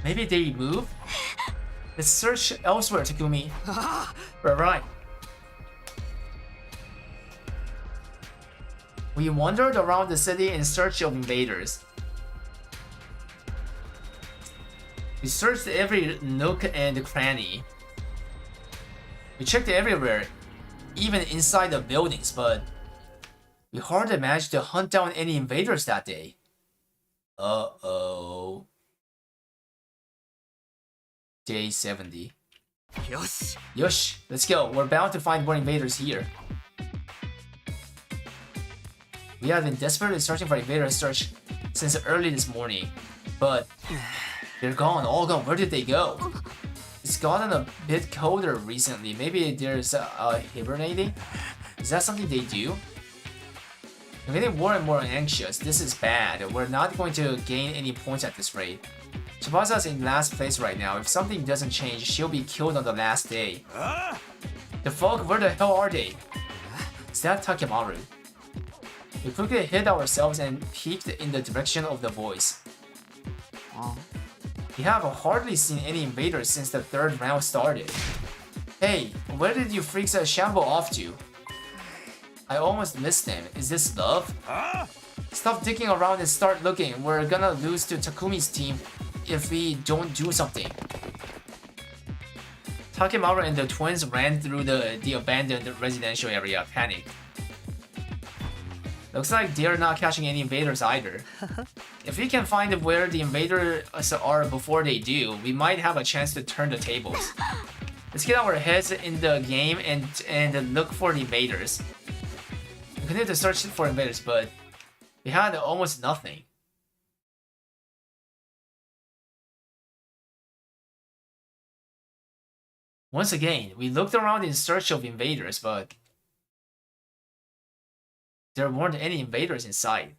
Maybe they moved? Let's search elsewhere, Takumi. Right. We wandered around the city in search of invaders. We searched every nook and cranny. We checked everywhere, even inside the buildings, but we hardly managed to hunt down any invaders that day. Uh-oh. Day 70. Yosh, let's go. We're bound to find more invaders here. We have been desperately searching for invaders since early this morning, but they're gone, all gone. Where did they go? It's gotten a bit colder recently. Maybe there's hibernating? Is that something they do? I'm getting more and more anxious. This is bad. We're not going to gain any points at this rate. Tsubasa's in last place right now. If something doesn't change, she'll be killed on the last day. The folk, where the hell are they? Is that Takemaru? We quickly hid ourselves and peeked in the direction of the voice. We have hardly seen any invaders since the third round started. Hey, where did you freaks shamble off to? I almost missed them. Is this love? Stop digging around and start looking. We're gonna lose to Takumi's team if we don't do something. Takemaru and the twins ran through the abandoned residential area, panicked. Looks like they're not catching any invaders either. If we can find where the invaders are before they do, we might have a chance to turn the tables. Let's get our heads in the game and look for the invaders. We continue to search for invaders, but we had almost nothing. Once again, we looked around in search of invaders, but there weren't any invaders inside.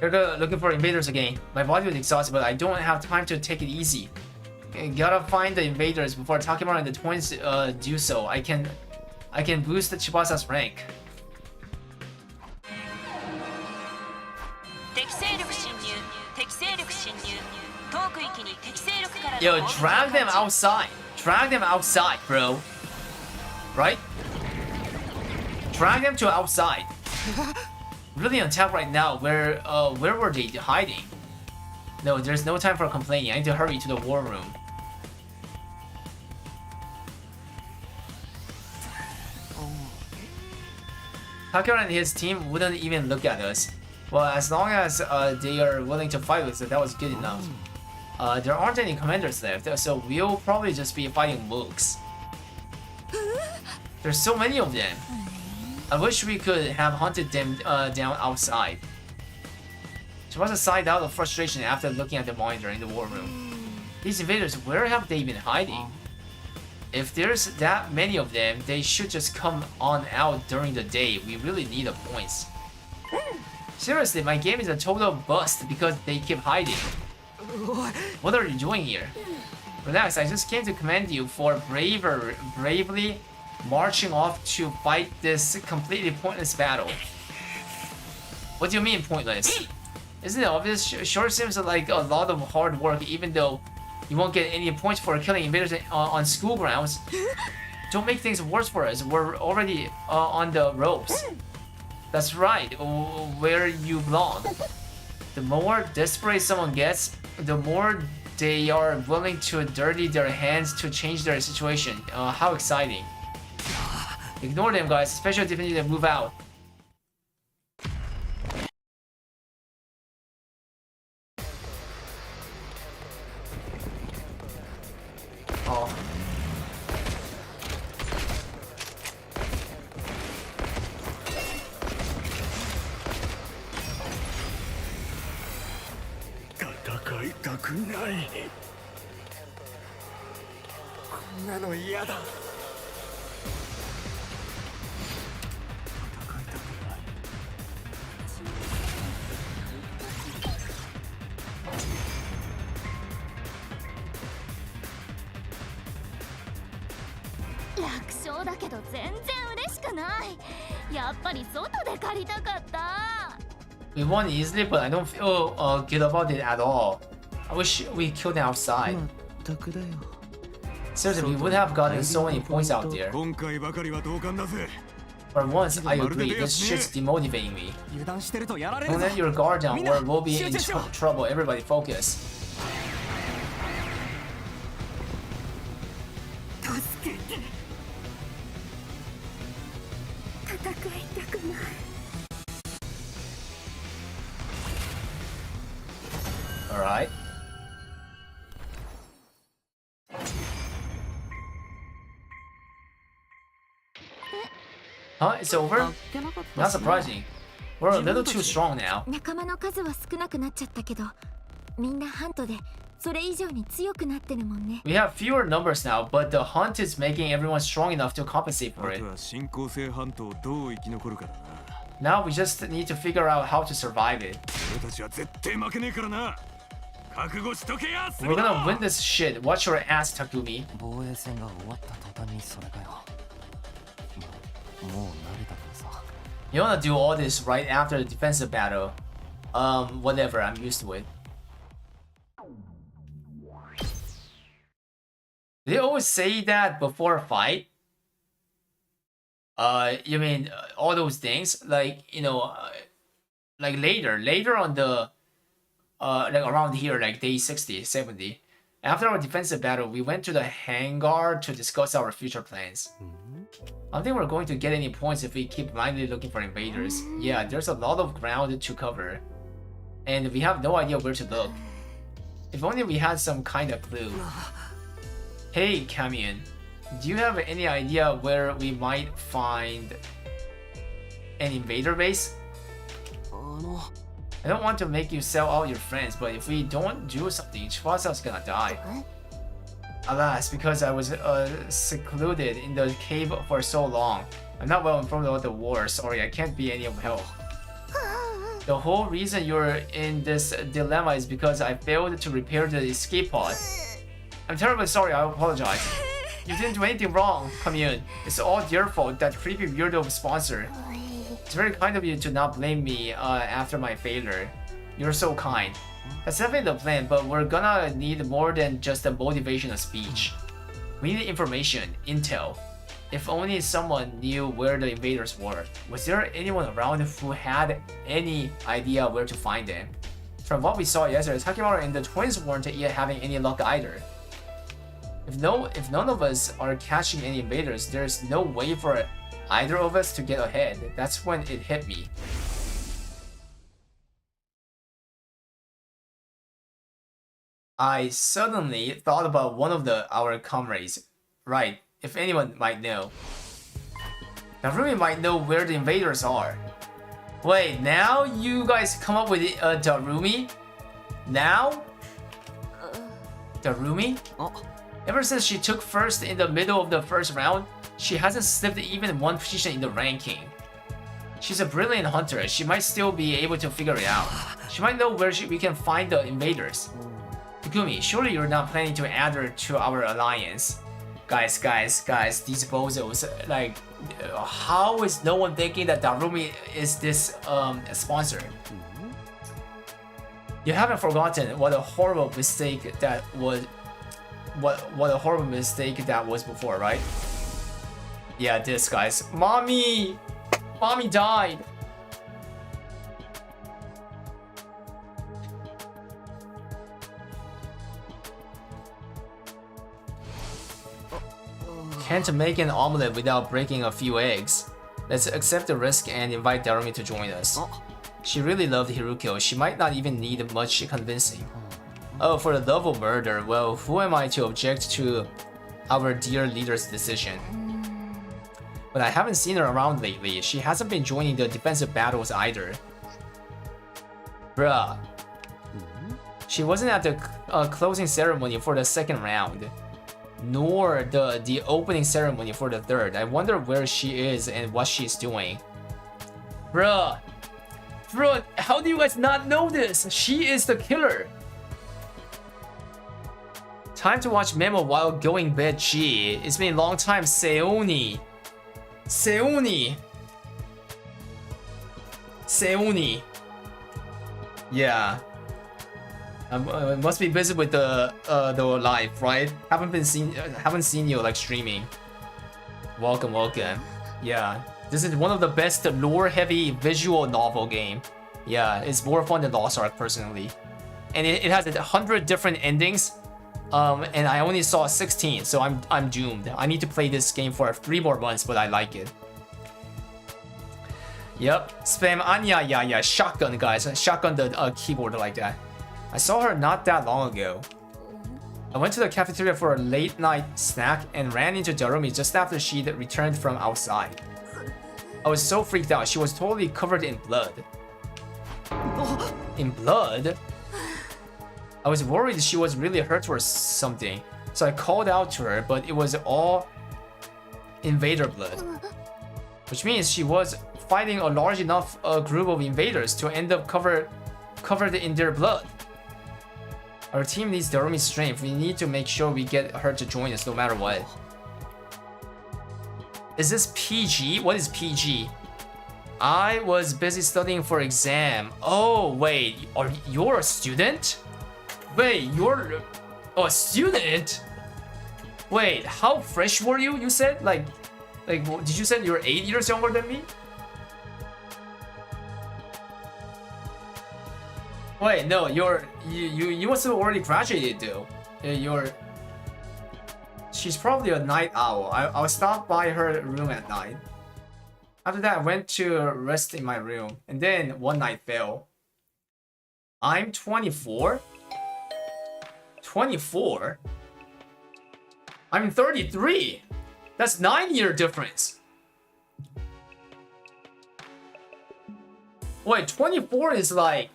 They're looking for invaders again. My body was exhausted, but I don't have time to take it easy. Gotta find the invaders before Takemura and the twins do so. I can boost the Chibasa's rank. Yo, drag them outside. Drag them outside, bro. Right? Drag them to outside. Really on tap right now. Where were they hiding? No, there's no time for complaining. I need to hurry to the war room. Takemura and his team wouldn't even look at us. Well, as long as they are willing to fight with us, that was good enough. There aren't any commanders left, so we'll probably just be fighting mooks. There's so many of them. I wish we could have hunted them down outside. Tsubasa sighed out of frustration after looking at the monitor in the war room. These invaders, where have they been hiding? If there's that many of them, they should just come on out during the day. We really need the points. Seriously, my game is a total bust because they keep hiding. What are you doing here? Relax, I just came to commend you for bravely marching off to fight this completely pointless battle. What do you mean pointless? Isn't it obvious? Sure seems like a lot of hard work even though you won't get any points for killing invaders on school grounds. Don't make things worse for us. We're already on the ropes. That's right, where you belong. The more desperate someone gets, the more they are willing to dirty their hands to change their situation. How exciting. Ignore them, guys, especially if they need to move out. Oh. We won easily, but I don't feel good about it at all. I wish we killed them outside. Seriously, we would have gotten so many points out there. For once, I agree, this shit's demotivating me. Don't let your guard down or we'll be in trouble. Everybody focus. Alright. Huh? It's over? Not surprising. We're a little too strong now. 仲間の数は少なくなっちゃったけど、みんなハントでそれ以上に強くなってるもんね。We have fewer numbers now, but the hunt is making everyone strong enough to compensate for it. Now we just need to figure out how to survive it. We're gonna win this shit. Watch your ass, Takumi. You wanna do all this right after the defensive battle. Whatever, I'm used to it. They always say that before a fight? You mean all those things? Like, you know, like later on the, like around here, like day 60, 70. After our defensive battle, we went to the hangar to discuss our future plans. I don't think we're going to get any points if we keep blindly looking for invaders. Yeah, there's a lot of ground to cover. And we have no idea where to look. If only we had some kind of clue. Hey, Camion. Do you have any idea where we might find an invader base? I don't want to make you sell all your friends, but if we don't do something, Chibasa's gonna die. Alas, because I was secluded in the cave for so long, I'm not well informed about the war. Sorry, I can't be any of help. The whole reason you're in this dilemma is because I failed to repair the escape pod. I'm terribly sorry, I apologize. You didn't do anything wrong, Commune. It's all your fault, that creepy weirdo sponsor. It's very kind of you to not blame me after my failure. You're so kind. That's definitely the plan, but we're gonna need more than just a motivational speech. We need information, intel. If only someone knew where the invaders were. Was there anyone around who had any idea where to find them? From what we saw yesterday, Takimaru and the twins weren't yet having any luck either. If none of us are catching any invaders, there's no way for either of us to get ahead. That's when it hit me. I suddenly thought about one of our comrades. Right, if anyone might know. Narumi might know where the invaders are. Wait, now you guys come up with Darumi? Now? Darumi? Ever since she took first in the middle of the first round, she hasn't slipped even one position in the ranking. She's a brilliant hunter. She might still be able to figure it out. She might know where we can find the invaders. Takumi, surely you're not planning to add her to our alliance. Guys, these bozos, like, how is no one thinking that Darumi is this sponsor? You haven't forgotten what a horrible mistake that was. What a horrible mistake that was before, right? Yeah, this, guys. Mommy died. Can't make an omelette without breaking a few eggs. Let's accept the risk and invite Darumi to join us. She really loved Hirukyo. She might not even need much convincing. Oh, for the love of murder, well, who am I to object to our dear leader's decision? But I haven't seen her around lately. She hasn't been joining the defensive battles either. Bruh. She wasn't at the closing ceremony for the second round, nor the opening ceremony for the third. I wonder where she is and what she's doing. Bruh, how do you guys not know this? She is the killer. Time to watch Memo while going bed. Gee, it's been a long time. Seoni. Yeah. I must be busy with the live, right? Haven't seen you like streaming. Welcome. Yeah, this is one of the best lore-heavy visual novel game. Yeah, it's more fun than Lost Ark personally, and it has 100 different endings. And I only saw 16, so I'm doomed. I need to play this game for 3 more months, but I like it. Yep, spam Anya, yeah, shotgun, guys. Shotgun the keyboard like that. I saw her not that long ago. I went to the cafeteria for a late night snack and ran into Darumi just after she'd returned from outside. I was so freaked out. She was totally covered in blood. In blood? I was worried she was really hurt or something, so I called out to her, but it was all invader blood. Which means she was fighting a large enough group of invaders to end up covered in their blood. Our team needs Darumi's strength. We need to make sure we get her to join us no matter what. Is this PG? What is PG? I was busy studying for exam. Oh, wait, you're a student? Wait, you're a student? Wait, how fresh were you? You said like, did you say you're 8 years younger than me? Wait, no, you must have already graduated though. She's probably a night owl. I'll stop by her room at night. After that, I went to rest in my room, and then one night fell. I'm 24. 24? I'm 33. That's 9-year difference. Wait, 24 is like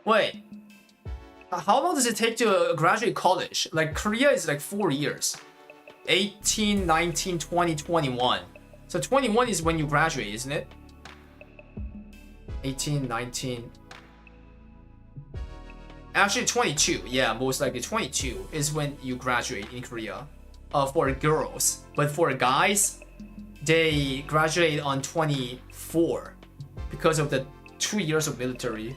Wait. How long does it take to graduate college? Like Korea is like 4 years. 18, 19, 20, 21. So 21 is when you graduate, isn't it? 18, 19. Actually 22. Yeah, most likely 22 is when you graduate in Korea. For girls. But for guys, they graduate on 24 because of the 2 years of military.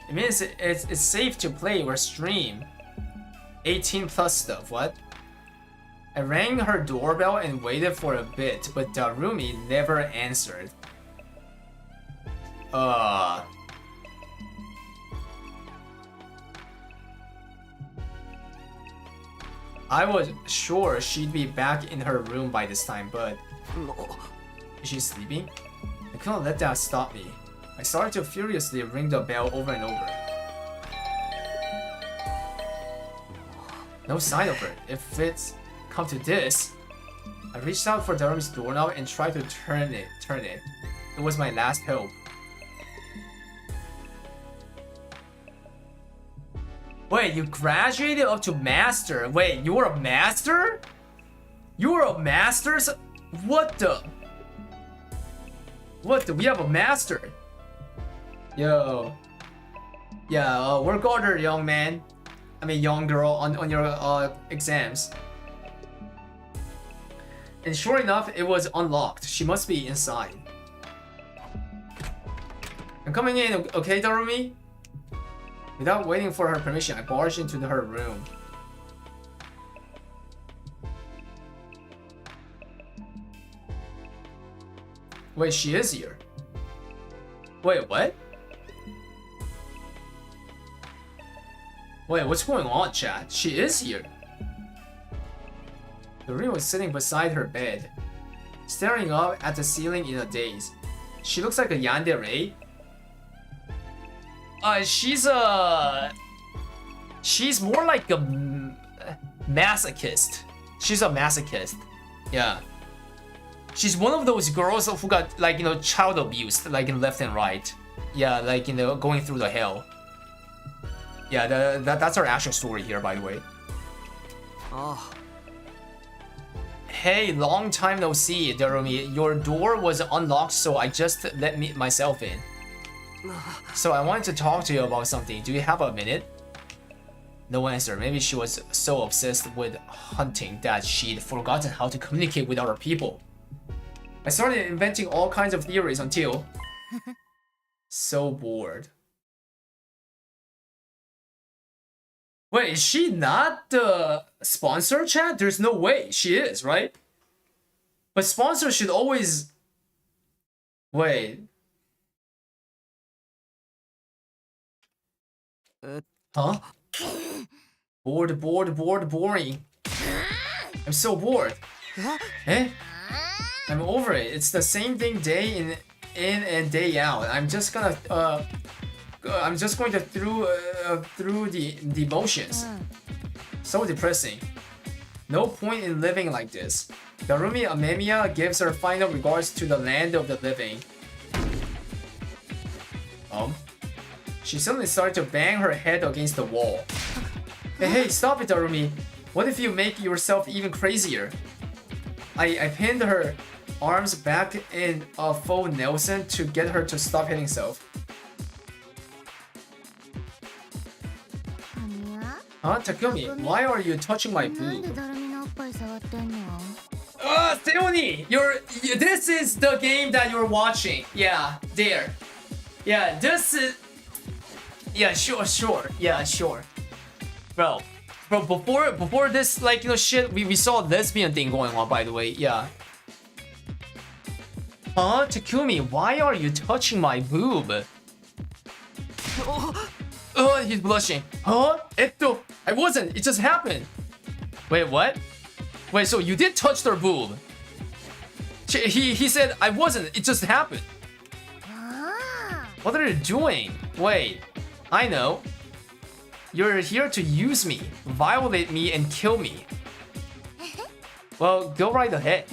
It means it's safe to play or stream 18 plus stuff. What? I rang her doorbell and waited for a bit, but Darumi never answered. I was sure she'd be back in her room by this time, but is she sleeping? I couldn't let that stop me. I started to furiously ring the bell over and over. No sign of her. If it's come to this, I reached out for Darumi's doorknob and tried to turn it. It was my last hope. Wait, you graduated up to master? Wait, you were a master? You were a master? What the? What the? We have a master. Yo. Yeah, work order, young man. I mean, young girl on your exams. And sure enough, it was unlocked. She must be inside. I'm coming in, okay, Darumi? Without waiting for her permission, I barged into her room. Wait, she is here. Wait, what? Wait, what's going on, chat? She is here. Doreen was sitting beside her bed, staring up at the ceiling in a daze. She looks like a yandere. She's more like a masochist. She's a masochist. Yeah. She's one of those girls who got, like, you know, child abused, like in left and right. Yeah, like, you know, going through the hell. Yeah, that's our actual story here, by the way. Oh. Hey, long time no see, Darumi. Your door was unlocked, so I just let myself in. So I wanted to talk to you about something. Do you have a minute? No answer. Maybe she was so obsessed with hunting that she'd forgotten how to communicate with other people. I started inventing all kinds of theories until... so bored. Wait, is she not the sponsor, chat? There's no way. She is, right? But sponsor should always... Wait. Huh? Boring. I'm so bored. Eh? I'm over it. It's the same thing day in and day out. I'm just going to through the motions. So depressing. No point in living like this. Darumi Amemiya gives her final regards to the land of the living. She suddenly started to bang her head against the wall. Hey, stop it, Darumi. What if you make yourself even crazier? I pinned her arms back in a faux Nelson to get her to stop hitting herself. Huh, Takumi, why are you touching my boob? Seoni, this is the game that you're watching. Yeah, there. Yeah, this is... Yeah, sure. Yeah, sure. Bro, before this, like, you know, shit, we saw a lesbian thing going on, by the way. Yeah. Huh, Takumi, why are you touching my boob? Oh, he's blushing. Huh? I wasn't. It just happened. Wait, what? Wait, so you did touch their boob? He said, I wasn't. It just happened. What are you doing? Wait, I know. You're here to use me, violate me, and kill me. Well, go right ahead.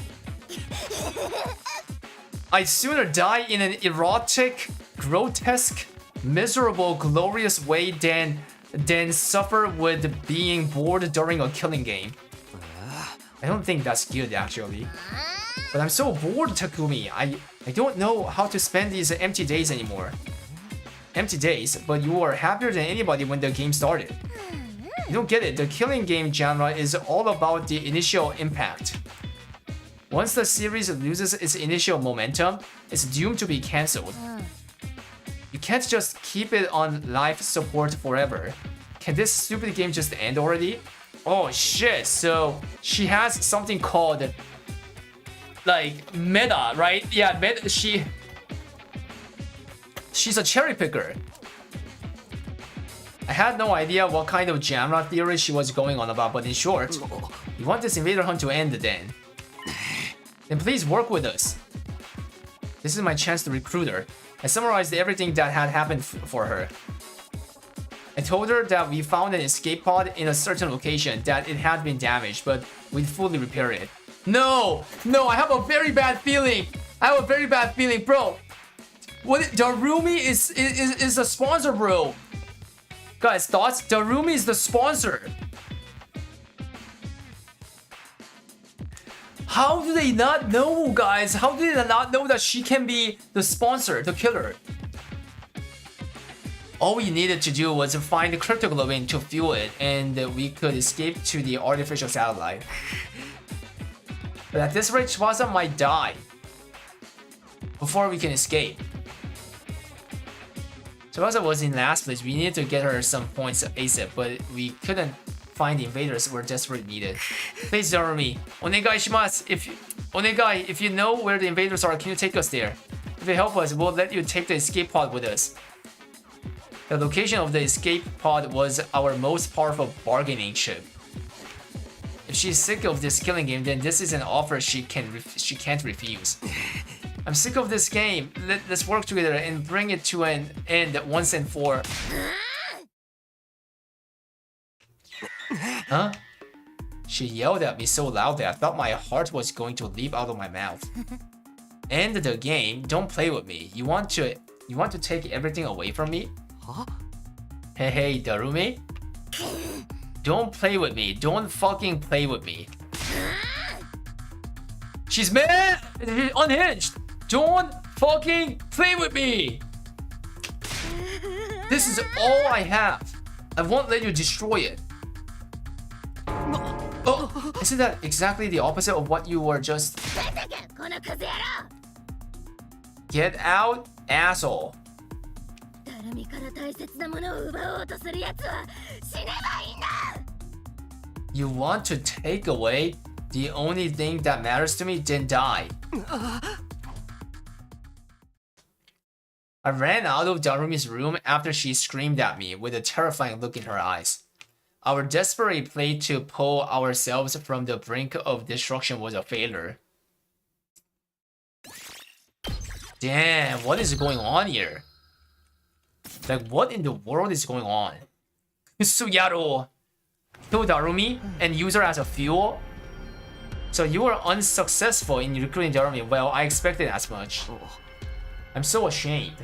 I'd sooner die in an erotic, grotesque, miserable, glorious way than suffer with being bored during a killing game. I don't think that's good actually. But I'm so bored, Takumi. I don't know how to spend these empty days anymore. Empty days, but you were happier than anybody when the game started. You don't get it. The killing game genre is all about the initial impact. Once the series loses its initial momentum, it's doomed to be cancelled. You can't just keep it on life support forever. Can this stupid game just end already? Oh shit, so she has something called like meta, right? Yeah, meta, she's a cherry picker. I had no idea what kind of genre theory she was going on about, but in short, you want this invader hunt to end then. Then please work with us. This is my chance to recruit her. I summarized everything that had happened for her. I told her that we found an escape pod in a certain location, that it had been damaged, but we'd fully repair it. No! No, I have a very bad feeling! I have a very bad feeling, bro! What? Darumi is the sponsor, bro! Guys, thoughts? Darumi is the sponsor! How do they not know, guys? How do they not know that she can be the sponsor, the killer? All we needed to do was find the cryptoglobin to fuel it, and we could escape to the artificial satellite. But at this rate, Tsubasa might die before we can escape. Tsubasa was in last place. We needed to get her some points ASAP, but we couldn't find the invaders we're desperately needed. Please, Darumi, onegai shimasu. If you know where the invaders are, can you take us there? If you help us, we'll let you take the escape pod with us. The location of the escape pod was our most powerful bargaining chip. If she's sick of this killing game, then this is an offer she can't refuse. I'm sick of this game. Let's work together and bring it to an end once and for. Huh? She yelled at me so loud that I thought my heart was going to leap out of my mouth. End the game. Don't play with me. You want to take everything away from me? Huh? Hey, Darumi. Don't play with me. Don't fucking play with me. She's mad. Unhinged. Don't fucking play with me. This is all I have. I won't let you destroy it. Oh, isn't that exactly the opposite of what you were just... Get out, asshole. You want to take away the only thing that matters to me? Then die. I ran out of Darumi's room after she screamed at me with a terrifying look in her eyes. Our desperate play to pull ourselves from the brink of destruction was a failure. Damn, what is going on here? Like, what in the world is going on? Suyaro killed Darumi and use her as a fuel? So you were unsuccessful in recruiting Darumi. Well, I expected as much. I'm so ashamed.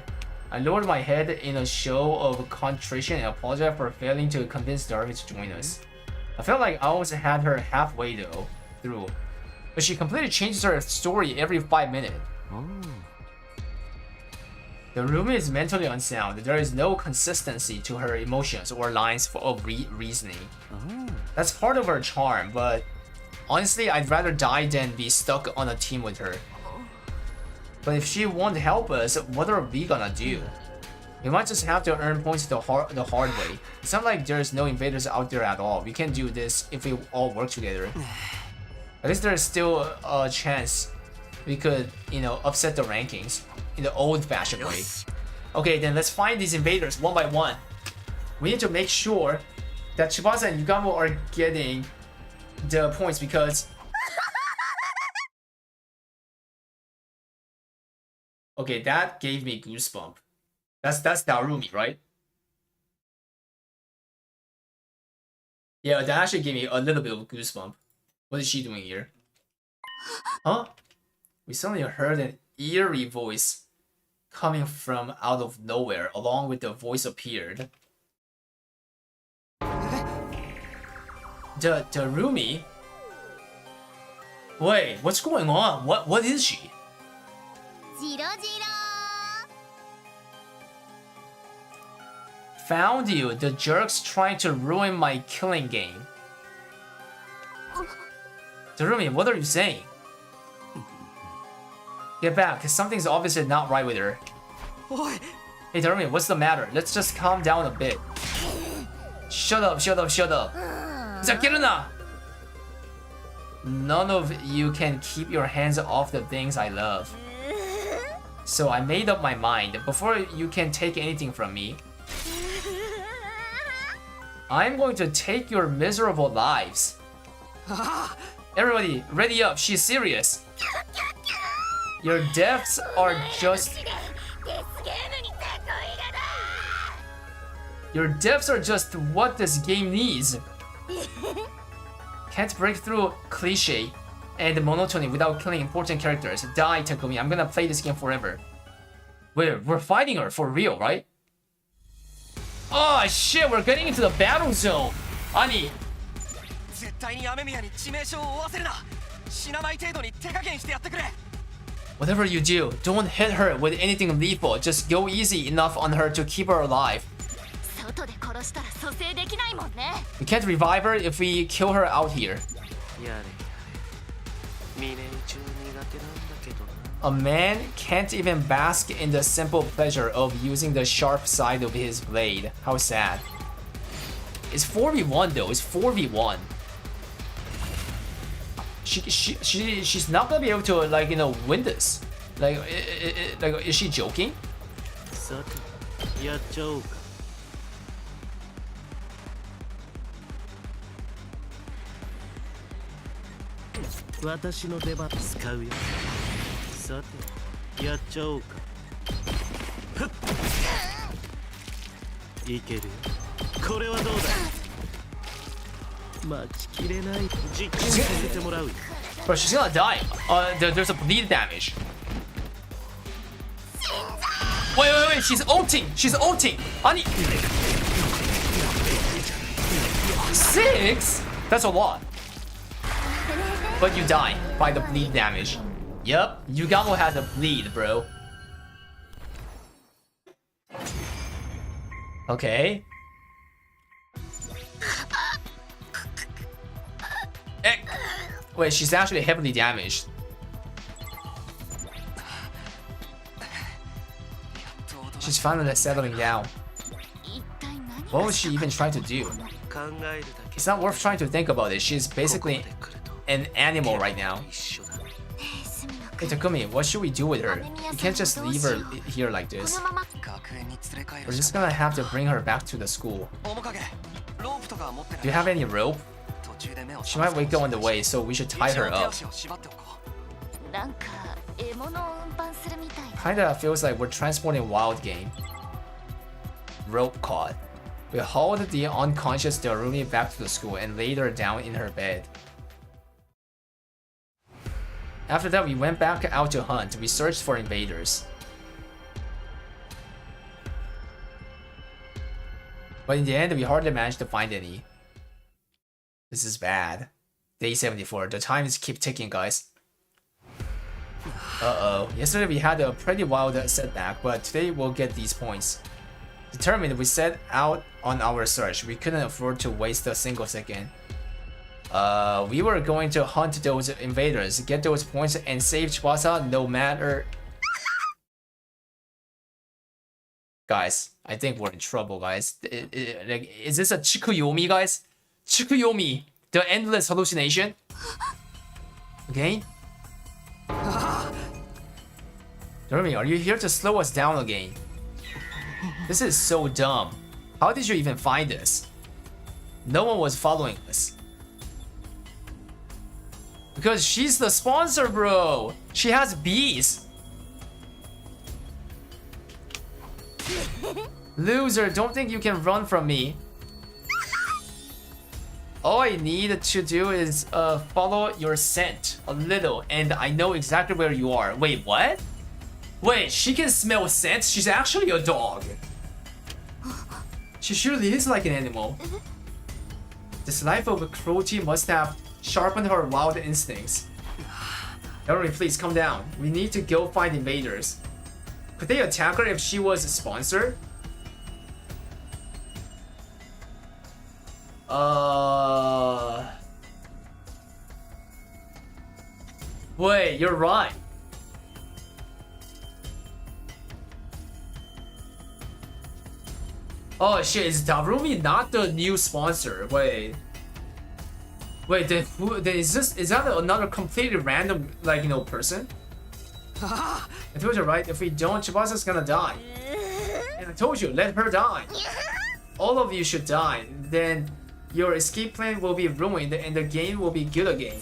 I lowered my head in a show of contrition and apologized for failing to convince Darumi to join us. I felt like I always had her halfway through. But she completely changes her story every 5 minutes. Darumi is mentally unsound. There is no consistency to her emotions or lines of reasoning. That's part of her charm, but honestly, I'd rather die than be stuck on a team with her. But if she won't help us, what are we gonna do? We might just have to earn points the hard way. It's not like there's no invaders out there at all. We can do this if we all work together. At least there's still a chance we could, upset the rankings in the old-fashioned way. Okay, then let's find these invaders one by one. We need to make sure that Tsubasa and Yugamo are getting the points because... Okay, that gave me goosebump. That's Darumi, right? Yeah, that actually gave me a little bit of goosebump. What is she doing here? Huh? We suddenly heard eerie voice coming from out of nowhere, along with the voice appeared. The Rumi? Wait, what's going on? What is she? ジロジロ Found you, the jerk's trying to ruin my killing game. Darumi, what are you saying? Get back, something's obviously not right with her. Hey Darumi, what's the matter? Let's just calm down a bit. Shut up. None of you can keep your hands off the things I love. So I made up my mind. Before you can take anything from me, I'm going to take your miserable lives. Everybody, ready up. She's serious. Your deaths are just... Your deaths are just what this game needs. Can't break through cliche and monotony without killing important characters. Die, Takumi. I'm gonna play this game forever. We're fighting her for real, right? Oh shit, we're getting into the battle zone. Ani. 絶対に雨宮に致命傷を負わせるな。死なない程度に手加減してやってくれ。 Whatever you do, don't hit her with anything lethal. Just go easy enough on her to keep her alive. 外で殺したら蘇生できないもんね。 We can't revive her if we kill her out here. やれ。峰打ち苦手なんだけどな。 A man can't even bask in the simple pleasure of using the sharp side of his blade. How sad. It's 4v1 though, it's 4v1. She's not gonna be able to, like, you know, win this. Like, is she joking? さて、やっちゃおうか。私の出番使うよ。さて、やっちゃおうか。ふっ。いけるよ。これはどうだ。待ちきれない。実験させてもらう。 Bro, she's gonna die. There's a bleed damage. Wait, she's ulting. She's ulting. Ani. 6? That's a lot. But you die by the bleed damage. Yup, Yugamo has a bleed, bro. Okay. Wait, she's actually heavily damaged. She's finally settling down. What was she even trying to do? It's not worth trying to think about it. She's basically an animal right now. Hey Takumi, what should we do with her? We can't just leave her here like this. We're just gonna have to bring her back to the school. Do you have any rope? She might wake up on the way, so we should tie her up. Kinda feels like we're transporting wild game. Rope caught. We hauled the unconscious Darumi back to the school and laid her down in her bed. After that, we went back out to hunt. We searched for invaders. But in the end, we hardly managed to find any. This is bad. Day 74. The times keep ticking, guys. Uh-oh. Yesterday we had a pretty wild setback, but today we'll get these points. Determined, we set out on our search. We couldn't afford to waste a single second. We were going to hunt those invaders, get those points, and save Chwasa no matter... Guys, I think we're in trouble, guys. Is this a Chikuyomi, guys? Chikuyomi, the endless hallucination? Okay? Darumi, are you here to slow us down again? This is so dumb. How did you even find us? No one was following us. Because she's the sponsor, bro! She has bees! Loser, don't think you can run from me. All I need to do is follow your scent a little, and I know exactly where you are. Wait, what? Wait, she can smell scent? She's actually a dog. She surely is like an animal. This life of cruelty must have sharpened her wild instincts. Darumi, please calm down. We need to go find invaders. Could they attack her if she was sponsored? Wait, you're right. Oh shit, is Darumi not the new sponsor? Wait, then is that another completely random, like, you know, person? I told you, right? If we don't, Chibasa's gonna die. And I told you, let her die. All of you should die. Then your escape plan will be ruined and the game will be good again.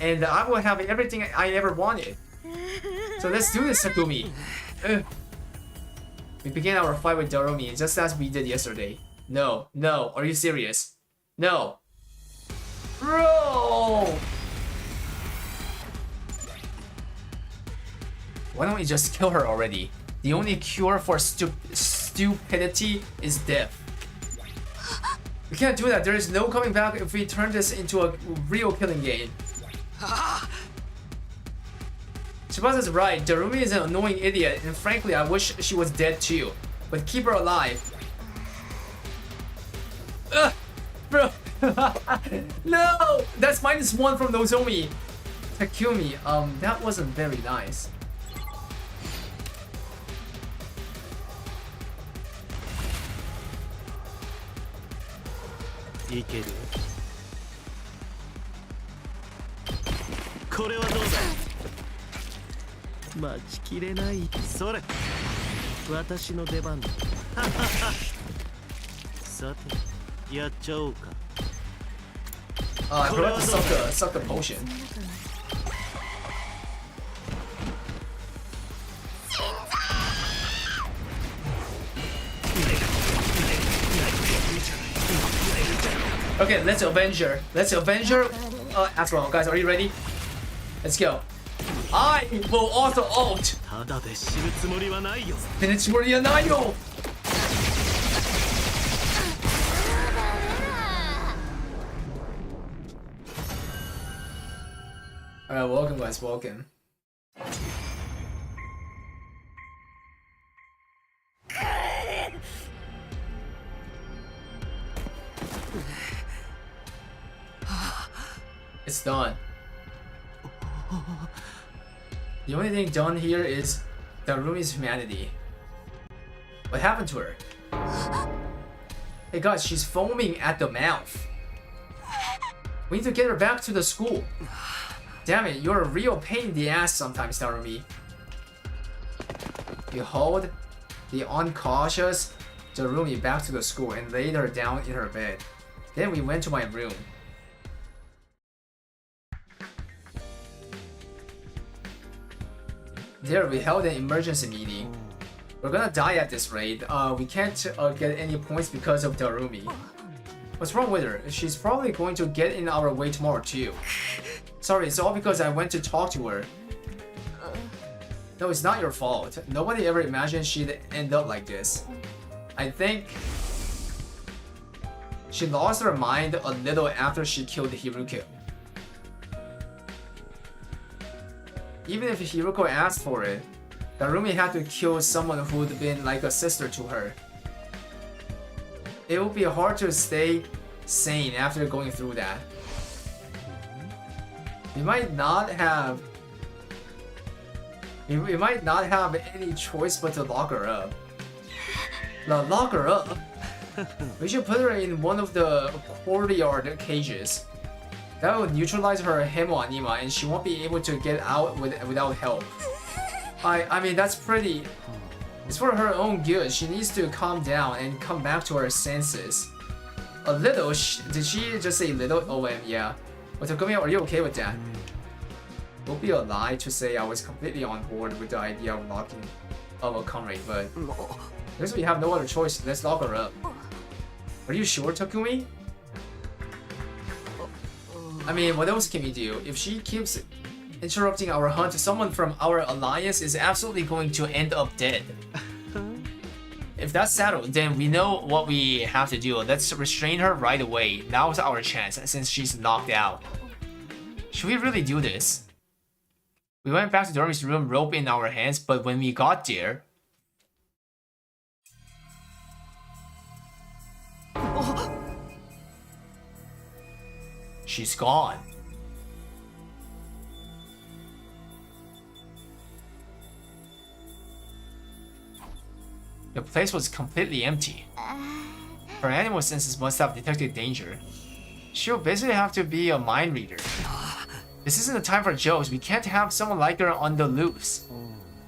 And I will have everything I ever wanted. So let's do this, Takumi. We began our fight with Darumi just as we did yesterday. No, are you serious? No. Bro! Why don't we just kill her already? The only cure for stupidity is death. We can't do that. There is no coming back if we turn this into a real killing game. Shibasa's right. Darumi is an annoying idiot, and frankly, I wish she was dead too. But keep her alive. Bro. No! That's -1 from Nozomi. Takumi, that wasn't very nice. I forgot to suck the potion. Okay, let's avenge her. After all, guys, are you ready? Let's go. I will also ult. Alright, welcome guys, welcome. It's done. The only thing done here is Darumi's humanity. What happened to her? Hey guys, she's foaming at the mouth. We need to get her back to the school. Damn it, you're a real pain in the ass sometimes, Darumi. You hauled the unconscious Darumi back to the school and laid her down in her bed. Then we went to my room. There we held an emergency meeting. We're gonna die at this rate. We can't get any points because of Darumi. What's wrong with her? She's probably going to get in our way tomorrow too. Sorry, it's all because I went to talk to her. No, it's not your fault. Nobody ever imagined she'd end up like this. I think she lost her mind a little after she killed Hiruko. Even if Hiruko asked for it, Darumi had to kill someone who'd been like a sister to her. It would be hard to stay sane after going through that. We might not have any choice but to lock her up. Lock her up? We should put her in one of the courtyard cages. That will neutralize her hemoanima and she won't be able to get out without help. I mean, that's pretty... It's for her own good. She needs to calm down and come back to her senses. A little? Did she just say little? Oh, yeah. But Takumi, are you okay with that? It would be a lie to say I was completely on board with the idea of locking up a comrade, but I guess we have no other choice. Let's lock her up. Are you sure, Takumi? I mean, what else can we do? If she keeps Interrupting our hunt, someone from our alliance is absolutely going to end up dead. If that's settled, then we know what we have to do. Let's restrain her right away. Now's our chance, since she's knocked out. Should we really do this? We went back to Dormi's room, rope in our hands, but when we got there... she's gone. The place was completely empty. Her animal senses must have detected danger. She'll basically have to be a mind reader. This isn't the time for jokes. We can't have someone like her on the loose.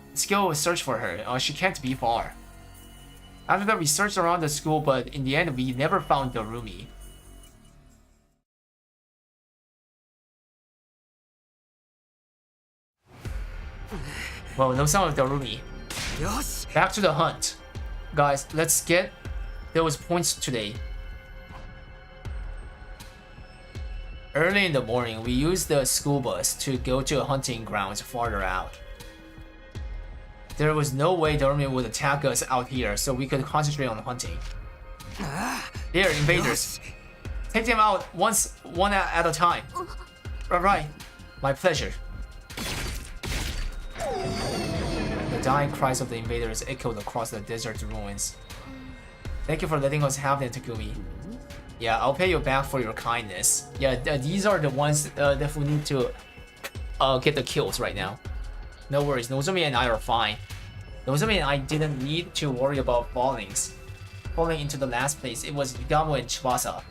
Let's go search for her. She can't be far. After that, we searched around the school, but in the end, we never found Dorumi. Well, no sound of Dorumi. Back to the hunt. Guys, let's get those points today. Early in the morning, we used the school bus to go to hunting grounds farther out. There was no way Dormi would attack us out here, so we could concentrate on hunting. There, invaders. Take them out one at a time. Right. My pleasure. The dying cries of the invaders echoed across the desert ruins. Thank you for letting us have them, Takumi. Yeah, I'll pay you back for your kindness. Yeah, these are the ones that we need to get the kills right now. No worries, Nozomi and I are fine. Nozomi and I didn't need to worry about falling into the last place. It was Yugamo and Tsubasa.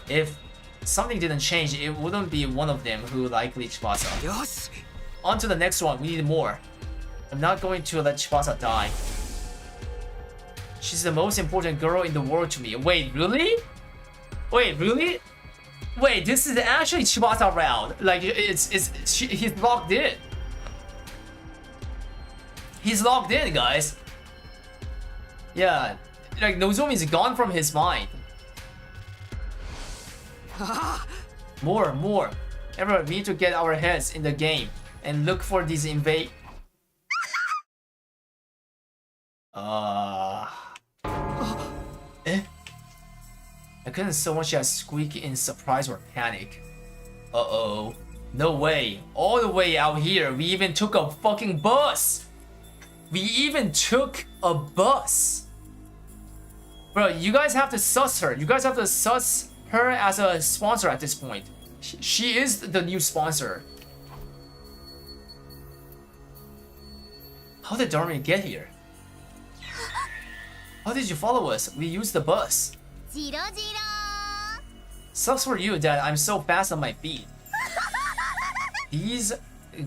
If something didn't change, it wouldn't be one of them who likely Tsubasa. Yes. On to the next one, we need more. I'm not going to let Tsubasa die. She's the most important girl in the world to me. Wait, really? Wait, really? Wait, this is actually Tsubasa round. Like, he's locked in. He's locked in, guys. Yeah, like Nozomi's gone from his mind. More. Everyone, we need to get our heads in the game and look for these I couldn't so much as squeak in surprise or panic. Uh-oh. No way. All the way out here, we even took a fucking bus! Bro, you guys have to suss her. You guys have to suss her as a sponsor at this point. She is the new sponsor. How did Dormi get here? How did you follow us? We used the bus. Sucks for you that I'm so fast on my feet. These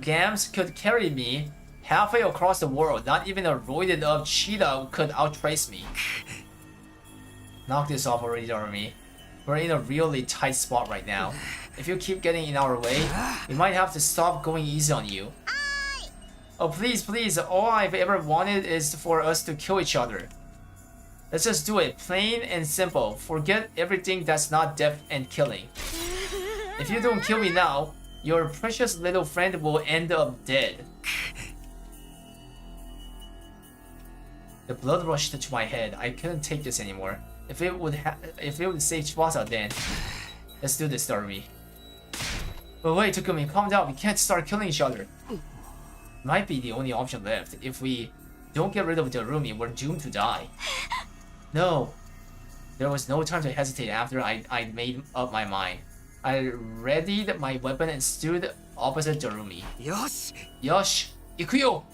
gams could carry me halfway across the world. Not even a roided up cheetah could outtrace me. Knock this off already, Dormi. We're in a really tight spot right now. If you keep getting in our way, we might have to stop going easy on you. Oh, please. All I've ever wanted is for us to kill each other. Let's just do it, plain and simple. Forget everything that's not death and killing. If you don't kill me now, your precious little friend will end up dead. The blood rushed to my head. I couldn't take this anymore. If it would save Tsubasa, then let's do this, Dormi. But wait, Takumi, calm down. We can't start killing each other. Might be the only option left. If we don't get rid of Dorumi, we're doomed to die. No. There was no time to hesitate after I made up my mind. I readied my weapon and stood opposite Dorumi. Yosh! Ikuyo!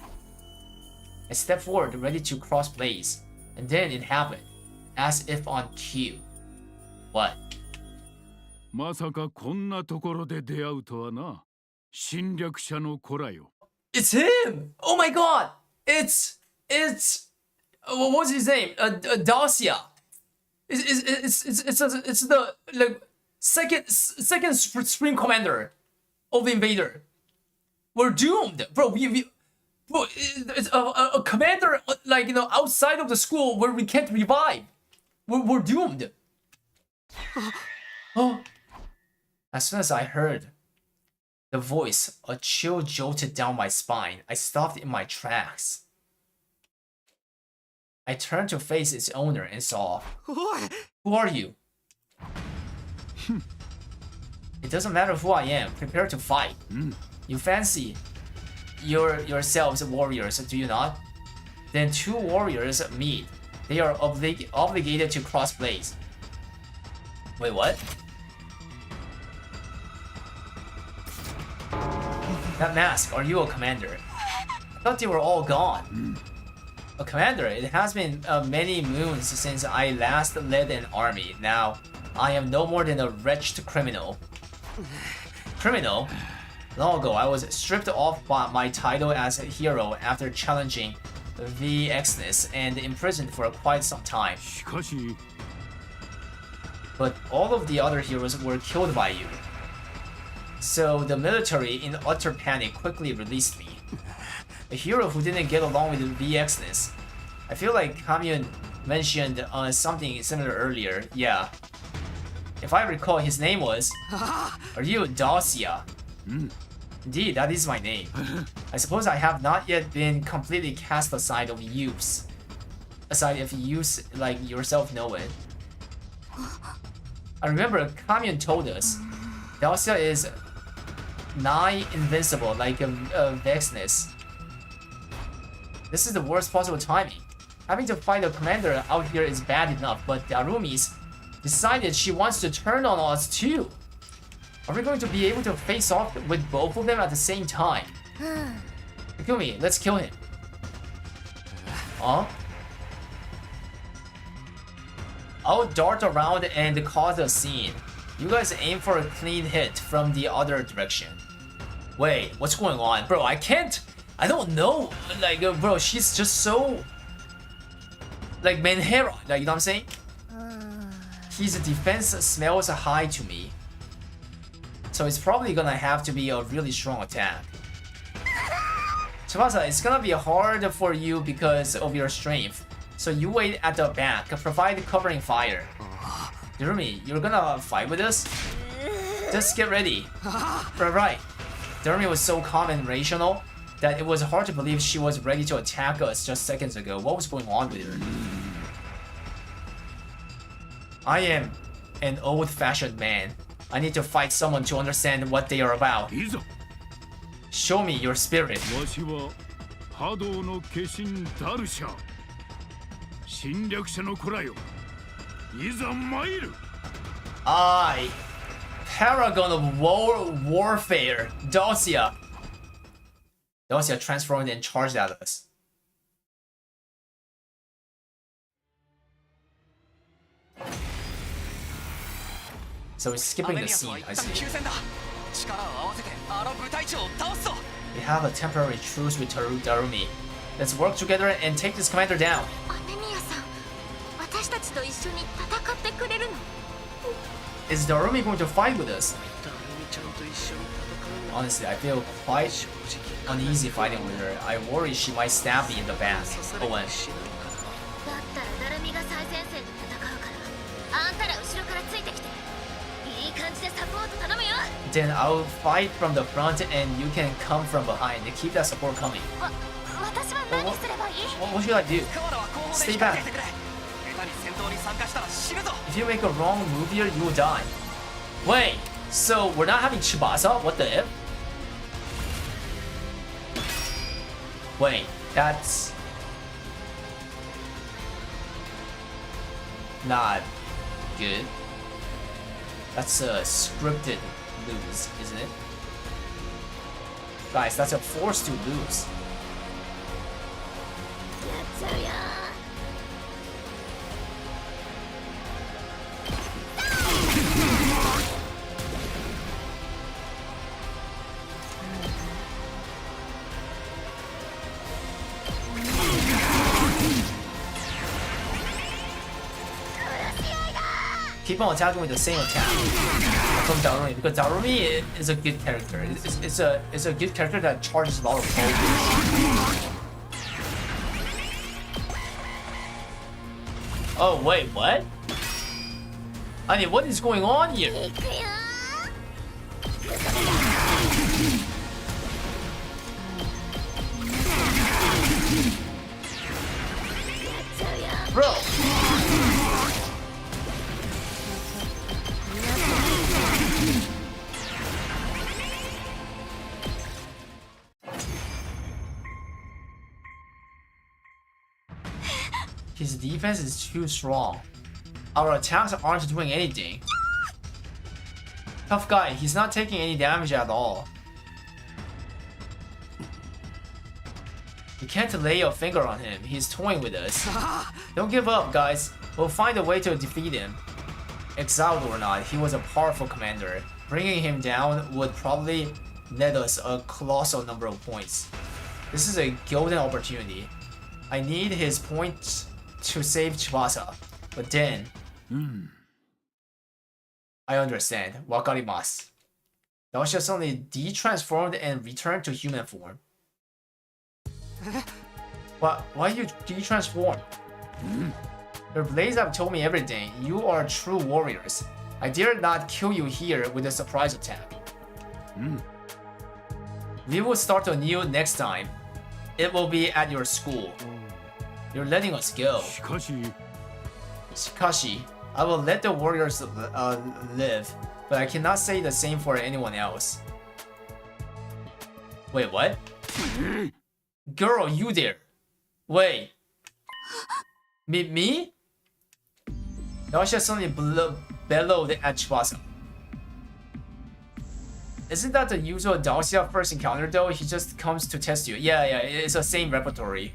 I stepped forward, ready to cross blades. And then it happened. As if on cue. What? まさかこんなところで出会うとはな。侵略者の子らよ。 It's him! Oh my god! It's what's his name? Dacia. It's the like second Supreme Commander of the Invader. We're doomed, bro. Bro, it's a commander like outside of the school where we can't revive. We're doomed. Oh, as soon as I heard The voice, a chill jolted down my spine. I stopped in my tracks. I turned to face its owner and saw, "Who are you?" "It doesn't matter who I am. Prepare to fight." "You fancy yourselves warriors, do you not?" Then two warriors meet. They are obligated to cross blades. Wait, what? That mask, are you a commander? I thought they were all gone. A commander, it has been many moons since I last led an army. Now, I am no more than a wretched criminal. Criminal? Long ago, I was stripped off by my title as a hero after challenging the Exness and imprisoned for quite some time. But all of the other heroes were killed by you. So the military, in utter panic, quickly released me. A hero who didn't get along with the Exness. I feel like Kamyun mentioned something similar earlier. Yeah. If I recall, his name was... Are you Dacia? Indeed, that is my name. I suppose I have not yet been completely cast aside of use. Aside if use like yourself know it. I remember Kamyun told us Dacia is nigh invincible like a Vexness. This is the worst possible timing. Having to fight a commander out here is bad enough, but Darumi's decided she wants to turn on us too. Are we going to be able to face off with both of them at the same time? Ikumi, let's kill him. Huh? I'll dart around and cause a scene. You guys aim for a clean hit from the other direction. Wait, what's going on? Bro, I don't know. Like, bro, she's just so... Like, Menhera, like, you know what I'm saying? His defense smells high to me. So it's probably gonna have to be a really strong attack. Tsubasa, it's gonna be hard for you because of your strength. So you wait at the back, provide covering fire. Darumi, you're gonna fight with us? Just get ready. Right. Darumi was so calm and rational that it was hard to believe she was ready to attack us just seconds ago. What was going on with her? I am an old-fashioned man. I need to fight someone to understand what they are about. Show me your spirit. I, Paragon of Warfare, Dacia. Dacia transformed and charged at us. So it's skipping the scene, I see. We have a temporary truce with Darumi. Let's work together and take this commander down. Is Darumi going to fight with us? Honestly, I feel quite uneasy fighting with her. I worry she might stab me in the back. Owen. Then I'll fight from the front and you can come from behind to keep that support coming. What should I do? Stay back. If you make a wrong move here, you will die. Wait, so we're not having Tsubasa? What the if? Wait, that's... not good. That's a scripted lose, isn't it? Guys, that's a force to lose. Keep on attacking with the same attack from Darumi, because Darumi is a good character. It's a good character that charges a lot of focus. Oh wait, what? I mean, what is going on here? His defense is too strong. Our attacks aren't doing anything. Tough guy, he's not taking any damage at all. You can't lay a finger on him. He's toying with us. Don't give up, guys. We'll find a way to defeat him. Exiled or not, he was a powerful commander. Bringing him down would probably net us a colossal number of points. This is a golden opportunity. I need his points to save Tsubasa. But then... I understand. Wakarimasu. Daosha suddenly de-transformed and returned to human form. Why you de-transform? Your blades have told me everything. You are true warriors. I dare not kill you here with a surprise attack. We will start anew next time. It will be at your school. You're letting us go. Shikashi, I will let the warriors live, but I cannot say the same for anyone else. Wait, what? Girl, you there. Wait. Me? Daosha suddenly bellowed at Tsubasa. Isn't that the usual Daosha first encounter though? He just comes to test you. Yeah, it's the same repertory.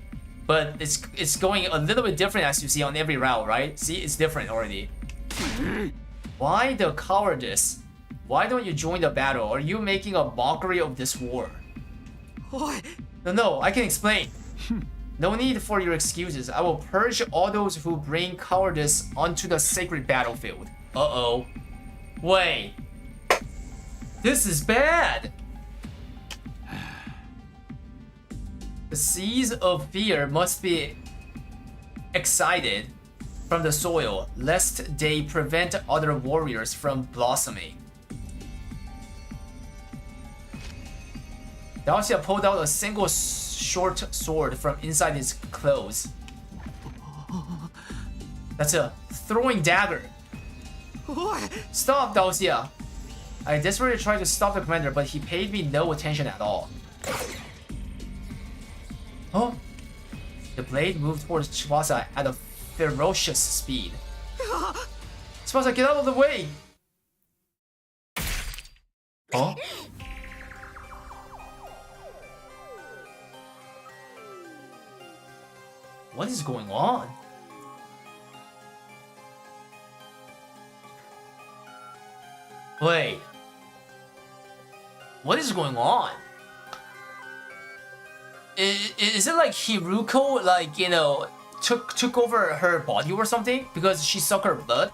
But it's going a little bit different as you see on every route, right? See, it's different already. Why the cowardice? Why don't you join the battle? Are you making a mockery of this war? No, I can explain. No need for your excuses. I will purge all those who bring cowardice onto the sacred battlefield. Uh-oh. Wait. This is bad. The seeds of fear must be excited from the soil, lest they prevent other warriors from blossoming. Daosha pulled out a single short sword from inside his clothes. That's a throwing dagger. Stop, Daosha! I desperately tried to stop the commander, but he paid me no attention at all. Oh? The blade moved towards Tsubasa at a ferocious speed. Tsubasa, get out of the way! Huh? What is going on? Wait. What is going on? Is it like Hiruko, like, you know, took over her body or something? Because she sucked her blood?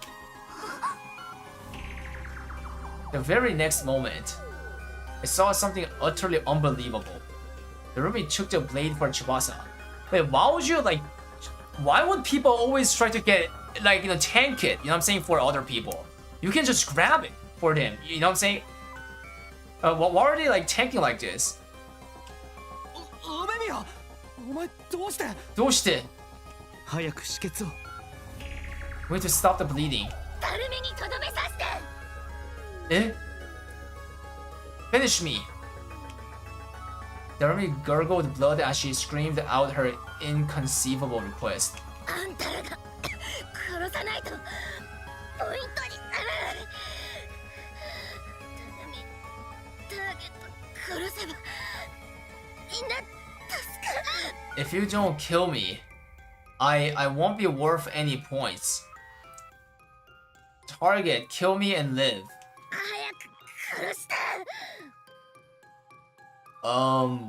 The very next moment, I saw something utterly unbelievable. Narumi took the blade for Tsubasa. Wait, why would you, like, why would people always try to get, like, you know, tank it, you know what I'm saying, for other people? You can just grab it for them, you know what I'm saying? Why are they, like, tanking like this? お前どうしてどうして早く止血を We need to stop the bleeding. 軽めにとどめさせてEh? Finish me! Darumi gurgled blood as she screamed out her inconceivable request. あんたらが殺さないとポイントにならないターゲット殺せばみんな助かる If you don't kill me, I won't be worth any points. Target, kill me and live. 早く殺して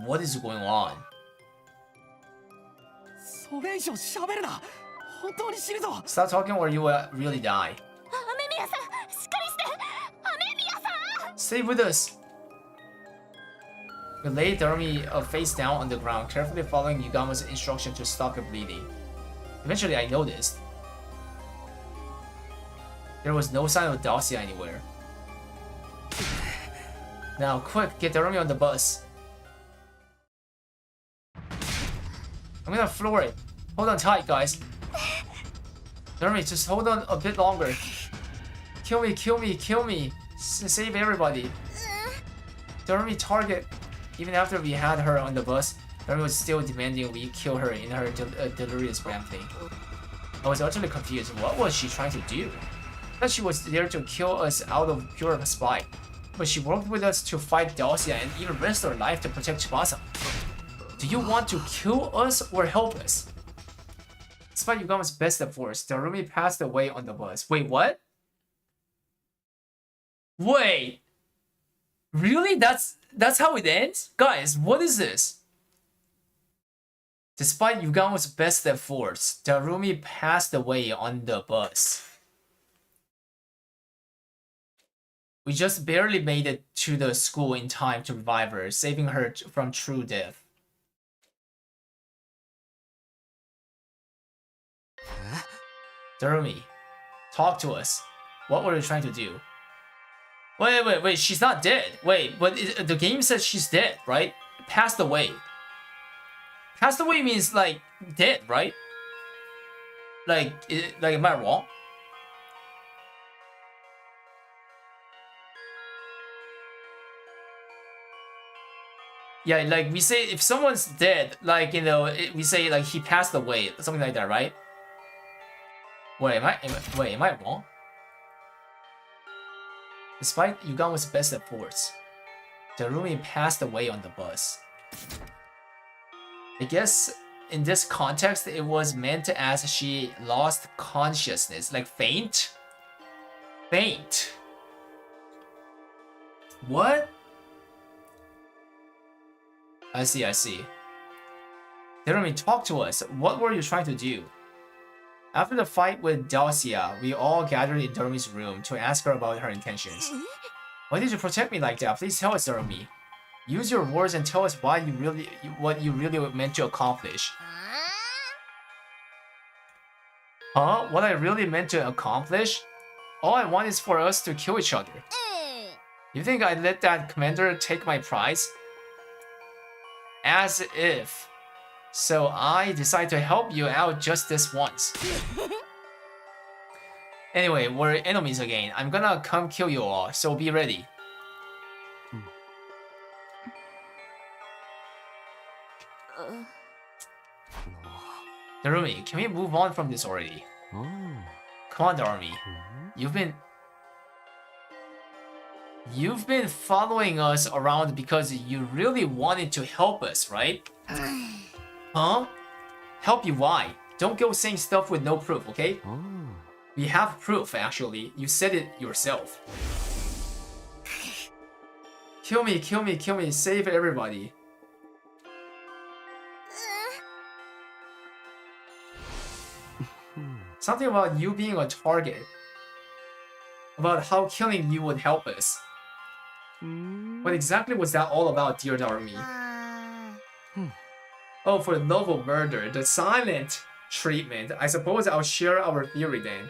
What is going on? それ以上喋るな本当に死ぬぞ Stop talking or you will really die. 雨宮さんしっかりして雨宮さん Stay with us. We laid Darumi face down on the ground, carefully following Yugama's instruction to stop the bleeding. Eventually, I noticed there was no sign of Daosha anywhere. Now, quick, get Darumi on the bus. I'm gonna floor it. Hold on tight, guys. Darumi, just hold on a bit longer. Kill me, kill me, kill me. Save everybody. Darumi, target. Even after we had her on the bus, Darumi was still demanding we kill her in her delirious rambling. I was utterly confused. What was she trying to do? I thought she was there to kill us out of pure spite. But she worked with us to fight Dacia and even risked her life to protect Tsubasa. Do you want to kill us or help us? Despite Yugama's best efforts, Darumi passed away on the bus. Wait, what? Wait. Really? That's how it ends? Guys, what is this? Despite Yugama's best efforts, Darumi passed away on the bus. We just barely made it to the school in time to revive her, saving her from true death. Darumi, talk to us. What were you trying to do? Wait, she's not dead. Wait, but the game says she's dead, right? Passed away. Passed away means, like, dead, right? Like, am I wrong? Yeah, like, we say if someone's dead, like, you know, we say, like, he passed away, something like that, right? Wait, am I wrong? Despite Yugama's best efforts, Darumi passed away on the bus. I guess in this context, it was meant as she lost consciousness, like faint? Faint. What? I see. Darumi, talk to us. What were you trying to do? After the fight with Dacia, we all gathered in Darumi's room to ask her about her intentions. Why did you protect me like that? Please tell us, Darumi. Use your words and tell us what you really meant to accomplish. Huh? What I really meant to accomplish? All I want is for us to kill each other. You think I'd let that commander take my prize? As if. So I decided to help you out just this once. Anyway, we're enemies again. I'm gonna come kill you all, so be ready. Darumi, can we move on from this already? Come on, Darumi. You've been following us around because you really wanted to help us, right? Huh? Help you why? Don't go saying stuff with no proof, okay? We have proof, actually. You said it yourself. Kill me, save everybody. Something about you being a target. About how killing you would help us. What exactly was that all about, dear Darumi? Oh, for the love of murder, the silent treatment. I suppose I'll share our theory then.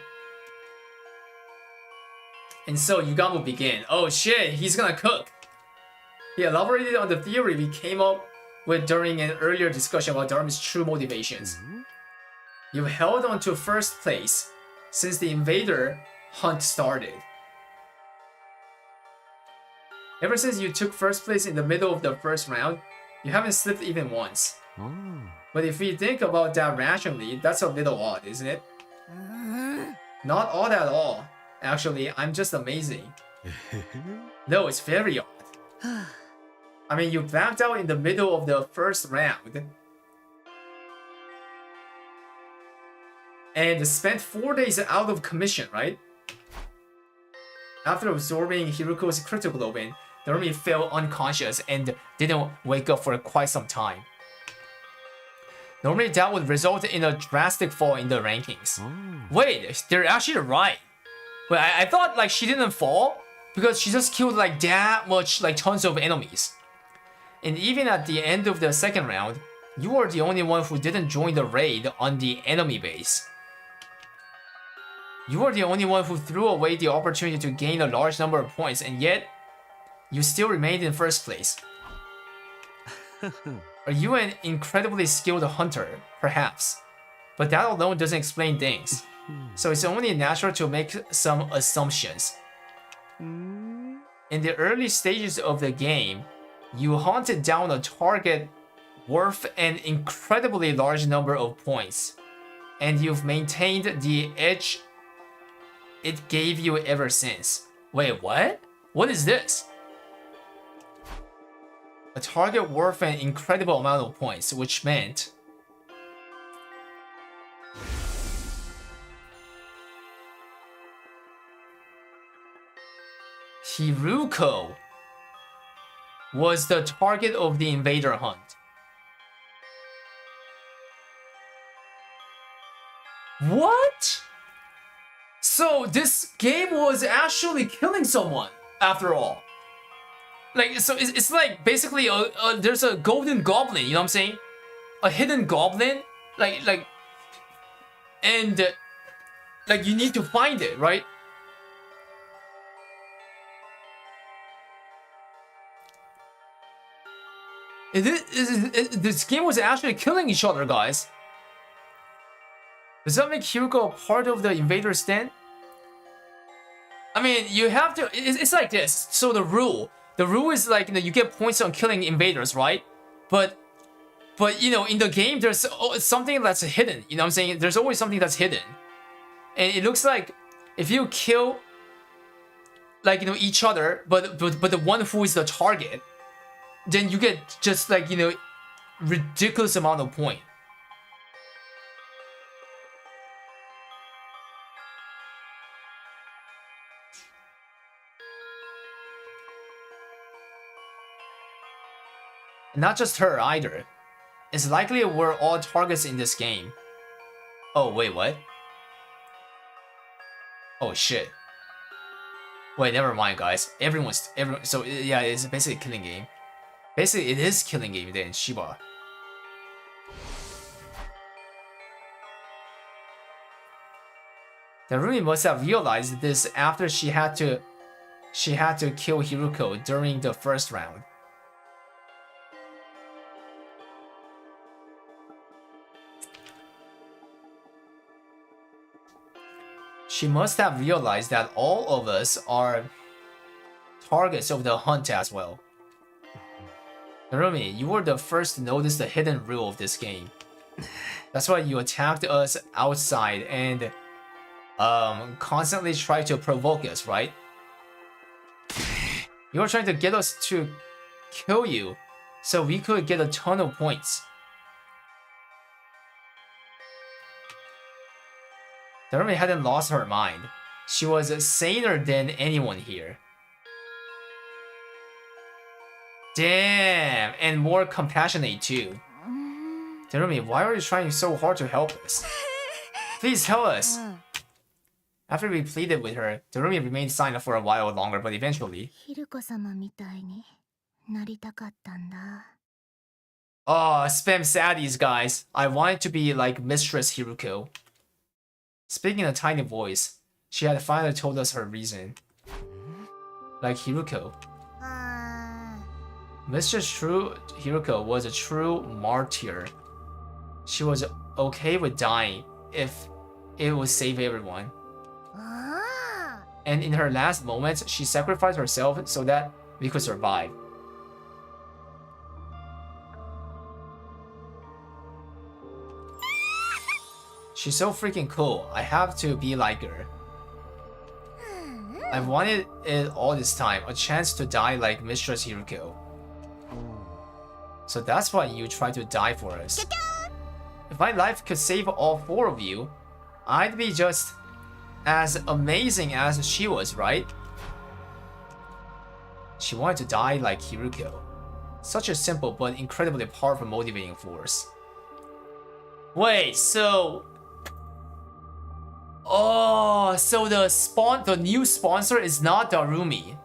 And so Yugama will begin. Oh shit, he's gonna cook. He elaborated on the theory we came up with during an earlier discussion about Darumi's true motivations. You've held on to first place since the invader hunt started. Ever since you took first place in the middle of the first round, you haven't slipped even once. But if we think about that rationally, that's a little odd, isn't it? Not odd at all. Actually, I'm just amazing. No, it's very odd. I mean, you backed out in the middle of the first round and spent 4 days out of commission, right? After absorbing Hiruko's cryptoglobin, Darumi fell unconscious and didn't wake up for quite some time. Normally that would result in a drastic fall in the rankings. Wait, they're actually right. But I thought like she didn't fall because she just killed like that much, like tons of enemies. And even at the end of the second round, you were the only one who didn't join the raid on the enemy base. You were the only one who threw away the opportunity to gain a large number of points, and yet you still remained in first place. Are you an incredibly skilled hunter? Perhaps. But that alone doesn't explain things. So it's only natural to make some assumptions. In the early stages of the game, you hunted down a target worth an incredibly large number of points. and you've maintained the edge it gave you ever since. Wait, what? What is this? A target worth an incredible amount of points, which meant Hiruko was the target of the invader hunt. What? So this game was actually killing someone after all. Like, so it's like basically there's a golden goblin, you know what I'm saying? A hidden goblin, and like you need to find it, right? This game was actually killing each other, guys. Does that make Hiruko a part of the invader's stand? I mean, you have to. It's like this. So the rule is like, you know, you get points on killing invaders, right? But you know, in the game, there's something that's hidden. You know what I'm saying? There's always something that's hidden, and it looks like if you kill, like, you know, each other, but the one who is the target, then you get just like, you know, ridiculous amount of point. Not just her either. It's likely we're all targets in this game. Oh, wait, what? Oh, shit. Wait, never mind, guys. Everyone. So, yeah, it's basically a killing game. Basically, it is killing game then, Shiba. Narumi must have realized this after she had to kill Hiruko during the first round. She must have realized that all of us are targets of the hunt as well. Narumi, you were the first to notice the hidden rule of this game. That's why you attacked us outside and constantly tried to provoke us, right? You were trying to get us to kill you so we could get a ton of points. Narumi hadn't lost her mind. She was saner than anyone here. Damn, and more compassionate too. Narumi, why are you trying so hard to help us? Please tell us. After we pleaded with her, Narumi remained silent for a while longer, but eventually... Oh, spam saddies, guys. I wanted to be like Mistress Hiruko. Speaking in a tiny voice, she had finally told us her reason. Like Hiruko. Mistress Hiruko was a true martyr. She was okay with dying if it would save everyone. And in her last moments, she sacrificed herself so that we could survive. She's so freaking cool. I have to be like her. I've wanted it all this time, a chance to die like Mistress Hiruko. So that's why you tried to die for us. If my life could save all four of you, I'd be just as amazing as she was, right? She wanted to die like Hiruko. Such a simple but incredibly powerful motivating force. Wait, so... Oh, so the new sponsor is not Darumi.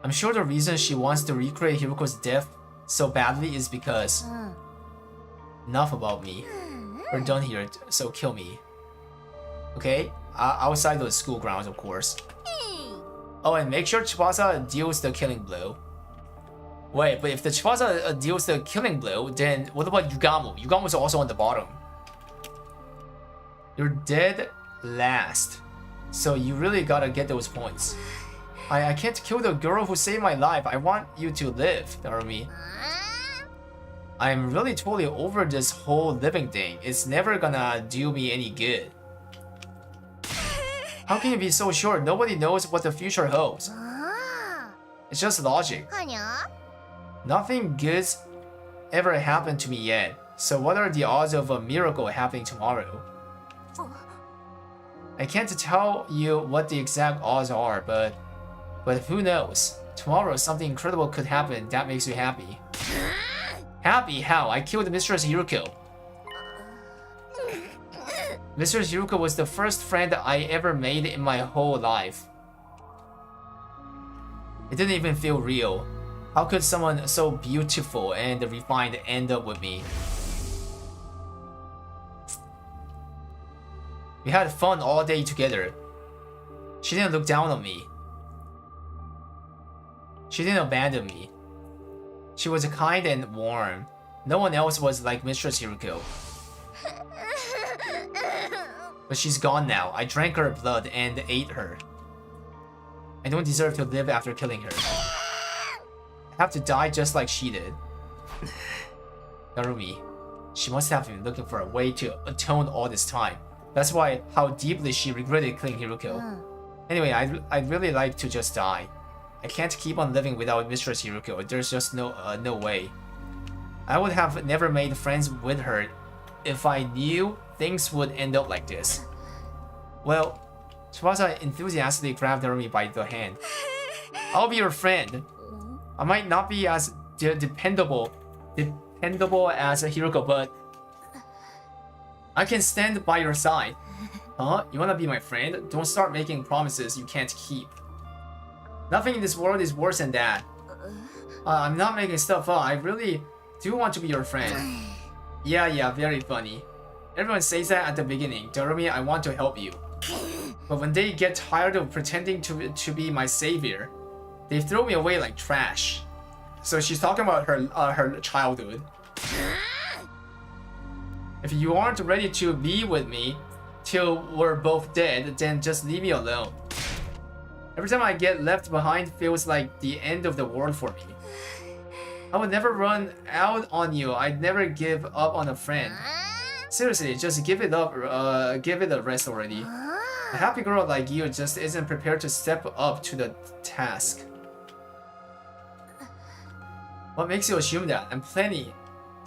I'm sure the reason she wants to recreate Hiruko's death so badly is because... Enough about me. We're done here, so kill me. Okay? Outside the school grounds, of course. Oh, and make sure Tsubasa deals the killing blow. Wait, but if the Tsubasa deals the killing blow, then what about Yugamu? Yugamu's also on the bottom. You're dead last. So you really gotta get those points. I can't kill the girl who saved my life. I want you to live, Narumi. I'm really totally over this whole living thing. It's never gonna do me any good. How can you be so sure? Nobody knows what the future holds. It's just logic. Nothing good's ever happened to me yet. So what are the odds of a miracle happening tomorrow? I can't tell you what the exact odds are, but who knows? Tomorrow something incredible could happen that makes you happy. Happy? How? I killed Mistress Yuruko. Mistress Yuruko was the first friend I ever made in my whole life. It didn't even feel real. How could someone so beautiful and refined end up with me? We had fun all day together. She didn't look down on me. She didn't abandon me. She was kind and warm. No one else was like Mistress Yuruko. But she's gone now. I drank her blood and ate her. I don't deserve to live after killing her. I have to die just like she did. Narumi. She must have been looking for a way to atone all this time. That's why how deeply she regretted killing Hiruko. Anyway, I'd really like to just die. I can't keep on living without Mistress Hiruko. There's just no way. I would have never made friends with her if I knew things would end up like this. Well, Tsubasa enthusiastically grabbed Narumi by the hand. I'll be your friend. I might not be as dependable as Hiruko, but I can stand by your side. Huh? You wanna be my friend? Don't start making promises you can't keep. Nothing in this world is worse than that. I'm not making stuff up. I really do want to be your friend. Yeah, very funny. Everyone says that at the beginning. Narumi, I want to help you. But when they get tired of pretending to be my savior, they throw me away like trash. So she's talking about her childhood. If you aren't ready to be with me till we're both dead, then just leave me alone. Every time I get left behind feels like the end of the world for me. I would never run out on you. I'd never give up on a friend. Seriously, just give it up. Give it a rest already. A happy girl like you just isn't prepared to step up to the task. What makes you assume that? I'm plenty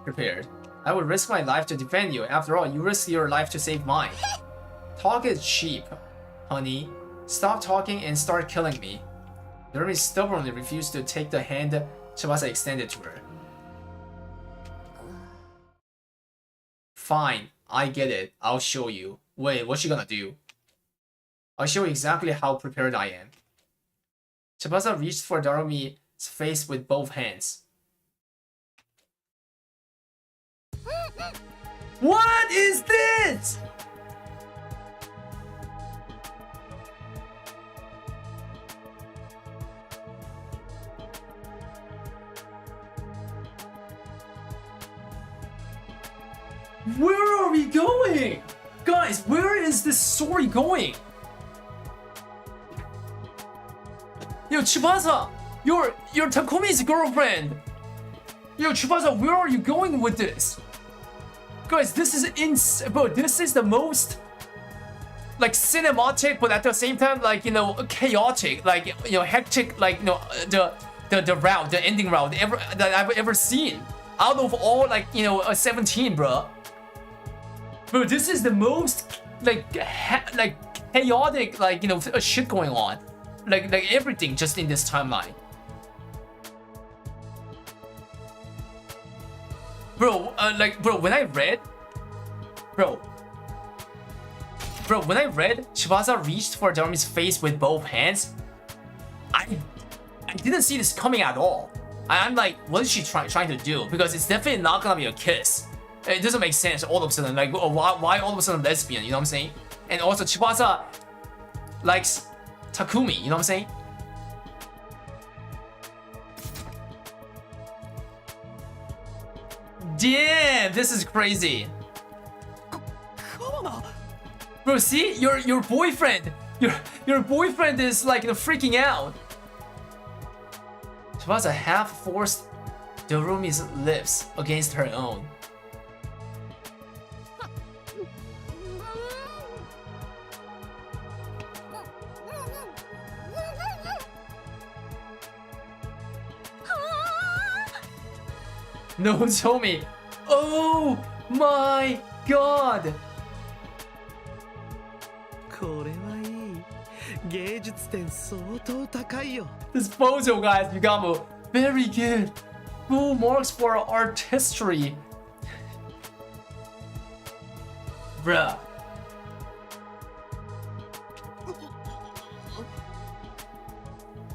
prepared. I would risk my life to defend you. After all, you risked your life to save mine. Talk is cheap, honey. Stop talking and start killing me. Narumi stubbornly refused to take the hand Tsubasa extended to her. Fine, I get it. I'll show you. Wait, what's she gonna do? I'll show you exactly how prepared I am. Tsubasa reached for Narumi's face with both hands. What is this? Where are we going? Guys, where is this story going? Yo, Tsubasa! You're Takumi's girlfriend! Yo, Tsubasa, where are you going with this? Guys, this is bro, this is the most like cinematic, but at the same time, like, you know, chaotic, like, you know, hectic, like, you know, the route, the ending route that I've ever seen out of all, like, you know, 17, bro. Bro, this is the most like chaotic, like, you know, shit going on, like everything just in this timeline. Bro, bro, when I read Tsubasa reached for Narumi's face with both hands, I didn't see this coming at all. I'm like, what is she trying to do? Because it's definitely not gonna be a kiss. It doesn't make sense all of a sudden. Like, why all of a sudden lesbian? You know what I'm saying? And also Tsubasa likes Takumi. You know what I'm saying? Damn, this is crazy. Bro, see, your boyfriend, your boyfriend is like, you know, freaking out. Tsubasa half forced Darumi's lips against her own. No one told me. Oh my god! これはいい。芸術点相当高いよ。 This photo, guys, Yugamo, very good. Full marks for artistry. Bruh.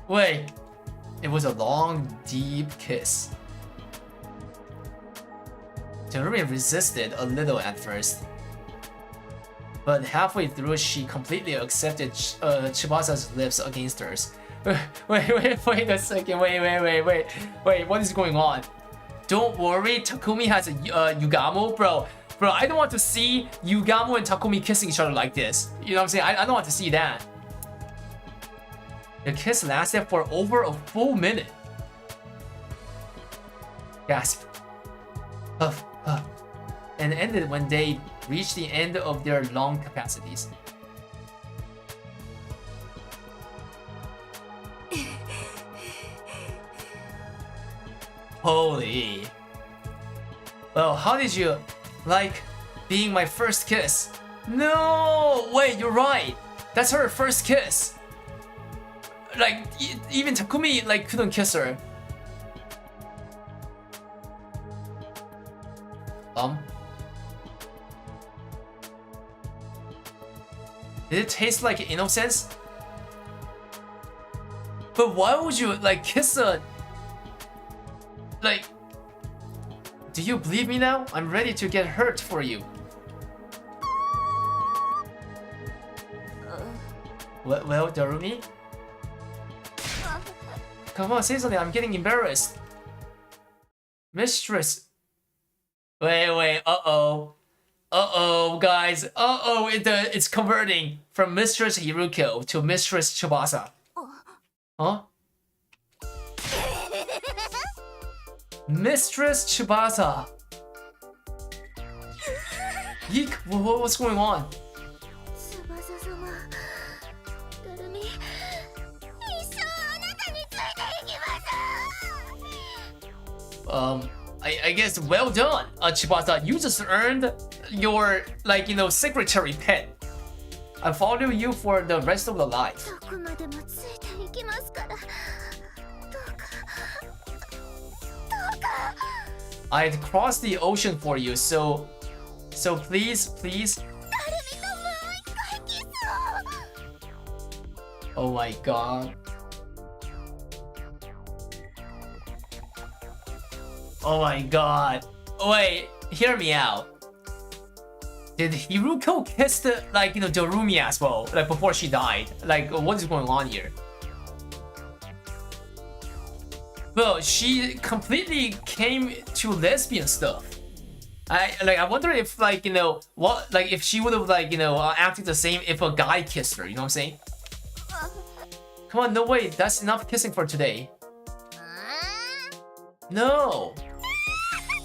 Wait, it was a long, deep kiss. Darumi resisted a little at first, but halfway through she completely accepted Chibasa's lips against hers. Wait a second, wait, what is going on? Don't worry, Takumi has a Yugamo, bro, I don't want to see Yugamo and Takumi kissing each other like this. You know what I'm saying? I don't want to see that. The kiss lasted for over a full minute. Gasp. Huff, huff. And ended when they reached the end of their lung capacities. Holy. Well, how did you like being my first kiss? No! Wait, you're right. That's her first kiss. Like, even Takumi like couldn't kiss her. Did it taste like innocence? But why would you like kiss a... Like... Do you believe me now? I'm ready to get hurt for you. Well, Darumi? Come on, say something, I'm getting embarrassed. Mistress. Wait, uh-oh, guys. It's converting from Mistress Hiruko to Mistress Tsubasa. Huh? Mistress Tsubasa. Yeek, what's going on? I guess well done, Tsubasa. You just earned your, like, you know, secretary pet. I'll follow you for the rest of the life. I'd cross the ocean for you, so please. Oh my god. Oh my god. Wait, hear me out. Did Hiruko kiss the, like, you know, Darumi as well, like, before she died? Like, what is going on here? Well, she completely came to lesbian stuff. I wonder if, like, you know, what, like, if she would have, like, you know, acted the same if a guy kissed her, you know what I'm saying? Come on, no way, that's enough kissing for today. No.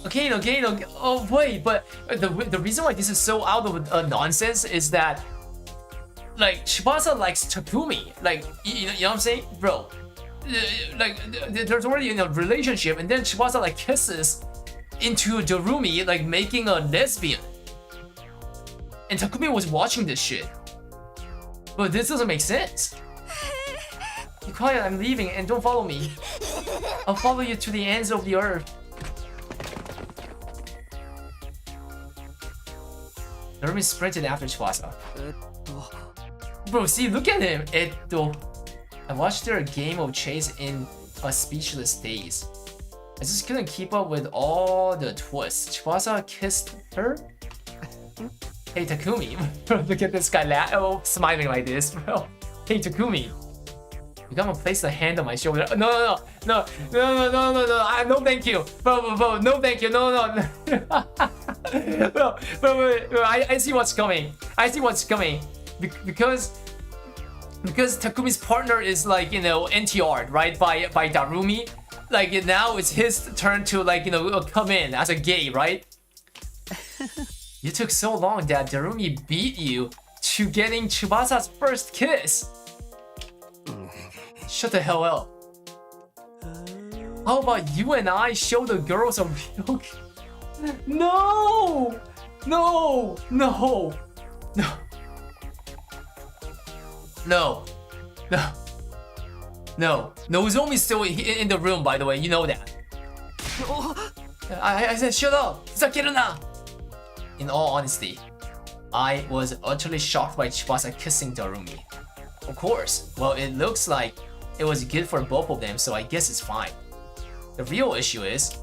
Okay, oh wait, but the reason why this is so out of nonsense is that, like, Tsubasa likes Takumi, like, you know what I'm saying, bro? Like, there's already, you know, relationship, and then Tsubasa like kisses into Darumi, like making a lesbian, and Takumi was watching this shit. But this doesn't make sense. Be quiet, I'm leaving, and don't follow me. I'll follow you to the ends of the earth. Darumi sprinted after Tsubasa. Bro, see, look at him. I watched their game of chase in a speechless daze. I just couldn't keep up with all the twists. Tsubasa kissed her? Hey, Takumi. Look at this guy smiling like this, bro. Hey, Takumi. You gotta place a hand on my shoulder. No, thank you. Bro, no, thank you. No. Bro, I see what's coming. Because Takumi's partner is, like, you know, NTR'd, right, by Darumi. like now it's his turn to like, you know, come in as a gay, right? You took so long that Darumi beat you to getting Tsubasa's first kiss. Shut the hell up. How about you and I show the girls a real... No! No! No! No! No! No! No! Nozomi's still in the room, by the way, you know that. I said shut up! Zakiruna! In all honesty, I was utterly shocked by Tsubasa kissing Darumi. Of course, well, it looks like it was good for both of them, so I guess it's fine. The real issue is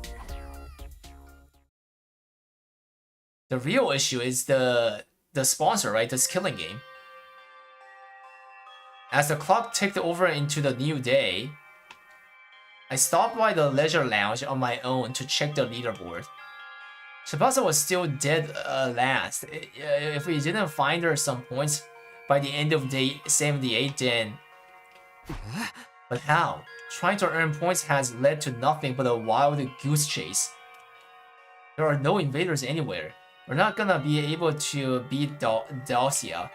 the sponsor, right? This killing game. As the clock ticked over into the new day, I stopped by the leisure lounge on my own to check the leaderboard. Tsubasa was still dead last. If we didn't find her some points by the end of day 78, then... But how? Trying to earn points has led to nothing but a wild goose chase. There are no invaders anywhere. We're not gonna be able to beat Dalcia.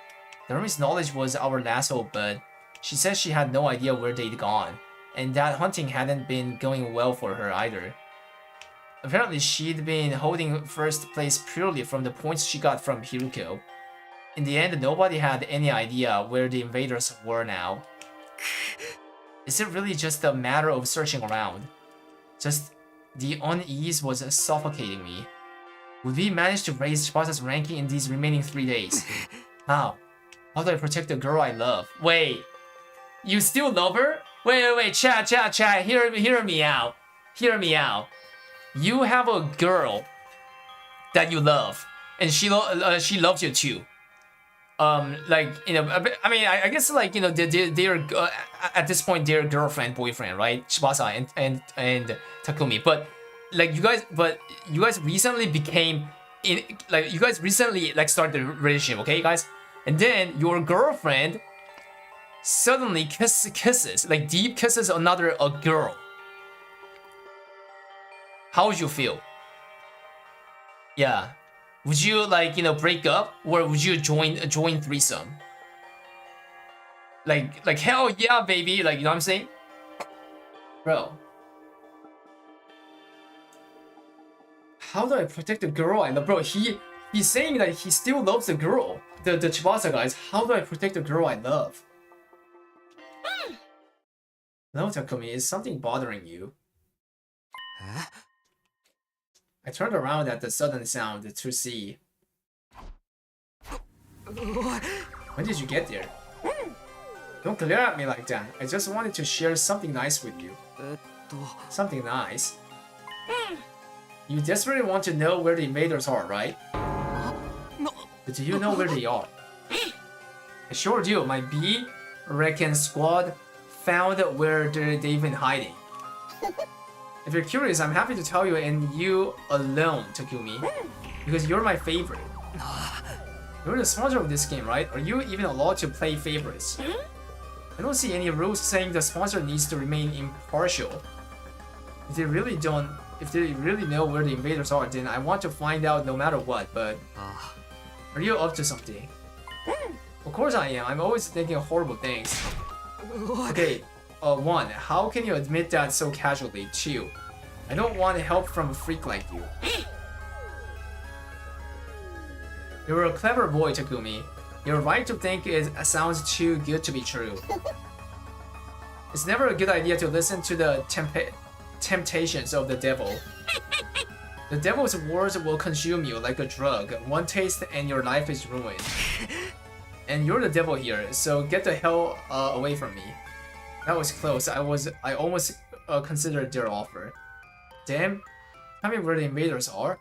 Darumi's knowledge was our last hope, but she said she had no idea where they'd gone, and that hunting hadn't been going well for her either. Apparently, she'd been holding first place purely from the points she got from Hiruko. In the end, nobody had any idea where the invaders were now. Is it really just a matter of searching around? Just the unease was suffocating me. Would we manage to raise Tsubasa's ranking in these remaining 3 days? How? How do I protect the girl I love? Wait, you still love her? Wait, chat, hear me out. Hear me out. You have a girl that you love, and she loves you too. Like, you know, I mean, I guess like, you know, they're at this point they're girlfriend, boyfriend, right? Tsubasa and Takumi. But like you guys recently became you guys recently like started a relationship, okay, guys? And then your girlfriend suddenly kisses like deep kisses a girl. How would you feel? Yeah. Would you like, you know, break up, or would you join threesome? Like hell yeah, baby, like, you know what I'm saying? Bro. How do I protect the girl I love? Bro, he's saying that he still loves the girl. The Tsubasa guys, how do I protect the girl I love? No, Takumi, is something bothering you? Huh? I turned around at the sudden sound to see. When did you get there? Don't glare at me like that. I just wanted to share something nice with you. Something nice? You desperately want to know where the invaders are, right? But do you know where they are? I sure do. My B-Reckon squad found where they've been hiding. If you're curious, I'm happy to tell you, and you alone, Takumi, because you're my favorite. You're the sponsor of this game, right? Are you even allowed to play favorites? I don't see any rules saying the sponsor needs to remain impartial. If they really know where the invaders are, then I want to find out no matter what, but... Are you up to something? Of course I am. I'm always thinking of horrible things. Okay. 1. How can you admit that so casually? 2. I don't want help from a freak like you. You're a clever boy, Takumi. You're right to think it sounds too good to be true. It's never a good idea to listen to the temptations of the devil. The devil's words will consume you like a drug. One taste and your life is ruined. And you're the devil here, so get the hell away from me. That was close. I almost considered their offer. Damn, tell me where the invaders are.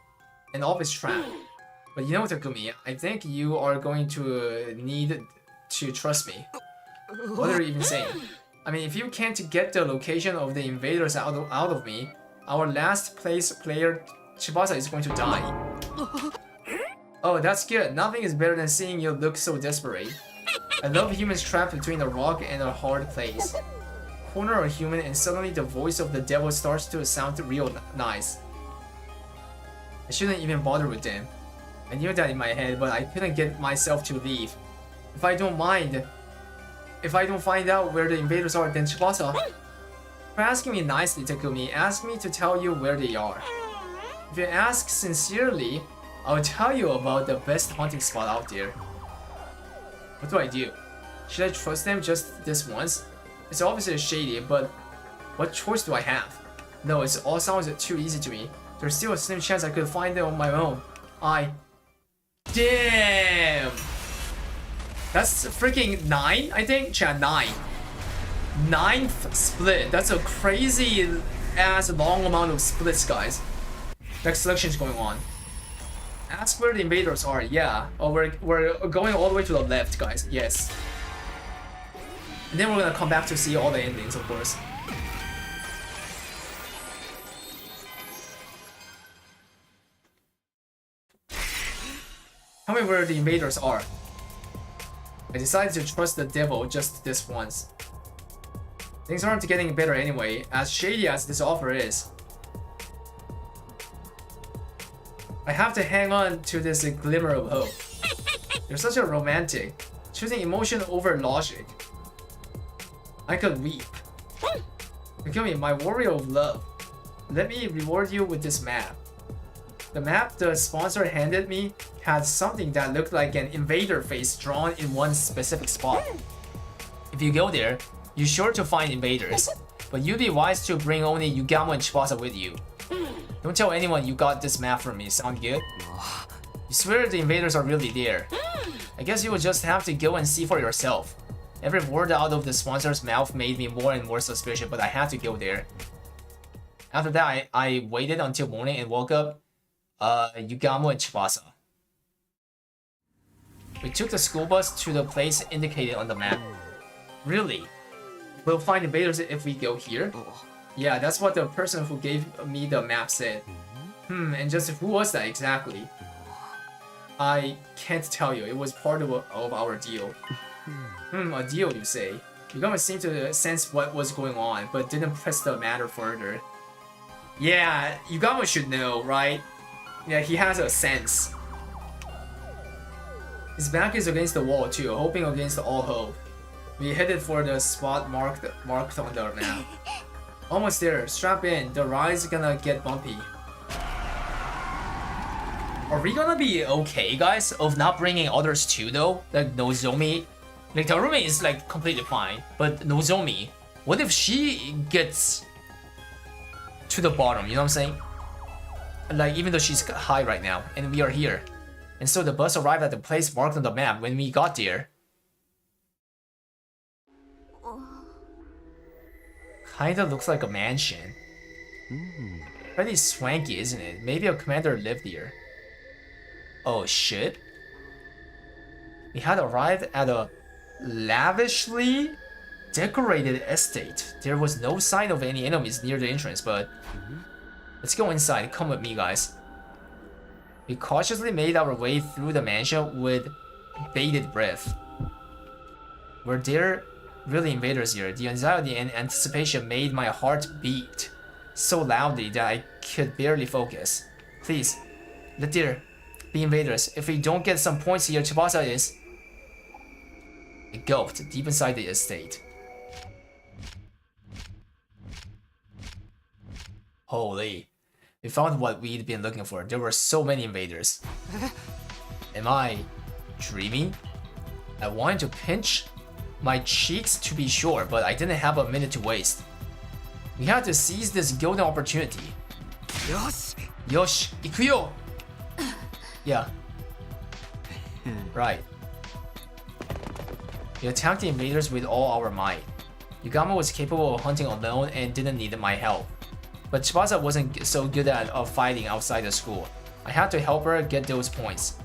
An office trap. But you know, Takumi, I think you are going to need to trust me. What are you even saying? I mean, if you can't get the location of the invaders out of me, our last place player, Tsubasa, is going to die. Oh, that's good. Nothing is better than seeing you look so desperate. I love humans trapped between a rock and a hard place. corner a human and suddenly the voice of the devil starts to sound real nice. I shouldn't even bother with them. I knew that in my head, but I couldn't get myself to leave. If I don't find out where the invaders are, then Tsubasa, for asking me nicely, Takumi, ask me to tell you where they are. If you ask sincerely, I'll tell you about the best hunting spot out there. What do I do? Should I trust them just this once? It's obviously shady, but what choice do I have? No, it all sounds too easy to me. There's still a slim chance I could find them on my own. Damn! That's freaking 9, I think? Chat, 9. 9th split. That's a crazy ass long amount of splits, guys. Next selection is going on. Ask where the invaders are. Yeah. Oh, we're going all the way to the left, guys. Yes. And then we're gonna come back to see all the endings, of course. Tell me where the invaders are. I decided to trust the devil just this once. Things aren't getting better anyway, as shady as this offer is. I have to hang on to this glimmer of hope. You're such a romantic, choosing emotion over logic. I could weep. Takumi, my warrior of love. Let me reward you with this map. The map the sponsor handed me had something that looked like an invader face drawn in one specific spot. If you go there, you're sure to find invaders, but you'd be wise to bring only Yugamo and Tsubasa with you. Don't tell anyone you got this map from me, sound good? You swear the invaders are really there. I guess you will just have to go and see for yourself. Every word out of the sponsor's mouth made me more and more suspicious, but I had to go there. After that, I waited until morning and woke up Yugamo and Tsubasa. We took the school bus to the place indicated on the map. Really? We'll find invaders if we go here? Yeah, that's what the person who gave me the map said. And just who was that exactly? I can't tell you. It was part of our deal. A deal, you say? Yugamo seemed to sense what was going on, but didn't press the matter further. Yeah, Yugamo should know, right? Yeah, he has a sense. His back is against the wall too, hoping against all hope. We headed for the spot marked on the map. Almost there, strap in, the ride's gonna get bumpy. Are we gonna be okay, guys, of not bringing others too though? Like Nozomi? Like Tarumi is like completely fine, but Nozomi, what if she gets to the bottom, you know what I'm saying? Like even though she's high right now, and we are here. And so the bus arrived at the place marked on the map when we got there. Kinda looks like a mansion. Pretty swanky, isn't it? Maybe a commander lived here. Oh shit. We had arrived at a lavishly decorated estate. There was no sign of any enemies near the entrance, but let's go inside. Come with me, guys. We cautiously made our way through the mansion with bated breath. Were there really invaders here? The anxiety and anticipation made my heart beat so loudly that I could barely focus. Please, let there be invaders. If we don't get some points here, Tsubasa is... I gulped deep inside the estate. Holy. We found what we'd been looking for. There were so many invaders. Am I dreaming? I wanted to pinch my cheeks to be sure, but I didn't have a minute to waste. We had to seize this golden opportunity. Yosh! Yosh, ikuyo! Yeah. Right. We attacked the invaders with all our might. Yugamo was capable of hunting alone and didn't need my help. But Tsubasa wasn't so good at fighting outside the school. I had to help her get those points.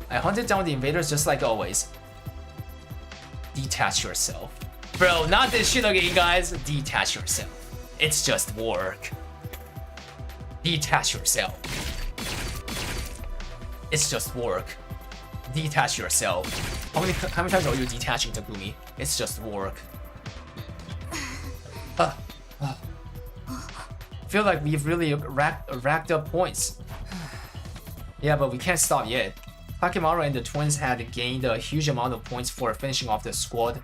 I hunted down the invaders just like always. Detach yourself. Bro, not this shit again, guys. Detach yourself. It's just work. Detach yourself. It's just work. Detach yourself. How many times are you detaching, Takumi? It's just work. Feel like we've really racked up points. Yeah, but we can't stop yet. Takimaru and the twins had gained a huge amount of points for finishing off the squad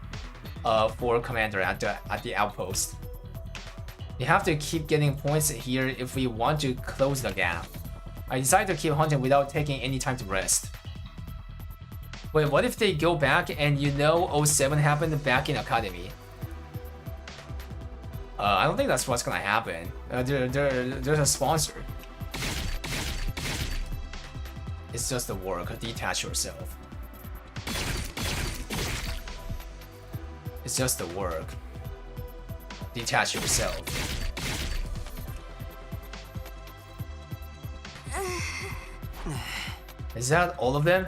for commander at the outpost. We have to keep getting points here if we want to close the gap. I decided to keep hunting without taking any time to rest. Wait, what if they go back and 07 happened back in Academy? I don't think that's what's gonna happen. There's a sponsor. It's just the work. Detach yourself. It's just the work. Detach yourself. Is that all of them?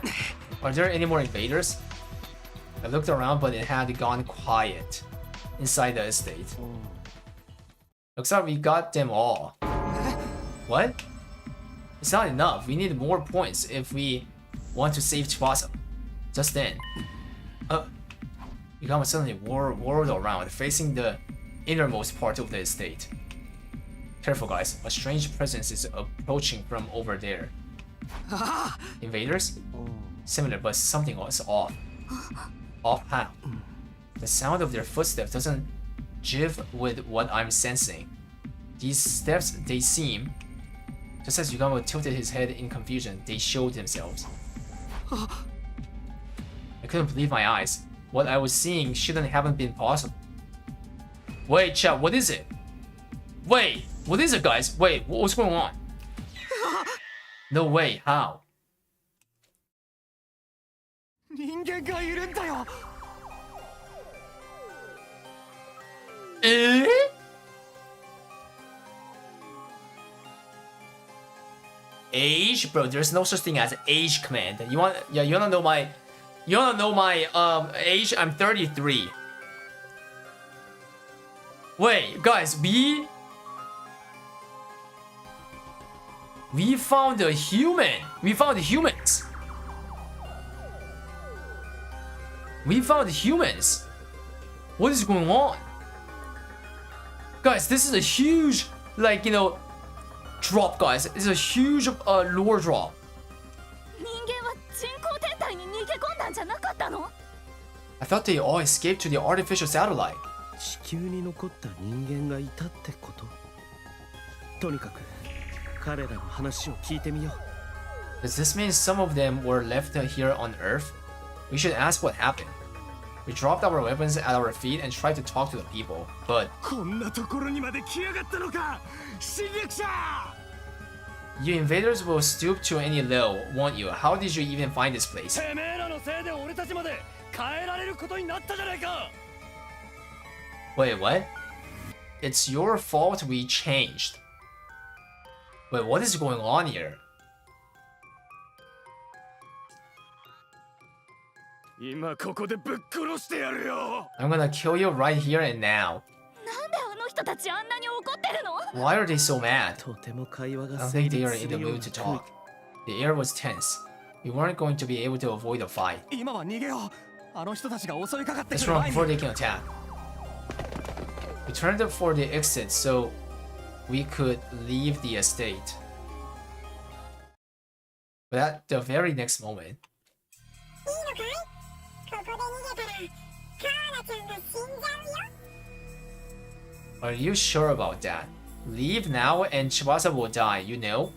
Are there any more invaders? I looked around, but it had gone quiet inside the estate. Looks like we got them all. What? It's not enough. We need more points if we want to save Tsubasa. Just then, Yukama suddenly whirled around, facing the innermost part of the estate. Careful, guys. A strange presence is approaching from over there. Invaders? Similar, but something was off. Off how? The sound of their footsteps doesn't jive with what I'm sensing. These steps, they seem... Just as Yukama tilted his head in confusion, they showed themselves. I couldn't believe my eyes. What I was seeing haven't been possible. Wait, chat, what is it? Wait, what is it, guys? Wait, what's going on? No way, how? Age? Bro, there's no such thing as age command. You wanna know my age? I'm 33. Wait, guys, we found a human. We found humans. We found humans. What is going on? Guys, this is a huge, drop, guys. It's a huge lore drop. I thought they all escaped to the artificial satellite. 地球に残った人間がいたってこと。とにかく彼らの話を聞いてみよう。 Does this mean some of them were left here on Earth? We should ask what happened. We dropped our weapons at our feet and tried to talk to the people, but こんなところにまで来やがったのか、侵略者! You invaders will stoop to any level, won't you? How did you even find this place? てめえらのせいで俺たちまで変えられることになったじゃないか。 Wait, what? It's your fault we changed. Wait, what is going on here? 今ここでぶっ殺してやるよ。 I'm gonna kill you right here and now. なんであの人たちあんなに怒ってるの？ Why are they so mad? とても会話 I が don't 成 think they 立 are す in る the よう mood な to 空 talk. The air was tense. We weren't going to be able to avoid a fight. 今は逃げよう。あの人たちが襲いかかってく Let's る run 前 before に。 they can attack. We turned up for the exit so we could leave the estate. But at the very next moment, are you sure about that? Leave now and Tsubasa will die, you know?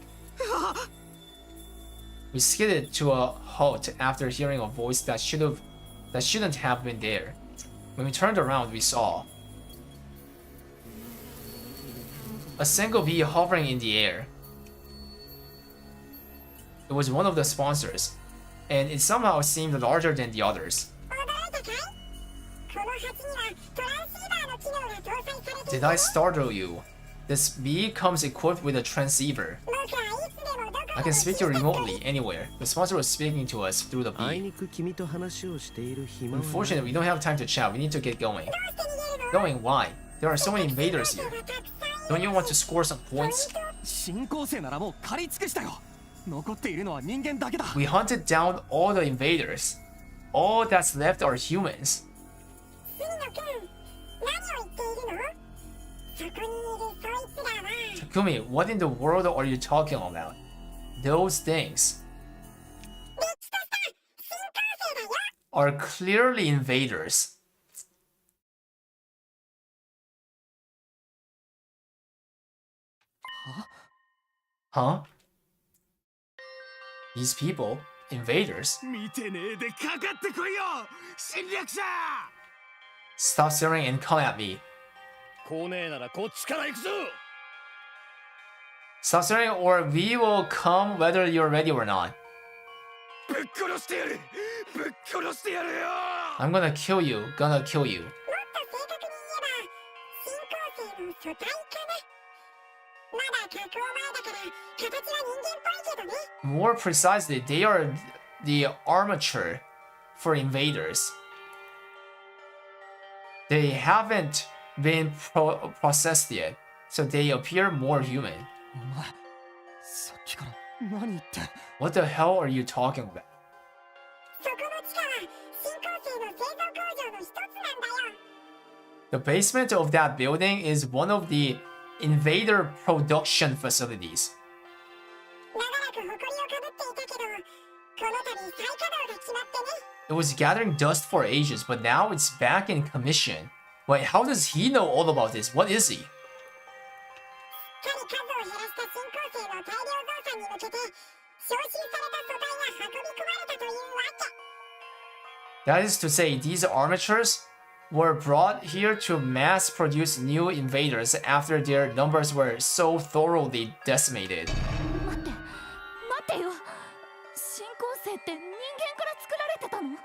We skidded to a halt after hearing a voice that shouldn't have been there. When we turned around, we saw a single bee hovering in the air. It was one of the sponsors, and it somehow seemed larger than the others. Did I startle you? This bee comes equipped with a transceiver. I can speak to you remotely, anywhere. The sponsor was speaking to us through the あい bee. にく君と話をしている暇はない Unfortunately, we don't have time to chat. We need to get going. Going? Why? There are so many invaders here. Don't you want to score some points? 新構成ならもう借り尽くしたよ。残っているのは人間だけだ。 We hunted down all the invaders. All that's left are humans. 杉野くん、何を言っているの？そこにいるそいつらは。Takumi, what in the world are you talking about? Those things れっきとした新幹線だよ。 are clearly invaders. Huh? These people? Invaders? 見てねえでかかってこいよ侵略者 Stop staring and come at me. 来ねえならこっちから行くぞ。 Stop staring or we will come whether you're ready or not. ぶっ殺してやるぶっ殺してやるよ I'm gonna kill you. Gonna kill you. もっと正確に言えば新幹線の素体かな。まだ加工前だから形は人間っぽいけどね。 More precisely, they are the armature for invaders. They haven't been processed yet, so they appear more human. お前さっきから何言って。 What the hell are you talking about? そこの地下は新幹線の製造工場の一つなんだよ。 The basement of that building is one of the invader production facilities. 長らく埃をかぶっていたけど、この度再稼働が決まってね。 It was gathering dust for ages, but now it's back in commission. Wait, how does he know all about this? What is he? しっかり数を減らした新幹線の大量増産に向けて、招集された素体が運び込まれたというわけ。 That is to say, these armatures were brought here to mass produce new invaders after their numbers were so thoroughly decimated. 待ってよ。新構成って人間から作られてたの？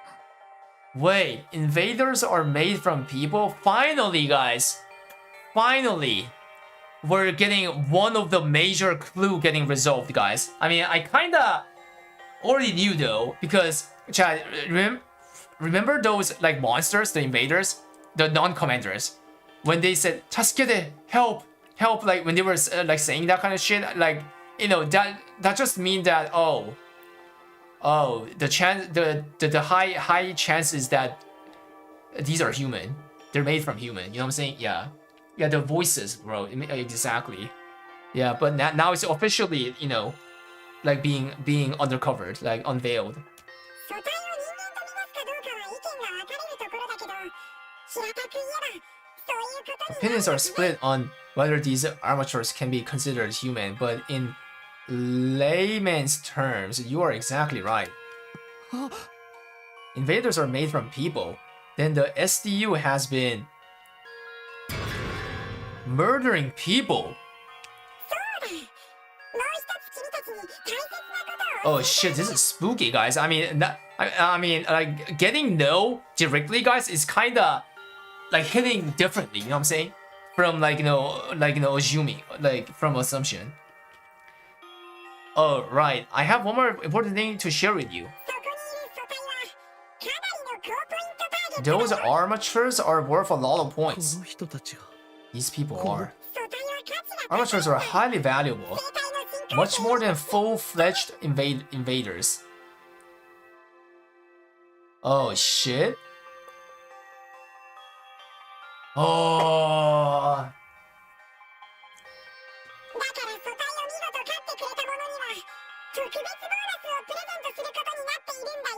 Wait, invaders are made from people? Finally, guys! Finally! We're getting one of the major clue getting resolved, guys. I mean, I kinda already knew though, because, Chad, remember those, like, monsters, the invaders? The non-commanders? When they said, "Tasukete, help! Help!" Like, when they were, like, saying that kind of shit, like, you know, that just means that, oh, the high chances that these are human. They're made from human. You know what I'm saying? Yeah, the voices, bro. Exactly. Yeah, but now it's officially, you know, like being undercovered, like unveiled. 素体を人間とみなすかどうかは意見が分かれるところだけど、平たく言えばそういうことになる Opinions are split on whether these armatures can be considered human, but in layman's terms, you are exactly right. Invaders are made from people. Then the SDU has been murdering people. そうだ。もう一つ君たちに大切なことを Oh shit, this is spooky, guys. I mean, I mean, like getting no directly, guys, is kinda like hitting differently. You know what I'm saying? From like assuming, like from assumption. Oh right, I have one more important thing to share with you. そこにいる素体はかなりの高ポイントターゲット Those だよ。 armatures are worth a lot of こ points. の人たちが These people are. 素体は価値が Armatures are highly valuable, 生体の新幹 much 線 more than full-fledged invaders. Oh shit. Oh. だから素体を見事勝ってくれた者には特別ボーナスをプレゼントすることになっているんだよ。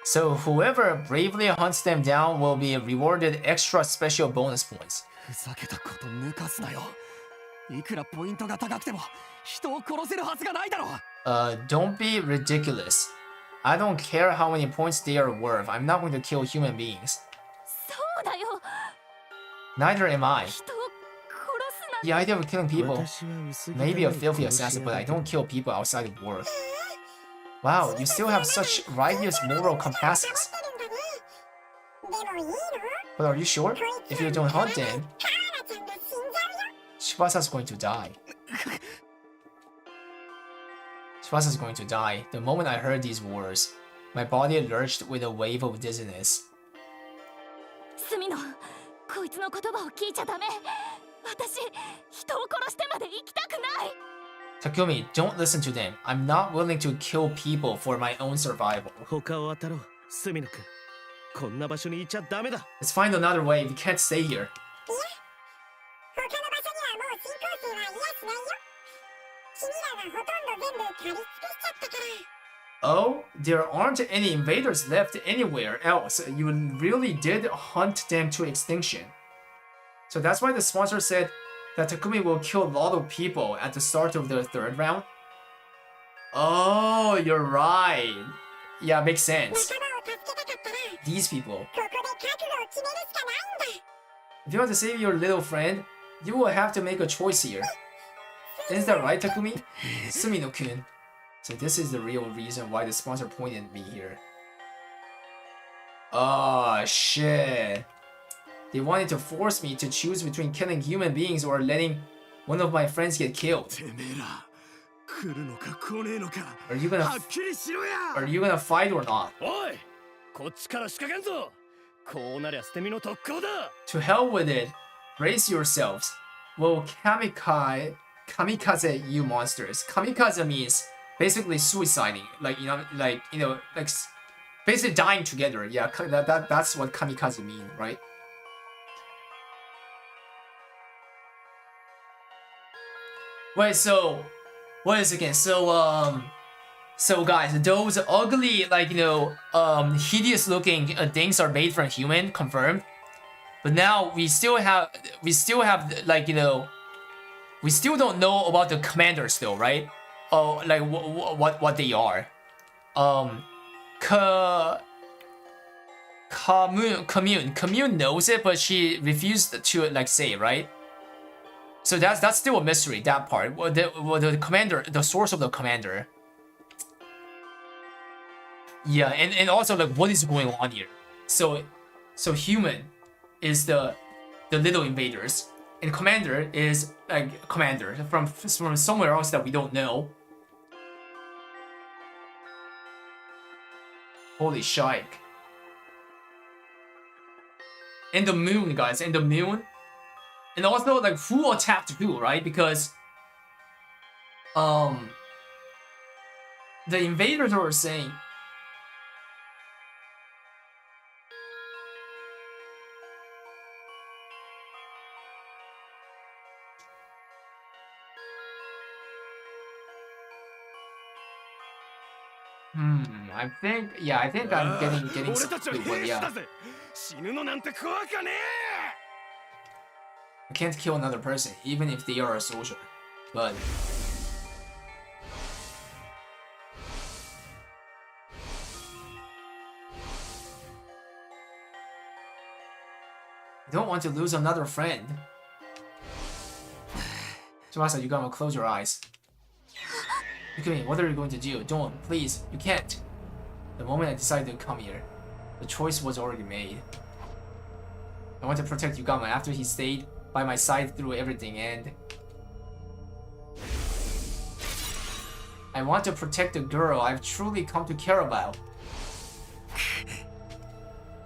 So whoever bravely hunts them down will be rewarded extra special bonus points. ふざけたこと抜かすなよ。いくらポイントが高くても人を殺せるはずがないだろう。 Don't be ridiculous. I don't care how many points they are worth. I'm not going to kill human beings. そうだよ。 Neither am I. 人を殺す The idea of killing people 私は薄汚い may be a filthy 殺し assassin, 屋 but I だけど don't kill people outside of work. Wow, you still have such righteous moral compasses. でもいいの？ But are you sure? If you don't hunt them, カーラちゃんが死んじゃうよ。 Shibasa's going to die. Shibasa's going to die. The moment I heard these words, my body lurched with a wave of dizziness. 隅野、こいつの言葉を聞いちゃダメ。私、人を殺してまで生きたくない。Takumi, don't listen to them. I'm not willing to kill people for my own survival. 他を当たろう隅野君こんな場所にいちゃダメだ Let's find another way. We can't stay here. 他の場所にはもう新構成はいやしないよ君らがほとんど全部借り尽くしちゃったから Oh, there aren't any invaders left anywhere else. You really did hunt them to extinction. So that's why the sponsor said that Takumi will kill a lot of people at the start of the third round. Oh, you're right. Yeah, makes sense. 仲間を助けたかったら These people. ここで覚悟を決めるしかないんだ If you want to save your little friend, you will have to make a choice here. Is that right, Takumi? Sumino-kun. So this is the real reason why the sponsor pointed at me here. Oh, shit. They wanted to force me to choose between killing human beings or letting one of my friends get killed. てめえら来るのか来ねえのか Are you gonna はっきりしろや Are you gonna fight or not? おいこっちから仕掛けんぞこうなりゃ捨て身の特攻だ To hell with it. Brace yourselves. Well, kamikaze you monsters. Kamikaze means basically suiciding. Basically dying together. Yeah, that's what kamikaze mean, right? Wait, so what is it again? So guys, those ugly, hideous looking things are made from human, confirmed. But now we still have, we still don't know about the commander still, right? Oh, like what they are. Commune knows it, but she refused to say, right? So that's still a mystery, that part. The commander, the source of the commander. Yeah, and also what is going on here? So human is the little invaders, and commander is commander from somewhere else that we don't know. Holy shike. And the moon, guys, and the moon. And also, who attacked who, right? Because, the invaders were saying... I think I'm getting some clue, but yeah. 死ぬのなんて怖かね I can't kill another person, even if they are a soldier. But I don't want to lose another friend. Tsubasa, you gotta close your eyes. Yukimi, what are you going to do? Don't, please, you can't. The moment I decided to come here, the choice was already made. I want to protect Yugama after he stayed by my side through everything, and I want to protect the girl I've truly come to care about.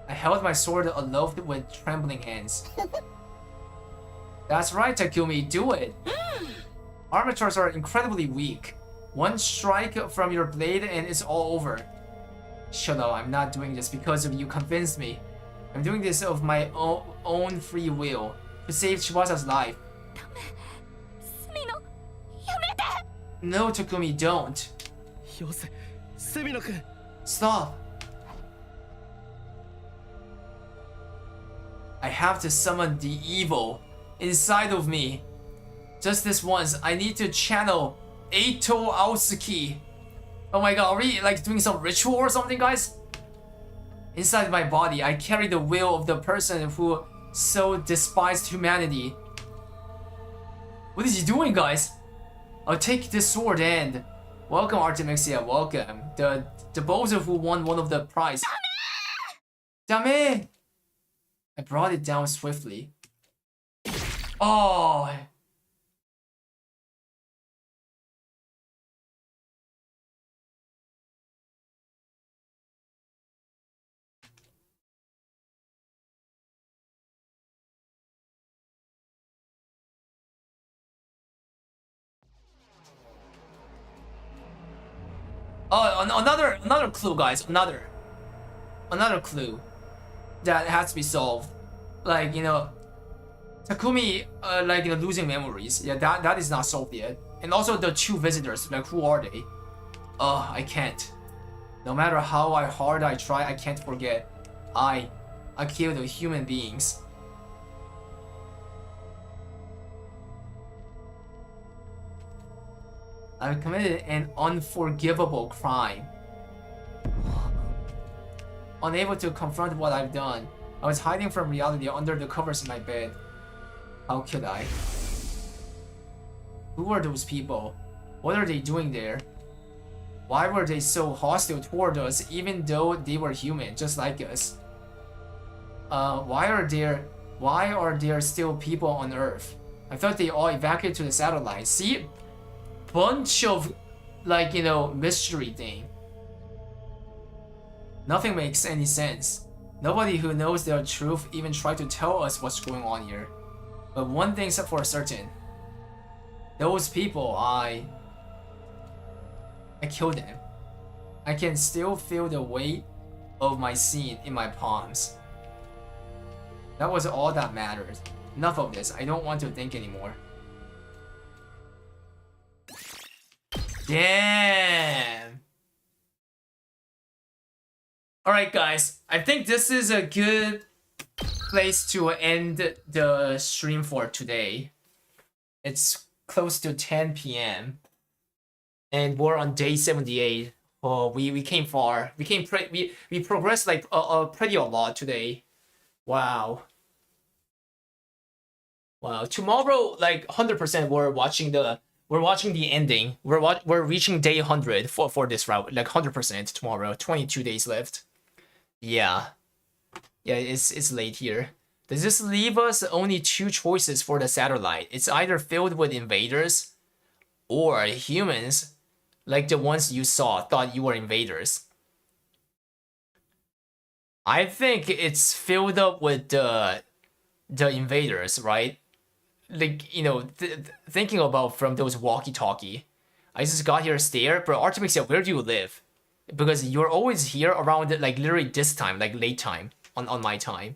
I held my sword aloft with trembling hands. That's right, Takumi, do it! Armatures are incredibly weak. One strike from your blade and it's all over. Shut up, I'm not doing this because of you convinced me. I'm doing this of my own free will, to save Chibasa's life. No, Takumi, don't. よせ隅野君 Stop. I have to summon the evil inside of me. Just this once, I need to channel Eito Aotsuki. Oh my god, are we doing some ritual or something, guys? Inside my body, I carry the will of the person who so despised humanity. What is he doing, guys? I'll take this sword and... Welcome, Artemisia, welcome. The bozo who won one of the prize. Dame! I brought it down swiftly. Oh... Oh, another clue, guys. Another clue that has to be solved. Like, you know, Takumi, like, you know, losing memories. Yeah, that is not solved yet. And also the two visitors. Like, who are they? I can't. No matter how hard I try, I can't forget. I killed human beings. I've committed an unforgivable crime. Unable to confront what I've done, I was hiding from reality under the covers of my bed. How could I? Who are those people? What are they doing there? Why were they so hostile toward us even though they were human, just like us? Why are there still people on Earth? I thought they all evacuated to the satellite. See? Bunch of, like, you know, mystery thing. Nothing makes any sense. Nobody who knows the truth even tried to tell us what's going on here. But one thing's for certain. Those people, I killed them. I can still feel the weight of my sin in my palms. That was all that mattered. Enough of this. I don't want to think anymore. Damn. Alright, guys. I think this is a good place to end the stream for today. It's close to 10 p.m. and we're on day 78. Oh, we came far. We progressed like pretty a lot today. Wow. Wow. Tomorrow, like 100%, we're watching the ending. We're reaching day 100 for this route. Like 100% tomorrow. 22 days left. Yeah. Yeah, it's late here. Does this leave us only two choices for the satellite? It's either filled with invaders or humans, like the ones you thought you were invaders. I think it's filled up with the invaders, right? Like, you know, thinking about from those walkie-talkie. I just got here stare, but Artemis said, where do you live? Because you're always here around, like, literally this time, like late time on my time.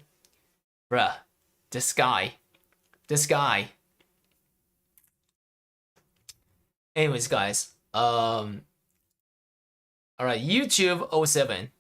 Bruh, this guy. Anyways, guys, all right, YouTube 07.